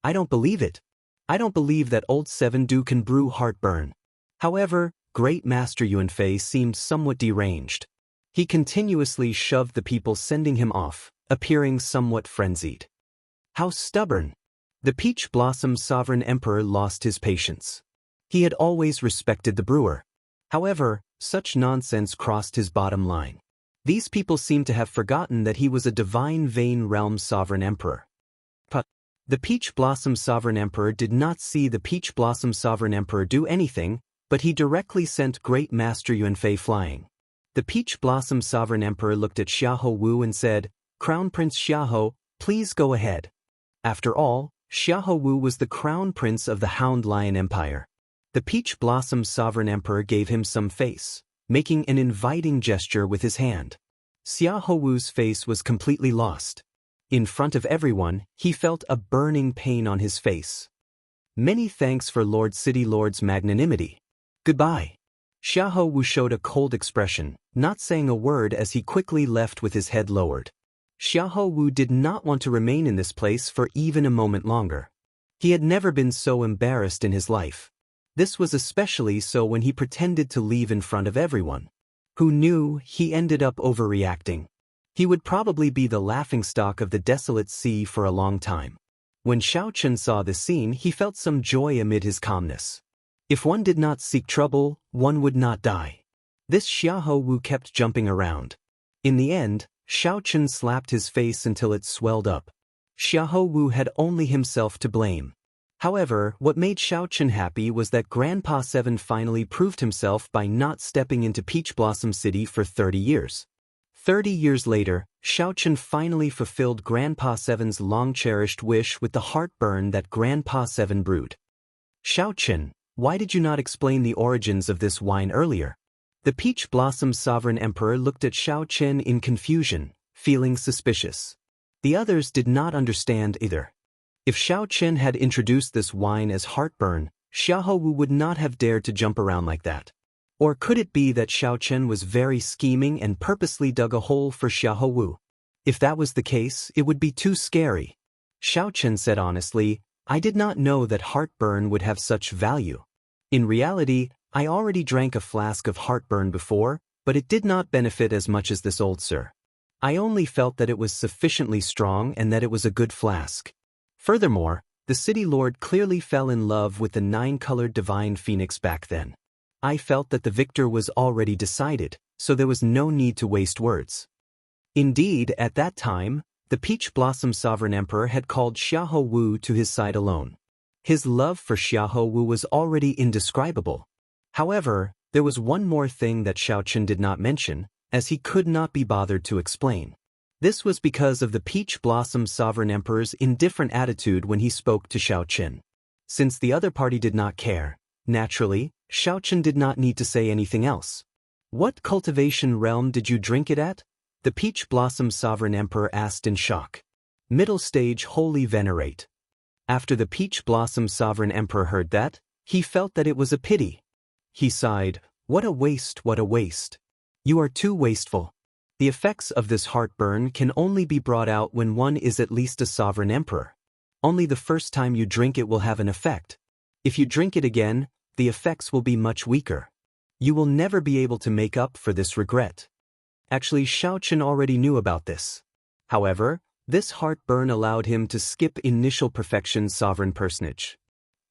I don't believe it. I don't believe that old Seven Du can brew Heartburn." However, Great Master Yuanfei seemed somewhat deranged. He continuously shoved the people, sending him off, appearing somewhat frenzied. How stubborn! The Peach Blossom Sovereign Emperor lost his patience. He had always respected the brewer. However, such nonsense crossed his bottom line. These people seemed to have forgotten that he was a divine Vein Realm Sovereign Emperor. The Peach Blossom Sovereign Emperor did not see the Peach Blossom Sovereign Emperor do anything, but he directly sent Great Master Yuanfei flying. The Peach Blossom Sovereign Emperor looked at Xiahou Wu and said, "Crown Prince Xiahou, please go ahead." After all, Xiahou Wu was the Crown Prince of the Hound Lion Empire. The Peach Blossom Sovereign Emperor gave him some face, making an inviting gesture with his hand. Xiahou Wu's face was completely lost. In front of everyone, he felt a burning pain on his face. "Many thanks for Lord City Lord's magnanimity. Goodbye." Xiahou Wu showed a cold expression, not saying a word as he quickly left with his head lowered. Xiahou Wu did not want to remain in this place for even a moment longer. He had never been so embarrassed in his life. This was especially so when he pretended to leave in front of everyone. Who knew he ended up overreacting? He would probably be the laughingstock of the desolate sea for a long time. When Xiao Chen saw this scene, he felt some joy amid his calmness. If one did not seek trouble, one would not die. This Xiahou Wu kept jumping around. In the end, Xiao Chen slapped his face until it swelled up. Xiahou Wu had only himself to blame. However, what made Xiaochen happy was that Grandpa 7 finally proved himself by not stepping into Peach Blossom City for 30 years. 30 years later, Xiaochen finally fulfilled Grandpa 7's long-cherished wish with the heartburn that Grandpa 7 brewed. Xiaochen, why did you not explain the origins of this wine earlier? The Peach Blossom Sovereign Emperor looked at Xiaochen in confusion, feeling suspicious. The others did not understand either. If Xiaochen had introduced this wine as heartburn, Xiaohu would not have dared to jump around like that. Or could it be that Xiaochen was very scheming and purposely dug a hole for Xiaohu? If that was the case, it would be too scary. Xiaochen said honestly, I did not know that heartburn would have such value. In reality, I already drank a flask of heartburn before, but it did not benefit as much as this old sir. I only felt that it was sufficiently strong and that it was a good flask. Furthermore, the city lord clearly fell in love with the 9-colored divine phoenix back then. I felt that the victor was already decided, so there was no need to waste words. Indeed, at that time, the Peach Blossom Sovereign Emperor had called Xiahou Wu to his side alone. His love for Xiahou Wu was already indescribable. However, there was one more thing that Xiaochen did not mention, as he could not be bothered to explain. This was because of the Peach Blossom Sovereign Emperor's indifferent attitude when he spoke to Xiaochen. Since the other party did not care, naturally, Xiaochen did not need to say anything else. What cultivation realm did you drink it at? The Peach Blossom Sovereign Emperor asked in shock. Middle stage Holy Venerate. After the Peach Blossom Sovereign Emperor heard that, he felt that it was a pity. He sighed, what a waste, what a waste. You are too wasteful. The effects of this heartburn can only be brought out when one is at least a sovereign emperor. Only the first time you drink it will have an effect. If you drink it again, the effects will be much weaker. You will never be able to make up for this regret. Actually, Xiaochen already knew about this. However, this heartburn allowed him to skip initial perfection sovereign personage.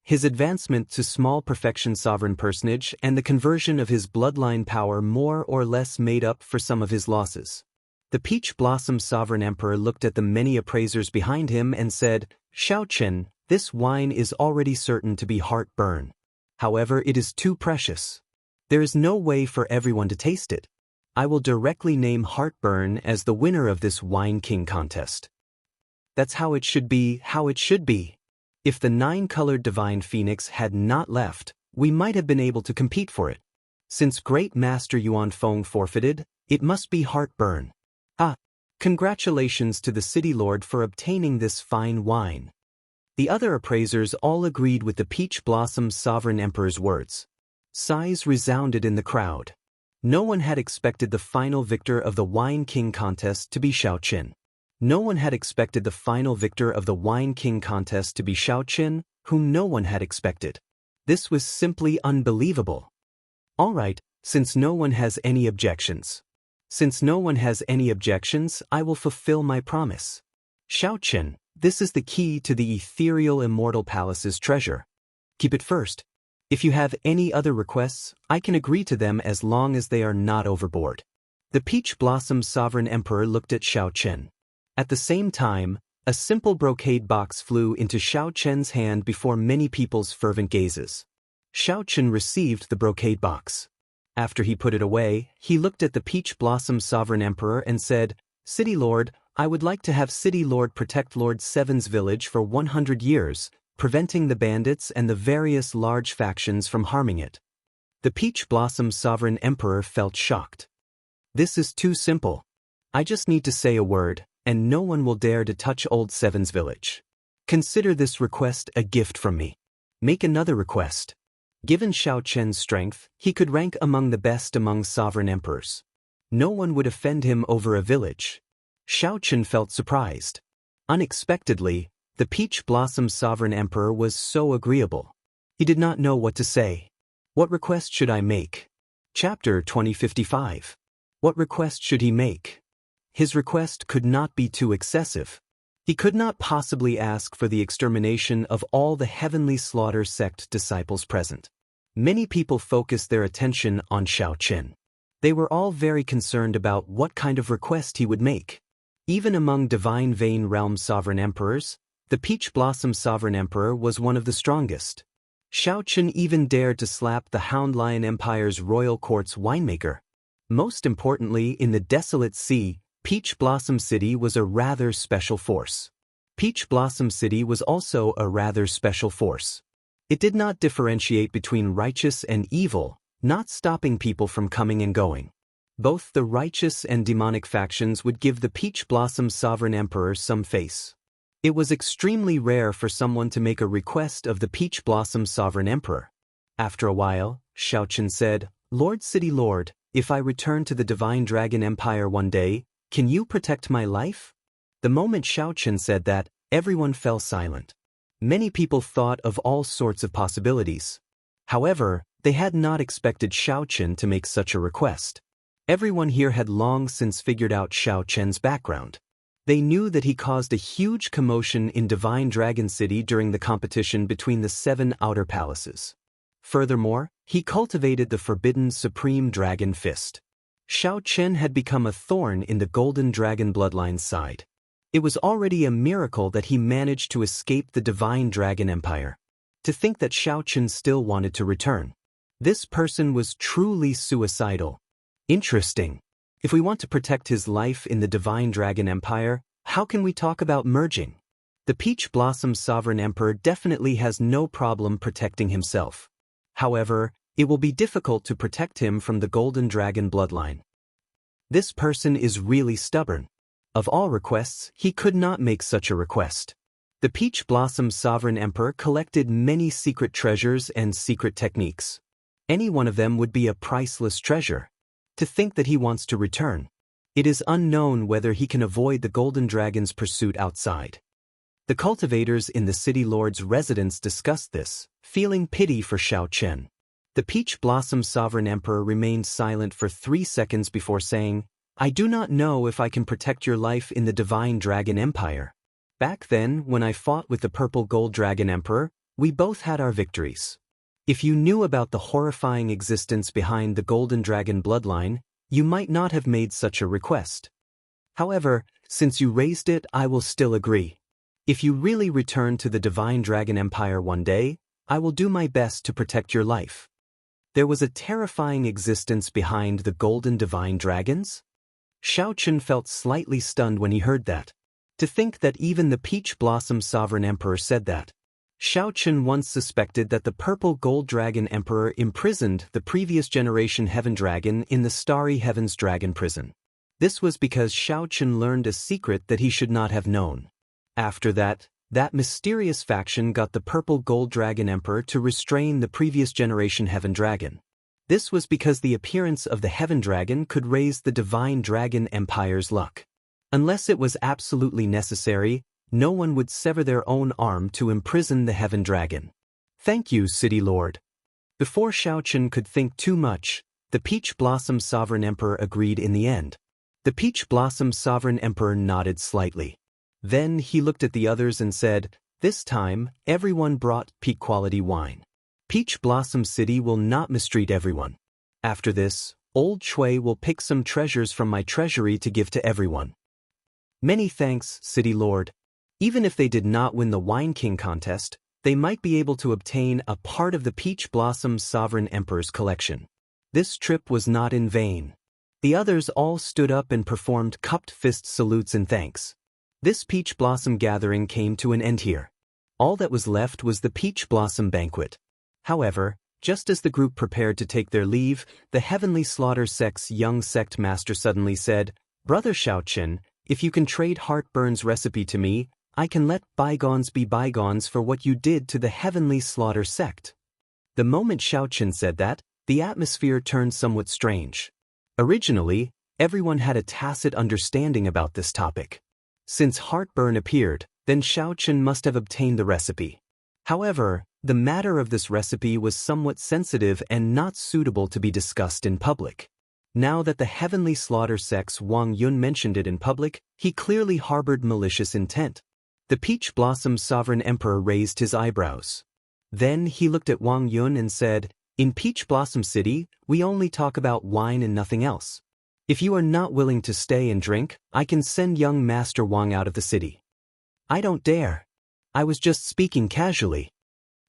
His advancement to small perfection sovereign personage and the conversion of his bloodline power more or less made up for some of his losses. The Peach Blossom Sovereign Emperor looked at the many appraisers behind him and said, Xiaochen, this wine is already certain to be heartburn. However, it is too precious. There is no way for everyone to taste it. I will directly name heartburn as the winner of this Wine King contest. That's how it should be, how it should be. If the 9-colored divine phoenix had not left, we might have been able to compete for it. Since Great Master Yuan Feng forfeited, it must be heartburn. Congratulations to the city lord for obtaining this fine wine. The other appraisers all agreed with the Peach Blossom Sovereign Emperor's words. Sighs resounded in the crowd. No one had expected the final victor of the Wine King contest to be Xiaochen. No one had expected the final victor of the Wine King contest to be Xiaochen, whom no one had expected. This was simply unbelievable. Alright, since no one has any objections. Since no one has any objections, I will fulfill my promise. Xiaochen, this is the key to the ethereal immortal palace's treasure. Keep it first. If you have any other requests, I can agree to them as long as they are not overboard. The Peach Blossom Sovereign Emperor looked at Xiaochen. At the same time, a simple brocade box flew into Xiaochen's hand before many people's fervent gazes. Xiaochen received the brocade box. After he put it away, he looked at the Peach Blossom Sovereign Emperor and said, City Lord, I would like to have City Lord protect Lord Seven's village for 100 years, preventing the bandits and the various large factions from harming it. The Peach Blossom Sovereign Emperor felt shocked. This is too simple. I just need to say a word, and no one will dare to touch Old Seven's village. Consider this request a gift from me. Make another request. Given Xiaochen's strength, he could rank among the best among sovereign emperors. No one would offend him over a village. Xiaochen felt surprised. Unexpectedly, the Peach Blossom Sovereign Emperor was so agreeable. He did not know what to say. What request should I make? Chapter 2055. What request should he make? His request could not be too excessive. He could not possibly ask for the extermination of all the Heavenly Slaughter sect disciples present. Many people focused their attention on Xiaochen. They were all very concerned about what kind of request he would make. Even among Divine Vein Realm sovereign emperors, The Peach Blossom Sovereign Emperor was one of the strongest. Xiao Chen even dared to slap the Hound Lion Empire's royal court's winemaker. Most importantly, in the desolate sea, Peach Blossom City was a rather special force. Peach Blossom City was also a rather special force. It did not differentiate between righteous and evil, not stopping people from coming and going. Both the righteous and demonic factions would give the Peach Blossom Sovereign Emperor some face. It was extremely rare for someone to make a request of the Peach Blossom Sovereign Emperor. After a while, Xiao Chen said, "Lord City Lord, if I return to the Divine Dragon Empire one day, can you protect my life?" The moment Xiao Chen said that, everyone fell silent. Many people thought of all sorts of possibilities. However, they had not expected Xiao Chen to make such a request. Everyone here had long since figured out Xiao Chen's background. They knew that he caused a huge commotion in Divine Dragon City during the competition between the 7 outer palaces. Furthermore, he cultivated the forbidden Supreme Dragon Fist. Xiao Chen had become a thorn in the Golden Dragon bloodline's side. It was already a miracle that he managed to escape the Divine Dragon Empire. To think that Xiao Chen still wanted to return. This person was truly suicidal. Interesting. If we want to protect his life in the Divine Dragon Empire, how can we talk about merging? The Peach Blossom Sovereign Emperor definitely has no problem protecting himself. However, it will be difficult to protect him from the Golden Dragon bloodline. This person is really stubborn. Of all requests, he could not make such a request. The Peach Blossom Sovereign Emperor collected many secret treasures and secret techniques. Any one of them would be a priceless treasure. To think that he wants to return. It is unknown whether he can avoid the Golden Dragon's pursuit outside. The cultivators in the City Lord's residence discussed this, feeling pity for Xiao Chen. The Peach Blossom Sovereign Emperor remained silent for 3 seconds before saying, "I do not know if I can protect your life in the Divine Dragon Empire. Back then, when I fought with the Purple Gold Dragon Emperor, we both had our victories. If you knew about the horrifying existence behind the Golden Dragon bloodline, you might not have made such a request. However, since you raised it, I will still agree. If you really return to the Divine Dragon Empire one day, I will do my best to protect your life." There was a terrifying existence behind the Golden Divine Dragons? Xiao Chen felt slightly stunned when he heard that. To think that even the Peach Blossom Sovereign Emperor said that. Xiao Chen once suspected that the Purple Gold Dragon Emperor imprisoned the previous generation Heaven Dragon in the Starry Heavens Dragon Prison. This was because Xiao Chen learned a secret that he should not have known. After that, that mysterious faction got the Purple Gold Dragon Emperor to restrain the previous generation Heaven Dragon. This was because the appearance of the Heaven Dragon could raise the Divine Dragon Empire's luck. Unless it was absolutely necessary, no one would sever their own arm to imprison the Heaven Dragon. "Thank you, City Lord." Before Xiao Chen could think too much, the Peach Blossom Sovereign Emperor agreed in the end. The Peach Blossom Sovereign Emperor nodded slightly. Then he looked at the others and said, "This time, everyone brought peak-quality wine. Peach Blossom City will not mistreat everyone. After this, Old Shui will pick some treasures from my treasury to give to everyone." "Many thanks, City Lord." Even if they did not win the Wine King contest, they might be able to obtain a part of the Peach Blossom Sovereign Emperor's collection. This trip was not in vain. The others all stood up and performed cupped fist salutes and thanks. This Peach Blossom gathering came to an end here. All that was left was the Peach Blossom banquet. However, just as the group prepared to take their leave, the Heavenly Slaughter Sect's young sect master suddenly said, "Brother Xiao Chen, if you can trade Heartburn's recipe to me, I can let bygones be bygones for what you did to the Heavenly Slaughter Sect." The moment Xiao Chen said that, the atmosphere turned somewhat strange. Originally, everyone had a tacit understanding about this topic. Since Heartburn appeared, then Xiao Chen must have obtained the recipe. However, the matter of this recipe was somewhat sensitive and not suitable to be discussed in public. Now that the Heavenly Slaughter Sect's Wang Yun mentioned it in public, he clearly harbored malicious intent. The Peach Blossom Sovereign Emperor raised his eyebrows. Then he looked at Wang Yun and said, "In Peach Blossom City, we only talk about wine and nothing else. If you are not willing to stay and drink, I can send young Master Wang out of the city." "I don't dare." I was just speaking casually.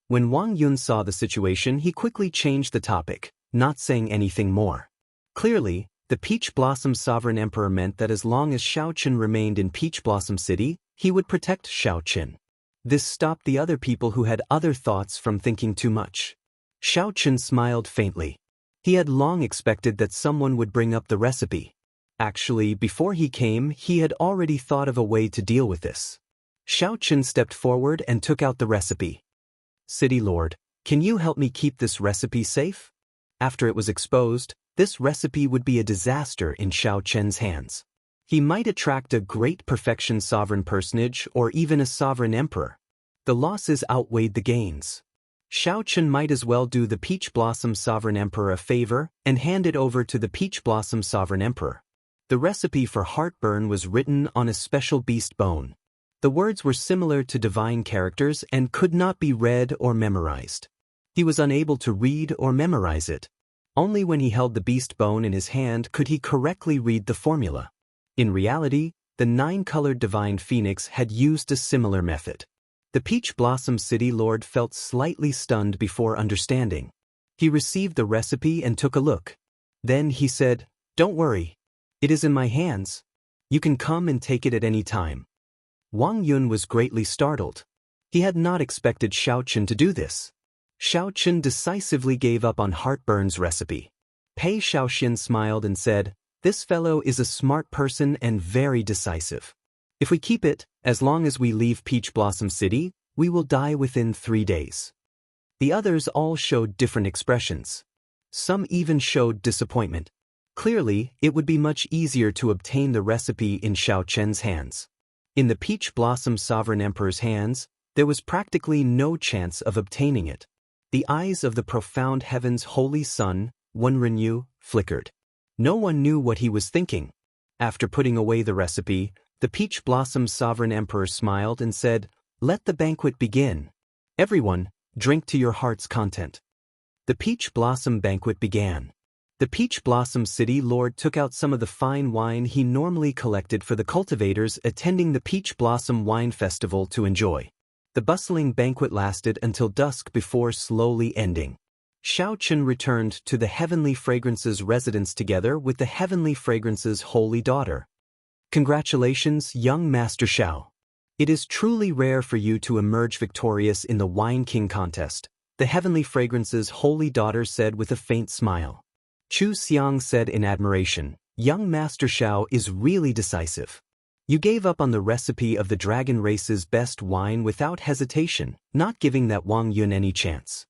When Wang Yun saw the situation, he quickly changed the topic, not saying anything more. Clearly, the Peach Blossom Sovereign Emperor meant that as long as Xiao Qin remained in Peach Blossom City, he would protect Xiao Qin. This stopped the other people who had other thoughts from thinking too much. Xiao Qin smiled faintly. He had long expected that someone would bring up the recipe. Actually, before he came, he had already thought of a way to deal with this. Xiao Qin stepped forward and took out the recipe. City Lord, can you help me keep this recipe safe? After it was exposed, this recipe would be a disaster in Xiao Qin's hands. He might attract a great perfection sovereign personage or even a sovereign emperor. The losses outweighed the gains. Xiao Qin might as well do the Peach Blossom Sovereign Emperor a favor and hand it over to the Peach Blossom Sovereign Emperor. The recipe for heartburn was written on a special beast bone. The words were similar to divine characters and could not be read or memorized. He was unable to read or memorize it. Only when he held the beast bone in his hand could he correctly read the formula. In reality, the 9-colored divine phoenix had used a similar method. The Peach Blossom City Lord felt slightly stunned before understanding. He received the recipe and took a look. Then he said, "Don't worry. It is in my hands. You can come and take it at any time." Wang Yun was greatly startled. He had not expected Xiao Qin to do this. Xiao Qin decisively gave up on heartburn's recipe. Pei Xiaoxian smiled and said, "This fellow is a smart person and very decisive. If we keep it, as long as we leave Peach Blossom City, we will die within 3 days." The others all showed different expressions. Some even showed disappointment. Clearly, it would be much easier to obtain the recipe in Xiao Qin's hands. In the Peach Blossom Sovereign Emperor's hands, there was practically no chance of obtaining it. The eyes of the profound heaven's holy sun, Wenrenyu, flickered. No one knew what he was thinking. After putting away the recipe, the Peach Blossom Sovereign Emperor smiled and said, "Let the banquet begin. Everyone, drink to your heart's content." The Peach Blossom banquet began. The Peach Blossom City Lord took out some of the fine wine he normally collected for the cultivators attending the Peach Blossom Wine Festival to enjoy. The bustling banquet lasted until dusk before slowly ending. Xiao Qin returned to the Heavenly Fragrance's residence together with the Heavenly Fragrance's holy daughter. "Congratulations, young Master Xiao. It is truly rare for you to emerge victorious in the Wine King contest," the Heavenly Fragrance's holy daughter said with a faint smile. Chu Xiang said in admiration, "Young Master Xiao is really decisive. You gave up on the recipe of the dragon race's best wine without hesitation, not giving that Wang Yun any chance."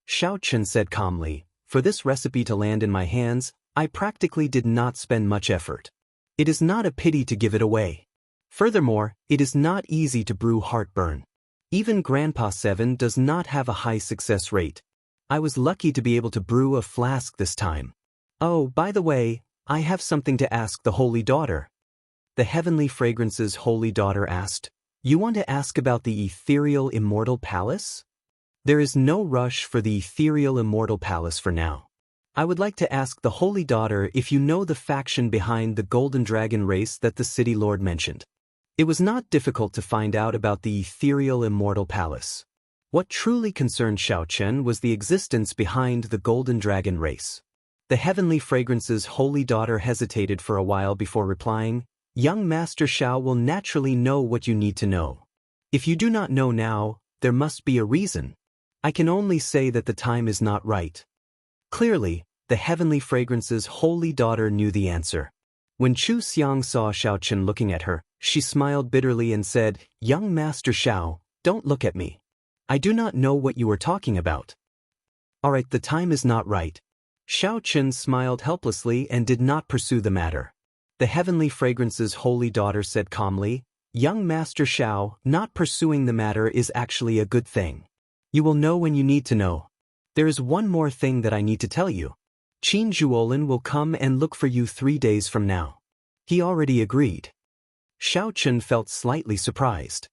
Xiao Qin said calmly, "For this recipe to land in my hands, I practically did not spend much effort. It is not a pity to give it away. Furthermore, it is not easy to brew heartburn. Even Grandpa 7 does not have a high success rate. I was lucky to be able to brew a flask this time. Oh, by the way, I have something to ask the Holy Daughter." The Heavenly Fragrance's Holy Daughter asked, "You want to ask about the ethereal immortal palace?" "There is no rush for the ethereal immortal palace for now. I would like to ask the Holy Daughter if you know the faction behind the Golden Dragon race that the City Lord mentioned." It was not difficult to find out about the ethereal immortal palace. What truly concerned Xiao Qin was the existence behind the Golden Dragon race. The Heavenly Fragrance's holy daughter hesitated for a while before replying, "Young Master Xiao will naturally know what you need to know. If you do not know now, there must be a reason. I can only say that the time is not right." Clearly, the Heavenly Fragrance's holy daughter knew the answer. When Chu Xiang saw Xiao Qin looking at her, she smiled bitterly and said, "Young Master Xiao, don't look at me. I do not know what you are talking about." "Alright, the time is not right." Xiao Qin smiled helplessly and did not pursue the matter. The Heavenly Fragrance's holy daughter said calmly, "Young Master Xiao, not pursuing the matter is actually a good thing. You will know when you need to know. There is one more thing that I need to tell you. Qin Zhuolin will come and look for you 3 days from now." He already agreed. Xiao Qin felt slightly surprised.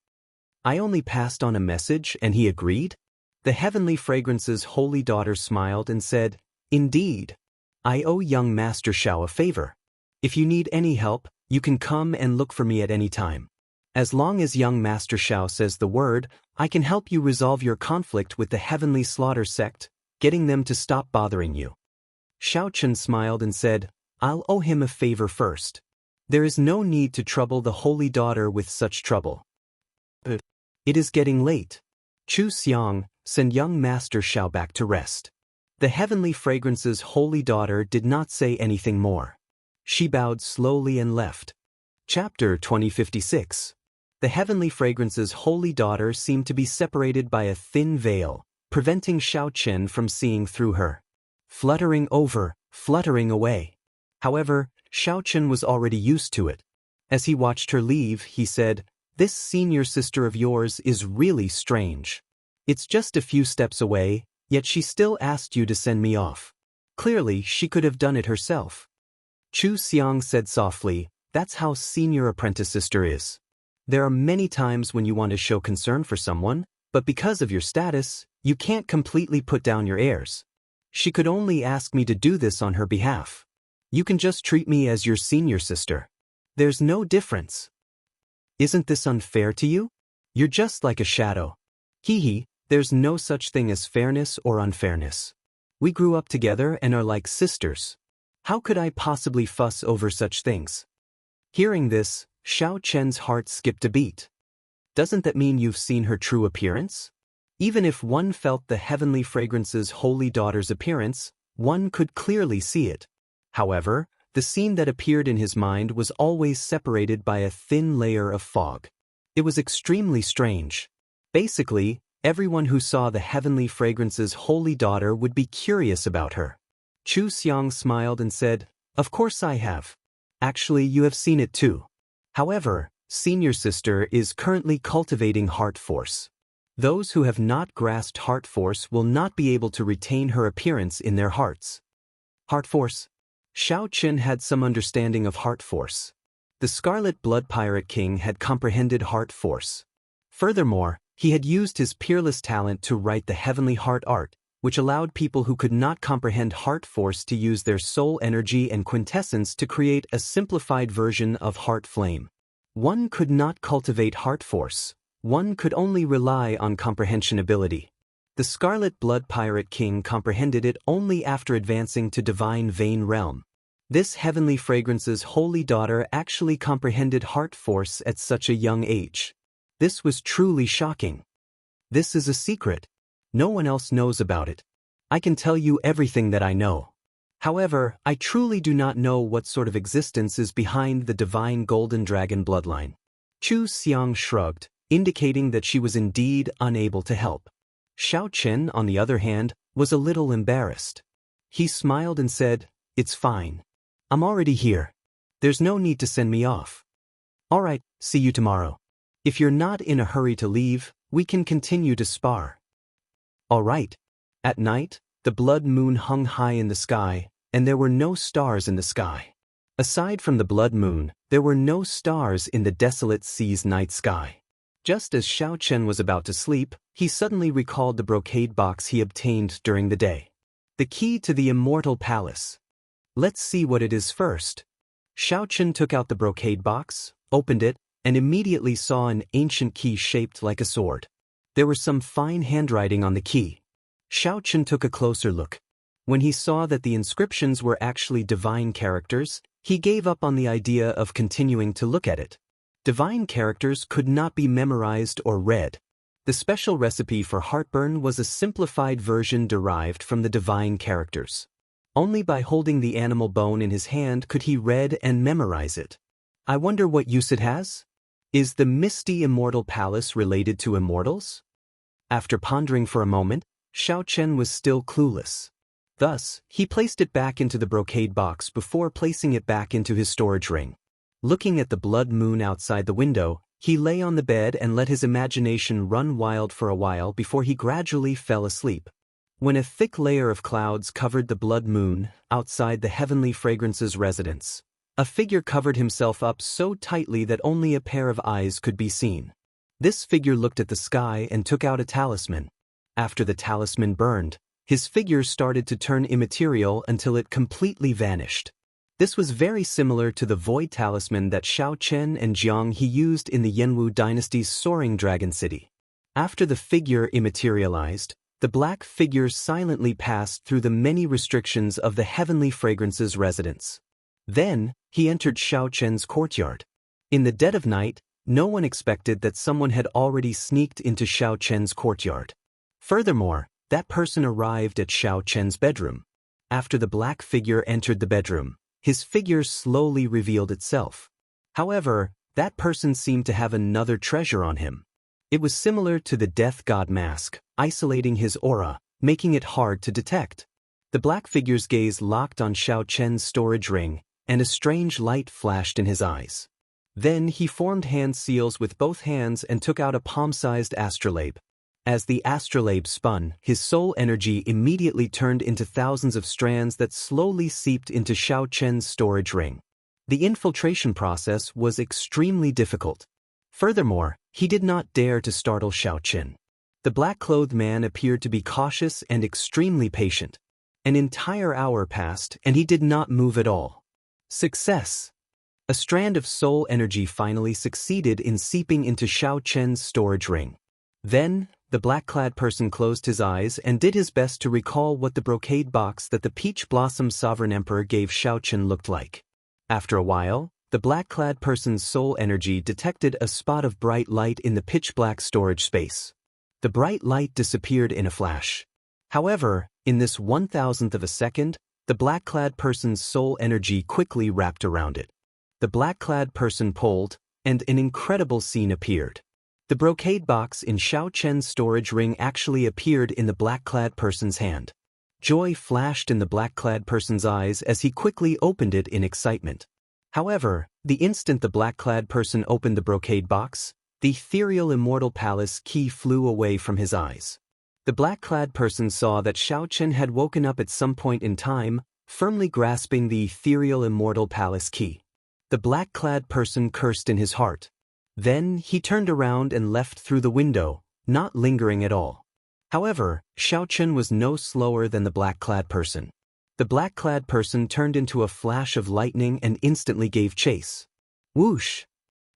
"I only passed on a message and he agreed?" The Heavenly Fragrance's holy daughter smiled and said, "Indeed. I owe young Master Xiao a favor. If you need any help, you can come and look for me at any time." As long as young Master Shao says the word, I can help you resolve your conflict with the Heavenly Slaughter sect, getting them to stop bothering you. Shao Chen smiled and said, I'll owe him a favor first. There is no need to trouble the holy daughter with such trouble. It is getting late. Chu Xiang, send young Master Shao back to rest. The Heavenly Fragrance's holy daughter did not say anything more. She bowed slowly and left. Chapter 2056. The Heavenly Fragrance's holy daughter seemed to be separated by a thin veil, preventing Shao Chen from seeing through her. Fluttering over, fluttering away. However, Shao Chen was already used to it. As he watched her leave, he said, This senior sister of yours is really strange. It's just a few steps away, yet she still asked you to send me off. Clearly, she could have done it herself. Chu Xiang said softly, That's how senior apprentice sister is. There are many times when you want to show concern for someone, but because of your status, you can't completely put down your airs. She could only ask me to do this on her behalf. You can just treat me as your senior sister. There's no difference. Isn't this unfair to you? You're just like a shadow. Hee, there's no such thing as fairness or unfairness. We grew up together and are like sisters. How could I possibly fuss over such things? Hearing this, Shao Chen's heart skipped a beat. Doesn't that mean you've seen her true appearance? Even if one felt the Heavenly Fragrance's holy daughter's appearance, one could clearly see it. However, the scene that appeared in his mind was always separated by a thin layer of fog. It was extremely strange. Basically, everyone who saw the Heavenly Fragrance's holy daughter would be curious about her. Chu Xiang smiled and said, Of course I have. Actually, you have seen it too. However, senior sister is currently cultivating heart force. Those who have not grasped heart force will not be able to retain her appearance in their hearts. Heart force. Shao Chen had some understanding of heart force. The Scarlet Blood Pirate King had comprehended heart force. Furthermore, he had used his peerless talent to write the Heavenly Heart Art, which allowed people who could not comprehend heart force to use their soul energy and quintessence to create a simplified version of heart flame. One could not cultivate heart force. One could only rely on comprehension ability. The Scarlet Blood Pirate King comprehended it only after advancing to Divine Vein Realm. This Heavenly Fragrance's holy daughter actually comprehended heart force at such a young age. This was truly shocking. This is a secret. No one else knows about it. I can tell you everything that I know. However, I truly do not know what sort of existence is behind the Divine Golden Dragon bloodline. Chu Xiang shrugged, indicating that she was indeed unable to help. Shao Chen, on the other hand, was a little embarrassed. He smiled and said, It's fine. I'm already here. There's no need to send me off. All right, see you tomorrow. If you're not in a hurry to leave, we can continue to spar. All right. At night, the blood moon hung high in the sky, and there were no stars in the sky. Aside from the blood moon, there were no stars in the desolate sea's night sky. Just as Shao Chen was about to sleep, he suddenly recalled the brocade box he obtained during the day. The key to the Immortal Palace. Let's see what it is first. Shao Chen took out the brocade box, opened it, and immediately saw an ancient key shaped like a sword. There was some fine handwriting on the key. Shao Chen took a closer look. When he saw that the inscriptions were actually divine characters, he gave up on the idea of continuing to look at it. Divine characters could not be memorized or read. The special recipe for heartburn was a simplified version derived from the divine characters. Only by holding the animal bone in his hand could he read and memorize it. I wonder what use it has? Is the misty Immortal Palace related to immortals? After pondering for a moment, Shao Chen was still clueless. Thus, he placed it back into the brocade box before placing it back into his storage ring. Looking at the blood moon outside the window, he lay on the bed and let his imagination run wild for a while before he gradually fell asleep. When a thick layer of clouds covered the blood moon outside the Heavenly Fragrance's residence, a figure covered himself up so tightly that only a pair of eyes could be seen. This figure looked at the sky and took out a talisman. After the talisman burned, his figure started to turn immaterial until it completely vanished. This was very similar to the void talisman that Xiao Chen and Jiang He used in the Yanwu dynasty's soaring dragon city. After the figure immaterialized, the black figure silently passed through the many restrictions of the Heavenly Fragrance's residence. Then, he entered Xiao Chen's courtyard. In the dead of night, no one expected that someone had already sneaked into Xiao Chen's courtyard. Furthermore, that person arrived at Xiao Chen's bedroom. After the black figure entered the bedroom, his figure slowly revealed itself. However, that person seemed to have another treasure on him. It was similar to the death god mask, isolating his aura, making it hard to detect. The black figure's gaze locked on Xiao Chen's storage ring, and a strange light flashed in his eyes. Then he formed hand seals with both hands and took out a palm-sized astrolabe. As the astrolabe spun, his soul energy immediately turned into thousands of strands that slowly seeped into Xiao Chen's storage ring. The infiltration process was extremely difficult. Furthermore, he did not dare to startle Xiao Chen. The black-clothed man appeared to be cautious and extremely patient. An entire hour passed and he did not move at all. Success! A strand of soul energy finally succeeded in seeping into Xiao Chen's storage ring. Then, the black-clad person closed his eyes and did his best to recall what the brocade box that the Peach Blossom Sovereign Emperor gave Xiao Chen looked like. After a while, the black-clad person's soul energy detected a spot of bright light in the pitch-black storage space. The bright light disappeared in a flash. However, in this 1,000th of a second, the black-clad person's soul energy quickly wrapped around it. The black-clad person pulled, and an incredible scene appeared. The brocade box in Xiao Chen's storage ring actually appeared in the black-clad person's hand. Joy flashed in the black-clad person's eyes as he quickly opened it in excitement. However, the instant the black-clad person opened the brocade box, the ethereal immortal palace key flew away from his eyes. The black-clad person saw that Xiao Chen had woken up at some point in time, firmly grasping the ethereal immortal palace key. The black-clad person cursed in his heart. Then he turned around and left through the window, not lingering at all. However, Xiao Chen was no slower than the black-clad person. The black-clad person turned into a flash of lightning and instantly gave chase. Whoosh!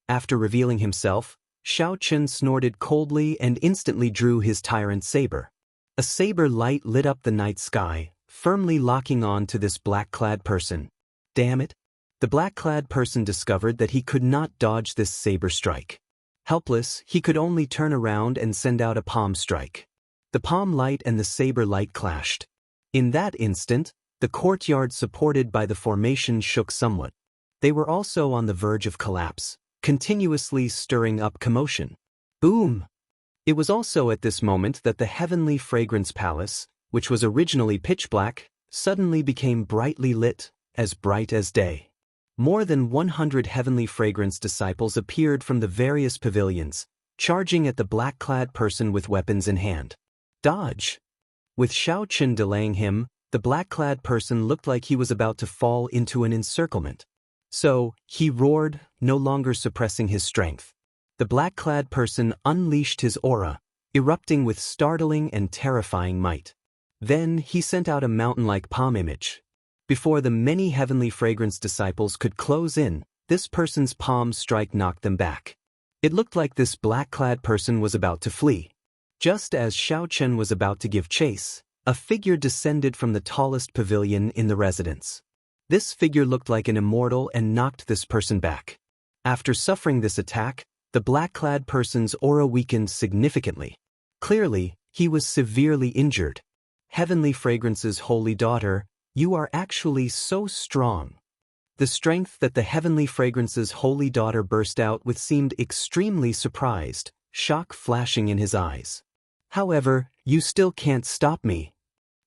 After revealing himself, Xiao Chen snorted coldly and instantly drew his tyrant saber. A saber light lit up the night sky, firmly locking on to this black-clad person. Damn it! The black-clad person discovered that he could not dodge this saber strike. Helpless, he could only turn around and send out a palm strike. The palm light and the saber light clashed. In that instant, the courtyard supported by the formation shook somewhat. They were also on the verge of collapse, continuously stirring up commotion. Boom! It was also at this moment that the Heavenly Fragrance Palace, which was originally pitch black, suddenly became brightly lit, as bright as day. More than 100 Heavenly Fragrance disciples appeared from the various pavilions, charging at the black-clad person with weapons in hand. Dodge! With Xiao Chen delaying him, the black-clad person looked like he was about to fall into an encirclement. So, he roared, no longer suppressing his strength. The black-clad person unleashed his aura, erupting with startling and terrifying might. Then, he sent out a mountain-like palm image. Before the many Heavenly Fragrance disciples could close in, this person's palm strike knocked them back. It looked like this black-clad person was about to flee. Just as Xiao Chen was about to give chase, a figure descended from the tallest pavilion in the residence. This figure looked like an immortal and knocked this person back. After suffering this attack, the black-clad person's aura weakened significantly. Clearly, he was severely injured. Heavenly Fragrance's holy daughter, you are actually so strong. The strength that the Heavenly Fragrance's holy daughter burst out with seemed extremely surprised, shock flashing in his eyes. However, you still can't stop me.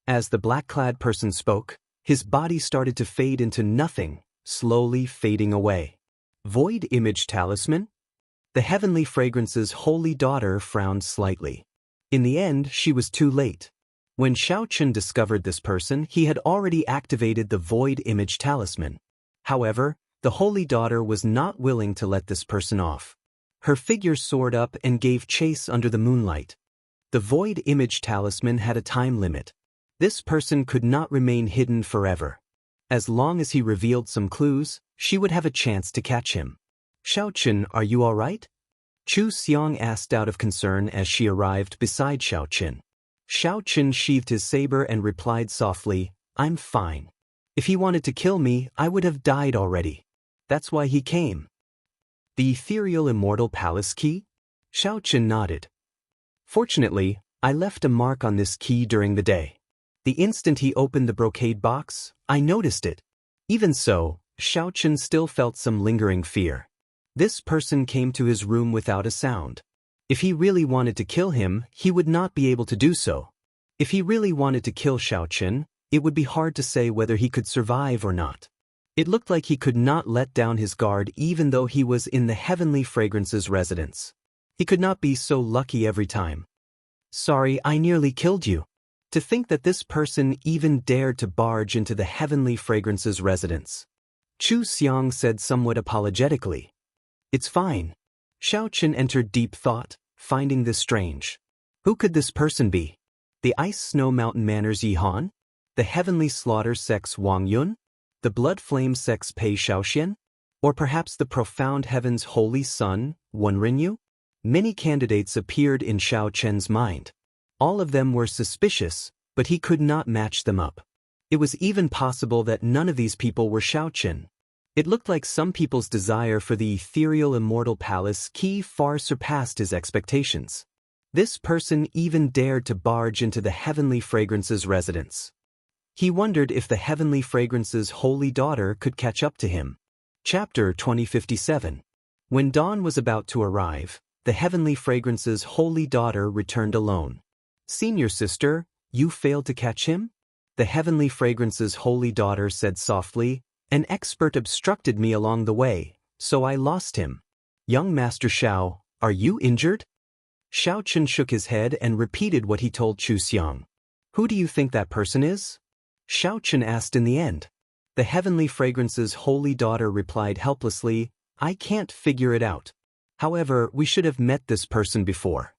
As the black-clad person spoke, his body started to fade into nothing, slowly fading away. Void Image Talisman? The Heavenly Fragrance's holy daughter frowned slightly. In the end, she was too late. When Xiao Chen discovered this person, he had already activated the Void Image Talisman. However, the Holy Daughter was not willing to let this person off. Her figure soared up and gave chase under the moonlight. The Void Image Talisman had a time limit. This person could not remain hidden forever. As long as he revealed some clues, she would have a chance to catch him. Xiaochen, are you all right? Chu Xiang asked out of concern as she arrived beside Xiaochen. Xiaochen sheathed his saber and replied softly, I'm fine. If he wanted to kill me, I would have died already. That's why he came. The ethereal immortal palace key? Xiaochen nodded. Fortunately, I left a mark on this key during the day. The instant he opened the brocade box, I noticed it. Even so, Xiaochen still felt some lingering fear. This person came to his room without a sound. If he really wanted to kill him, he would not be able to do so. If he really wanted to kill Xiaochen, it would be hard to say whether he could survive or not. It looked like he could not let down his guard even though he was in the Heavenly Fragrance's residence. He could not be so lucky every time. Sorry, I nearly killed you. To think that this person even dared to barge into the Heavenly Fragrance's residence. Chu Xiang said somewhat apologetically. It's fine. Xiaochen entered deep thought, finding this strange. Who could this person be? The Ice Snow Mountain Manor's Yi Han? The Heavenly Slaughter Sex Wang Yun? The Blood Flame Sex Pei Xiaoxian? Or perhaps the Profound Heaven's Holy Son, Wen Rinyu? Many candidates appeared in Xiaochen's mind. All of them were suspicious, but he could not match them up. It was even possible that none of these people were Xiaochen. It looked like some people's desire for the ethereal immortal palace key far surpassed his expectations. This person even dared to barge into the Heavenly Fragrance's residence. He wondered if the Heavenly Fragrance's holy daughter could catch up to him. Chapter 2057. When dawn was about to arrive, the Heavenly Fragrance's holy daughter returned alone. Senior sister, you failed to catch him? The Heavenly Fragrance's holy daughter said softly, an expert obstructed me along the way, so I lost him. Young Master Xiao, are you injured? Xiaochen shook his head and repeated what he told Chu Xiang. Who do you think that person is? Xiaochen asked in the end. The Heavenly Fragrance's holy daughter replied helplessly, I can't figure it out. However, we should have met this person before.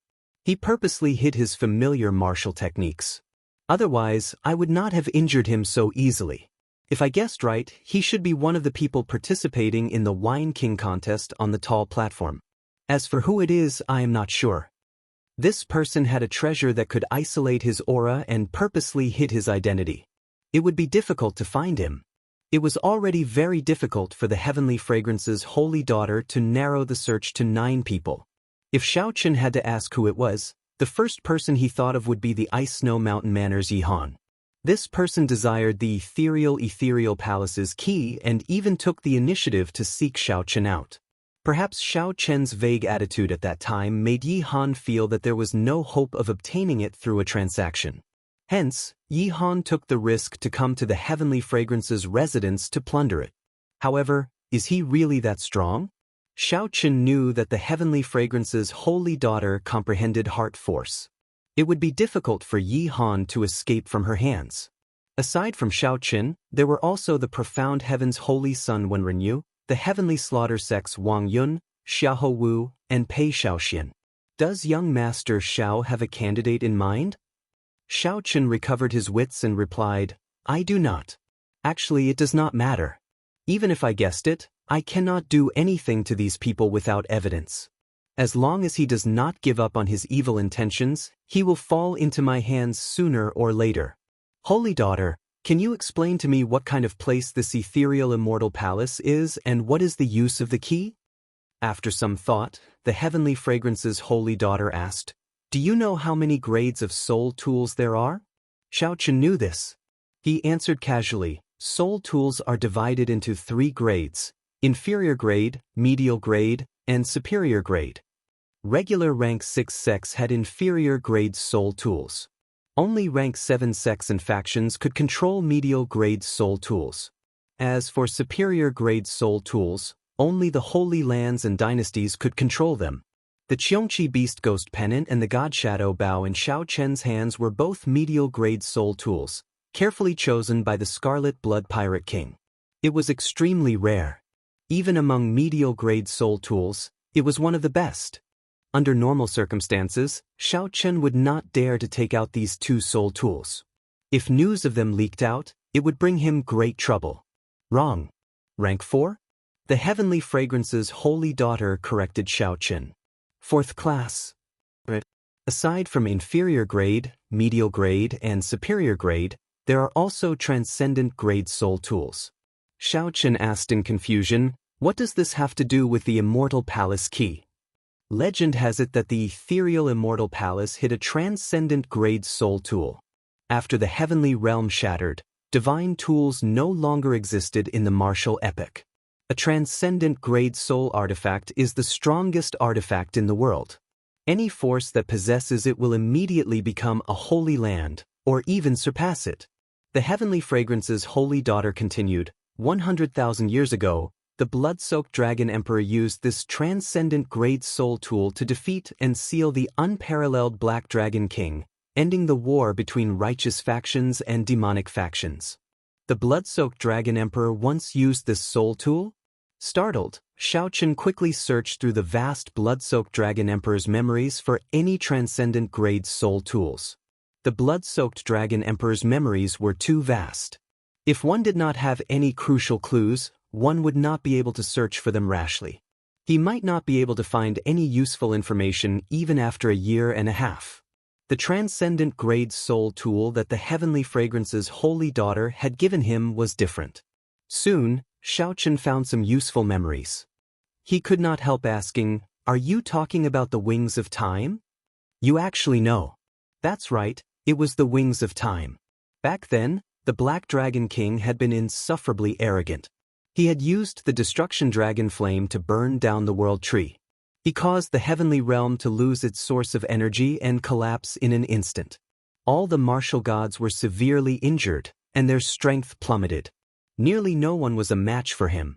He purposely hid his familiar martial techniques. Otherwise, I would not have injured him so easily. If I guessed right, he should be one of the people participating in the Wine King contest on the tall platform. As for who it is, I am not sure. This person had a treasure that could isolate his aura and purposely hid his identity. It would be difficult to find him. It was already very difficult for the Heavenly Fragrance's holy daughter to narrow the search to 9 people. If Xiaochen had to ask who it was, the first person he thought of would be the Ice Snow Mountain Manor's Yi Han. This person desired the ethereal palace's key and even took the initiative to seek Xiaochen out. Perhaps Xiaochen's vague attitude at that time made Yi Han feel that there was no hope of obtaining it through a transaction. Hence, Yi Han took the risk to come to the Heavenly Fragrance's residence to plunder it. However, is he really that strong? Xiaochen knew that the Heavenly Fragrance's holy daughter comprehended heart force. It would be difficult for Yi Han to escape from her hands. Aside from Xiaochen, there were also the Profound Heaven's Holy Son Wen Rinyu, the Heavenly Slaughter Sex Wang Yun, Xiahou Wu, and Pei Xiaoxian. Does young Master Xiao have a candidate in mind? Xiaochen recovered his wits and replied, I do not. Actually, it does not matter. Even if I guessed it, I cannot do anything to these people without evidence. As long as he does not give up on his evil intentions, he will fall into my hands sooner or later. Holy daughter, can you explain to me what kind of place this ethereal immortal palace is and what is the use of the key? After some thought, the Heavenly Fragrance's holy daughter asked, Do you know how many grades of soul tools there are? Xiaochen knew this. He answered casually, Soul tools are divided into 3 grades, inferior grade, medial grade, and superior grade. Regular rank 6 sects had inferior grade soul tools. Only rank 7 sects and factions could control medial grade soul tools. As for superior grade soul tools, only the Holy Lands and dynasties could control them. The Qiongqi Beast Ghost Pennant and the God Shadow Bow in Xiaochen's hands were both medial grade soul tools, carefully chosen by the Scarlet Blood Pirate King. It was extremely rare. Even among medial grade soul tools, it was one of the best. Under normal circumstances, Xiaochen would not dare to take out these 2 soul tools. If news of them leaked out, It would bring him great trouble. Wrong. Rank 4? The heavenly fragrance's holy daughter corrected Xiaoqin. 4th class. Aside from inferior grade, medial grade, and superior grade, there are also transcendent grade soul tools. Xiaoqin asked in confusion, what does this have to do with the Immortal Palace key? Legend has it that the ethereal Immortal Palace hid a transcendent grade soul tool. After the heavenly realm shattered, divine tools no longer existed in the martial epoch. A transcendent grade soul artifact is the strongest artifact in the world. Any force that possesses it will immediately become a holy land, or even surpass it. The heavenly fragrance's holy daughter continued, 100,000 years ago, the blood-soaked dragon emperor used this transcendent grade soul tool to defeat and seal the unparalleled Black Dragon King, ending the war between righteous factions and demonic factions. The blood-soaked dragon emperor once used this soul tool? Startled, Xiaoqin quickly searched through the vast blood-soaked dragon emperor's memories for any transcendent grade soul tools. The blood-soaked dragon emperor's memories were too vast. If one did not have any crucial clues, one would not be able to search for them rashly. He might not be able to find any useful information even after a year and a half. The transcendent grade soul tool that the heavenly fragrance's holy daughter had given him was different. Soon, Xiaoqin found some useful memories. He could not help asking, are you talking about the wings of time? You actually know. That's right, it was the wings of time. Back then, the Black Dragon King had been insufferably arrogant. He had used the destruction dragon flame to burn down the world tree. He caused the heavenly realm to lose its source of energy and collapse in an instant. All the martial gods were severely injured, and their strength plummeted. Nearly no one was a match for him.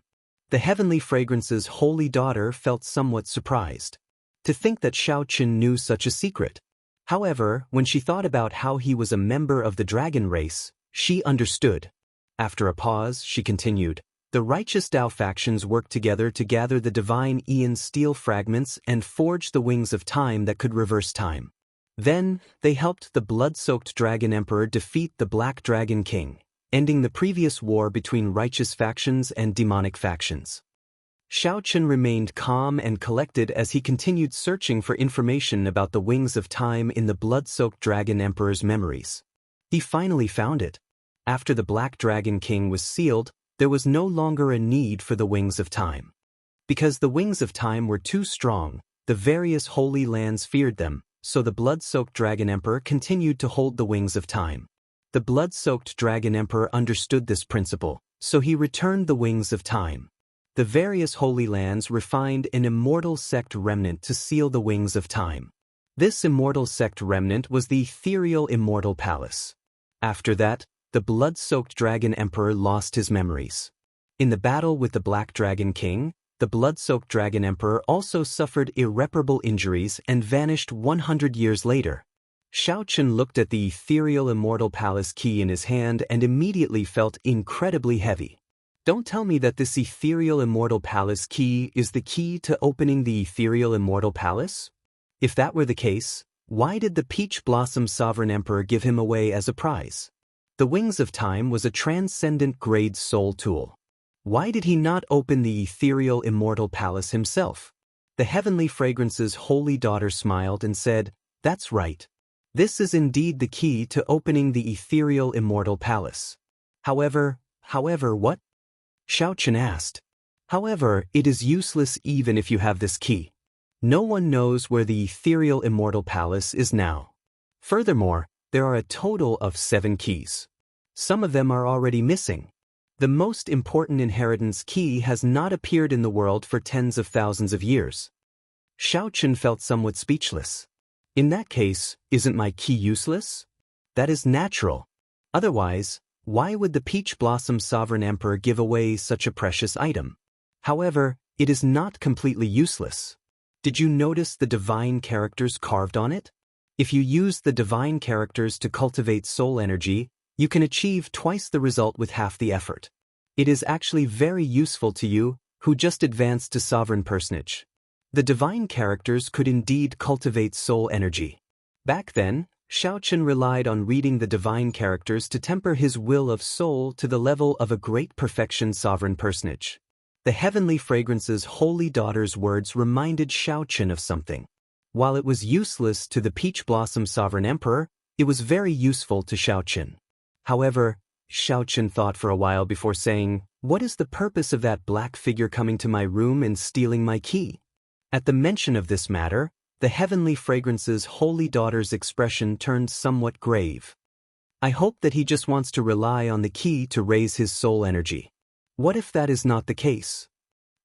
The heavenly fragrance's holy daughter felt somewhat surprised. To think that Xiaoqin knew such a secret. However, when she thought about how he was a member of the dragon race, she understood. After a pause, she continued, the righteous Tao factions worked together to gather the divine Aeon steel fragments and forge the wings of time that could reverse time. Then, they helped the blood-soaked dragon emperor defeat the Black Dragon King, ending the previous war between righteous factions and demonic factions. Xiaoqin remained calm and collected as he continued searching for information about the wings of time in the blood-soaked dragon emperor's memories. He finally found it. After the Black Dragon King was sealed, there was no longer a need for the wings of time. Because the wings of time were too strong, the various holy lands feared them, so the blood-soaked dragon emperor continued to hold the wings of time. The blood-soaked dragon emperor understood this principle, so he returned the wings of time. The various holy lands refined an immortal sect remnant to seal the wings of time. This immortal sect remnant was the ethereal Immortal Palace. After that, the blood-soaked dragon emperor lost his memories. In the battle with the Black Dragon King, the blood-soaked dragon emperor also suffered irreparable injuries and vanished 100 years later. Xiaoqin looked at the ethereal Immortal Palace key in his hand and immediately felt incredibly heavy. Don't tell me that this ethereal Immortal Palace key is the key to opening the ethereal Immortal Palace? If that were the case, why did the Peach Blossom Sovereign Emperor give him away as a prize? The Wings of Time was a transcendent grade soul tool. Why did he not open the ethereal Immortal Palace himself? The heavenly fragrance's holy daughter smiled and said, that's right. This is indeed the key to opening the ethereal Immortal Palace. However, what? Xiaoqin asked. However, it is useless even if you have this key. No one knows where the ethereal Immortal Palace is now. Furthermore, there are a total of 7 keys. Some of them are already missing. The most important inheritance key has not appeared in the world for tens of thousands of years. Xiaoqin felt somewhat speechless. In that case, isn't my key useless? That is natural. Otherwise, why would the Peach Blossom Sovereign Emperor give away such a precious item? However, it is not completely useless. Did you notice the divine characters carved on it? If you use the divine characters to cultivate soul energy, you can achieve twice the result with half the effort. It is actually very useful to you, who just advanced to Sovereign Personage. The divine characters could indeed cultivate soul energy. Back then, Xiao Chen relied on reading the divine characters to temper his will of soul to the level of a great perfection sovereign personage. The heavenly fragrance's holy daughter's words reminded Xiao Chen of something. While it was useless to the peach blossom sovereign emperor, it was very useful to Xiao Chen. However, Xiao Chen thought for a while before saying, "What is the purpose of that black figure coming to my room and stealing my key?" At the mention of this matter, the heavenly fragrance's holy daughter's expression turned somewhat grave. "I hope that he just wants to rely on the key to raise his soul energy. What if that is not the case?"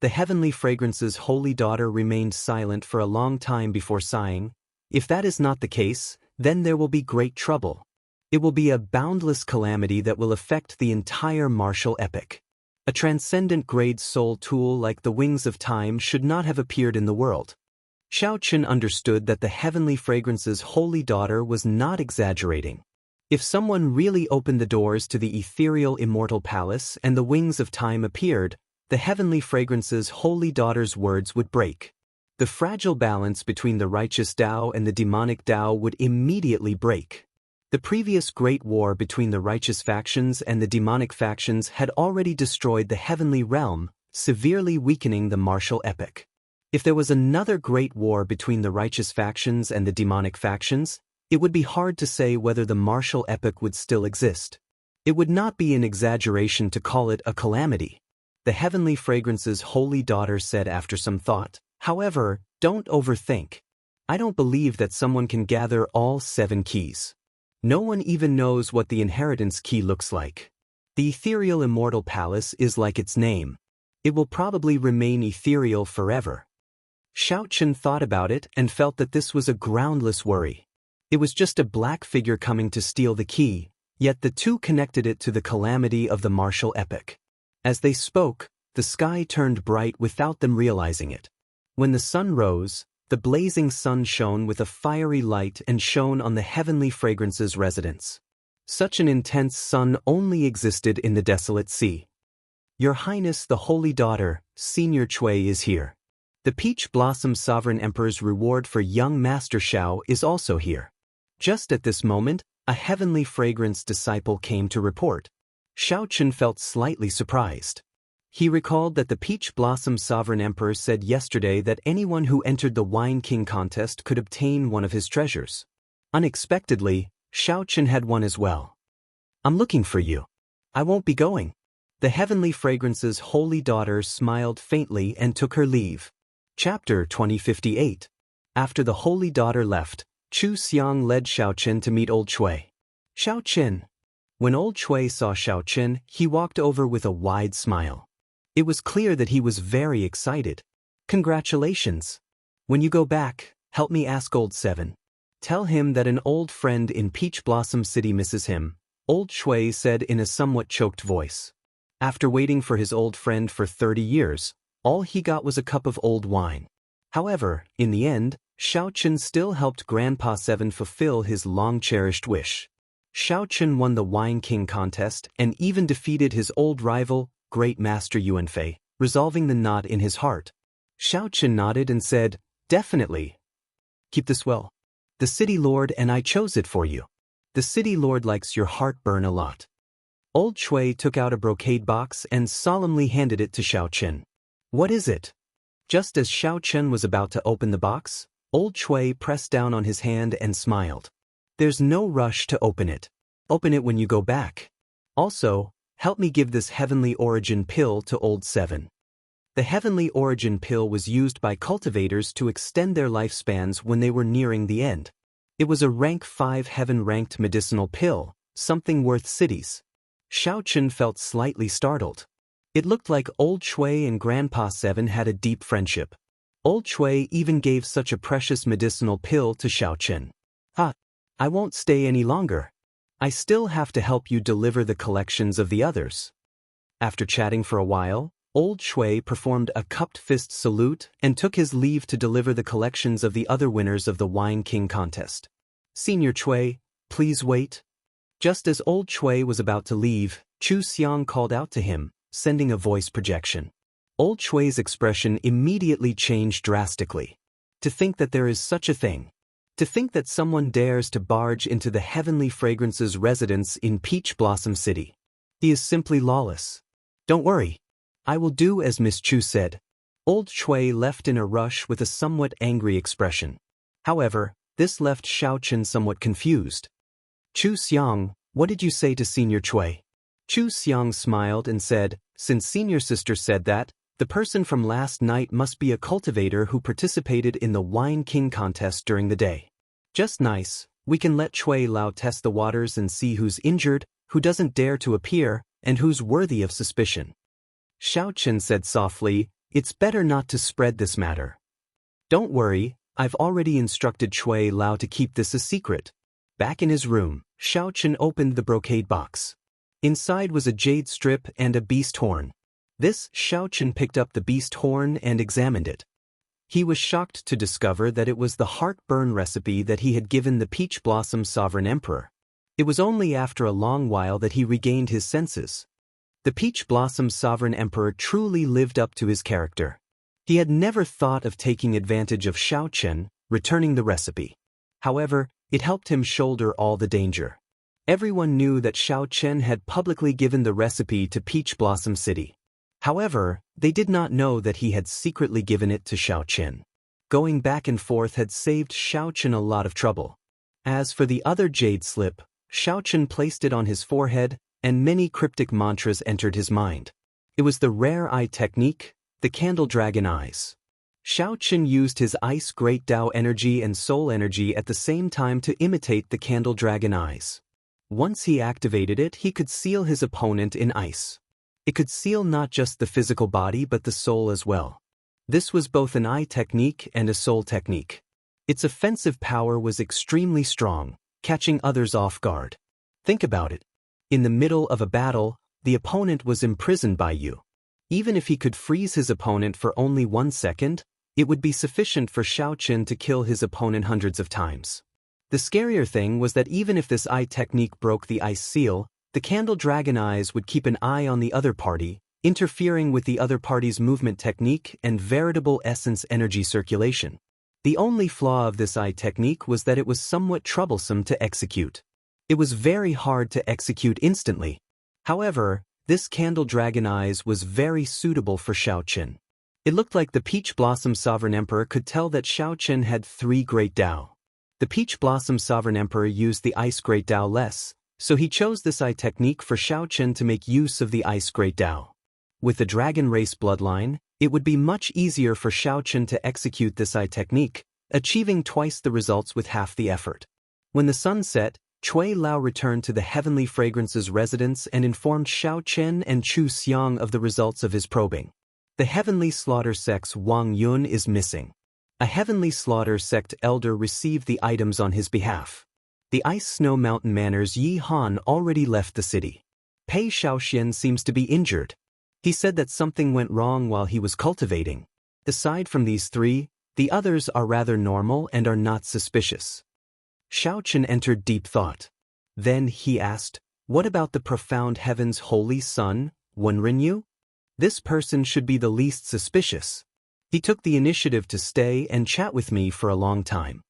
The heavenly fragrance's holy daughter remained silent for a long time before sighing. "If that is not the case, then there will be great trouble. It will be a boundless calamity that will affect the entire martial epic. A transcendent grade soul tool like the Wings of Time should not have appeared in the world." Xiao Chen understood that the heavenly fragrance's holy daughter was not exaggerating. If someone really opened the doors to the ethereal immortal palace and the Wings of Time appeared, the heavenly fragrance's holy daughter's words would break. The fragile balance between the righteous Tao and the demonic Tao would immediately break. The previous great war between the righteous factions and the demonic factions had already destroyed the heavenly realm, severely weakening the martial epic. If there was another great war between the righteous factions and the demonic factions, it would be hard to say whether the martial epic would still exist. It would not be an exaggeration to call it a calamity. The heavenly fragrance's holy daughter said after some thought, "However, don't overthink. I don't believe that someone can gather all 7 keys. No one even knows what the inheritance key looks like. The ethereal immortal palace is like its name. It will probably remain ethereal forever." Xiao Chen thought about it and felt that this was a groundless worry. It was just a black figure coming to steal the key, yet the two connected it to the calamity of the martial epic. As they spoke, the sky turned bright without them realizing it. When the sun rose, the blazing sun shone with a fiery light and shone on the heavenly fragrance's residence. Such an intense sun only existed in the desolate sea. "Your Highness the Holy Daughter, Senior Chui is here. The Peach Blossom Sovereign Emperor's reward for young Master Xiao is also here." Just at this moment, a heavenly fragrance disciple came to report. Xiao Chen felt slightly surprised. He recalled that the Peach Blossom Sovereign Emperor said yesterday that anyone who entered the Wine King contest could obtain one of his treasures. Unexpectedly, Xiao Chen had one as well. "I'm looking for you. I won't be going." The heavenly fragrance's holy daughter smiled faintly and took her leave. Chapter 2058. After the holy daughter left, Chu Xiang led Xiao Chen to meet old Chui. "Xiao Chen." When old Chui saw Xiao Chen, he walked over with a wide smile. It was clear that he was very excited. "Congratulations. When you go back, help me ask old Seven. Tell him that an old friend in Peach Blossom City misses him," old Chui said in a somewhat choked voice. After waiting for his old friend for 30 years, all he got was a cup of old wine. However, in the end, Xiao Chen still helped Grandpa Seven fulfill his long-cherished wish. Xiao Chen won the Wine King contest and even defeated his old rival, Great Master Yuanfei, resolving the knot in his heart. Xiao Chen nodded and said, "Definitely. Keep this well. The City Lord and I chose it for you. The City Lord likes your heartburn a lot." Old Chui took out a brocade box and solemnly handed it to Xiao Chen. "What is it?" Just as Xiao Chen was about to open the box, old Chui pressed down on his hand and smiled. "There's no rush to open it. Open it when you go back. Also, help me give this Heavenly Origin pill to old Seven." The Heavenly Origin pill was used by cultivators to extend their lifespans when they were nearing the end. It was a rank 5 heaven-ranked medicinal pill, something worth cities. Xiao Chen felt slightly startled. It looked like old Chui and Grandpa Seven had a deep friendship. Old Chui even gave such a precious medicinal pill to Xiao Chen. I won't stay any longer. I still have to help you deliver the collections of the others." After chatting for a while, old Chui performed a cupped fist salute and took his leave to deliver the collections of the other winners of the Wine King contest. "Senior Chui, please wait." Just as old Chui was about to leave, Chu Xiang called out to him, sending a voice projection. Old Chui's expression immediately changed drastically. To think that there is such a thing. To think that someone dares to barge into the Heavenly Fragrance's residence in Peach Blossom City. He is simply lawless. Don't worry. I will do as Miss Chu said. Old Chui left in a rush with a somewhat angry expression. However, this left Xiaochen somewhat confused. Chu Xiang, what did you say to Senior Chui? Chu Xiang smiled and said, since Senior Sister said that, the person from last night must be a cultivator who participated in the Wine King contest during the day. Just nice, we can let Chui Lao test the waters and see who's injured, who doesn't dare to appear, and who's worthy of suspicion. Xiaochen said softly, it's better not to spread this matter. Don't worry, I've already instructed Chui Lao to keep this a secret. Back in his room, Xiaochen opened the brocade box. Inside was a jade strip and a beast horn. This, Xiaochen picked up the beast horn and examined it. He was shocked to discover that it was the heartburn recipe that he had given the Peach Blossom Sovereign Emperor. It was only after a long while that he regained his senses. The Peach Blossom Sovereign Emperor truly lived up to his character. He had never thought of taking advantage of Xiaochen, returning the recipe. However, it helped him shoulder all the danger. Everyone knew that Xiaochen had publicly given the recipe to Peach Blossom City. However, they did not know that he had secretly given it to Xiaochen. Going back and forth had saved Xiaochen a lot of trouble. As for the other jade slip, Xiaochen placed it on his forehead, and many cryptic mantras entered his mind. It was the rare eye technique, the Candle Dragon Eyes. Xiaochen used his Ice Great Tao energy and Soul energy at the same time to imitate the Candle Dragon Eyes. Once he activated it, he could seal his opponent in ice. It could seal not just the physical body but the soul as well. This was both an eye technique and a soul technique. Its offensive power was extremely strong, catching others off guard. Think about it. In the middle of a battle, the opponent was imprisoned by you. Even if he could freeze his opponent for only 1 second, it would be sufficient for Xiaochen to kill his opponent hundreds of times. The scarier thing was that even if this eye technique broke the ice seal, the Candle Dragon Eyes would keep an eye on the other party, interfering with the other party's movement technique and veritable essence energy circulation. The only flaw of this eye technique was that it was somewhat troublesome to execute. It was very hard to execute instantly. However, this Candle Dragon Eyes was very suitable for Xiaochen. It looked like the Peach Blossom Sovereign Emperor could tell that Xiaochen had 3 Great Tao. The Peach Blossom Sovereign Emperor used the Ice Great Tao less, so he chose this eye technique for Xiaochen to make use of the Ice Great Tao. With the Dragon Race bloodline, it would be much easier for Xiaochen to execute this eye technique, achieving twice the results with half the effort. When the sun set, Chui Lao returned to the Heavenly Fragrance's residence and informed Xiaochen and Chu Xiang of the results of his probing. The Heavenly Slaughter Sect's Wang Yun is missing. A Heavenly Slaughter Sect elder received the items on his behalf. The Ice Snow Mountain Manor's Yi Han already left the city. Pei Xiaoxian seems to be injured. He said that something went wrong while he was cultivating. Aside from these 3, the others are rather normal and are not suspicious. Xiaochen entered deep thought. Then he asked, what about the profound heaven's holy son, Wenrinyu? This person should be the least suspicious. He took the initiative to stay and chat with me for a long time.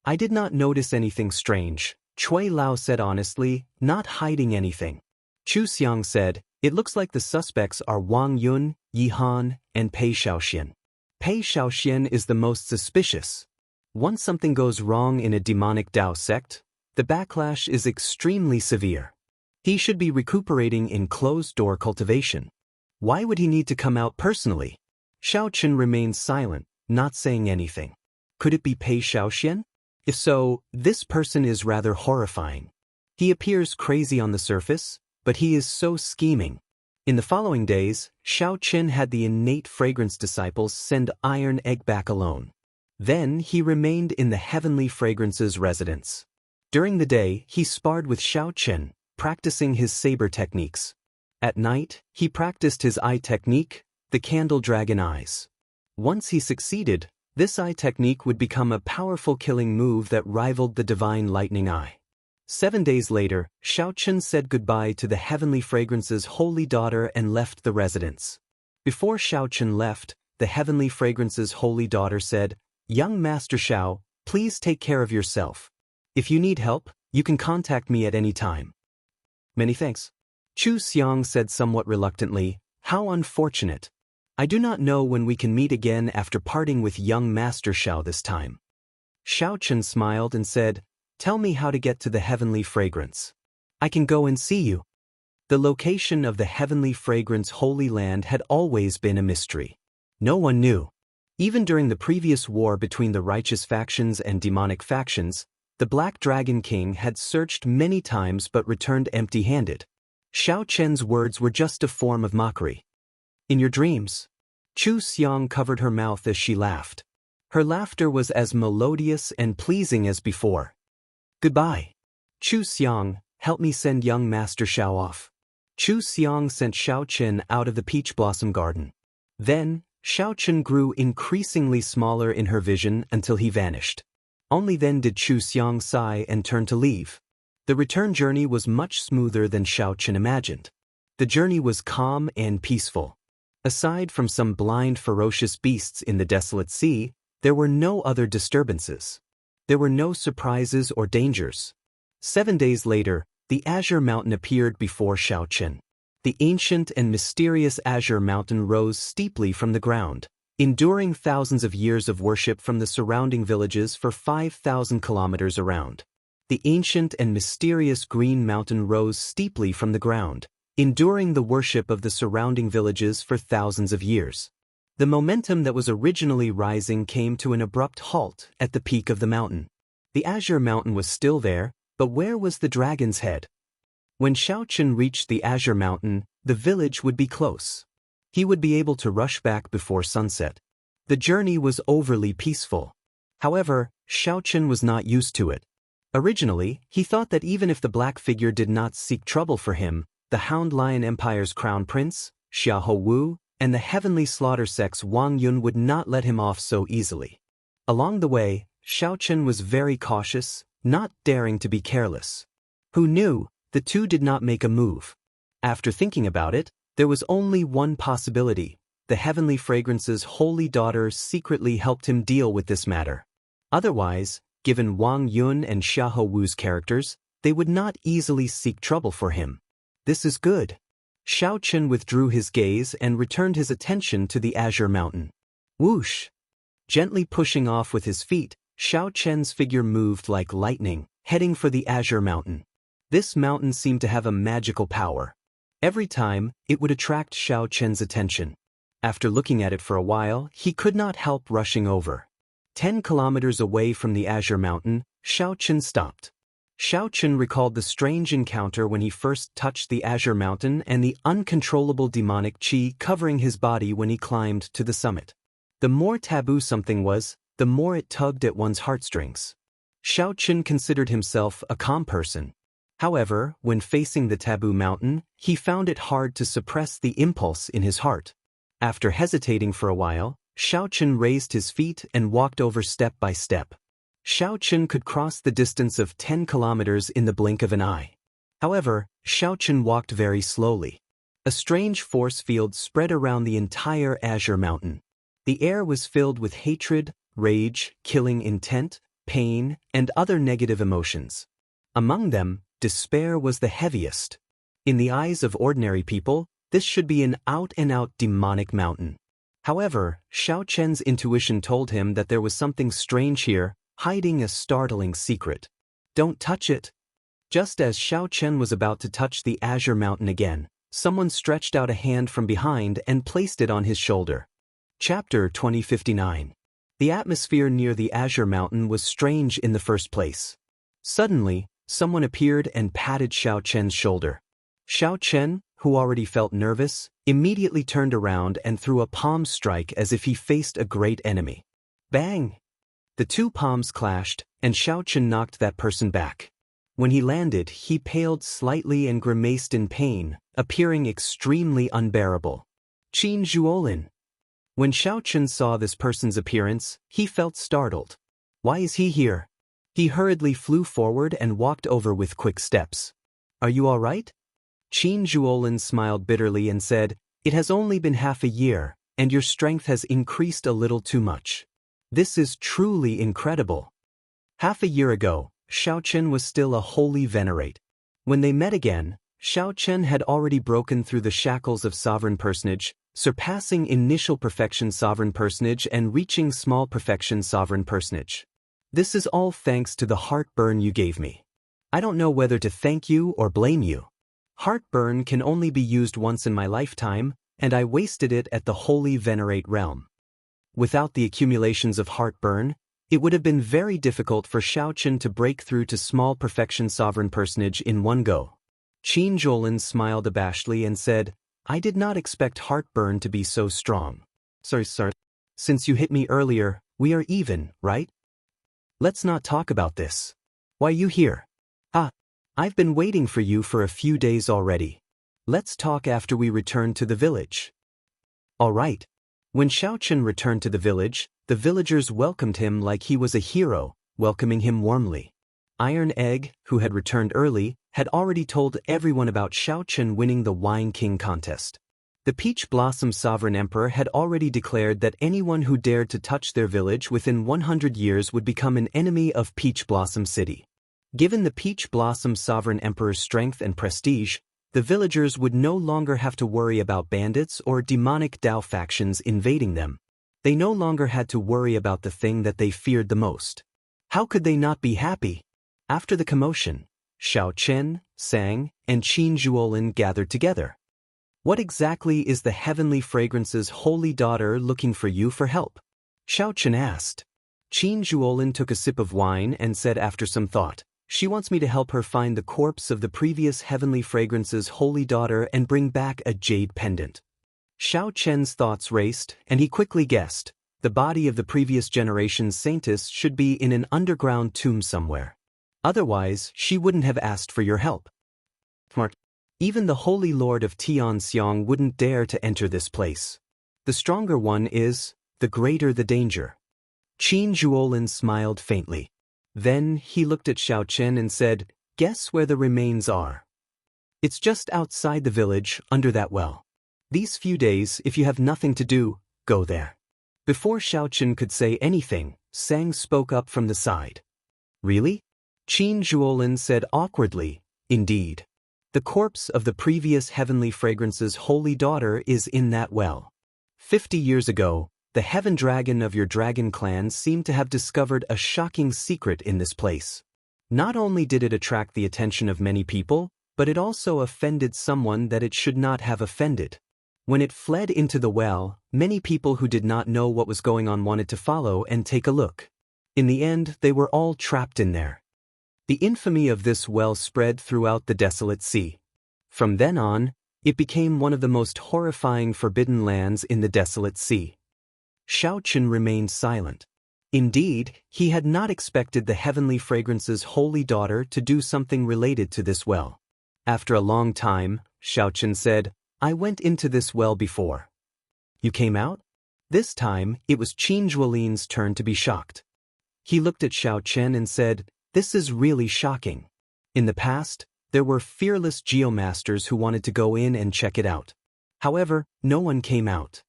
I did not notice anything strange, Chui Lao said honestly, not hiding anything. Chu Xiang said, it looks like the suspects are Wang Yun, Yi Han, and Pei Xiaoxian. Pei Xiaoxian is the most suspicious. Once something goes wrong in a demonic Tao sect, the backlash is extremely severe. He should be recuperating in closed-door cultivation. Why would he need to come out personally? Xiaochen remained silent, not saying anything. Could it be Pei Xiaoxian? If so, this person is rather horrifying. He appears crazy on the surface, but he is so scheming. In the following days, Xiaochen had the innate fragrance disciples send Iron Egg back alone. Then he remained in the Heavenly Fragrance's residence. During the day, he sparred with Xiaochen, practicing his saber techniques. At night, he practiced his eye technique, the Candle Dragon Eyes. Once he succeeded, this eye technique would become a powerful killing move that rivaled the Divine Lightning Eye. 7 days later, Xiaochen said goodbye to the Heavenly Fragrance's holy daughter and left the residence. Before Xiaochen left, the Heavenly Fragrance's holy daughter said, Young Master Xiao, Please take care of yourself. If you need help, you can contact me at any time. Many thanks. Chu Xiang said somewhat reluctantly, How unfortunate. I do not know when we can meet again after parting with young Master Xiao this time. Xiao Chen smiled and said, Tell me how to get to the heavenly fragrance. I can go and see you. The location of the heavenly fragrance Holy Land had always been a mystery. No one knew. Even during the previous war between the righteous factions and demonic factions, the Black Dragon King had searched many times but returned empty-handed. Xiao Chen's words were just a form of mockery. In your dreams. Chu Xiang covered her mouth as she laughed. Her laughter was as melodious and pleasing as before. Goodbye. Chu Xiang, help me send young Master Xiao off. Chu Xiang sent Xiao Chen out of the peach blossom garden. Then, Xiao Chen grew increasingly smaller in her vision until he vanished. Only then did Chu Xiang sigh and turn to leave. The return journey was much smoother than Xiao Chen imagined. The journey was calm and peaceful. Aside from some blind ferocious beasts in the desolate sea, there were no other disturbances. There were no surprises or dangers. 7 days later, the Azure Mountain appeared before Xiao Chen. The ancient and mysterious Azure Mountain rose steeply from the ground, enduring thousands of years of worship from the surrounding villages for 5,000 kilometers around. The ancient and mysterious Green Mountain rose steeply from the ground, enduring the worship of the surrounding villages for thousands of years. The momentum that was originally rising came to an abrupt halt at the peak of the mountain. The Azure Mountain was still there, but where was the dragon's head? When Xiao Chen reached the Azure Mountain, the village would be close. He would be able to rush back before sunset. The journey was overly peaceful. However, Xiao Chen was not used to it. Originally, he thought that even if the black figure did not seek trouble for him, the Hound Lion Empire's crown prince, Xiahou Wu, and the heavenly slaughter sect's Wang Yun would not let him off so easily. Along the way, Xiao Chen was very cautious, not daring to be careless. Who knew, the two did not make a move. After thinking about it, there was only one possibility. The heavenly fragrance's holy daughter secretly helped him deal with this matter. Otherwise, given Wang Yun and Xiahou Wu's characters, they would not easily seek trouble for him. This is good. Xiao Chen withdrew his gaze and returned his attention to the Azure Mountain. Whoosh! Gently pushing off with his feet, Xiao Chen's figure moved like lightning, heading for the Azure Mountain. This mountain seemed to have a magical power. Every time, it would attract Xiao Chen's attention. After looking at it for a while, he could not help rushing over. 10 kilometers away from the Azure Mountain, Xiao Chen stopped. Xiao Chen recalled the strange encounter when he first touched the Azure Mountain and the uncontrollable demonic qi covering his body when he climbed to the summit. The more taboo something was, the more it tugged at one's heartstrings. Xiao Chen considered himself a calm person. However, when facing the taboo mountain, he found it hard to suppress the impulse in his heart. After hesitating for a while, Xiao Chen raised his feet and walked over step by step. Xiao Chen could cross the distance of 10 kilometers in the blink of an eye. However, Xiao Chen walked very slowly. A strange force field spread around the entire Azure Mountain. The air was filled with hatred, rage, killing intent, pain, and other negative emotions. Among them, despair was the heaviest. In the eyes of ordinary people, this should be an out-and-out demonic mountain. However, Xiao Chen's intuition told him that there was something strange here, hiding a startling secret. Don't touch it. Just as Xiao Chen was about to touch the Azure Mountain again, someone stretched out a hand from behind and placed it on his shoulder. Chapter 2059. The atmosphere near the Azure Mountain was strange in the first place. Suddenly, someone appeared and patted Xiao Chen's shoulder. Xiao Chen, who already felt nervous, immediately turned around and threw a palm strike as if he faced a great enemy. Bang! The two palms clashed, and Xiao Chen knocked that person back. When he landed, he paled slightly and grimaced in pain, appearing extremely unbearable. Qin Zhuolin. When Xiao Chen saw this person's appearance, he felt startled. Why is he here? He hurriedly flew forward and walked over with quick steps. Are you all right? Qin Zhuolin smiled bitterly and said, It has only been half a year, and your strength has increased a little too much. This is truly incredible. Half a year ago, Xiao Chen was still a holy venerate. When they met again, Xiao Chen had already broken through the shackles of sovereign personage, surpassing initial perfection sovereign personage and reaching small perfection sovereign personage. This is all thanks to the heartburn you gave me. I don't know whether to thank you or blame you. Heartburn can only be used once in my lifetime, and I wasted it at the holy venerate realm. Without the accumulations of heartburn, it would have been very difficult for Xiao Chen to break through to small perfection sovereign personage in one go. Qin Zhuolin smiled abashedly and said, I did not expect heartburn to be so strong. Sorry, sir. Since you hit me earlier, we are even, right? Let's not talk about this. Why you here? I've been waiting for you for a few days already. Let's talk after we return to the village. All right. When Xiao Chen returned to the villagers welcomed him like he was a hero, welcoming him warmly. Iron Egg, who had returned early, had already told everyone about Xiao Chen winning the Wine King contest. The Peach Blossom Sovereign Emperor had already declared that anyone who dared to touch their village within 100 years would become an enemy of Peach Blossom City. Given the Peach Blossom Sovereign Emperor's strength and prestige, the villagers would no longer have to worry about bandits or demonic Dao factions invading them. They no longer had to worry about the thing that they feared the most. How could they not be happy? After the commotion, Xiao Chen, Sang, and Qin Zhuolin gathered together. What exactly is the Heavenly Fragrance's holy daughter looking for you for help? Xiao Chen asked. Qin Zhuolin took a sip of wine and said after some thought, she wants me to help her find the corpse of the previous Heavenly Fragrance's holy daughter and bring back a jade pendant. Xiao Chen's thoughts raced, and he quickly guessed, the body of the previous generation's saintess should be in an underground tomb somewhere. Otherwise, she wouldn't have asked for your help. Smart. Even the Holy Lord of Tianxiang wouldn't dare to enter this place. The stronger one is, the greater the danger. Qin Zhuolin smiled faintly. Then he looked at Xiao Chen and said, guess where the remains are. It's just outside the village, under that well. These few days, if you have nothing to do, go there. Before Xiao Chen could say anything, Sang spoke up from the side. Really? Qin Zhuolin said awkwardly, indeed. The corpse of the previous Heavenly Fragrance's holy daughter is in that well. 50 years ago, the Heaven Dragon of your dragon clan seemed to have discovered a shocking secret in this place. Not only did it attract the attention of many people, but it also offended someone that it should not have offended. When it fled into the well, many people who did not know what was going on wanted to follow and take a look. In the end, they were all trapped in there. The infamy of this well spread throughout the desolate sea. From then on, it became one of the most horrifying forbidden lands in the desolate sea. Xiao Chen remained silent. Indeed, he had not expected the Heavenly Fragrance's holy daughter to do something related to this well. After a long time, Xiao Chen said, I went into this well before. You came out? This time, it was Qin Zhuolin's turn to be shocked. He looked at Xiao Chen and said, this is really shocking. In the past, there were fearless geomasters who wanted to go in and check it out. However, no one came out.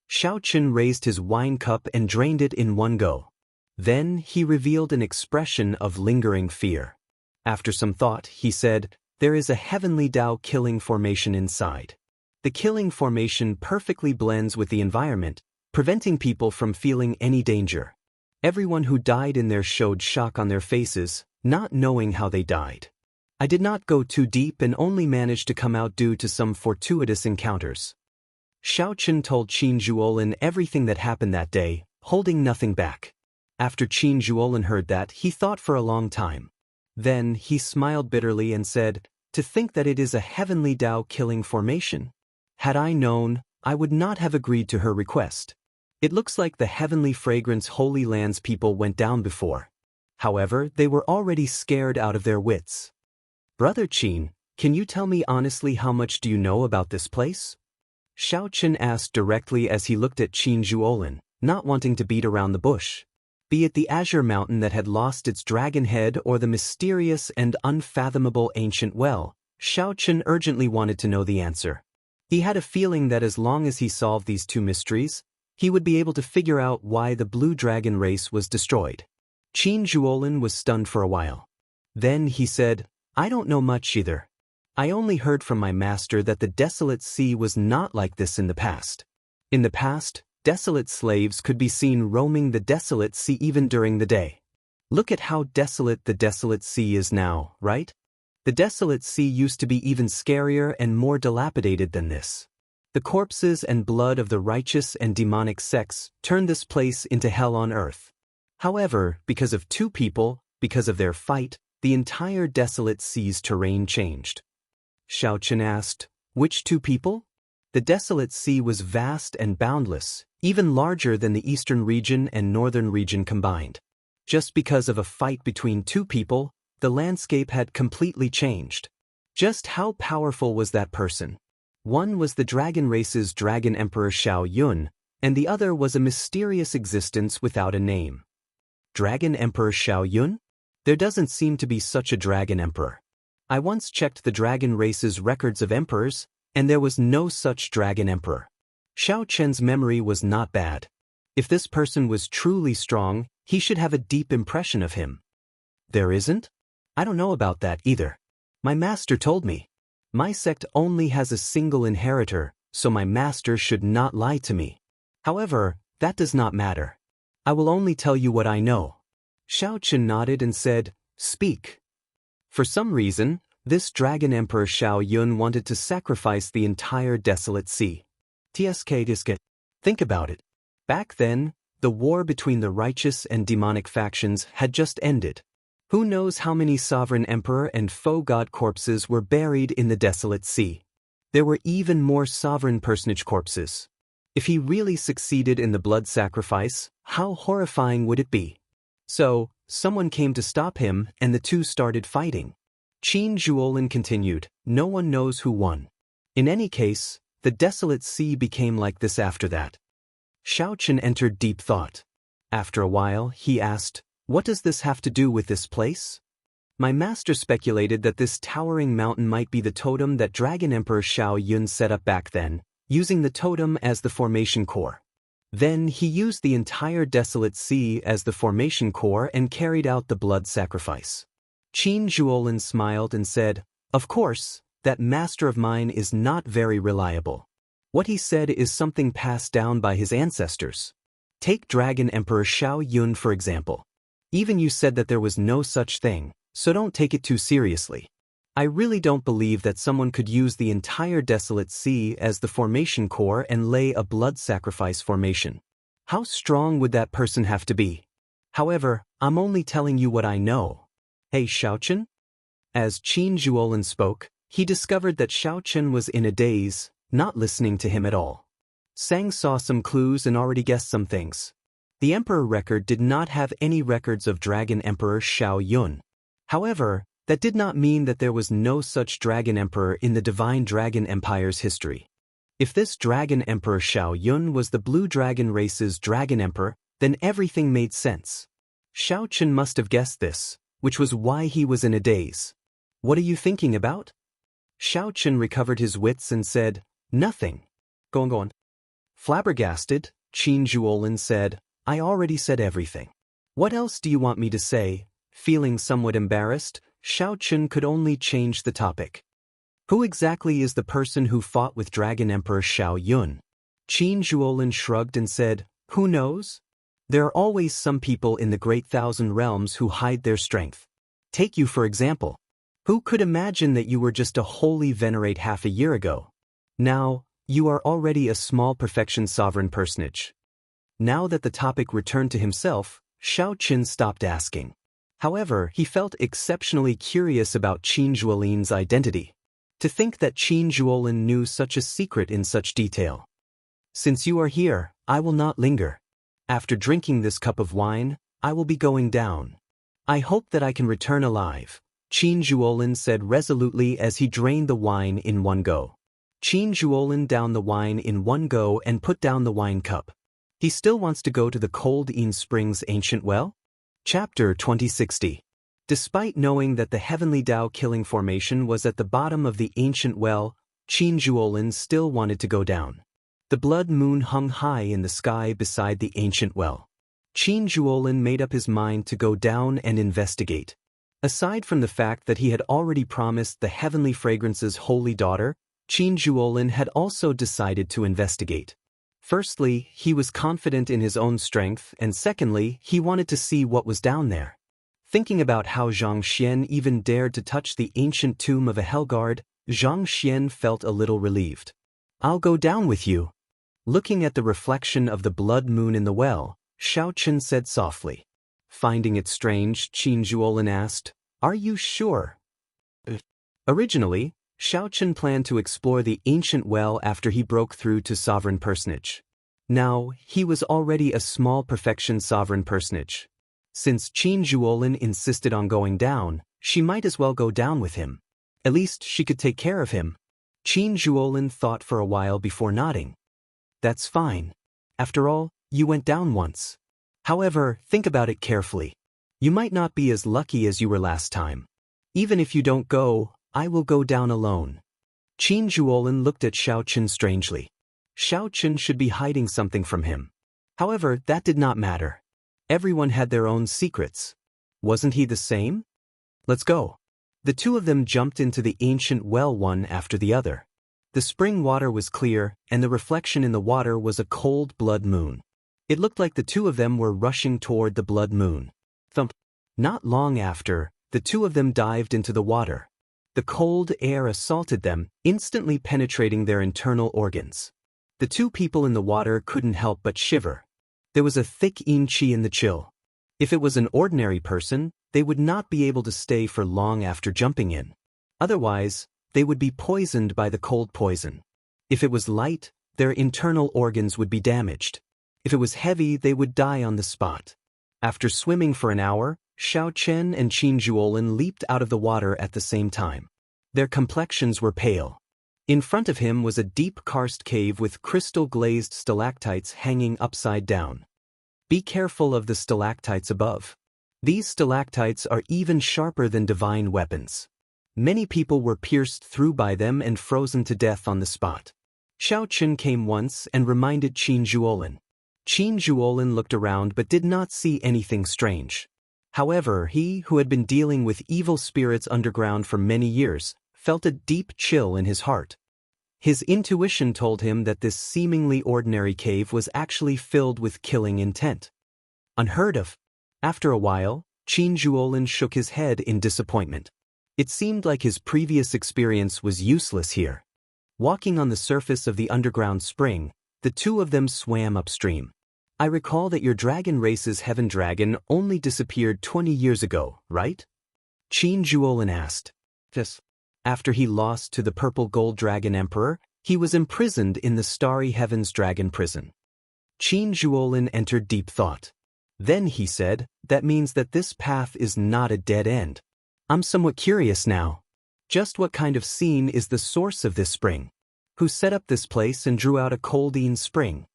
Xiao Chen raised his wine cup and drained it in one go. Then he revealed an expression of lingering fear. After some thought, he said, there is a heavenly Dao killing formation inside. The killing formation perfectly blends with the environment, preventing people from feeling any danger. Everyone who died in there showed shock on their faces, not knowing how they died. I did not go too deep and only managed to come out due to some fortuitous encounters. Xiao Chen told Qin Zhuolin everything that happened that day, holding nothing back. After Qin Zhuolin heard that, he thought for a long time. Then he smiled bitterly and said, to think that it is a heavenly Dao killing formation. Had I known, I would not have agreed to her request. It looks like the Heavenly Fragrance Holy Lands people went down before. However, they were already scared out of their wits. Brother Qin, can you tell me honestly how much do you know about this place? Xiao Chen asked directly as he looked at Qin Zhuolin, not wanting to beat around the bush. Be it the azure mountain that had lost its dragon head or the mysterious and unfathomable ancient well, Xiao Chen urgently wanted to know the answer. He had a feeling that as long as he solved these two mysteries, he would be able to figure out why the blue dragon race was destroyed. Qin Zhuolin was stunned for a while. Then he said, I don't know much either. I only heard from my master that the desolate sea was not like this in the past. In the past, desolate slaves could be seen roaming the desolate sea even during the day. Look at how desolate the desolate sea is now, right? The desolate sea used to be even scarier and more dilapidated than this. The corpses and blood of the righteous and demonic sects turned this place into hell on earth. However, because of two people, because of their fight, the entire desolate sea's terrain changed. Xiao Chen asked, which two people? The desolate sea was vast and boundless, even larger than the eastern region and northern region combined. Just because of a fight between two people, the landscape had completely changed. Just how powerful was that person? One was the dragon race's dragon emperor Xiao Yun, and the other was a mysterious existence without a name. Dragon Emperor Xiao Yun? There doesn't seem to be such a dragon emperor. I once checked the dragon race's records of emperors, and there was no such dragon emperor. Xiao Chen's memory was not bad. If this person was truly strong, he should have a deep impression of him. There isn't? I don't know about that either. My master told me. My sect only has a single inheritor, so my master should not lie to me. However, that does not matter. I will only tell you what I know. Xiao Chen nodded and said, speak. For some reason, this dragon emperor Xiao Yun wanted to sacrifice the entire desolate sea. Tsk. Think about it. Back then, the war between the righteous and demonic factions had just ended. Who knows how many sovereign emperor and faux god corpses were buried in the desolate sea? There were even more sovereign personage corpses. If he really succeeded in the blood sacrifice, how horrifying would it be? So, someone came to stop him and the two started fighting. Qin Zhuolin continued, no one knows who won. In any case, the desolate sea became like this after that. Xiao Chen entered deep thought. After a while, he asked, what does this have to do with this place? My master speculated that this towering mountain might be the totem that Dragon Emperor Xiao Yun set up back then, using the totem as the formation core. Then he used the entire desolate sea as the formation core and carried out the blood sacrifice. Qin Zhuolin smiled and said, of course, that master of mine is not very reliable. What he said is something passed down by his ancestors. Take Dragon Emperor Xiao Yun for example. Even you said that there was no such thing, so don't take it too seriously. I really don't believe that someone could use the entire desolate sea as the formation core and lay a blood sacrifice formation. How strong would that person have to be? However, I'm only telling you what I know. Hey Xiao Chen? As Qin Zhuolin spoke, he discovered that Xiao Chen was in a daze, not listening to him at all. Sang saw some clues and already guessed some things. The Emperor record did not have any records of Dragon Emperor Xiao Yun. However, that did not mean that there was no such Dragon Emperor in the Divine Dragon Empire's history. If this Dragon Emperor Xiao Yun was the Blue Dragon race's Dragon Emperor, then everything made sense. Xiao Chen must have guessed this, which was why he was in a daze. What are you thinking about? Xiao Chen recovered his wits and said, nothing. Go on. Flabbergasted, Qin Zhuolin said, I already said everything. What else do you want me to say? Feeling somewhat embarrassed, Xiao Chen could only change the topic. Who exactly is the person who fought with Dragon Emperor Xiao Yun? Qin Zhuolin shrugged and said, who knows? There are always some people in the Great Thousand Realms who hide their strength. Take you for example. Who could imagine that you were just a holy venerate half a year ago? Now, you are already a small perfection sovereign personage. Now that the topic returned to himself, Xiao Chen stopped asking. However, he felt exceptionally curious about Qin Zhuolin's identity. To think that Qin Zhuolin knew such a secret in such detail. Since you are here, I will not linger. After drinking this cup of wine, I will be going down. I hope that I can return alive, Qin Zhuolin said resolutely as he drained the wine in one go. Qin Zhuolin downed the wine in one go and put down the wine cup. He still wants to go to the cold Yin Springs ancient well? Chapter 2060. Despite knowing that the Heavenly Tao killing formation was at the bottom of the ancient well, Qin Zhuolin still wanted to go down. The blood moon hung high in the sky beside the ancient well. Qin Zhuolin made up his mind to go down and investigate. Aside from the fact that he had already promised the heavenly fragrance's holy daughter, Qin Zhuolin had also decided to investigate. Firstly, he was confident in his own strength, and secondly, he wanted to see what was down there. Thinking about how Zhang Xian even dared to touch the ancient tomb of a Hellguard, Zhang Xian felt a little relieved. "I'll go down with you." Looking at the reflection of the blood moon in the well, Xiao Chen said softly. Finding it strange, Qin Zhuolin asked, "Are you sure?" Originally, Xiao Chen planned to explore the ancient well after he broke through to sovereign personage. Now, he was already a small perfection sovereign personage. Since Qin Zhuolin insisted on going down, she might as well go down with him. At least she could take care of him. Qin Zhuolin thought for a while before nodding. "That's fine. After all, you went down once. However, think about it carefully. You might not be as lucky as you were last time. Even if you don't go, I will go down alone." Qin Zhuolin looked at Xiao Chen strangely. Xiao Chen should be hiding something from him. However, that did not matter. Everyone had their own secrets. Wasn't he the same? "Let's go." The two of them jumped into the ancient well one after the other. The spring water was clear, and the reflection in the water was a cold blood moon. It looked like the two of them were rushing toward the blood moon. Thump. Not long after, the two of them dived into the water. The cold air assaulted them, instantly penetrating their internal organs. The two people in the water couldn't help but shiver. There was a thick yin qi in the chill. If it was an ordinary person, they would not be able to stay for long after jumping in. Otherwise, they would be poisoned by the cold poison. If it was light, their internal organs would be damaged. If it was heavy, they would die on the spot. After swimming for an hour, Xiao Chen and Qin Zhuolin leaped out of the water at the same time. Their complexions were pale. In front of him was a deep karst cave with crystal-glazed stalactites hanging upside down. Be careful of the stalactites above. These stalactites are even sharper than divine weapons. Many people were pierced through by them and frozen to death on the spot. Xiao Chen came once and reminded Qin Zhuolin. Qin Zhuolin looked around but did not see anything strange. However, he, who had been dealing with evil spirits underground for many years, felt a deep chill in his heart. His intuition told him that this seemingly ordinary cave was actually filled with killing intent. Unheard of. After a while, Qin Zhuolin shook his head in disappointment. It seemed like his previous experience was useless here. Walking on the surface of the underground spring, the two of them swam upstream. "I recall that your dragon race's heaven dragon only disappeared 20 years ago, right?" Qin Zhuolin asked. "Yes." After he lost to the purple gold dragon emperor, he was imprisoned in the starry heavens dragon prison. Qin Zhuolin entered deep thought. Then he said, "That means that this path is not a dead end. I'm somewhat curious now. Just what kind of scene is the source of this spring? Who set up this place and drew out a coldine spring?"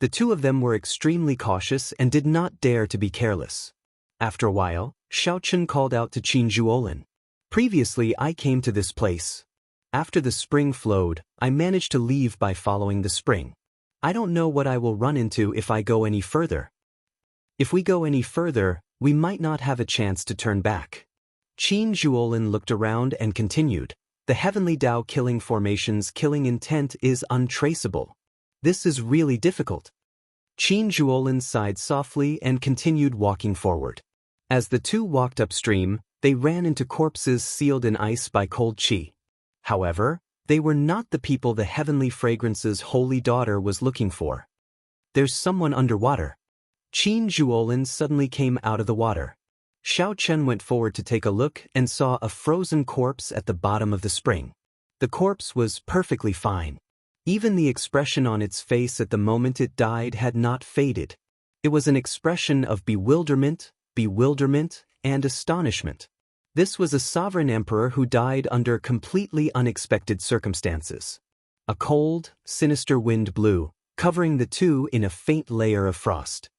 The two of them were extremely cautious and did not dare to be careless. After a while, Xiao Chen called out to Qin Zhuolin. "Previously, I came to this place. After the spring flowed, I managed to leave by following the spring. I don't know what I will run into if I go any further. If we go any further, we might not have a chance to turn back." Qin Zhuolin looked around and continued. "The heavenly Tao killing formation's killing intent is untraceable. This is really difficult." Qin Zhuolin sighed softly and continued walking forward. As the two walked upstream, they ran into corpses sealed in ice by cold qi. However, they were not the people the heavenly fragrance's holy daughter was looking for. "There's someone underwater." Qin Zhuolin suddenly came out of the water. Xiao Chen went forward to take a look and saw a frozen corpse at the bottom of the spring. The corpse was perfectly fine. Even the expression on its face at the moment it died had not faded. It was an expression of bewilderment, and astonishment. This was a sovereign emperor who died under completely unexpected circumstances. A cold, sinister wind blew, covering the two in a faint layer of frost.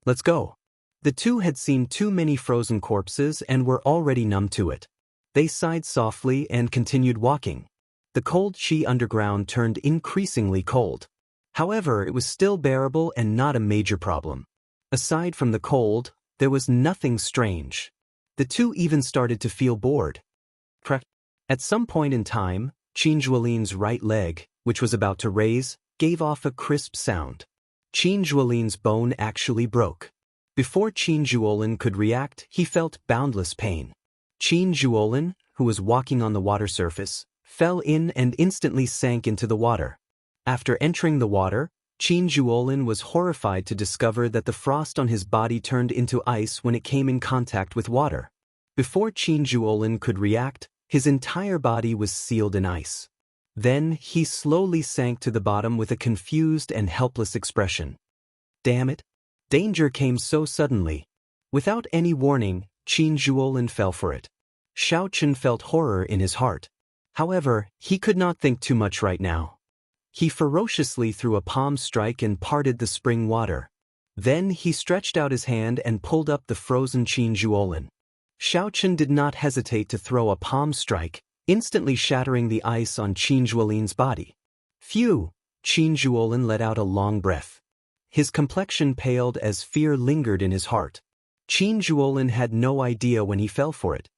"Let's go." The two had seen too many frozen corpses and were already numb to it. They sighed softly and continued walking. The cold qi underground turned increasingly cold. However, it was still bearable and not a major problem. Aside from the cold, there was nothing strange. The two even started to feel bored. At some point in time, Qin Zhuolin's right leg, which was about to raise, gave off a crisp sound. Qin Zhuolin's bone actually broke. Before Qin Zhuolin could react, he felt boundless pain. Qin Zhuolin, who was walking on the water surface, fell in and instantly sank into the water. After entering the water, Qin Zhuolin was horrified to discover that the frost on his body turned into ice when it came in contact with water. Before Qin Zhuolin could react, his entire body was sealed in ice. Then he slowly sank to the bottom with a confused and helpless expression. Damn it! Danger came so suddenly. Without any warning, Qin Zhuolin fell for it. Xiao Chen felt horror in his heart. However, he could not think too much right now. He ferociously threw a palm strike and parted the spring water. Then he stretched out his hand and pulled up the frozen Qin Zhuolin. Xiao Chen did not hesitate to throw a palm strike, instantly shattering the ice on Qin Zhuolin's body. Phew! Qin Zhuolin let out a long breath. His complexion paled as fear lingered in his heart. Qin Zhuolin had no idea when he fell for it.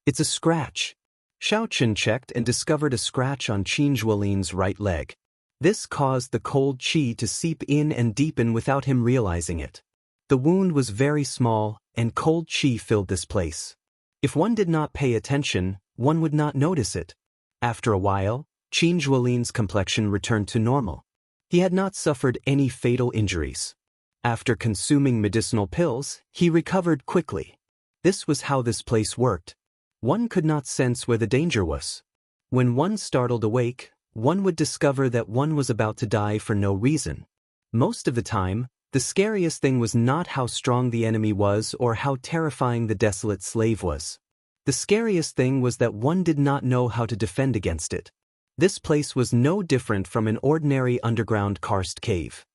It's a scratch. Xiao Chen checked and discovered a scratch on Qin Zhuolin's right leg. This caused the cold qi to seep in and deepen without him realizing it. The wound was very small, and cold qi filled this place. If one did not pay attention, one would not notice it. After a while, Qin Zhuolin's complexion returned to normal. He had not suffered any fatal injuries. After consuming medicinal pills, he recovered quickly. This was how this place worked. One could not sense where the danger was. When one startled awake, one would discover that one was about to die for no reason. Most of the time, the scariest thing was not how strong the enemy was or how terrifying the desolate slave was. The scariest thing was that one did not know how to defend against it. This place was no different from an ordinary underground karst cave.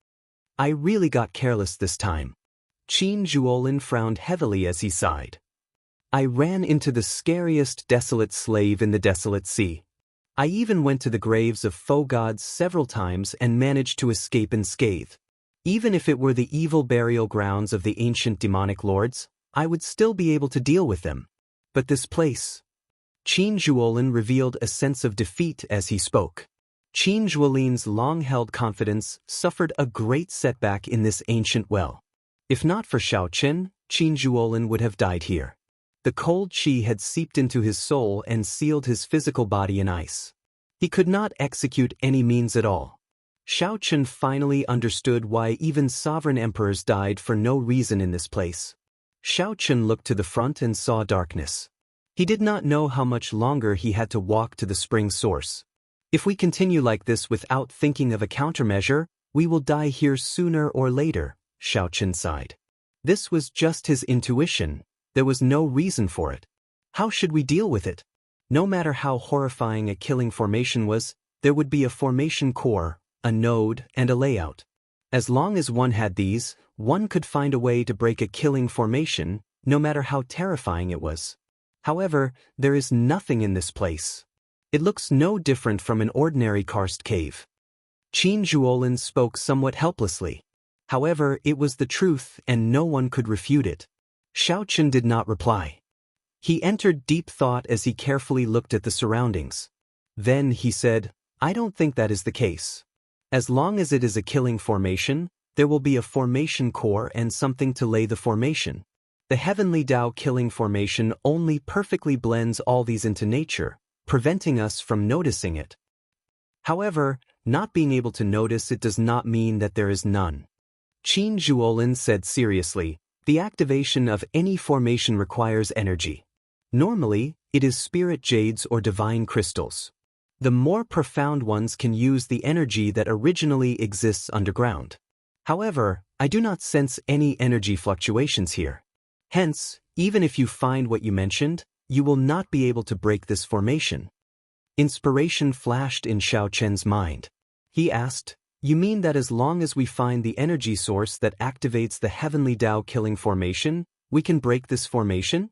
I really got careless this time. Qin Zhuolin frowned heavily as he sighed. I ran into the scariest desolate slave in the desolate sea. I even went to the graves of foe gods several times and managed to escape unscathed. Even if it were the evil burial grounds of the ancient demonic lords, I would still be able to deal with them. But this place... Qin Zhuolin revealed a sense of defeat as he spoke. Qin Zhuolin's long-held confidence suffered a great setback in this ancient well. If not for Xiao Chen, Qin Zhuolin would have died here. The cold qi had seeped into his soul and sealed his physical body in ice. He could not execute any means at all. Xiao Chen finally understood why even sovereign emperors died for no reason in this place. Xiao Chen looked to the front and saw darkness. He did not know how much longer he had to walk to the spring source. If we continue like this without thinking of a countermeasure, we will die here sooner or later, Xiao Chen sighed. This was just his intuition. There was no reason for it. How should we deal with it? No matter how horrifying a killing formation was, there would be a formation core, a node, and a layout. As long as one had these, one could find a way to break a killing formation, no matter how terrifying it was. However, there is nothing in this place. It looks no different from an ordinary karst cave. Qin Zhuolin spoke somewhat helplessly. However, it was the truth and no one could refute it. Xiao Chen did not reply. He entered deep thought as he carefully looked at the surroundings. Then he said, I don't think that is the case. As long as it is a killing formation, there will be a formation core and something to lay the formation. The Heavenly Tao killing formation only perfectly blends all these into nature, preventing us from noticing it. However, not being able to notice it does not mean that there is none. Qin Zhuolin said seriously, the activation of any formation requires energy. Normally, it is spirit jades or divine crystals. The more profound ones can use the energy that originally exists underground. However, I do not sense any energy fluctuations here. Hence, even if you find what you mentioned, you will not be able to break this formation. Inspiration flashed in Xiao Chen's mind. He asked, you mean that as long as we find the energy source that activates the Heavenly Tao killing formation, we can break this formation?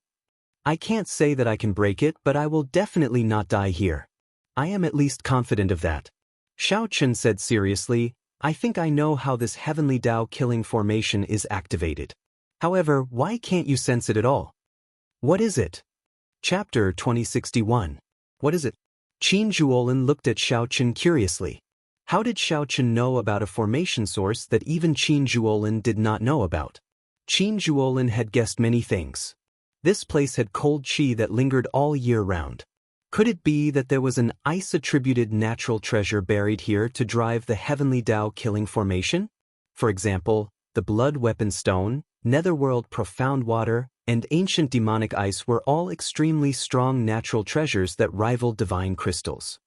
I can't say that I can break it, but I will definitely not die here. I am at least confident of that. Xiao Chen said seriously, I think I know how this heavenly Tao killing formation is activated. However, why can't you sense it at all? What is it? Chapter 2061. What is it? Qin Zhuolin looked at Xiaoqin curiously. How did Xiaoqin know about a formation source that even Qin Zhuolin did not know about? Qin Zhuolin had guessed many things. This place had cold qi that lingered all year round. Could it be that there was an ice-attributed natural treasure buried here to drive the heavenly Tao killing formation? For example, the blood weapon stone, netherworld profound water, and ancient demonic ice were all extremely strong natural treasures that rivaled divine crystals.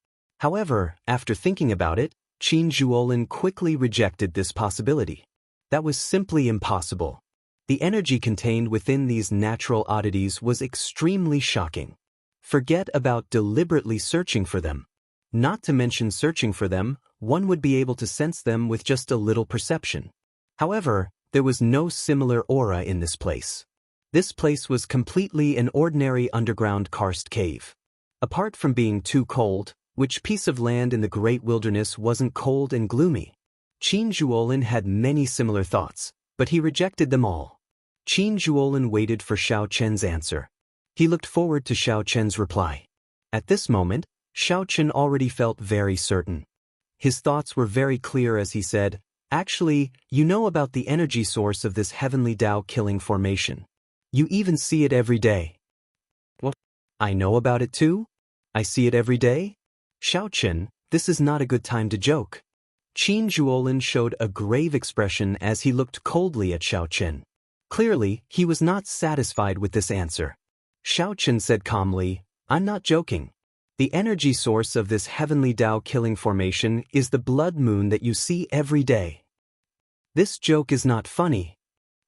However, after thinking about it, Qin Zhuolin quickly rejected this possibility. That was simply impossible. The energy contained within these natural oddities was extremely shocking. Forget about deliberately searching for them. Not to mention searching for them, one would be able to sense them with just a little perception. However, there was no similar aura in this place. This place was completely an ordinary underground karst cave. Apart from being too cold, which piece of land in the great wilderness wasn't cold and gloomy? Qin Zhuolin had many similar thoughts, but he rejected them all. Qin Zhuolin waited for Xiaoqian's answer. He looked forward to Xiaoqian's reply. At this moment, Xiaoqian already felt very certain. His thoughts were very clear as he said, "Actually, you know about the energy source of this heavenly Tao killing formation. You even see it every day." "What? I know about it too? I see it every day?" "Xiaoqian, this is not a good time to joke." Qin Zhuolin showed a grave expression as he looked coldly at Xiaoqian. Clearly, he was not satisfied with this answer. Xiaoqian said calmly, "I'm not joking. The energy source of this heavenly Tao killing formation is the blood moon that you see every day." This joke is not funny.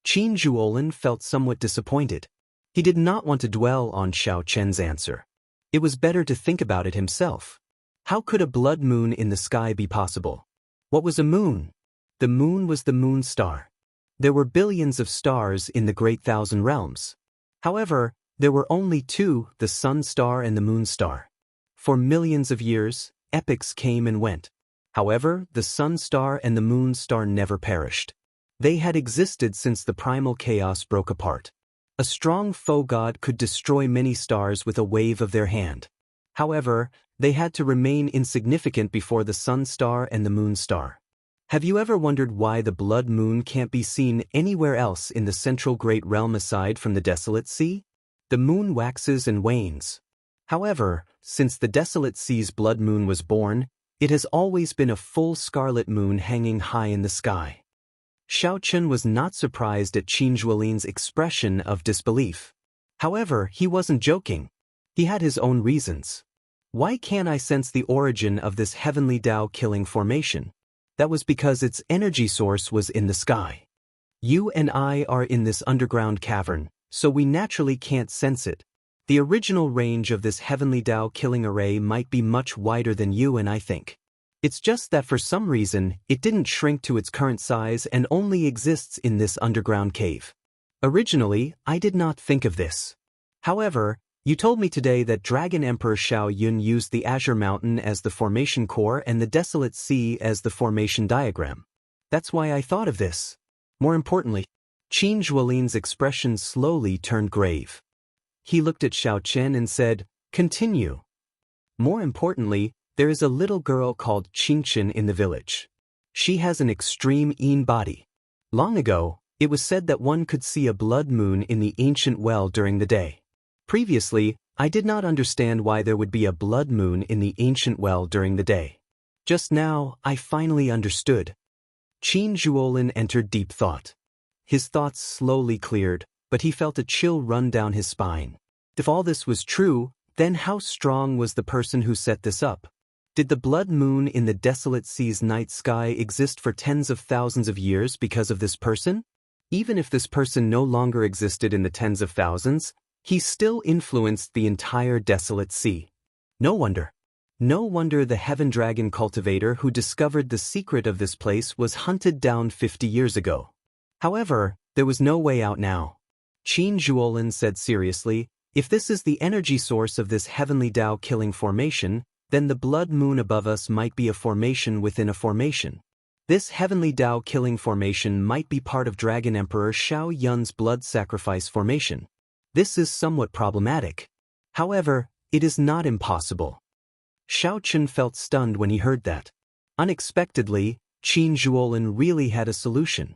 Qin Zhuolin felt somewhat disappointed. He did not want to dwell on Xiaoqian's answer. It was better to think about it himself. How could a blood moon in the sky be possible? What was a moon? The moon was the moon star. There were billions of stars in the great thousand realms. However, there were only two, the sun star and the moon star. For millions of years, epochs came and went. However, the sun star and the moon star never perished. They had existed since the primal chaos broke apart. A strong foe god could destroy many stars with a wave of their hand. However, they had to remain insignificant before the sun star and the moon star. Have you ever wondered why the blood moon can't be seen anywhere else in the central great realm aside from the desolate sea? The moon waxes and wanes. However, since the desolate sea's blood moon was born, it has always been a full scarlet moon hanging high in the sky. Xiaoqian was not surprised at Qin Zhuolin's expression of disbelief. However, he wasn't joking. He had his own reasons. Why can't I sense the origin of this heavenly Tao killing formation? That was because its energy source was in the sky. You and I are in this underground cavern, so we naturally can't sense it. The original range of this heavenly Tao killing array might be much wider than you and I think. It's just that for some reason, it didn't shrink to its current size and only exists in this underground cave. Originally, I did not think of this. However, you told me today that Dragon Emperor Xiao Yun used the Azure Mountain as the formation core and the Desolate Sea as the formation diagram. That's why I thought of this. More importantly, Qin Zhuolin's expression slowly turned grave. He looked at Xiaoqian and said, "Continue." More importantly, there is a little girl called Qingqian in the village. She has an extreme yin body. Long ago, it was said that one could see a blood moon in the ancient well during the day. Previously, I did not understand why there would be a blood moon in the ancient well during the day. Just now, I finally understood. Qin Zhuolin entered deep thought. His thoughts slowly cleared, but he felt a chill run down his spine. If all this was true, then how strong was the person who set this up? Did the blood moon in the desolate sea's night sky exist for tens of thousands of years because of this person? Even if this person no longer existed in the tens of thousands, he still influenced the entire desolate sea. No wonder. No wonder the heaven dragon cultivator who discovered the secret of this place was hunted down 50 years ago. However, there was no way out now. Qin Zhuolin said seriously, "If this is the energy source of this heavenly Tao killing formation, then the blood moon above us might be a formation within a formation. This heavenly Tao killing formation might be part of Dragon Emperor Xiao Yun's blood sacrifice formation. This is somewhat problematic. However, it is not impossible. Xiao Chen felt stunned when he heard that. Unexpectedly, Qin Zhuolin really had a solution.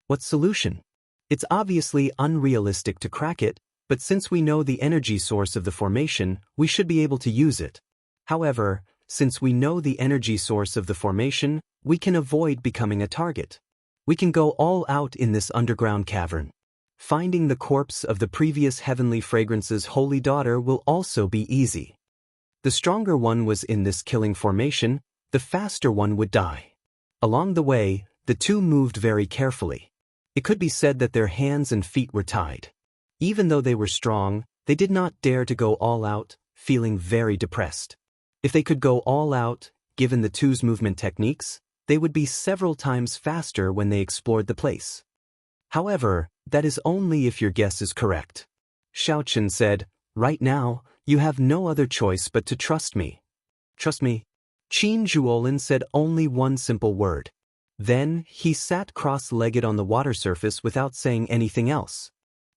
What solution? It's obviously unrealistic to crack it, but since we know the energy source of the formation, we should be able to use it. However, since we know the energy source of the formation, we can avoid becoming a target. We can go all out in this underground cavern. Finding the corpse of the previous Heavenly Fragrance's holy daughter will also be easy. The stronger one was in this killing formation, the faster one would die. Along the way, the two moved very carefully. It could be said that their hands and feet were tied. Even though they were strong, they did not dare to go all out, feeling very depressed. If they could go all out, given the two's movement techniques, they would be several times faster when they explored the place. However, that is only if your guess is correct. Xiao Chen said, "Right now, you have no other choice but to trust me." "Trust me?" Qin Zhuolin said only one simple word. Then, he sat cross-legged on the water surface without saying anything else.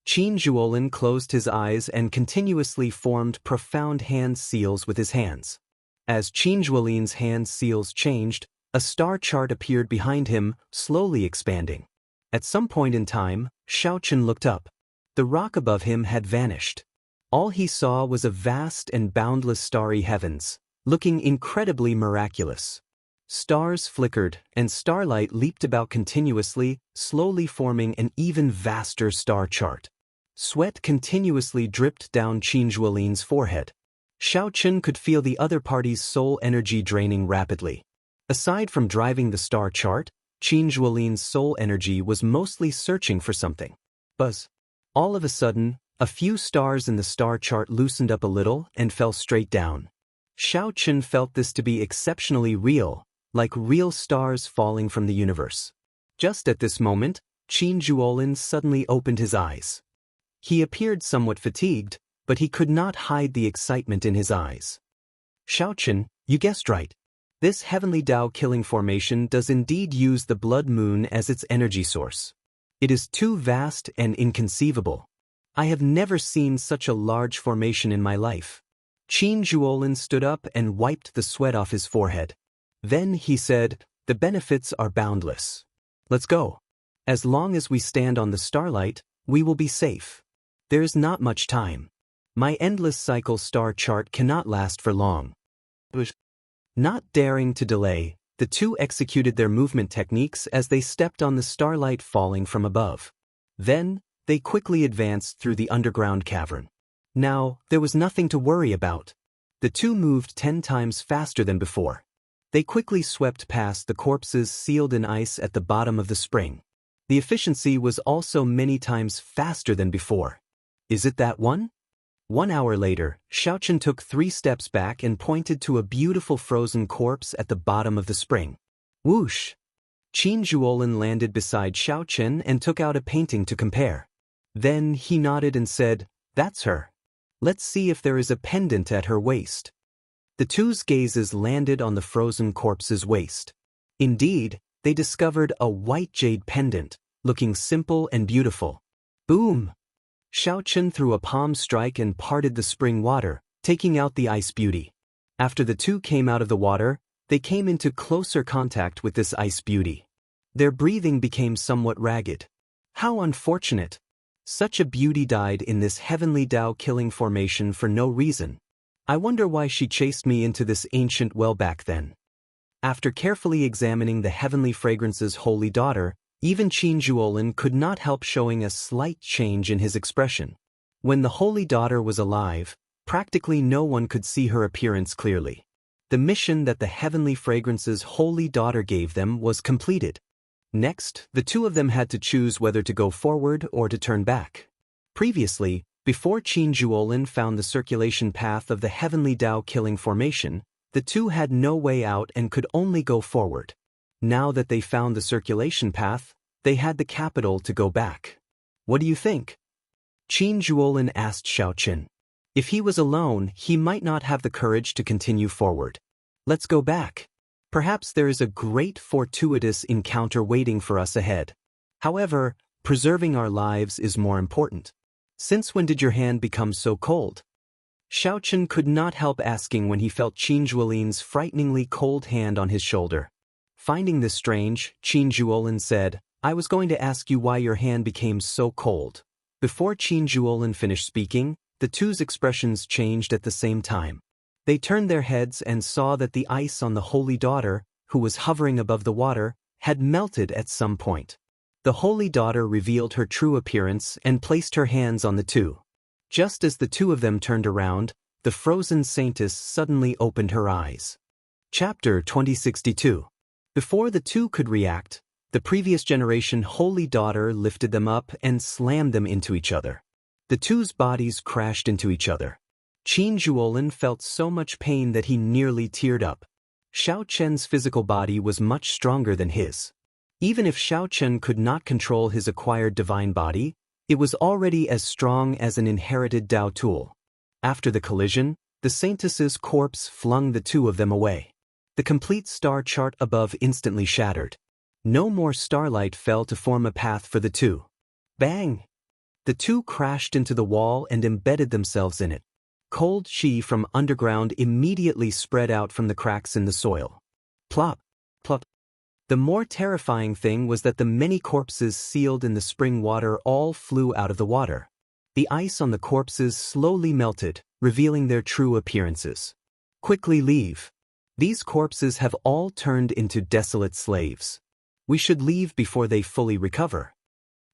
Qin Zhuolin closed his eyes and continuously formed profound hand seals with his hands. As Qin Zhuolin's hand seals changed, a star chart appeared behind him, slowly expanding. At some point in time, Xiao Chen looked up. The rock above him had vanished. All he saw was a vast and boundless starry heavens, looking incredibly miraculous. Stars flickered, and starlight leaped about continuously, slowly forming an even vaster star chart. Sweat continuously dripped down Qin Zhuolin's forehead. Xiao Chen could feel the other party's soul energy draining rapidly. Aside from driving the star chart, Qin Zhuolin's soul energy was mostly searching for something. Buzz. All of a sudden, a few stars in the star chart loosened up a little and fell straight down. Xiao Chen felt this to be exceptionally real, like real stars falling from the universe. Just at this moment, Qin Zhuolin suddenly opened his eyes. He appeared somewhat fatigued, but he could not hide the excitement in his eyes. "Xiao Chen, you guessed right. This heavenly Tao killing formation does indeed use the blood moon as its energy source. It is too vast and inconceivable. I have never seen such a large formation in my life." Qin Zhuolin stood up and wiped the sweat off his forehead. Then he said, "The benefits are boundless. Let's go. As long as we stand on the starlight, we will be safe. There is not much time. My endless cycle star chart cannot last for long." Not daring to delay, the two executed their movement techniques as they stepped on the starlight falling from above. Then, they quickly advanced through the underground cavern. Now, there was nothing to worry about. The two moved 10 times faster than before. They quickly swept past the corpses sealed in ice at the bottom of the spring. The efficiency was also many times faster than before. Is it that one? 1 hour later, Xiao Chen took 3 steps back and pointed to a beautiful frozen corpse at the bottom of the spring. Whoosh! Qin Zhuolin landed beside Xiao Chen and took out a painting to compare. Then he nodded and said, "That's her. Let's see if there is a pendant at her waist." The two's gazes landed on the frozen corpse's waist. Indeed, they discovered a white jade pendant, looking simple and beautiful. Boom! Xiao Chen threw a palm strike and parted the spring water, taking out the ice beauty. After the two came out of the water, they came into closer contact with this ice beauty. Their breathing became somewhat ragged. How unfortunate! Such a beauty died in this heavenly Tao killing formation for no reason. I wonder why she chased me into this ancient well back then. After carefully examining the heavenly fragrance's holy daughter, even Qin Zhuolin could not help showing a slight change in his expression. When the holy daughter was alive, practically no one could see her appearance clearly. The mission that the heavenly fragrance's holy daughter gave them was completed. Next, the two of them had to choose whether to go forward or to turn back. Previously, before Qin Zhuolin found the circulation path of the heavenly Tao killing formation, the two had no way out and could only go forward. Now that they found the circulation path, they had the capital to go back. What do you think? Qin Zhuolin asked Xiao Chen. If he was alone, he might not have the courage to continue forward. Let's go back. Perhaps there is a great fortuitous encounter waiting for us ahead. However, preserving our lives is more important. Since when did your hand become so cold? Xiaochen could not help asking when he felt Qin Zhuolin's frighteningly cold hand on his shoulder. Finding this strange, Qin Zhuolin said, "I was going to ask you why your hand became so cold." Before Qin Zhuolin finished speaking, the two's expressions changed at the same time. They turned their heads and saw that the ice on the Holy Daughter, who was hovering above the water, had melted at some point. The Holy Daughter revealed her true appearance and placed her hands on the two. Just as the two of them turned around, the frozen saintess suddenly opened her eyes. Chapter 2062. Before the two could react, the previous generation Holy Daughter lifted them up and slammed them into each other. The two's bodies crashed into each other. Qin Zhuolin felt so much pain that he nearly teared up. Xiaochen's physical body was much stronger than his. Even if Xiaochen could not control his acquired divine body, it was already as strong as an inherited Dao tool. After the collision, the saintess's corpse flung the two of them away. The complete star chart above instantly shattered. No more starlight fell to form a path for the two. Bang! The two crashed into the wall and embedded themselves in it. Cold chi from underground immediately spread out from the cracks in the soil. Plop! Plop! The more terrifying thing was that the many corpses sealed in the spring water all flew out of the water. The ice on the corpses slowly melted, revealing their true appearances. Quickly leave. These corpses have all turned into desolate slaves. We should leave before they fully recover.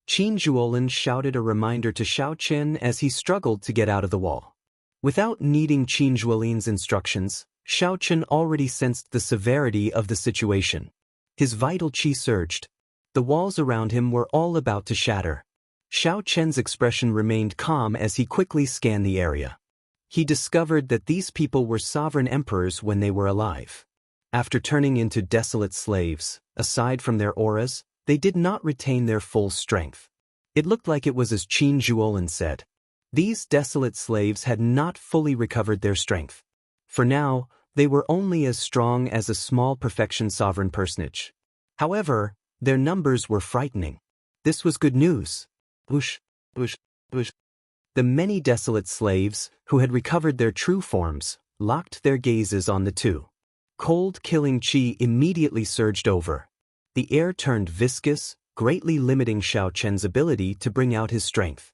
Qin Zhuolin shouted a reminder to Xiaochen as he struggled to get out of the wall. Without needing Qin Zhuolin's instructions, Xiaochen already sensed the severity of the situation. His vital qi surged. The walls around him were all about to shatter. Xiaochen's expression remained calm as he quickly scanned the area. He discovered that these people were sovereign emperors when they were alive. After turning into desolate slaves, aside from their auras, they did not retain their full strength. It looked like it was as Qin Zhuolin said. These desolate slaves had not fully recovered their strength. For now, they were only as strong as a small perfection sovereign personage. However, their numbers were frightening. This was good news. Whoosh, whoosh, whoosh. The many desolate slaves, who had recovered their true forms, locked their gazes on the two. Cold killing chi immediately surged over. The air turned viscous, greatly limiting Xiaochen's ability to bring out his strength.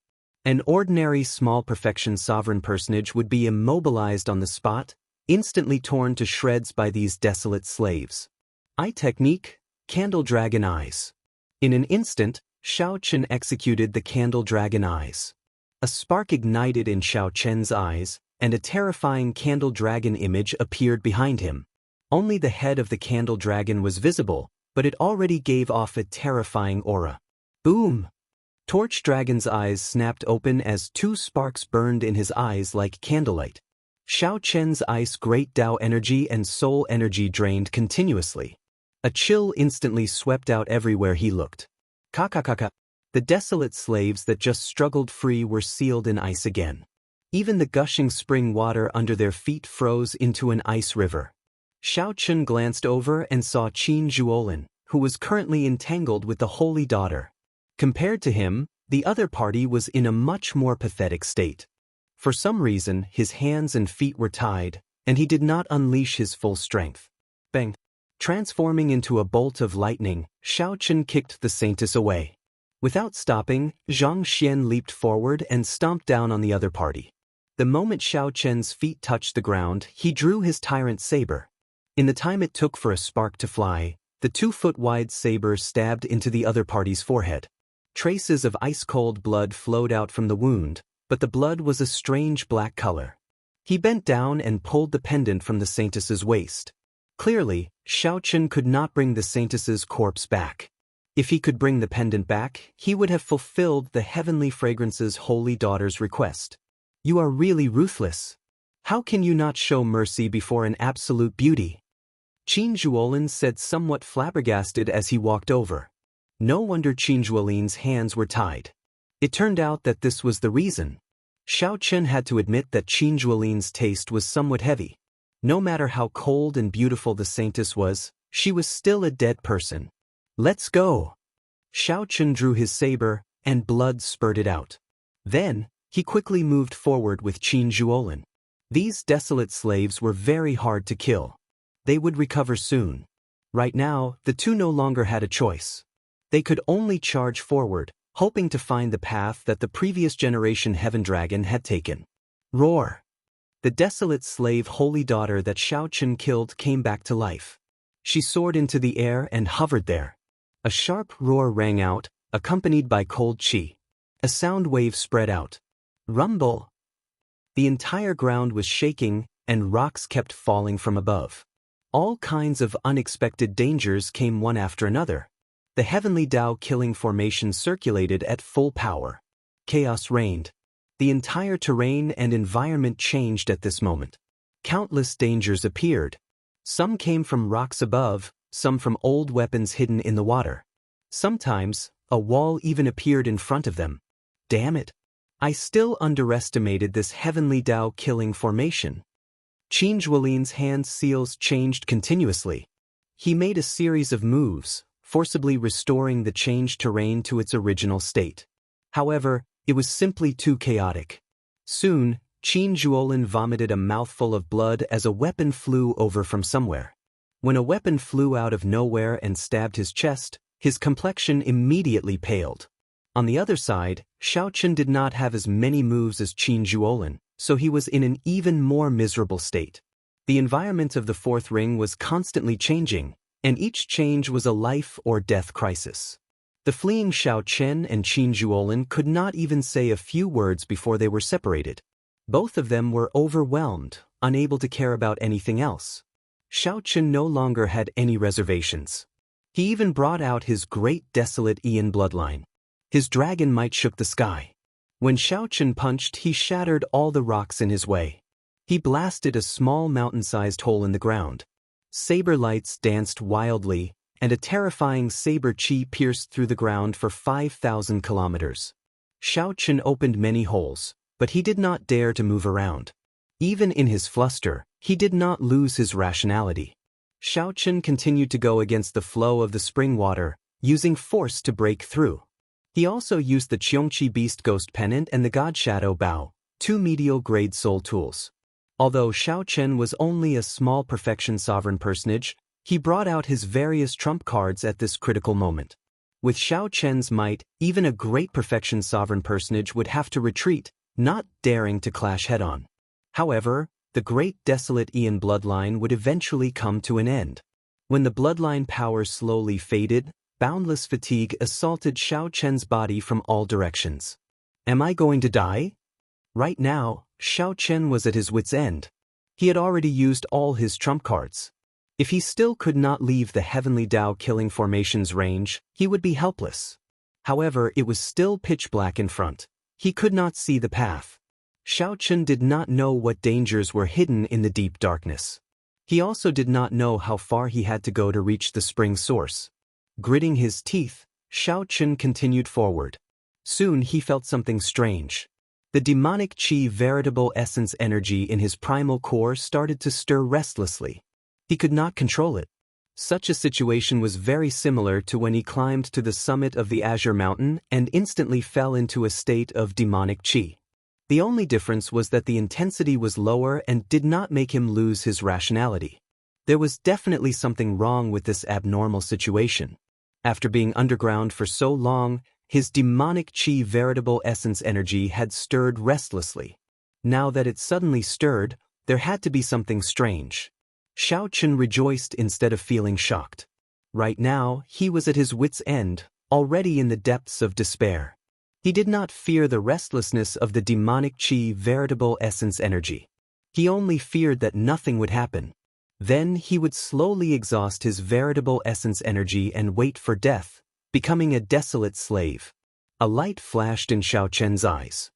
An ordinary small perfection sovereign personage would be immobilized on the spot, instantly torn to shreds by these desolate slaves. Eye technique, Candle Dragon Eyes. In an instant, Xiaochen executed the Candle Dragon Eyes. A spark ignited in Xiaochen's eyes, and a terrifying candle dragon image appeared behind him. Only the head of the candle dragon was visible, but it already gave off a terrifying aura. Boom! Torch Dragon's eyes snapped open as two sparks burned in his eyes like candlelight. Xiaochen's ice great Dao energy and soul energy drained continuously. A chill instantly swept out everywhere he looked. Ka-ka-ka-ka. The desolate slaves that just struggled free were sealed in ice again. Even the gushing spring water under their feet froze into an ice river. Xiaochen glanced over and saw Qin Zhuolin, who was currently entangled with the Holy Daughter. Compared to him, the other party was in a much more pathetic state. For some reason, his hands and feet were tied, and he did not unleash his full strength. Bang! Transforming into a bolt of lightning, Xiaochen kicked the saintess away. Without stopping, Zhang Xian leaped forward and stomped down on the other party. The moment Xiaochen's feet touched the ground, he drew his tyrant saber. In the time it took for a spark to fly, the 2-foot-wide saber stabbed into the other party's forehead. Traces of ice-cold blood flowed out from the wound, but the blood was a strange black color. He bent down and pulled the pendant from the saintess's waist. Clearly, Xiaochen could not bring the saintess's corpse back. If he could bring the pendant back, he would have fulfilled the heavenly fragrance's holy daughter's request. You are really ruthless. How can you not show mercy before an absolute beauty? Qin Zhuolin said somewhat flabbergasted as he walked over. No wonder Qin Zhuolin's hands were tied. It turned out that this was the reason. Xiaochen had to admit that Qin Zhuolin's taste was somewhat heavy. No matter how cold and beautiful the saintess was, she was still a dead person. Let's go! Xiao Chen drew his saber, and blood spurted out. Then, he quickly moved forward with Qin Zhuolin. These desolate slaves were very hard to kill. They would recover soon. Right now, the two no longer had a choice. They could only charge forward, hoping to find the path that the previous generation Heaven Dragon had taken. Roar! The desolate slave holy daughter that Xiao Chen killed came back to life. She soared into the air and hovered there. A sharp roar rang out, accompanied by cold qi. A sound wave spread out. Rumble! The entire ground was shaking, and rocks kept falling from above. All kinds of unexpected dangers came one after another. The heavenly Tao killing formation circulated at full power. Chaos reigned. The entire terrain and environment changed at this moment. Countless dangers appeared. Some came from rocks above, some from old weapons hidden in the water. Sometimes, a wall even appeared in front of them. Damn it! I still underestimated this heavenly Tao killing formation. Qin Zhuolin's hand seals changed continuously. He made a series of moves, forcibly restoring the changed terrain to its original state. However, it was simply too chaotic. Soon, Qin Zhuolin vomited a mouthful of blood as a weapon flew over from somewhere. When a weapon flew out of nowhere and stabbed his chest, his complexion immediately paled. On the other side, Xiao Chen did not have as many moves as Qin Zhuolin, so he was in an even more miserable state. The environment of the fourth ring was constantly changing, and each change was a life or death crisis. The fleeing Xiao Chen and Qin Zhuolin could not even say a few words before they were separated. Both of them were overwhelmed, unable to care about anything else. Xiao Chen no longer had any reservations. He even brought out his great desolate Ian bloodline. His dragon might shook the sky. When Xiao Chen punched, he shattered all the rocks in his way. He blasted a small mountain-sized hole in the ground. Saber lights danced wildly, and a terrifying saber chi pierced through the ground for 5,000 kilometers. Xiao Chen opened many holes, but he did not dare to move around. Even in his fluster, he did not lose his rationality. Xiao Chen continued to go against the flow of the spring water, using force to break through. He also used the Qiongqi Beast Ghost Pennant and the God Shadow Bow, two medial-grade soul tools. Although Xiao Chen was only a small perfection sovereign personage, he brought out his various trump cards at this critical moment. With Xiao Chen's might, even a great perfection sovereign personage would have to retreat, not daring to clash head-on. However, the great desolate Ian bloodline would eventually come to an end. When the bloodline power slowly faded, boundless fatigue assaulted Xiao Chen's body from all directions. Am I going to die? Right now, Xiao Chen was at his wit's end. He had already used all his trump cards. If he still could not leave the heavenly Tao killing formation's range, he would be helpless. However, it was still pitch black in front. He could not see the path. Xiao Chen did not know what dangers were hidden in the deep darkness. He also did not know how far he had to go to reach the spring source. Gritting his teeth, Xiao Chen continued forward. Soon he felt something strange. The demonic qi veritable essence energy in his primal core started to stir restlessly. He could not control it. Such a situation was very similar to when he climbed to the summit of the Azure Mountain and instantly fell into a state of demonic qi. The only difference was that the intensity was lower and did not make him lose his rationality. There was definitely something wrong with this abnormal situation. After being underground for so long, his demonic qi veritable essence energy had stirred restlessly. Now that it suddenly stirred, there had to be something strange. Xiao Chen rejoiced instead of feeling shocked. Right now, he was at his wit's end, already in the depths of despair. He did not fear the restlessness of the demonic qi veritable essence energy. He only feared that nothing would happen. Then he would slowly exhaust his veritable essence energy and wait for death, becoming a desolate slave. A light flashed in Xiao Chen's eyes.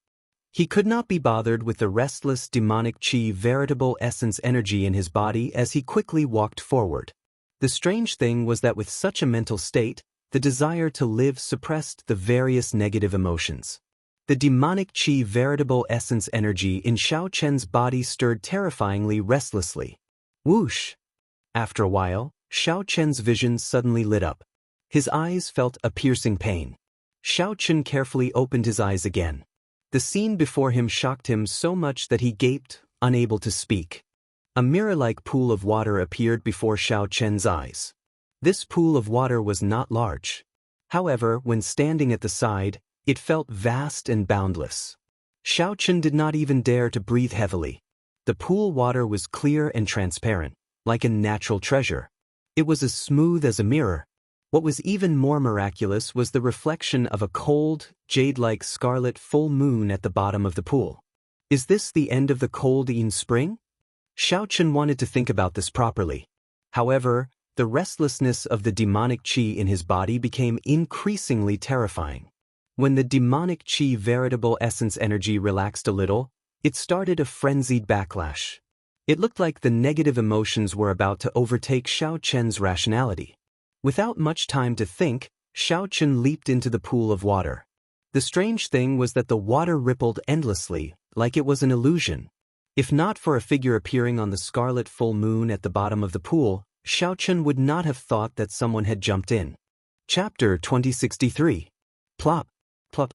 He could not be bothered with the restless demonic qi veritable essence energy in his body as he quickly walked forward. The strange thing was that with such a mental state, the desire to live suppressed the various negative emotions. The demonic qi veritable essence energy in Xiao Chen's body stirred terrifyingly restlessly. Whoosh! After a while, Xiao Chen's vision suddenly lit up. His eyes felt a piercing pain. Xiao Chen carefully opened his eyes again. The scene before him shocked him so much that he gaped, unable to speak. A mirror-like pool of water appeared before Xiao Chen's eyes. This pool of water was not large. However, when standing at the side, it felt vast and boundless. Xiao Chen did not even dare to breathe heavily. The pool water was clear and transparent, like a natural treasure. It was as smooth as a mirror. What was even more miraculous was the reflection of a cold, jade-like scarlet full moon at the bottom of the pool. Is this the end of the cold Yin spring? Xiao Chen wanted to think about this properly. However, the restlessness of the demonic qi in his body became increasingly terrifying. When the demonic qi veritable essence energy relaxed a little, it started a frenzied backlash. It looked like the negative emotions were about to overtake Xiao Chen's rationality. Without much time to think, Xiao Chen leaped into the pool of water. The strange thing was that the water rippled endlessly, like it was an illusion. If not for a figure appearing on the scarlet full moon at the bottom of the pool, Xiao Chen would not have thought that someone had jumped in. Chapter 2063. Plop, plop.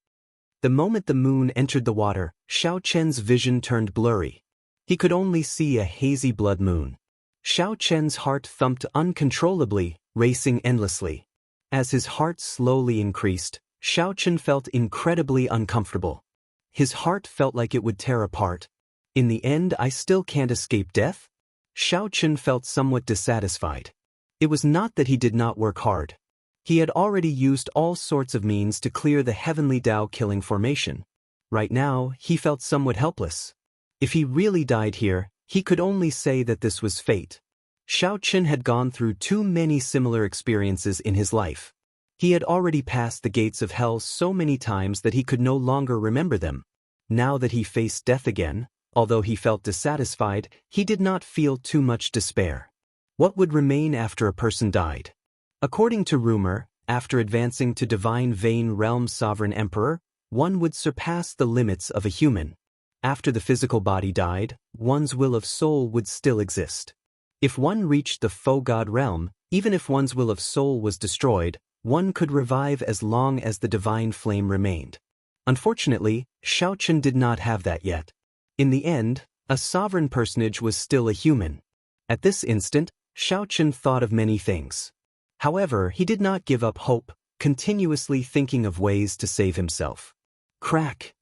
The moment the moon entered the water, Xiao Chen's vision turned blurry. He could only see a hazy blood moon. Xiao Chen's heart thumped uncontrollably, racing endlessly. As his heart slowly increased, Xiao Chen felt incredibly uncomfortable. His heart felt like it would tear apart. In the end, I still can't escape death? Xiao Chen felt somewhat dissatisfied. It was not that he did not work hard. He had already used all sorts of means to clear the heavenly Tao killing formation. Right now, he felt somewhat helpless. If he really died here, he could only say that this was fate. Xiao Chen had gone through too many similar experiences in his life. He had already passed the gates of hell so many times that he could no longer remember them. Now that he faced death again, although he felt dissatisfied, he did not feel too much despair. What would remain after a person died? According to rumor, after advancing to Divine Vein Realm's Sovereign Emperor, one would surpass the limits of a human. After the physical body died, one's will of soul would still exist. If one reached the Faux God realm, even if one's will of soul was destroyed, one could revive as long as the divine flame remained. Unfortunately, Xiao Chen did not have that yet. In the end, a sovereign personage was still a human. At this instant, Xiao Chen thought of many things. However, he did not give up hope, continuously thinking of ways to save himself. Crack!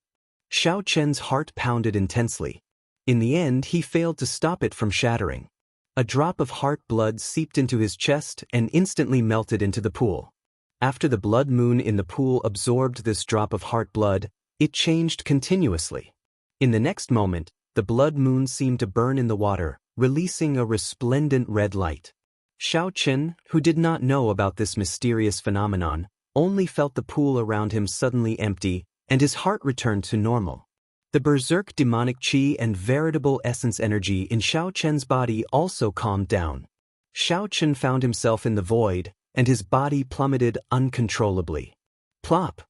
Xiao Chen's heart pounded intensely. In the end, he failed to stop it from shattering. A drop of heart blood seeped into his chest and instantly melted into the pool. After the blood moon in the pool absorbed this drop of heart blood, it changed continuously. In the next moment, the blood moon seemed to burn in the water, releasing a resplendent red light. Xiao Chen, who did not know about this mysterious phenomenon, only felt the pool around him suddenly empty, and his heart returned to normal. The berserk demonic qi and veritable essence energy in Xiao Chen's body also calmed down. Xiao Chen found himself in the void, and his body plummeted uncontrollably. Plop!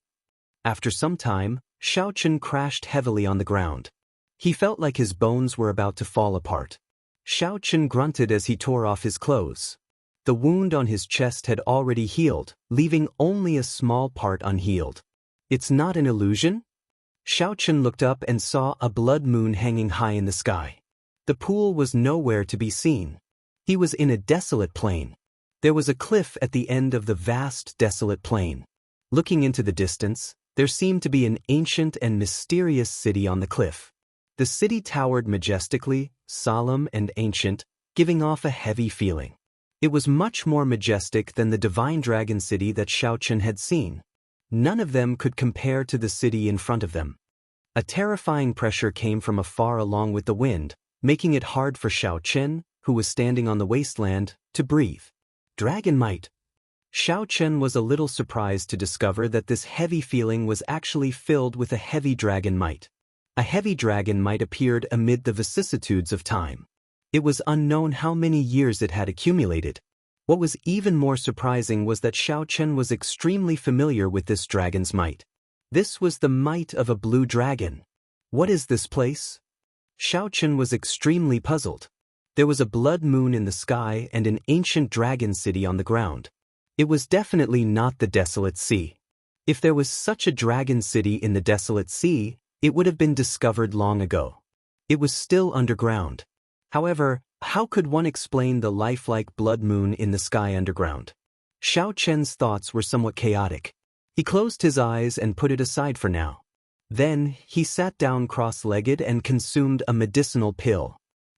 After some time, Xiao Chen crashed heavily on the ground. He felt like his bones were about to fall apart. Xiao Chen grunted as he tore off his clothes. The wound on his chest had already healed, leaving only a small part unhealed. It's not an illusion? Xiao Chen looked up and saw a blood moon hanging high in the sky. The pool was nowhere to be seen. He was in a desolate plain. There was a cliff at the end of the vast desolate plain. Looking into the distance, there seemed to be an ancient and mysterious city on the cliff. The city towered majestically, solemn and ancient, giving off a heavy feeling. It was much more majestic than the divine dragon city that Xiao Chen had seen. None of them could compare to the city in front of them. A terrifying pressure came from afar along with the wind, making it hard for Xiao Chen, who was standing on the wasteland, to breathe. Dragon might. Xiao Chen was a little surprised to discover that this heavy feeling was actually filled with a heavy dragon might. A heavy dragon might appeared amid the vicissitudes of time. It was unknown how many years it had accumulated. What was even more surprising was that Xiao Chen was extremely familiar with this dragon's might. This was the might of a blue dragon. What is this place? Xiao Chen was extremely puzzled. There was a blood moon in the sky and an ancient dragon city on the ground. It was definitely not the desolate sea. If there was such a dragon city in the desolate sea, it would have been discovered long ago. It was still underground. However, how could one explain the lifelike blood moon in the sky underground? Xiao Chen's thoughts were somewhat chaotic. He closed his eyes and put it aside for now. Then, he sat down cross-legged and consumed a medicinal pill.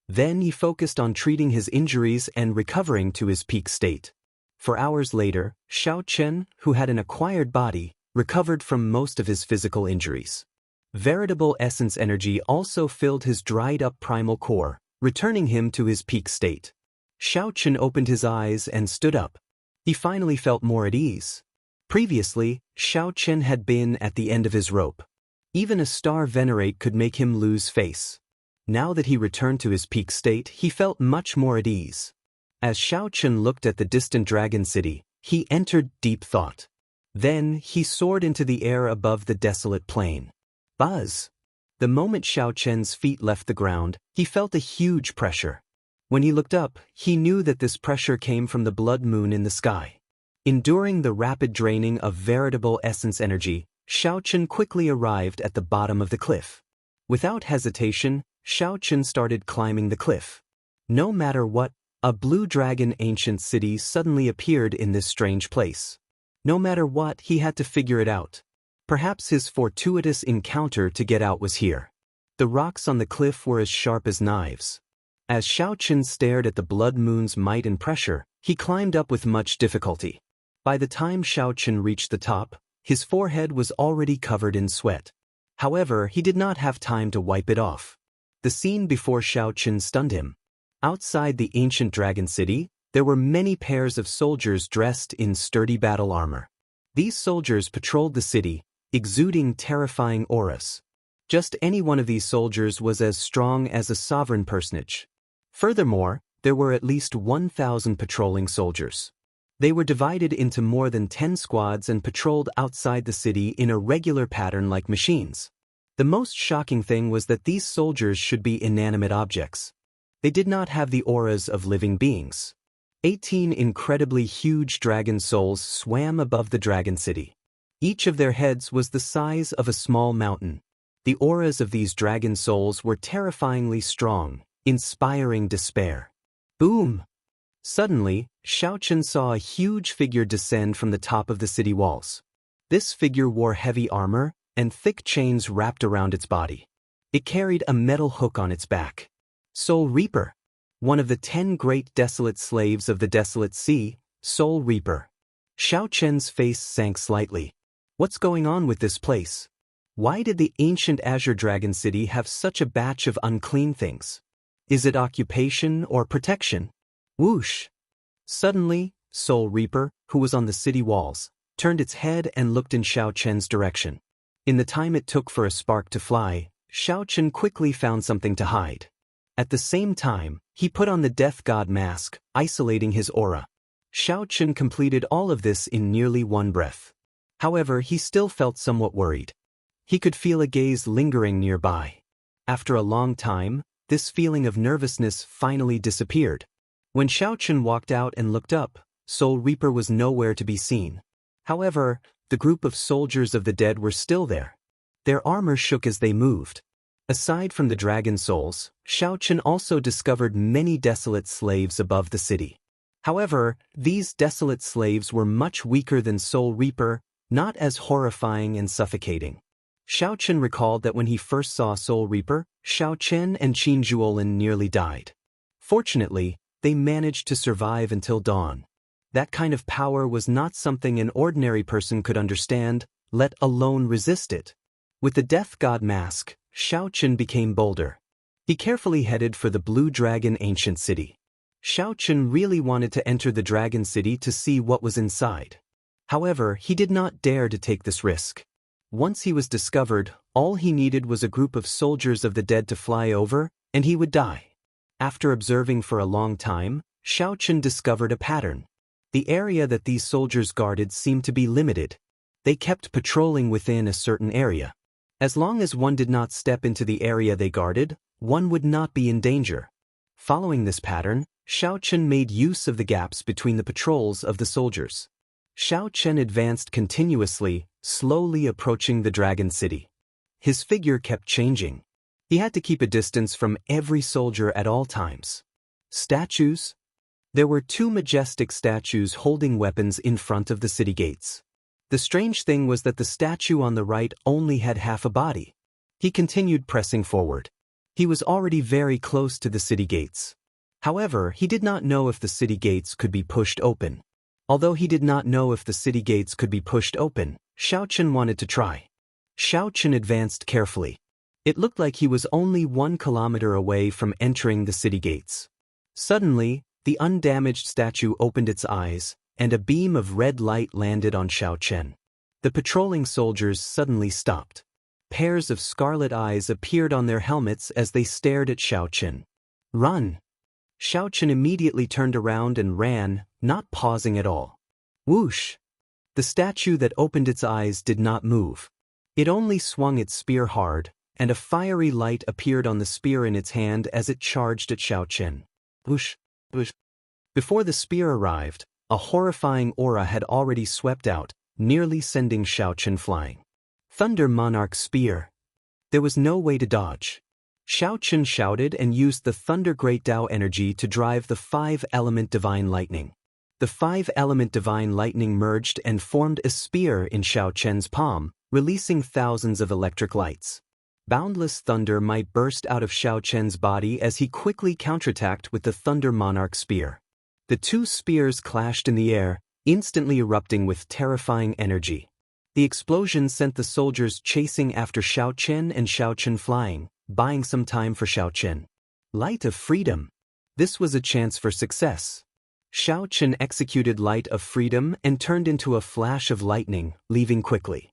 Then he focused on treating his injuries and recovering to his peak state. For hours later, Xiao Chen, who had an acquired body, recovered from most of his physical injuries. Veritable essence energy also filled his dried-up primal core, returning him to his peak state. Xiao Chen opened his eyes and stood up. He finally felt more at ease. Previously, Xiao Chen had been at the end of his rope. Even a star venerate could make him lose face. Now that he returned to his peak state, he felt much more at ease. As Xiao Chen looked at the distant dragon city, he entered deep thought. Then, he soared into the air above the desolate plain. Buzz! The moment Xiao Chen's feet left the ground, he felt a huge pressure. When he looked up, he knew that this pressure came from the blood moon in the sky. Enduring the rapid draining of veritable essence energy, Xiao Chen quickly arrived at the bottom of the cliff. Without hesitation, Xiao Chen started climbing the cliff. No matter what, a blue dragon ancient city suddenly appeared in this strange place. No matter what, he had to figure it out. Perhaps his fortuitous encounter to get out was here. The rocks on the cliff were as sharp as knives. As Xiao Chen stared at the blood moon's might and pressure, he climbed up with much difficulty. By the time Xiao Chen reached the top, his forehead was already covered in sweat. However, he did not have time to wipe it off. The scene before Xiao Chen stunned him. Outside the ancient dragon city, there were many pairs of soldiers dressed in sturdy battle armor. These soldiers patrolled the city, exuding terrifying auras. Just any one of these soldiers was as strong as a sovereign personage. Furthermore, there were at least 1,000 patrolling soldiers. They were divided into more than 10 squads and patrolled outside the city in a regular pattern like machines. The most shocking thing was that these soldiers should be inanimate objects. They did not have the auras of living beings. 18 incredibly huge dragon souls swam above the dragon city. Each of their heads was the size of a small mountain. The auras of these dragon souls were terrifyingly strong, inspiring despair. Boom! Suddenly, Xiao Chen saw a huge figure descend from the top of the city walls. This figure wore heavy armor and thick chains wrapped around its body. It carried a metal hook on its back. Soul Reaper. One of the 10 great desolate slaves of the desolate sea, Soul Reaper. Xiao Chen's face sank slightly. What's going on with this place? Why did the ancient Azure Dragon City have such a batch of unclean things? Is it occupation or protection? Whoosh! Suddenly, Soul Reaper, who was on the city walls, turned its head and looked in Xiao Chen's direction. In the time it took for a spark to fly, Xiao Chen quickly found something to hide. At the same time, he put on the Death God mask, isolating his aura. Xiao Chen completed all of this in nearly one breath. However, he still felt somewhat worried. He could feel a gaze lingering nearby. After a long time, this feeling of nervousness finally disappeared. When Xiao Chen walked out and looked up, Soul Reaper was nowhere to be seen. However, the group of soldiers of the dead were still there. Their armor shook as they moved. Aside from the dragon souls, Xiao Chen also discovered many desolate slaves above the city. However, these desolate slaves were much weaker than Soul Reaper, not as horrifying and suffocating. Xiao Chen recalled that when he first saw Soul Reaper, Xiao Chen and Qin Zhuolin nearly died. Fortunately, they managed to survive until dawn. That kind of power was not something an ordinary person could understand, let alone resist it. With the Death God mask, Xiao Chen became bolder. He carefully headed for the Blue Dragon Ancient City. Xiao Chen really wanted to enter the Dragon City to see what was inside. However, he did not dare to take this risk. Once he was discovered, all he needed was a group of soldiers of the dead to fly over, and he would die. After observing for a long time, Xiao Chen discovered a pattern. The area that these soldiers guarded seemed to be limited. They kept patrolling within a certain area. As long as one did not step into the area they guarded, one would not be in danger. Following this pattern, Xiao Chen made use of the gaps between the patrols of the soldiers. Xiao Chen advanced continuously, slowly approaching the Dragon City. His figure kept changing. He had to keep a distance from every soldier at all times. Statues? There were 2 majestic statues holding weapons in front of the city gates. The strange thing was that the statue on the right only had half a body. He continued pressing forward. He was already very close to the city gates. However, he did not know if the city gates could be pushed open. Although he did not know if the city gates could be pushed open, Xiao Chen wanted to try. Xiao Chen advanced carefully. It looked like he was only 1 kilometer away from entering the city gates. Suddenly, the undamaged statue opened its eyes, and a beam of red light landed on Xiao Chen. The patrolling soldiers suddenly stopped. Pairs of scarlet eyes appeared on their helmets as they stared at Xiao Chen. "Run!" Xiao Chen immediately turned around and ran, not pausing at all. Whoosh! The statue that opened its eyes did not move. It only swung its spear hard, and a fiery light appeared on the spear in its hand as it charged at Xiao Chen. Whoosh! Whoosh! Before the spear arrived, a horrifying aura had already swept out, nearly sending Xiao Chen flying. Thunder Monarch Spear. There was no way to dodge. Xiao Chen shouted and used the Thunder Great Tao energy to drive the 5-element Divine Lightning. The 5-element Divine Lightning merged and formed a spear in Xiao Chen's palm, releasing thousands of electric lights. Boundless thunder might burst out of Xiao Chen's body as he quickly counterattacked with the Thunder Monarch Spear. The 2 spears clashed in the air, instantly erupting with terrifying energy. The explosion sent the soldiers chasing after Xiao Chen and Xiao Chen flying, buying some time for Xiao Chen. Light of Freedom. This was a chance for success. Xiao Chen executed Light of Freedom and turned into a flash of lightning, leaving quickly.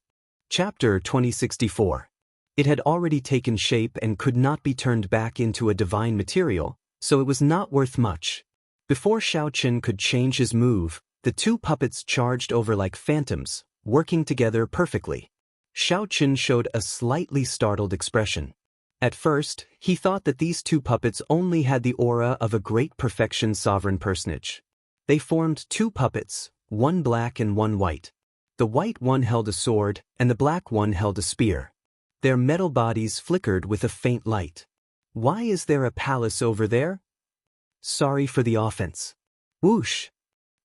Chapter 2064. It had already taken shape and could not be turned back into a divine material, so it was not worth much. Before Xiao Chen could change his move, the 2 puppets charged over like phantoms, working together perfectly. Xiao Chen showed a slightly startled expression. At first, he thought that these 2 puppets only had the aura of a great perfection sovereign personage. They formed 2 puppets, one black and one white. The white one held a sword, and the black one held a spear. Their metal bodies flickered with a faint light. Why is there a palace over there? Sorry for the offense. Whoosh!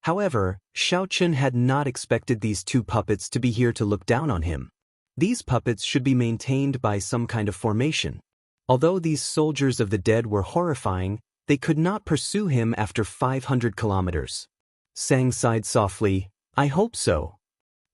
However, Xiao Chen had not expected these 2 puppets to be here to look down on him. These puppets should be maintained by some kind of formation. Although these soldiers of the dead were horrifying, they could not pursue him after 500 kilometers. Sang sighed softly, "I hope so."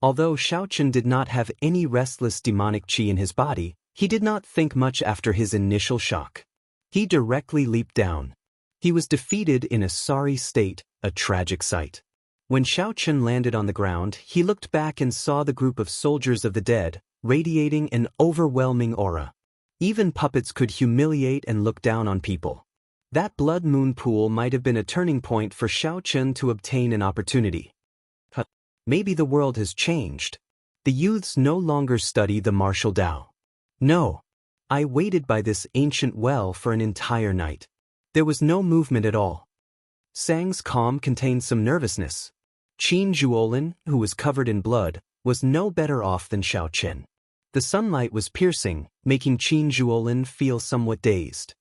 Although Xiao Chen did not have any restless demonic qi in his body, he did not think much after his initial shock. He directly leaped down. He was defeated in a sorry state, a tragic sight. When Xiao Chen landed on the ground, he looked back and saw the group of soldiers of the dead, radiating an overwhelming aura. Even puppets could humiliate and look down on people. That blood moon pool might have been a turning point for Xiao Chen to obtain an opportunity. Maybe the world has changed. The youths no longer study the martial Tao. No. I waited by this ancient well for an entire night. There was no movement at all. Sang's calm contained some nervousness. Qin Zhuolin, who was covered in blood, was no better off than Xiao Chen. The sunlight was piercing, making Qin Zhuolin feel somewhat dazed.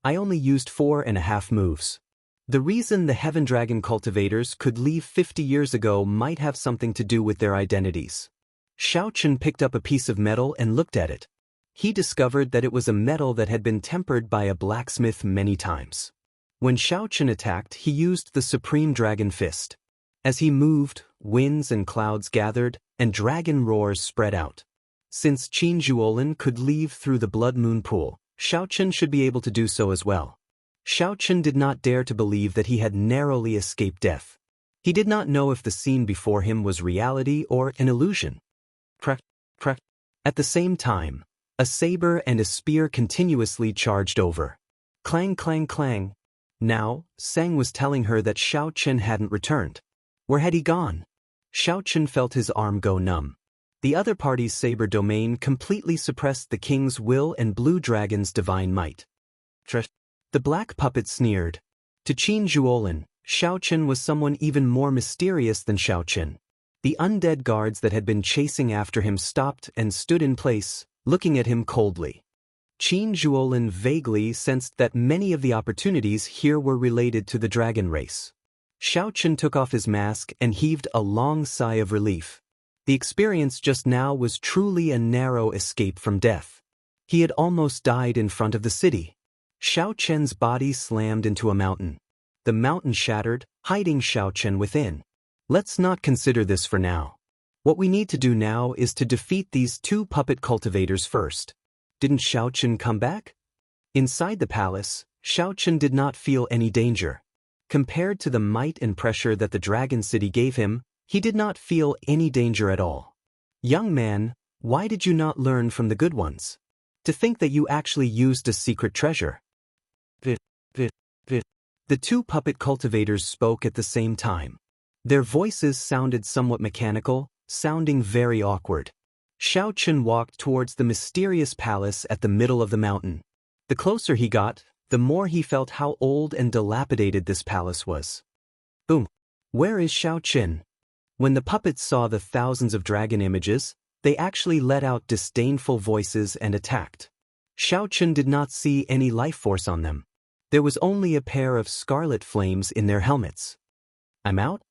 I only used 4.5 moves. The reason the Heaven Dragon cultivators could leave 50 years ago might have something to do with their identities. Xiao Chen picked up a piece of metal and looked at it. He discovered that it was a metal that had been tempered by a blacksmith many times. When Xiao Chen attacked, he used the Supreme Dragon Fist. As he moved, winds and clouds gathered, and dragon roars spread out. Since Qin Zhuolin could leave through the blood moon pool, Xiao Chen should be able to do so as well. Xiao Chen did not dare to believe that he had narrowly escaped death. He did not know if the scene before him was reality or an illusion. Crack, crack. At the same time, a saber and a spear continuously charged over. Clang, clang, clang. Now, Sang was telling her that Xiao Chen hadn't returned. Where had he gone? Xiao Chen felt his arm go numb. The other party's saber domain completely suppressed the king's will and Blue Dragon's divine might. The black puppet sneered. To Qin Zhuolin, Xiao Chen was someone even more mysterious than Xiao Chen. The undead guards that had been chasing after him stopped and stood in place, looking at him coldly. Qin Zhuolin vaguely sensed that many of the opportunities here were related to the dragon race. Xiao Chen took off his mask and heaved a long sigh of relief. The experience just now was truly a narrow escape from death. He had almost died in front of the city. Xiao Chen's body slammed into a mountain. The mountain shattered, hiding Xiao Chen within. Let's not consider this for now. What we need to do now is to defeat these two puppet cultivators first. Didn't Xiao Chen come back? Inside the palace, Xiao Chen did not feel any danger. Compared to the might and pressure that the Dragon City gave him, he did not feel any danger at all. Young man, why did you not learn from the good ones? To think that you actually used a secret treasure. The two puppet cultivators spoke at the same time. Their voices sounded somewhat mechanical, sounding very awkward. Xiao Chen walked towards the mysterious palace at the middle of the mountain. The closer he got, the more he felt how old and dilapidated this palace was. Boom! Where is Xiao Chen? When the puppets saw the thousands of dragon images, they actually let out disdainful voices and attacked. Xiao Chen did not see any life force on them. There was only a pair of scarlet flames in their helmets. I'm out?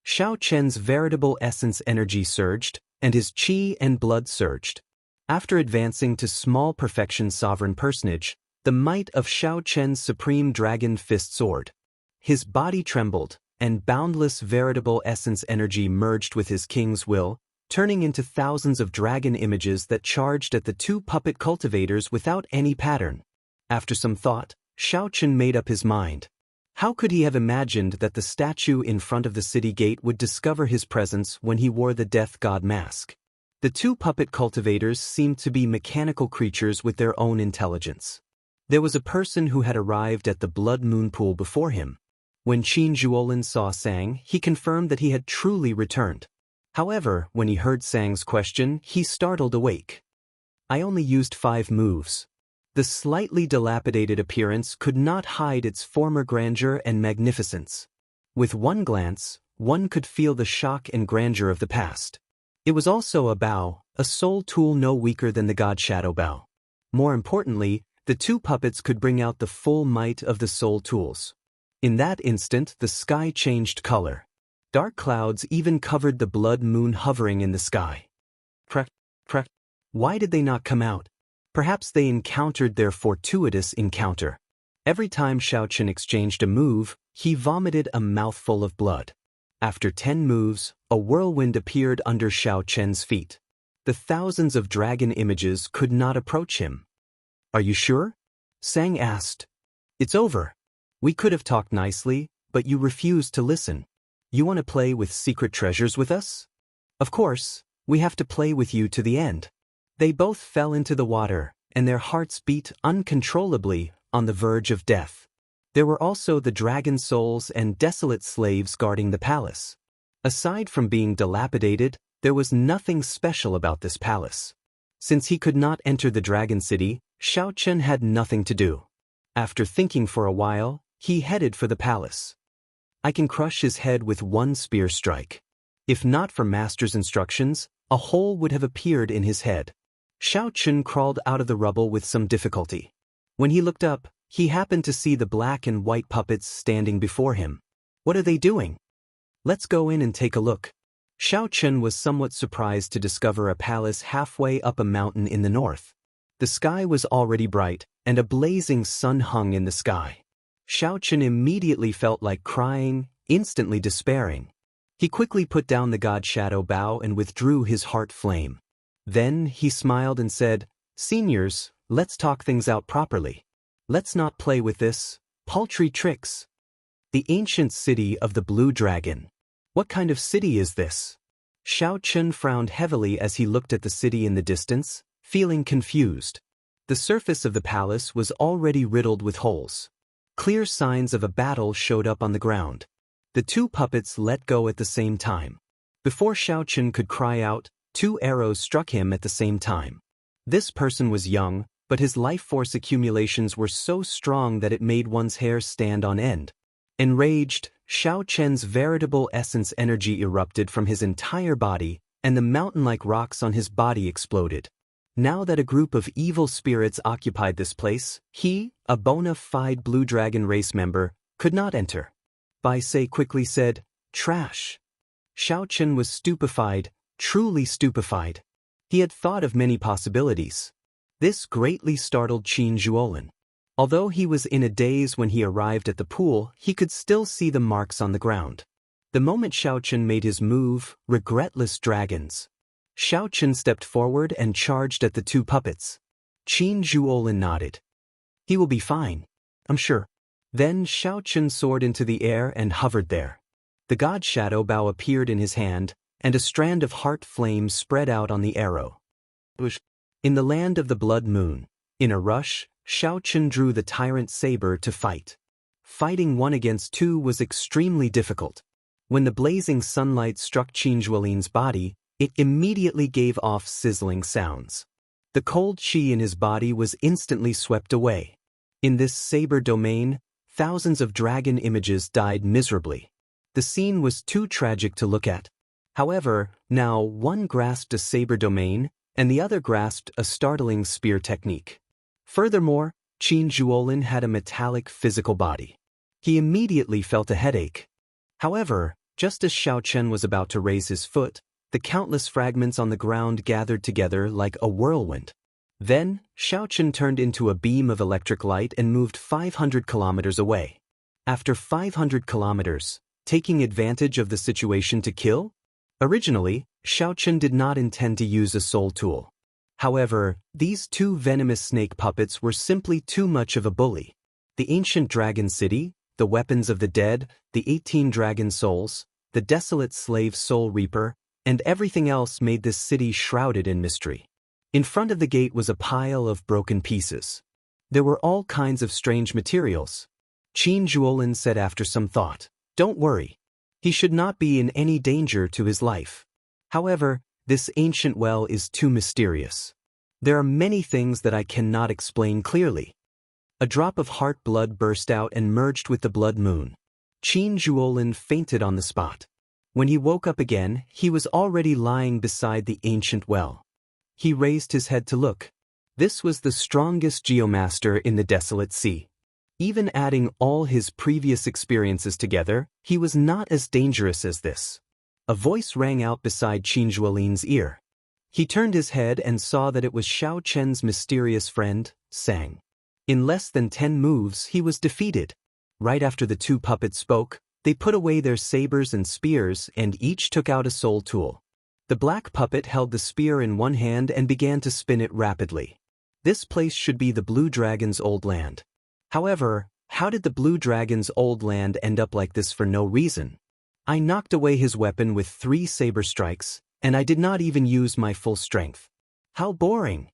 Xiao Chen's veritable essence energy surged, and his qi and blood surged. After advancing to small perfection sovereign personage, the might of Xiao Chen's supreme dragon fist soared. His body trembled, and boundless veritable essence energy merged with his king's will, turning into thousands of dragon images that charged at the two puppet cultivators without any pattern. After some thought, Xiao Chen made up his mind. How could he have imagined that the statue in front of the city gate would discover his presence when he wore the death god mask? The two puppet cultivators seemed to be mechanical creatures with their own intelligence. There was a person who had arrived at the blood moon pool before him. When Qin Zhuolin saw Sang, he confirmed that he had truly returned. However, when he heard Sang's question, he startled awake. I only used 5 moves. The slightly dilapidated appearance could not hide its former grandeur and magnificence. With one glance, one could feel the shock and grandeur of the past. It was also a bow, a soul tool no weaker than the god shadow bow. More importantly, the two puppets could bring out the full might of the soul tools. In that instant, the sky changed color. Dark clouds even covered the blood moon hovering in the sky. Why did they not come out? Perhaps they encountered their fortuitous encounter. Every time Xiao Chen exchanged a move, he vomited a mouthful of blood. After 10 moves, a whirlwind appeared under Xiao Chen's feet. The thousands of dragon images could not approach him. Are you sure? Sang asked. It's over. We could have talked nicely, but you refused to listen. You want to play with secret treasures with us? Of course, we have to play with you to the end. They both fell into the water, and their hearts beat uncontrollably on the verge of death. There were also the dragon souls and desolate slaves guarding the palace. Aside from being dilapidated, there was nothing special about this palace. Since he could not enter the Dragon City, Xiao Chen had nothing to do. After thinking for a while, he headed for the palace. I can crush his head with one spear strike. If not for Master's instructions, a hole would have appeared in his head. Xiao Chen crawled out of the rubble with some difficulty. When he looked up, he happened to see the black and white puppets standing before him. What are they doing? Let's go in and take a look. Xiao Chen was somewhat surprised to discover a palace halfway up a mountain in the north. The sky was already bright, and a blazing sun hung in the sky. Xiao Chen immediately felt like crying, instantly despairing. He quickly put down the god shadow bow and withdrew his heart flame. Then he smiled and said, Seniors, let's talk things out properly. Let's not play with this paltry tricks. The ancient city of the Blue Dragon. What kind of city is this? Xiao Chen frowned heavily as he looked at the city in the distance, feeling confused. The surface of the palace was already riddled with holes. Clear signs of a battle showed up on the ground. The two puppets let go at the same time. Before Xiao Chen could cry out, 2 arrows struck him at the same time. This person was young, but his life force accumulations were so strong that it made one's hair stand on end. Enraged, Xiao Chen's veritable essence energy erupted from his entire body, and the mountain-like rocks on his body exploded. Now that a group of evil spirits occupied this place, he, a bona fide Blue Dragon race member, could not enter. Bai Sei quickly said, "Trash." Xiao Chen was stupefied, truly stupefied. He had thought of many possibilities. This greatly startled Qin Zhuolin. Although he was in a daze when he arrived at the pool, he could still see the marks on the ground. The moment Xiao Chen made his move, regretless dragons. Xiao Chen stepped forward and charged at the two puppets. Qin Zhuolin nodded. "He will be fine, I'm sure." Then Xiao Chen soared into the air and hovered there. The god shadow bow appeared in his hand, and a strand of heart flame spread out on the arrow. In the land of the blood moon, in a rush, Xiao Chen drew the tyrant saber to fight. Fighting 1 against 2 was extremely difficult. When the blazing sunlight struck Qin Zhuolin's body, it immediately gave off sizzling sounds. The cold qi in his body was instantly swept away. In this saber domain, thousands of dragon images died miserably. The scene was too tragic to look at. However, now one grasped a saber domain, and the other grasped a startling spear technique. Furthermore, Qin Zhuolin had a metallic physical body. He immediately felt a headache. However, just as Xiao Chen was about to raise his foot, the countless fragments on the ground gathered together like a whirlwind. Then, Xiao Chen turned into a beam of electric light and moved 500 kilometers away. After 500 kilometers, taking advantage of the situation to kill? Originally, Xiao Chen did not intend to use a soul tool. However, these two venomous snake puppets were simply too much of a bully. The ancient dragon city, the weapons of the dead, the 18 dragon souls, the desolate slave soul reaper, and everything else made this city shrouded in mystery. In front of the gate was a pile of broken pieces. There were all kinds of strange materials. Qin Zhuolin said after some thought, "Don't worry. He should not be in any danger to his life. However, this ancient well is too mysterious. There are many things that I cannot explain clearly." A drop of heart blood burst out and merged with the blood moon. Qin Zhuolin fainted on the spot. When he woke up again, he was already lying beside the ancient well. He raised his head to look. This was the strongest geomaster in the desolate sea. Even adding all his previous experiences together, he was not as dangerous as this. A voice rang out beside Qin Zhuolin's ear. He turned his head and saw that it was Xiao Chen's mysterious friend, Sang. In less than 10 moves, he was defeated. Right after the two puppets spoke, they put away their sabers and spears and each took out a soul tool. The black puppet held the spear in one hand and began to spin it rapidly. This place should be the Blue Dragon's old land. However, how did the Blue Dragon's old land end up like this for no reason? I knocked away his weapon with 3 saber strikes, and I did not even use my full strength. How boring!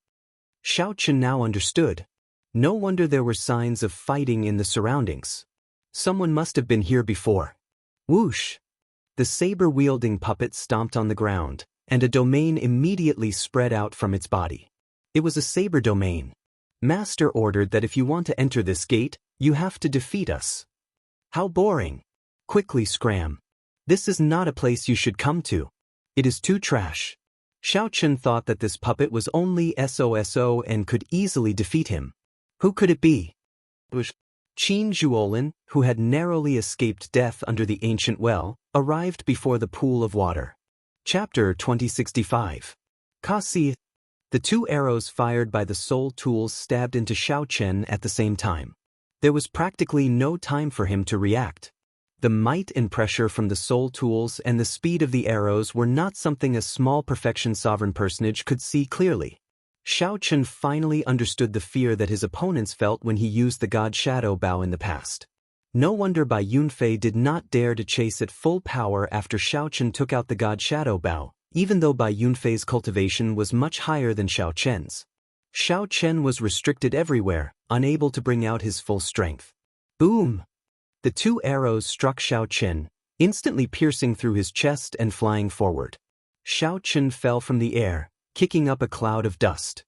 Xiao Chen now understood. No wonder there were signs of fighting in the surroundings. Someone must have been here before. Whoosh! The saber-wielding puppet stomped on the ground, and a domain immediately spread out from its body. It was a saber domain. Master ordered that if you want to enter this gate, you have to defeat us. How boring! Quickly scram. This is not a place you should come to. It is too trash. Xiao Chen thought that this puppet was only SOSO and could easily defeat him. Who could it be? Qin Zhuolin, who had narrowly escaped death under the ancient well, arrived before the pool of water. Chapter 2065. Kasi. The 2 arrows fired by the soul tools stabbed into Xiao Chen at the same time. There was practically no time for him to react. The might and pressure from the soul tools and the speed of the arrows were not something a small perfection sovereign personage could see clearly. Xiao Chen finally understood the fear that his opponents felt when he used the God Shadow Bow in the past. No wonder Bai Yunfei did not dare to chase at full power after Xiao Chen took out the God Shadow Bow, even though Bai Yunfei's cultivation was much higher than Xiao Chen's. Xiao Chen was restricted everywhere, unable to bring out his full strength. Boom! The 2 arrows struck Xiao Chen, instantly piercing through his chest and flying forward. Xiao Chen fell from the air, kicking up a cloud of dust.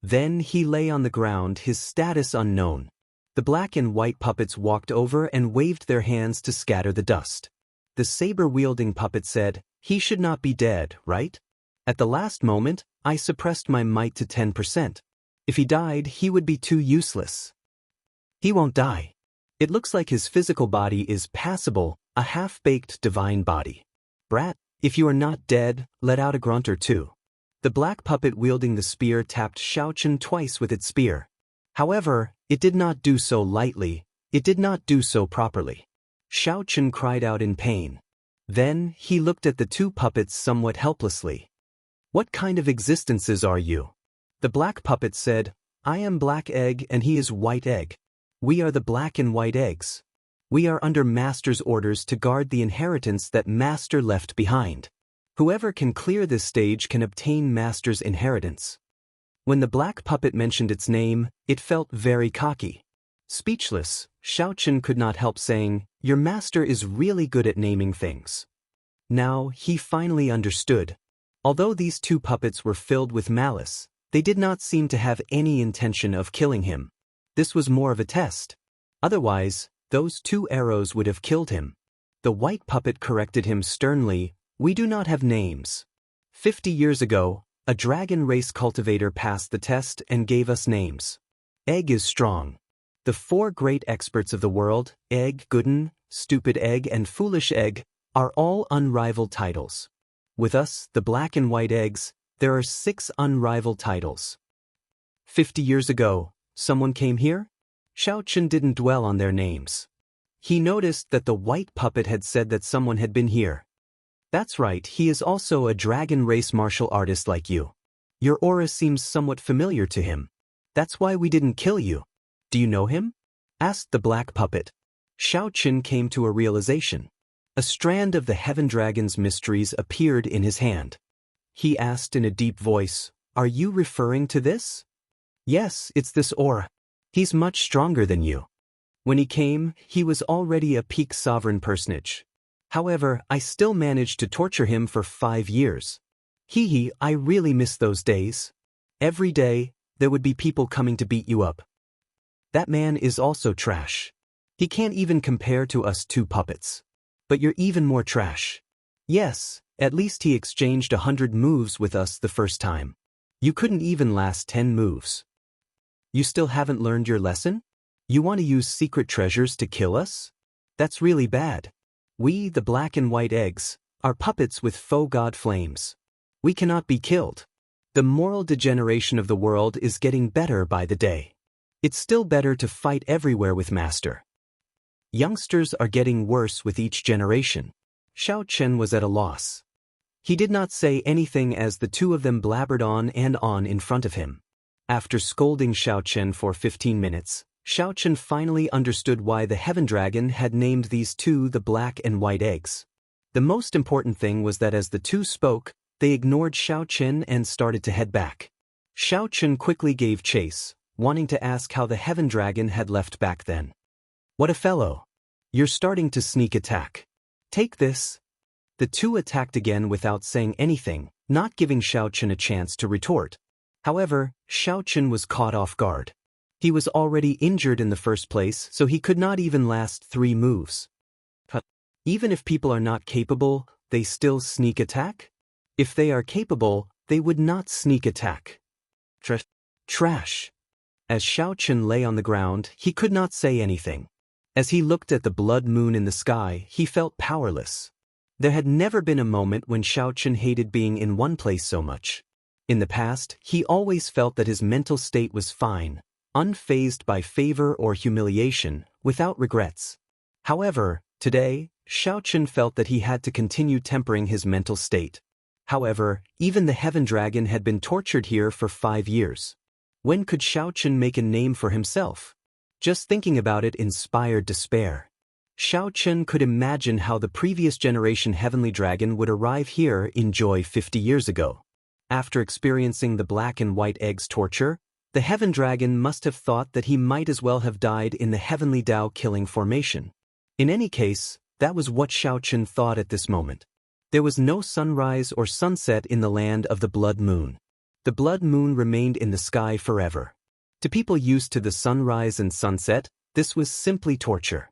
Then he lay on the ground, his status unknown. The black and white puppets walked over and waved their hands to scatter the dust. The saber-wielding puppet said, "He should not be dead, right? At the last moment, I suppressed my might to 10%. If he died, he would be too useless. He won't die. It looks like his physical body is passable, a half-baked divine body. Brat, if you are not dead, let out a grunt or two." The black puppet wielding the spear tapped Xiao Chen twice with its spear. However, it did not do so lightly, it did not do so properly. Xiao Chen cried out in pain. Then, he looked at the two puppets somewhat helplessly. "What kind of existences are you?" The black puppet said, "I am Black Egg and he is White Egg. We are the black and white eggs. We are under Master's orders to guard the inheritance that Master left behind. Whoever can clear this stage can obtain Master's inheritance." When the black puppet mentioned its name, it felt very cocky. Speechless, Xiao Chen could not help saying, "Your master is really good at naming things." Now, he finally understood. Although these two puppets were filled with malice, they did not seem to have any intention of killing him. This was more of a test. Otherwise, those two arrows would have killed him. The white puppet corrected him sternly, "We do not have names. 50 years ago, a dragon race cultivator passed the test and gave us names. Egg is strong. The four great experts of the world, Egg, Gooden, Stupid Egg and Foolish Egg, are all unrivaled titles. With us, the black and white eggs, there are 6 unrivaled titles. 50 years ago, someone came here?" Xiao Chen didn't dwell on their names. He noticed that the white puppet had said that someone had been here. "That's right, he is also a dragon race martial artist like you. Your aura seems somewhat familiar to him. That's why we didn't kill you. Do you know him?" asked the black puppet. Xiao Chen came to a realization. A strand of the Heaven Dragon's mysteries appeared in his hand. He asked in a deep voice, "Are you referring to this?" "Yes, it's this aura. He's much stronger than you. When he came, he was already a peak sovereign personage. However, I still managed to torture him for 5 years. Hee, I really miss those days. Every day, there would be people coming to beat you up. That man is also trash. He can't even compare to us two puppets. But you're even more trash. Yes, at least he exchanged 100 moves with us the first time. You couldn't even last 10 moves. You still haven't learned your lesson? You want to use secret treasures to kill us? That's really bad. We, the black and white eggs, are puppets with faux god flames. We cannot be killed. The moral degeneration of the world is getting better by the day. It's still better to fight everywhere with Master. Youngsters are getting worse with each generation." Xiao Chen was at a loss. He did not say anything as the two of them blabbered on and on in front of him. After scolding Xiao Chen for 15 minutes, Xiao Chen finally understood why the Heaven Dragon had named these two the black and white eggs. The most important thing was that as the two spoke, they ignored Xiao Chen and started to head back. Xiao Chen quickly gave chase, wanting to ask how the Heaven Dragon had left back then. "What a fellow! You're starting to sneak attack. Take this." The two attacked again without saying anything, not giving Xiao Chen a chance to retort. However, Xiao Chen was caught off guard. He was already injured in the first place, so he could not even last 3 moves. But even if people are not capable, they still sneak attack? If they are capable, they would not sneak attack. Trash. As Xiao Chen lay on the ground, he could not say anything. As he looked at the blood moon in the sky, he felt powerless. There had never been a moment when Xiao Chen hated being in one place so much. In the past, he always felt that his mental state was fine, unfazed by favor or humiliation, without regrets. However, today, Xiao Chen felt that he had to continue tempering his mental state. However, even the Heaven Dragon had been tortured here for 5 years. When could Xiao Chen make a name for himself? Just thinking about it inspired despair. Xiao Chen could imagine how the previous generation Heavenly Dragon would arrive here in joy 50 years ago. After experiencing the black and white eggs torture, the Heaven Dragon must have thought that he might as well have died in the Heavenly Tao killing formation. In any case, that was what Xiao Chen thought at this moment. There was no sunrise or sunset in the land of the blood moon. The blood moon remained in the sky forever. To people used to the sunrise and sunset, this was simply torture.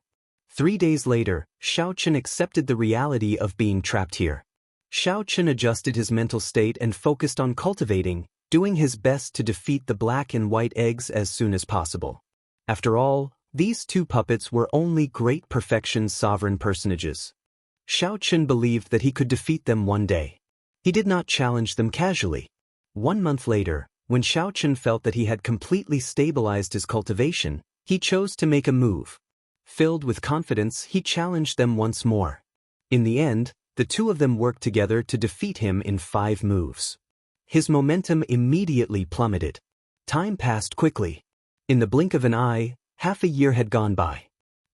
3 days later, Xiao Chen accepted the reality of being trapped here. Xiao Chen adjusted his mental state and focused on cultivating, doing his best to defeat the black and white eggs as soon as possible. After all, these two puppets were only great perfection's sovereign personages. Xiao Chen believed that he could defeat them one day. He did not challenge them casually. 1 month later, when Xiao Chen felt that he had completely stabilized his cultivation, he chose to make a move. Filled with confidence, he challenged them once more. In the end, the two of them worked together to defeat him in 5 moves. His momentum immediately plummeted. Time passed quickly. In the blink of an eye, half a year had gone by.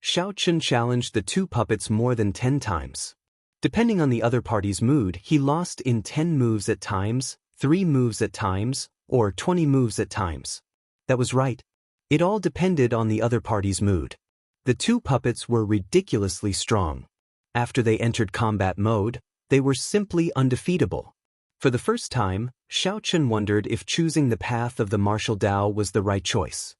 Xiao Chen challenged the two puppets more than 10 times. Depending on the other party's mood, he lost in 10 moves at times, 3 moves at times, or 20 moves at times. That was right. It all depended on the other party's mood. The two puppets were ridiculously strong. After they entered combat mode, they were simply undefeatable. For the first time, Xiao Chen wondered if choosing the path of the martial Dao was the right choice.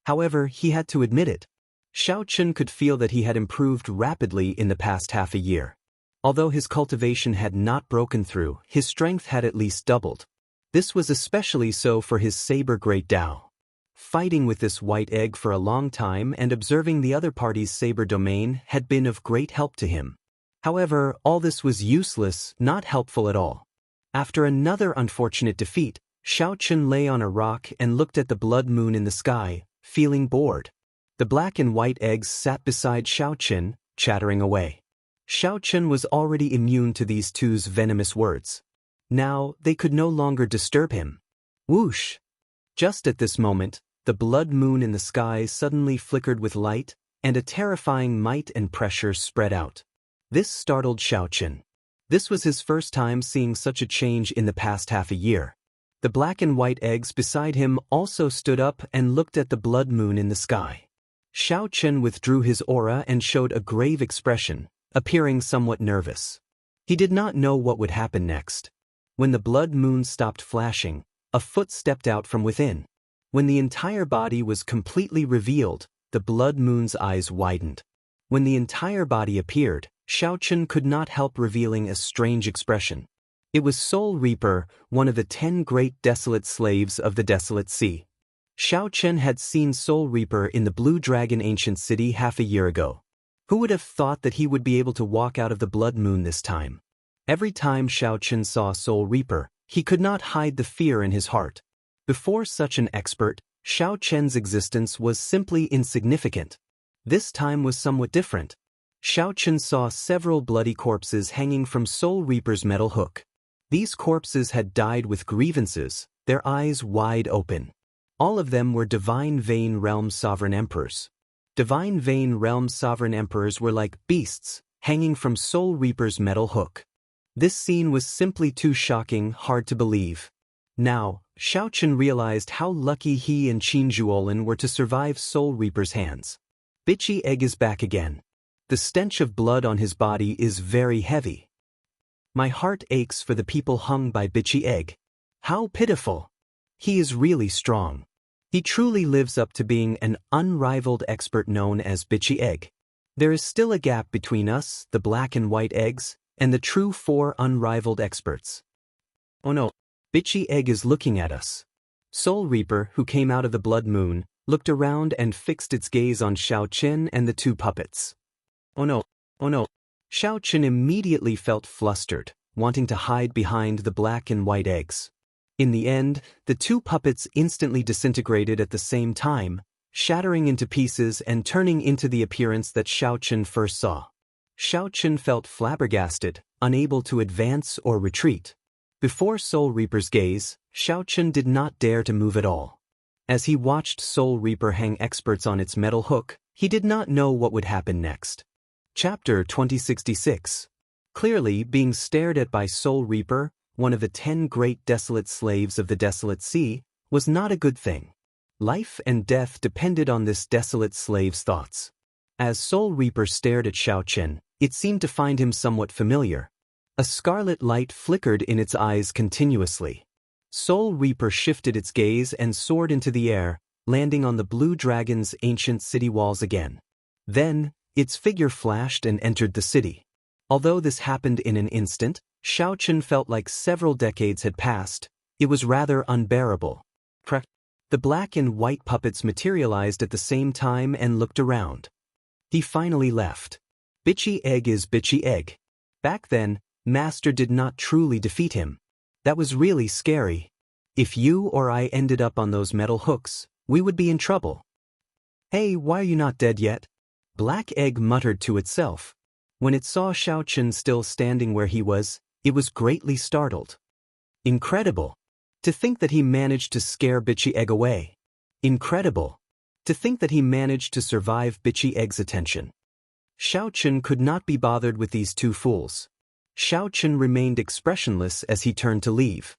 However, he had to admit it. Xiao Chen could feel that he had improved rapidly in the past half a year. Although his cultivation had not broken through, his strength had at least doubled. This was especially so for his saber great Dao. Fighting with this white egg for a long time and observing the other party's saber domain had been of great help to him. However, all this was useless, not helpful at all. After another unfortunate defeat, Xiao Chen lay on a rock and looked at the blood moon in the sky, feeling bored. The black and white eggs sat beside Xiao Chen, chattering away. Xiao Chen was already immune to these two's venomous words. Now, they could no longer disturb him. Whoosh! Just at this moment, the blood moon in the sky suddenly flickered with light, and a terrifying might and pressure spread out. This startled Xiao Chen. This was his first time seeing such a change in the past half a year. The black and white eggs beside him also stood up and looked at the blood moon in the sky. Xiao Chen withdrew his aura and showed a grave expression, appearing somewhat nervous. He did not know what would happen next. When the blood moon stopped flashing, a foot stepped out from within. When the entire body was completely revealed, the blood moon's eyes widened. When the entire body appeared, Xiao Chen could not help revealing a strange expression. It was Soul Reaper, one of the 10 great desolate slaves of the desolate sea. Xiao Chen had seen Soul Reaper in the Blue Dragon ancient city half a year ago. Who would have thought that he would be able to walk out of the blood moon this time? Every time Xiao Chen saw Soul Reaper, he could not hide the fear in his heart. Before such an expert, Xiao Chen's existence was simply insignificant. This time was somewhat different. Xiao Chen saw several bloody corpses hanging from Soul Reaper's metal hook. These corpses had died with grievances, their eyes wide open. All of them were Divine Vein Realm Sovereign Emperors. Divine Vein Realm Sovereign Emperors were like beasts, hanging from Soul Reaper's metal hook. This scene was simply too shocking, hard to believe. Now, Xiao Chen realized how lucky he and Qin Zhuolin were to survive Soul Reaper's hands. Bitchy Egg is back again. The stench of blood on his body is very heavy. My heart aches for the people hung by Bitchy Egg. How pitiful! He is really strong. He truly lives up to being an unrivaled expert known as Bitchy Egg. There is still a gap between us, the black and white eggs, and the true 4 unrivaled experts. Oh no, Bitchy Egg is looking at us. Soul Reaper, who came out of the blood moon, looked around and fixed its gaze on Xiao Chen and the 2 puppets. Oh no, oh no. Xiao Chen immediately felt flustered, wanting to hide behind the black and white eggs. In the end, the 2 puppets instantly disintegrated at the same time, shattering into pieces and turning into the appearance that Xiao Chen first saw. Xiao Chen felt flabbergasted, unable to advance or retreat. Before Soul Reaper's gaze, Xiao Chen did not dare to move at all. As he watched Soul Reaper hang experts on its metal hook, he did not know what would happen next. Chapter 2066. Clearly, being stared at by Soul Reaper, one of the 10 great desolate slaves of the desolate sea, was not a good thing. Life and death depended on this desolate slave's thoughts. As Soul Reaper stared at Xiao Chen, it seemed to find him somewhat familiar. A scarlet light flickered in its eyes continuously. Soul Reaper shifted its gaze and soared into the air, landing on the blue dragon's ancient city walls again. Then, its figure flashed and entered the city. Although this happened in an instant, Xiaochen felt like several decades had passed. It was rather unbearable. The black and white puppets materialized at the same time and looked around. He finally left. Bitchy egg is bitchy egg. Back then, Master did not truly defeat him. That was really scary. If you or I ended up on those metal hooks, we would be in trouble. Hey, why are you not dead yet? Black Egg muttered to itself. When it saw Xiaochen still standing where he was, it was greatly startled. Incredible. To think that he managed to scare Bitchy Egg away. Incredible. To think that he managed to survive Bitchy Egg's attention. Xiaochen could not be bothered with these two fools. Xiaochen remained expressionless as he turned to leave.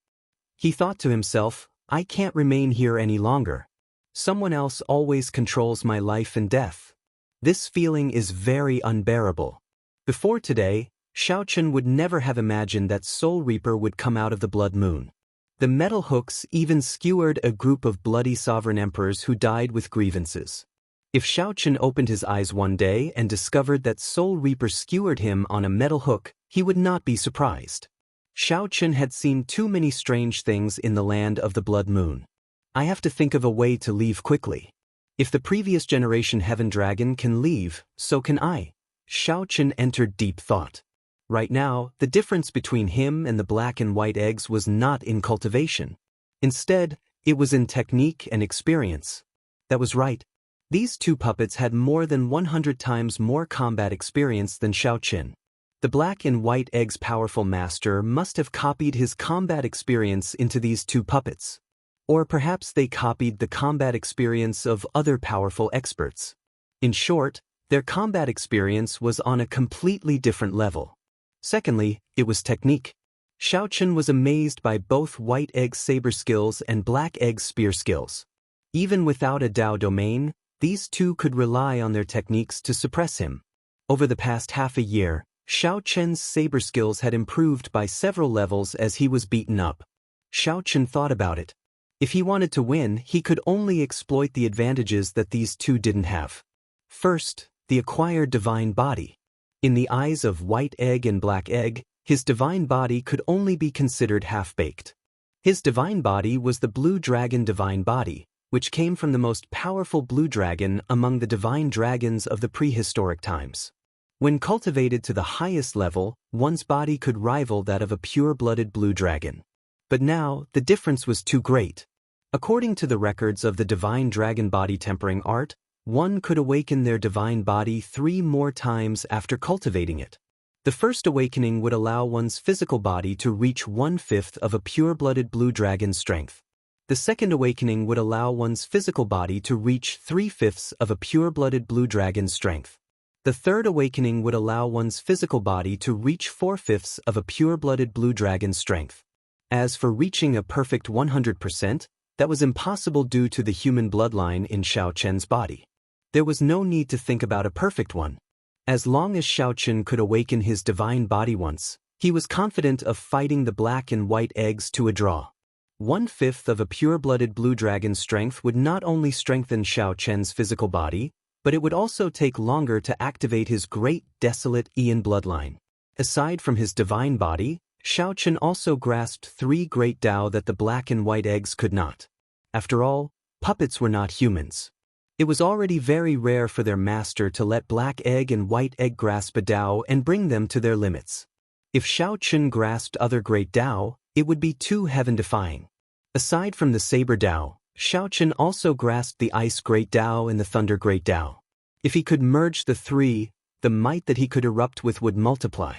He thought to himself, I can't remain here any longer. Someone else always controls my life and death. This feeling is very unbearable. Before today, Xiaochen would never have imagined that Soul Reaper would come out of the Blood Moon. The metal hooks even skewered a group of bloody sovereign emperors who died with grievances. If Xiaochen opened his eyes one day and discovered that Soul Reaper skewered him on a metal hook, he would not be surprised. Xiaochen had seen too many strange things in the land of the Blood Moon. I have to think of a way to leave quickly. If the previous generation Heaven Dragon can leave, so can I. Xiaochen entered deep thought. Right now, the difference between him and the black and white eggs was not in cultivation. Instead, it was in technique and experience. That was right. These two puppets had more than 100 times more combat experience than Xiaochen. The black and white egg's powerful master must have copied his combat experience into these two puppets. Or perhaps they copied the combat experience of other powerful experts. In short, their combat experience was on a completely different level. Secondly, it was technique. Xiaochen was amazed by both White Egg's saber skills and Black Egg's spear skills. Even without a Dao domain, these two could rely on their techniques to suppress him. Over the past half a year, Xiaochen's saber skills had improved by several levels as he was beaten up. Xiaochen thought about it. If he wanted to win, he could only exploit the advantages that these two didn't have. First, the acquired divine body. In the eyes of White Egg and Black Egg, his divine body could only be considered half-baked. His divine body was the Blue Dragon divine body, which came from the most powerful blue dragon among the divine dragons of the prehistoric times. When cultivated to the highest level, one's body could rival that of a pure-blooded blue dragon. But now, the difference was too great. According to the records of the divine dragon body tempering art, one could awaken their divine body 3 more times after cultivating it. The first awakening would allow one's physical body to reach 1/5 of a pure-blooded blue dragon's strength. The second awakening would allow one's physical body to reach 3/5 of a pure-blooded blue dragon's strength. The third awakening would allow one's physical body to reach 4/5 of a pure-blooded blue dragon's strength. As for reaching a perfect 100%, that was impossible due to the human bloodline in Xiaochen's body. There was no need to think about a perfect one. As long as Xiaochen could awaken his divine body once, he was confident of fighting the black and white eggs to a draw. 1/5 of a pure-blooded blue dragon's strength would not only strengthen Xiaochen's physical body, but it would also take longer to activate his great, desolate Ian bloodline. Aside from his divine body, Xiaochen also grasped 3 great Dao that the black and white eggs could not. After all, puppets were not humans. It was already very rare for their master to let Black Egg and White Egg grasp a Dao and bring them to their limits. If Xiaochen grasped other great Dao, it would be too heaven-defying. Aside from the Saber Dao, Xiaochen also grasped the Ice Great Dao and the Thunder Great Dao. If he could merge the 3, the might that he could erupt with would multiply.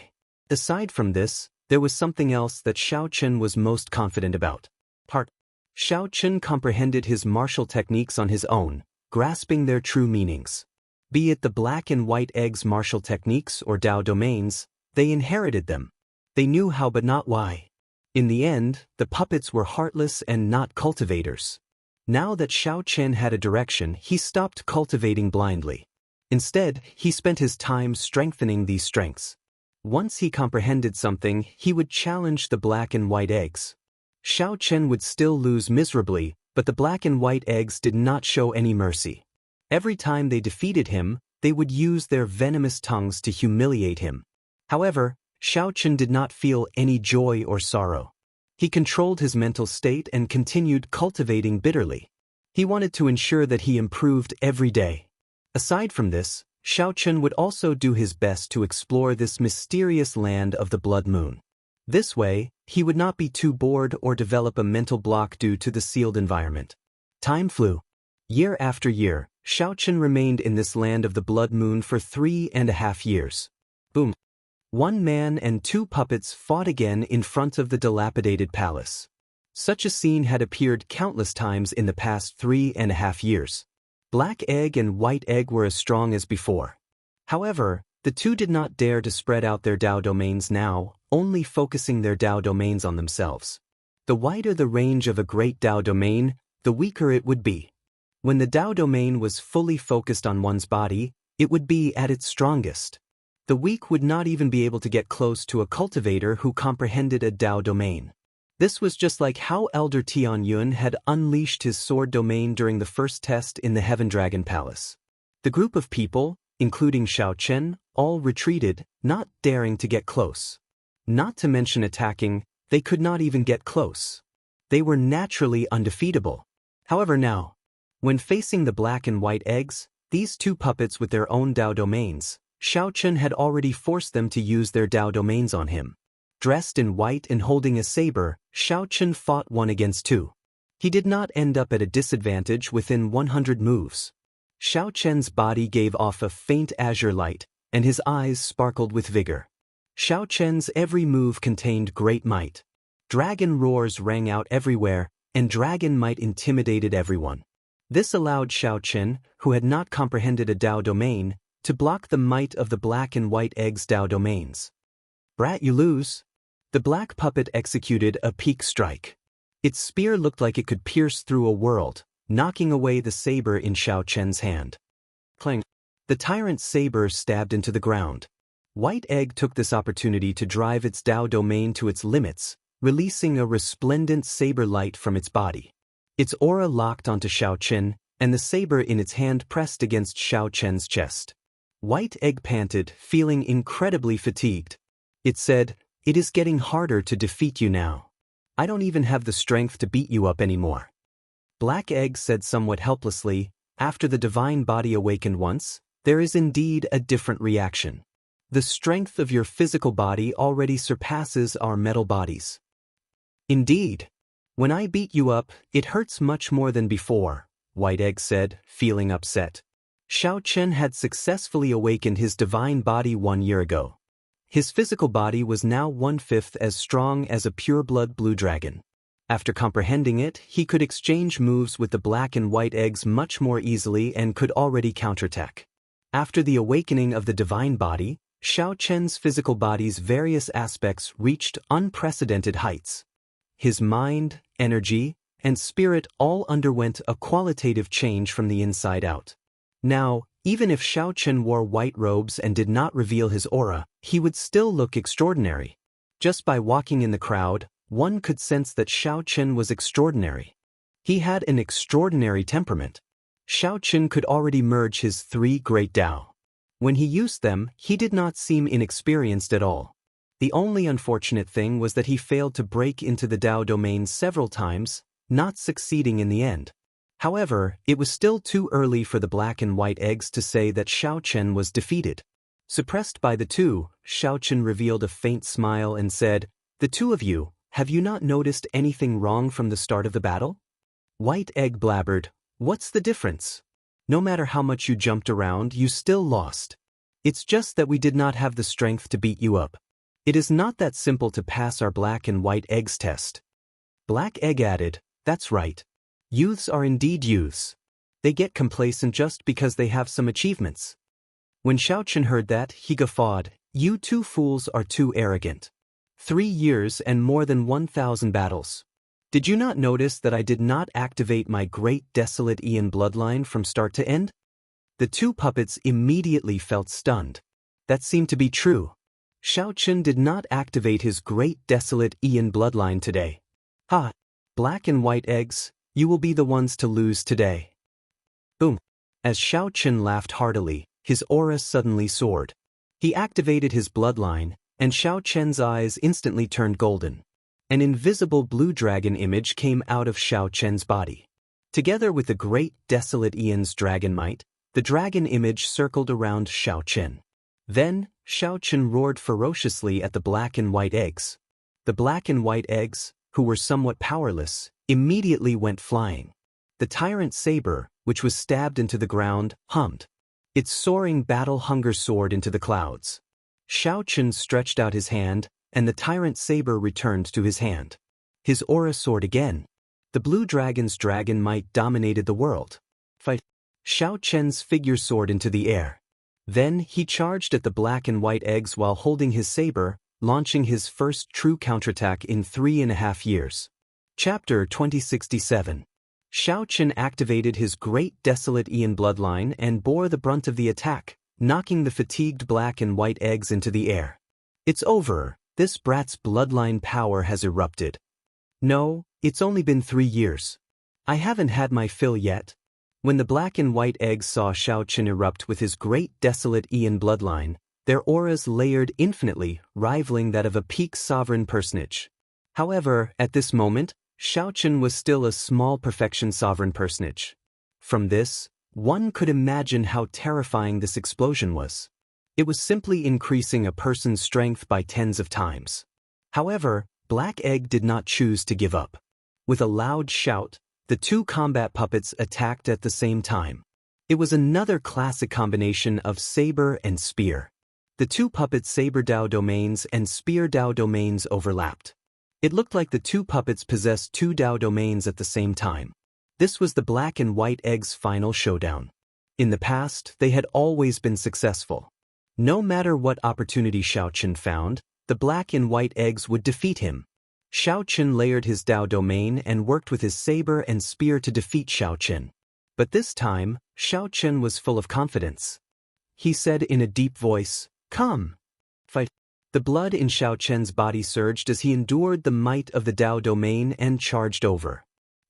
Aside from this, there was something else that Xiaochen was most confident about. Xiaochen comprehended his martial techniques on his own, grasping their true meanings. Be it the black and white eggs' martial techniques or Dao domains, they inherited them. They knew how but not why. In the end, the puppets were heartless and not cultivators. Now that Xiaochen had a direction, he stopped cultivating blindly. Instead, he spent his time strengthening these strengths. Once he comprehended something, he would challenge the black and white eggs. Xiao Chen would still lose miserably, but the black and white eggs did not show any mercy. Every time they defeated him, they would use their venomous tongues to humiliate him. However, Xiao Chen did not feel any joy or sorrow. He controlled his mental state and continued cultivating bitterly. He wanted to ensure that he improved every day. Aside from this, Xiao Chen would also do his best to explore this mysterious land of the blood moon. This way, he would not be too bored or develop a mental block due to the sealed environment. Time flew. Year after year, Xiao Chen remained in this land of the blood moon for 3.5 years. Boom. One man and two puppets fought again in front of the dilapidated palace. Such a scene had appeared countless times in the past 3.5 years. Black egg and white egg were as strong as before. However, the two did not dare to spread out their Dao domains now, only focusing their Dao domains on themselves. The wider the range of a great Dao domain, the weaker it would be. When the Dao domain was fully focused on one's body, it would be at its strongest. The weak would not even be able to get close to a cultivator who comprehended a Dao domain. This was just like how Elder Tian Yun had unleashed his sword domain during the first test in the Heaven Dragon Palace. The group of people, including Xiao Chen, all retreated, not daring to get close. Not to mention attacking, they could not even get close. They were naturally undefeatable. However now, when facing the black and white eggs, these two puppets with their own Dao domains, Xiao Chen had already forced them to use their Dao domains on him. Dressed in white and holding a saber, Xiao Chen fought 1 against 2. He did not end up at a disadvantage within 100 moves. Xiao Chen's body gave off a faint azure light, and his eyes sparkled with vigor. Xiao Chen's every move contained great might. Dragon roars rang out everywhere, and dragon might intimidated everyone. This allowed Xiao Chen, who had not comprehended a Dao domain, to block the might of the black and white eggs' Dao domains. Brat, you lose. The black puppet executed a peak strike. Its spear looked like it could pierce through a world, knocking away the saber in Xiao Chen's hand. Clang. The tyrant's saber stabbed into the ground. White egg took this opportunity to drive its Dao domain to its limits, releasing a resplendent saber light from its body. Its aura locked onto Xiao Chen, and the saber in its hand pressed against Xiao Chen's chest. White egg panted, feeling incredibly fatigued. It said, "It is getting harder to defeat you now. I don't even have the strength to beat you up anymore." Black egg said somewhat helplessly, "After the divine body awakened once, there is indeed a different reaction. The strength of your physical body already surpasses our metal bodies." "Indeed. When I beat you up, it hurts much more than before," White egg said, feeling upset. Xiao Chen had successfully awakened his divine body 1 year ago. His physical body was now 1/5 as strong as a pure-blood blue dragon. After comprehending it, he could exchange moves with the black and white eggs much more easily and could already counterattack. After the awakening of the divine body, Xiao Chen's physical body's various aspects reached unprecedented heights. His mind, energy, and spirit all underwent a qualitative change from the inside out. Now, even if Xiao Chen wore white robes and did not reveal his aura, he would still look extraordinary. Just by walking in the crowd, one could sense that Xiao Chen was extraordinary. He had an extraordinary temperament. Xiao Chen could already merge his 3 great Dao. When he used them, he did not seem inexperienced at all. The only unfortunate thing was that he failed to break into the Dao domain several times, not succeeding in the end. However, it was still too early for the black and white eggs to say that Xiao Chen was defeated. Suppressed by the two, Xiao Chen revealed a faint smile and said, "The two of you, have you not noticed anything wrong from the start of the battle?" White egg blabbered, "What's the difference? No matter how much you jumped around, you still lost. It's just that we did not have the strength to beat you up. It is not that simple to pass our black and white eggs test." Black egg added, "That's right. Youths are indeed youths. They get complacent just because they have some achievements." When Xiao Chen heard that, he guffawed, "You two fools are too arrogant. 3 years and more than 1,000 battles. Did you not notice that I did not activate my great desolate Ian bloodline from start to end?" The two puppets immediately felt stunned. That seemed to be true. Xiao Chen did not activate his great desolate Ian bloodline today. Ha! Black and white eggs, you will be the ones to lose today. Boom! As Xiao Qin laughed heartily, his aura suddenly soared. He activated his bloodline, and Xiao Qian's eyes instantly turned golden. An invisible blue dragon image came out of Xiao Qian's body. Together with the great desolate Aeon's dragon might, the dragon image circled around Xiao Qian. Then, Xiao Qian roared ferociously at the black and white eggs. The black and white eggs, who were somewhat powerless, immediately went flying. The tyrant saber, which was stabbed into the ground, hummed. Its soaring battle hunger soared into the clouds. Xiao Qian stretched out his hand, and the tyrant saber returned to his hand. His aura soared again. The blue dragon's dragon might dominated the world. Fight! Xiao Qian's figure soared into the air. Then he charged at the black and white eggs while holding his saber, launching his first true counterattack in 3.5 years. Chapter 2067. Xiao Qian activated his great desolate Aeon bloodline and bore the brunt of the attack, knocking the fatigued black and white eggs into the air. It's over, this brat's bloodline power has erupted. No, it's only been 3 years. I haven't had my fill yet. When the black and white eggs saw Xiao Qian erupt with his great desolate Aeon bloodline, their auras layered infinitely, rivaling that of a peak sovereign personage. However, at this moment, Xiao Qian was still a small perfection sovereign personage. From this, one could imagine how terrifying this explosion was. It was simply increasing a person's strength by tens of times. However, Black Egg did not choose to give up. With a loud shout, the two combat puppets attacked at the same time. It was another classic combination of saber and spear. The two puppets' saber Dao domains and spear Dao domains overlapped. It looked like the two puppets possessed two Dao domains at the same time. This was the black and white eggs' final showdown. In the past, they had always been successful. No matter what opportunity Xiao Qian found, the black and white eggs would defeat him. Xiao Qian layered his Dao domain and worked with his saber and spear to defeat Xiao Qian. But this time, Xiao Qian was full of confidence. He said in a deep voice, "Come, fight." The blood in Xiao Qian's body surged as he endured the might of the Dao domain and charged over.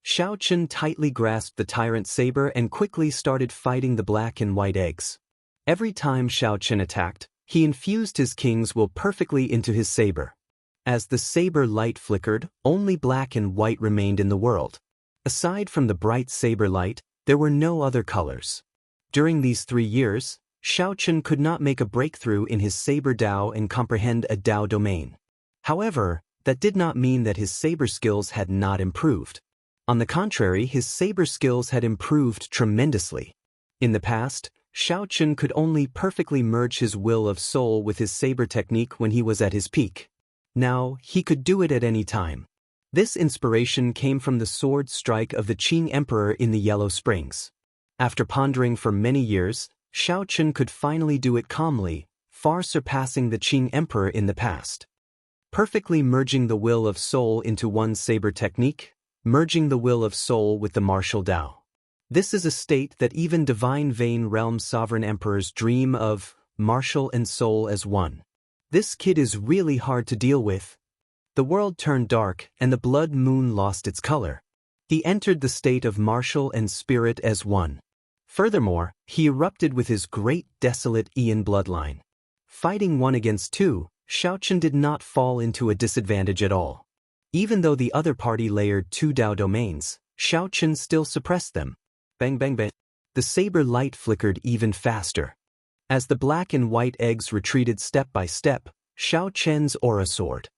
Xiao Qian tightly grasped the tyrant saber and quickly started fighting the black and white eggs. Every time Xiao Qian attacked, he infused his king's will perfectly into his saber. As the saber light flickered, only black and white remained in the world. Aside from the bright saber light, there were no other colors. During these 3 years, Xiao Qian could not make a breakthrough in his saber Dao and comprehend a Dao domain. However, that did not mean that his saber skills had not improved. On the contrary, his saber skills had improved tremendously. In the past, Xiao Qian could only perfectly merge his will of soul with his saber technique when he was at his peak. Now, he could do it at any time. This inspiration came from the sword strike of the Qing Emperor in the Yellow Springs. After pondering for many years, Xiao Qian could finally do it calmly, far surpassing the Qing Emperor in the past. Perfectly merging the will of soul into one saber technique, merging the will of soul with the martial Dao. This is a state that even divine Vein Realm sovereign emperors dream of, martial and soul as one. This kid is really hard to deal with. The world turned dark and the blood moon lost its color. He entered the state of martial and spirit as one. Furthermore, he erupted with his great desolate Aeon bloodline. Fighting 1 against 2, Xiao Qian did not fall into a disadvantage at all. Even though the other party layered 2 Dao domains, Xiao Qian still suppressed them. Bang bang bang. The saber light flickered even faster. As the black and white eggs retreated step by step, Xiao Qian's aura soared.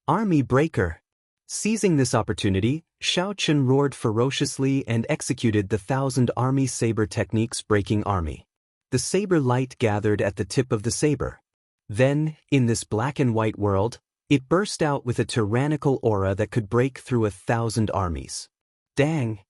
Army breaker! Seizing this opportunity, Xiao Qian roared ferociously and executed the 1,000 army saber techniques breaking army. The saber light gathered at the tip of the saber. Then, in this black and white world, it burst out with a tyrannical aura that could break through 1,000 armies. Dang!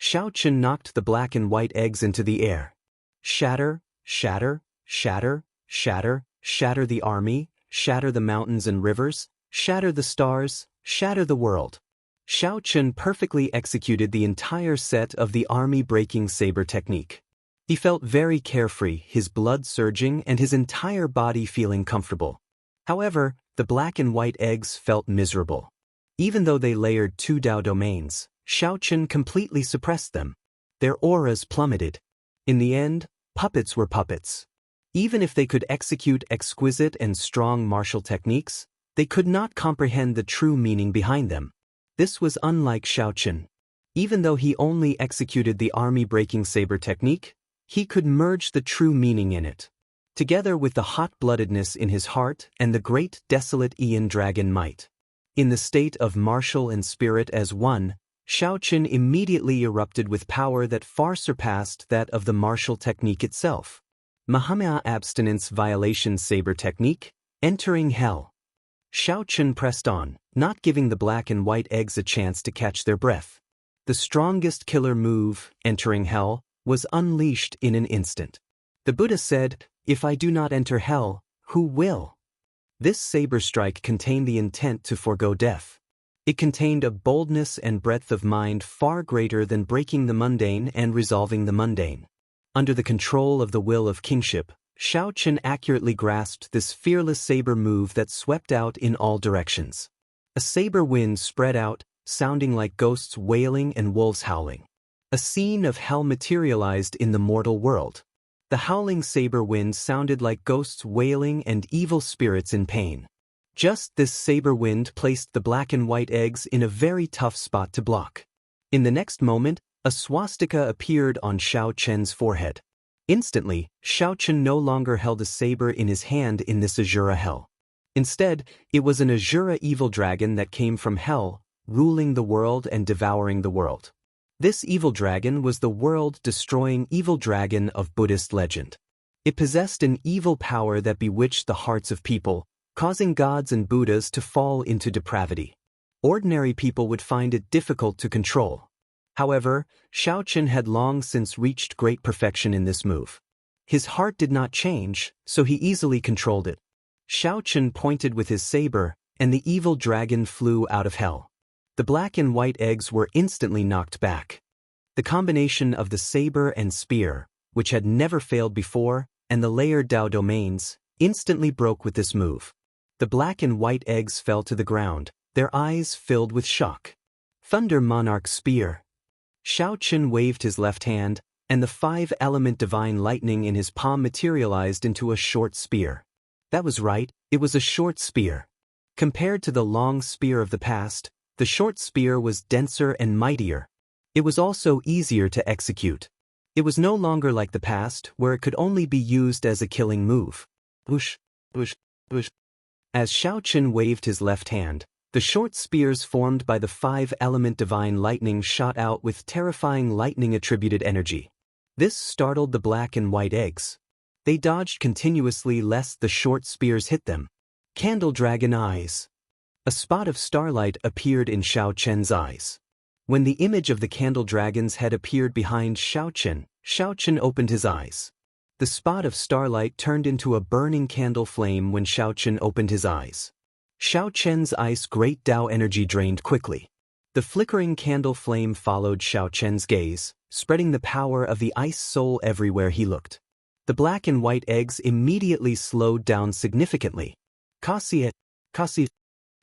Xiao Qian knocked the black and white eggs into the air. Shatter, shatter, shatter, shatter, shatter the army, shatter the mountains and rivers, shatter the stars, shatter the world. Xiao Qian perfectly executed the entire set of the army-breaking saber technique. He felt very carefree, his blood surging and his entire body feeling comfortable. However, the black and white eggs felt miserable. Even though they layered 2 Dao domains, Xiaochen completely suppressed them. Their auras plummeted. In the end, puppets were puppets. Even if they could execute exquisite and strong martial techniques, they could not comprehend the true meaning behind them. This was unlike Xiaochen. Even though he only executed the army-breaking saber technique, he could merge the true meaning in it. Together with the hot-bloodedness in his heart and the great desolate Aeon dragon might. In the state of martial and spirit as one, Xiaochen immediately erupted with power that far surpassed that of the martial technique itself. Mahamaya abstinence violation saber technique, entering hell. Xiaochen pressed on, not giving the black and white eggs a chance to catch their breath. The strongest killer move, entering hell, was unleashed in an instant. The Buddha said, "If I do not enter hell, who will?" This saber strike contained the intent to forego death. It contained a boldness and breadth of mind far greater than breaking the mundane and resolving the mundane. Under the control of the will of kingship, Xiaochen accurately grasped this fearless saber move that swept out in all directions. A saber wind spread out, sounding like ghosts wailing and wolves howling. A scene of hell materialized in the mortal world. The howling saber wind sounded like ghosts wailing and evil spirits in pain. Just this saber wind placed the black and white eggs in a very tough spot to block. In the next moment, a swastika appeared on Xiaochen's forehead. Instantly, Xiaochen no longer held a saber in his hand in this Azura hell. Instead, it was an Azura evil dragon that came from hell, ruling the world and devouring the world. This evil dragon was the world-destroying evil dragon of Buddhist legend. It possessed an evil power that bewitched the hearts of people, causing gods and Buddhas to fall into depravity. Ordinary people would find it difficult to control. However, Xiaochen had long since reached great perfection in this move. His heart did not change, so he easily controlled it. Xiaochen pointed with his saber, and the evil dragon flew out of hell. The black and white eggs were instantly knocked back. The combination of the saber and spear, which had never failed before, and the layered Dao domains, instantly broke with this move. The black and white eggs fell to the ground, their eyes filled with shock. Thunder Monarch Spear. Xiaochen waved his left hand, and the 5-element divine lightning in his palm materialized into a short spear. That was right, it was a short spear. Compared to the long spear of the past, the short spear was denser and mightier. It was also easier to execute. It was no longer like the past, where it could only be used as a killing move. Whoosh, whoosh, whoosh. As Xiaochen waved his left hand, the short spears formed by the 5-element divine lightning shot out with terrifying lightning-attributed energy. This startled the black and white eggs. They dodged continuously lest the short spears hit them. Candle Dragon Eyes. A spot of starlight appeared in Xiaochen's eyes. When the image of the candle dragons had appeared behind Xiaochen, Xiaochen opened his eyes. The spot of starlight turned into a burning candle flame when Xiaochen opened his eyes. Xiaochen's ice great Dao energy drained quickly. The flickering candle flame followed Xiaochen's gaze, spreading the power of the ice soul everywhere he looked. The black and white eggs immediately slowed down significantly. Kasi.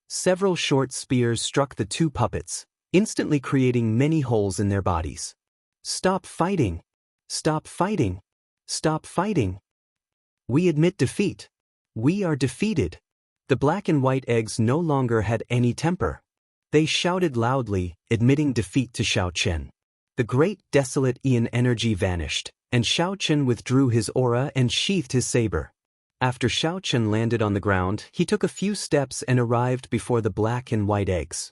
Several short spears struck the two puppets, instantly creating many holes in their bodies. Stop fighting! Stop fighting! Stop fighting! We admit defeat. We are defeated. The black and white eggs no longer had any temper. They shouted loudly, admitting defeat to Xiaochen. The great desolate Aeon energy vanished, and Xiaochen withdrew his aura and sheathed his saber. After Xiaochen landed on the ground, he took a few steps and arrived before the black and white eggs.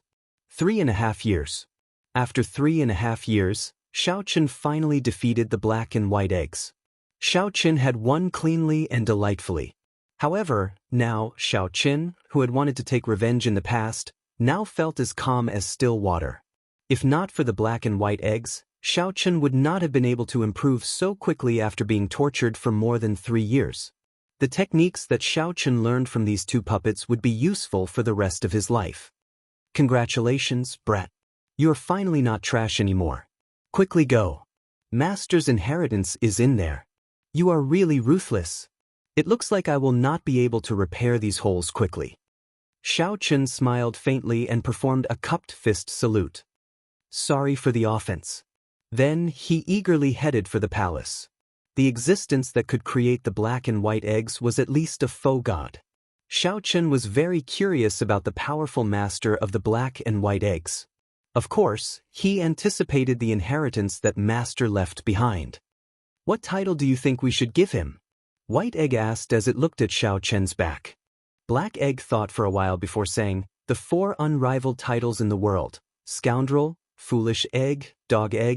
3.5 years. After 3.5 years, Xiaochen finally defeated the black and white eggs. Xiaochen had won cleanly and delightfully. However, now, Xiaochen, who had wanted to take revenge in the past, now felt as calm as still water. If not for the black and white eggs, Xiaochen would not have been able to improve so quickly after being tortured for more than 3 years. The techniques that Xiaochen learned from these two puppets would be useful for the rest of his life. Congratulations, brat. You're finally not trash anymore. Quickly go. Master's inheritance is in there. You are really ruthless. It looks like I will not be able to repair these holes quickly. Xiao Chen smiled faintly and performed a cupped fist salute. Sorry for the offense. Then he eagerly headed for the palace. The existence that could create the black and white eggs was at least a faux god. Xiao Chen was very curious about the powerful master of the black and white eggs. Of course, he anticipated the inheritance that master left behind. What title do you think we should give him? White Egg asked as it looked at Xiao Chen's back. Black Egg thought for a while before saying, the 4 unrivaled titles in the world: Scoundrel, Foolish Egg, Dog Egg,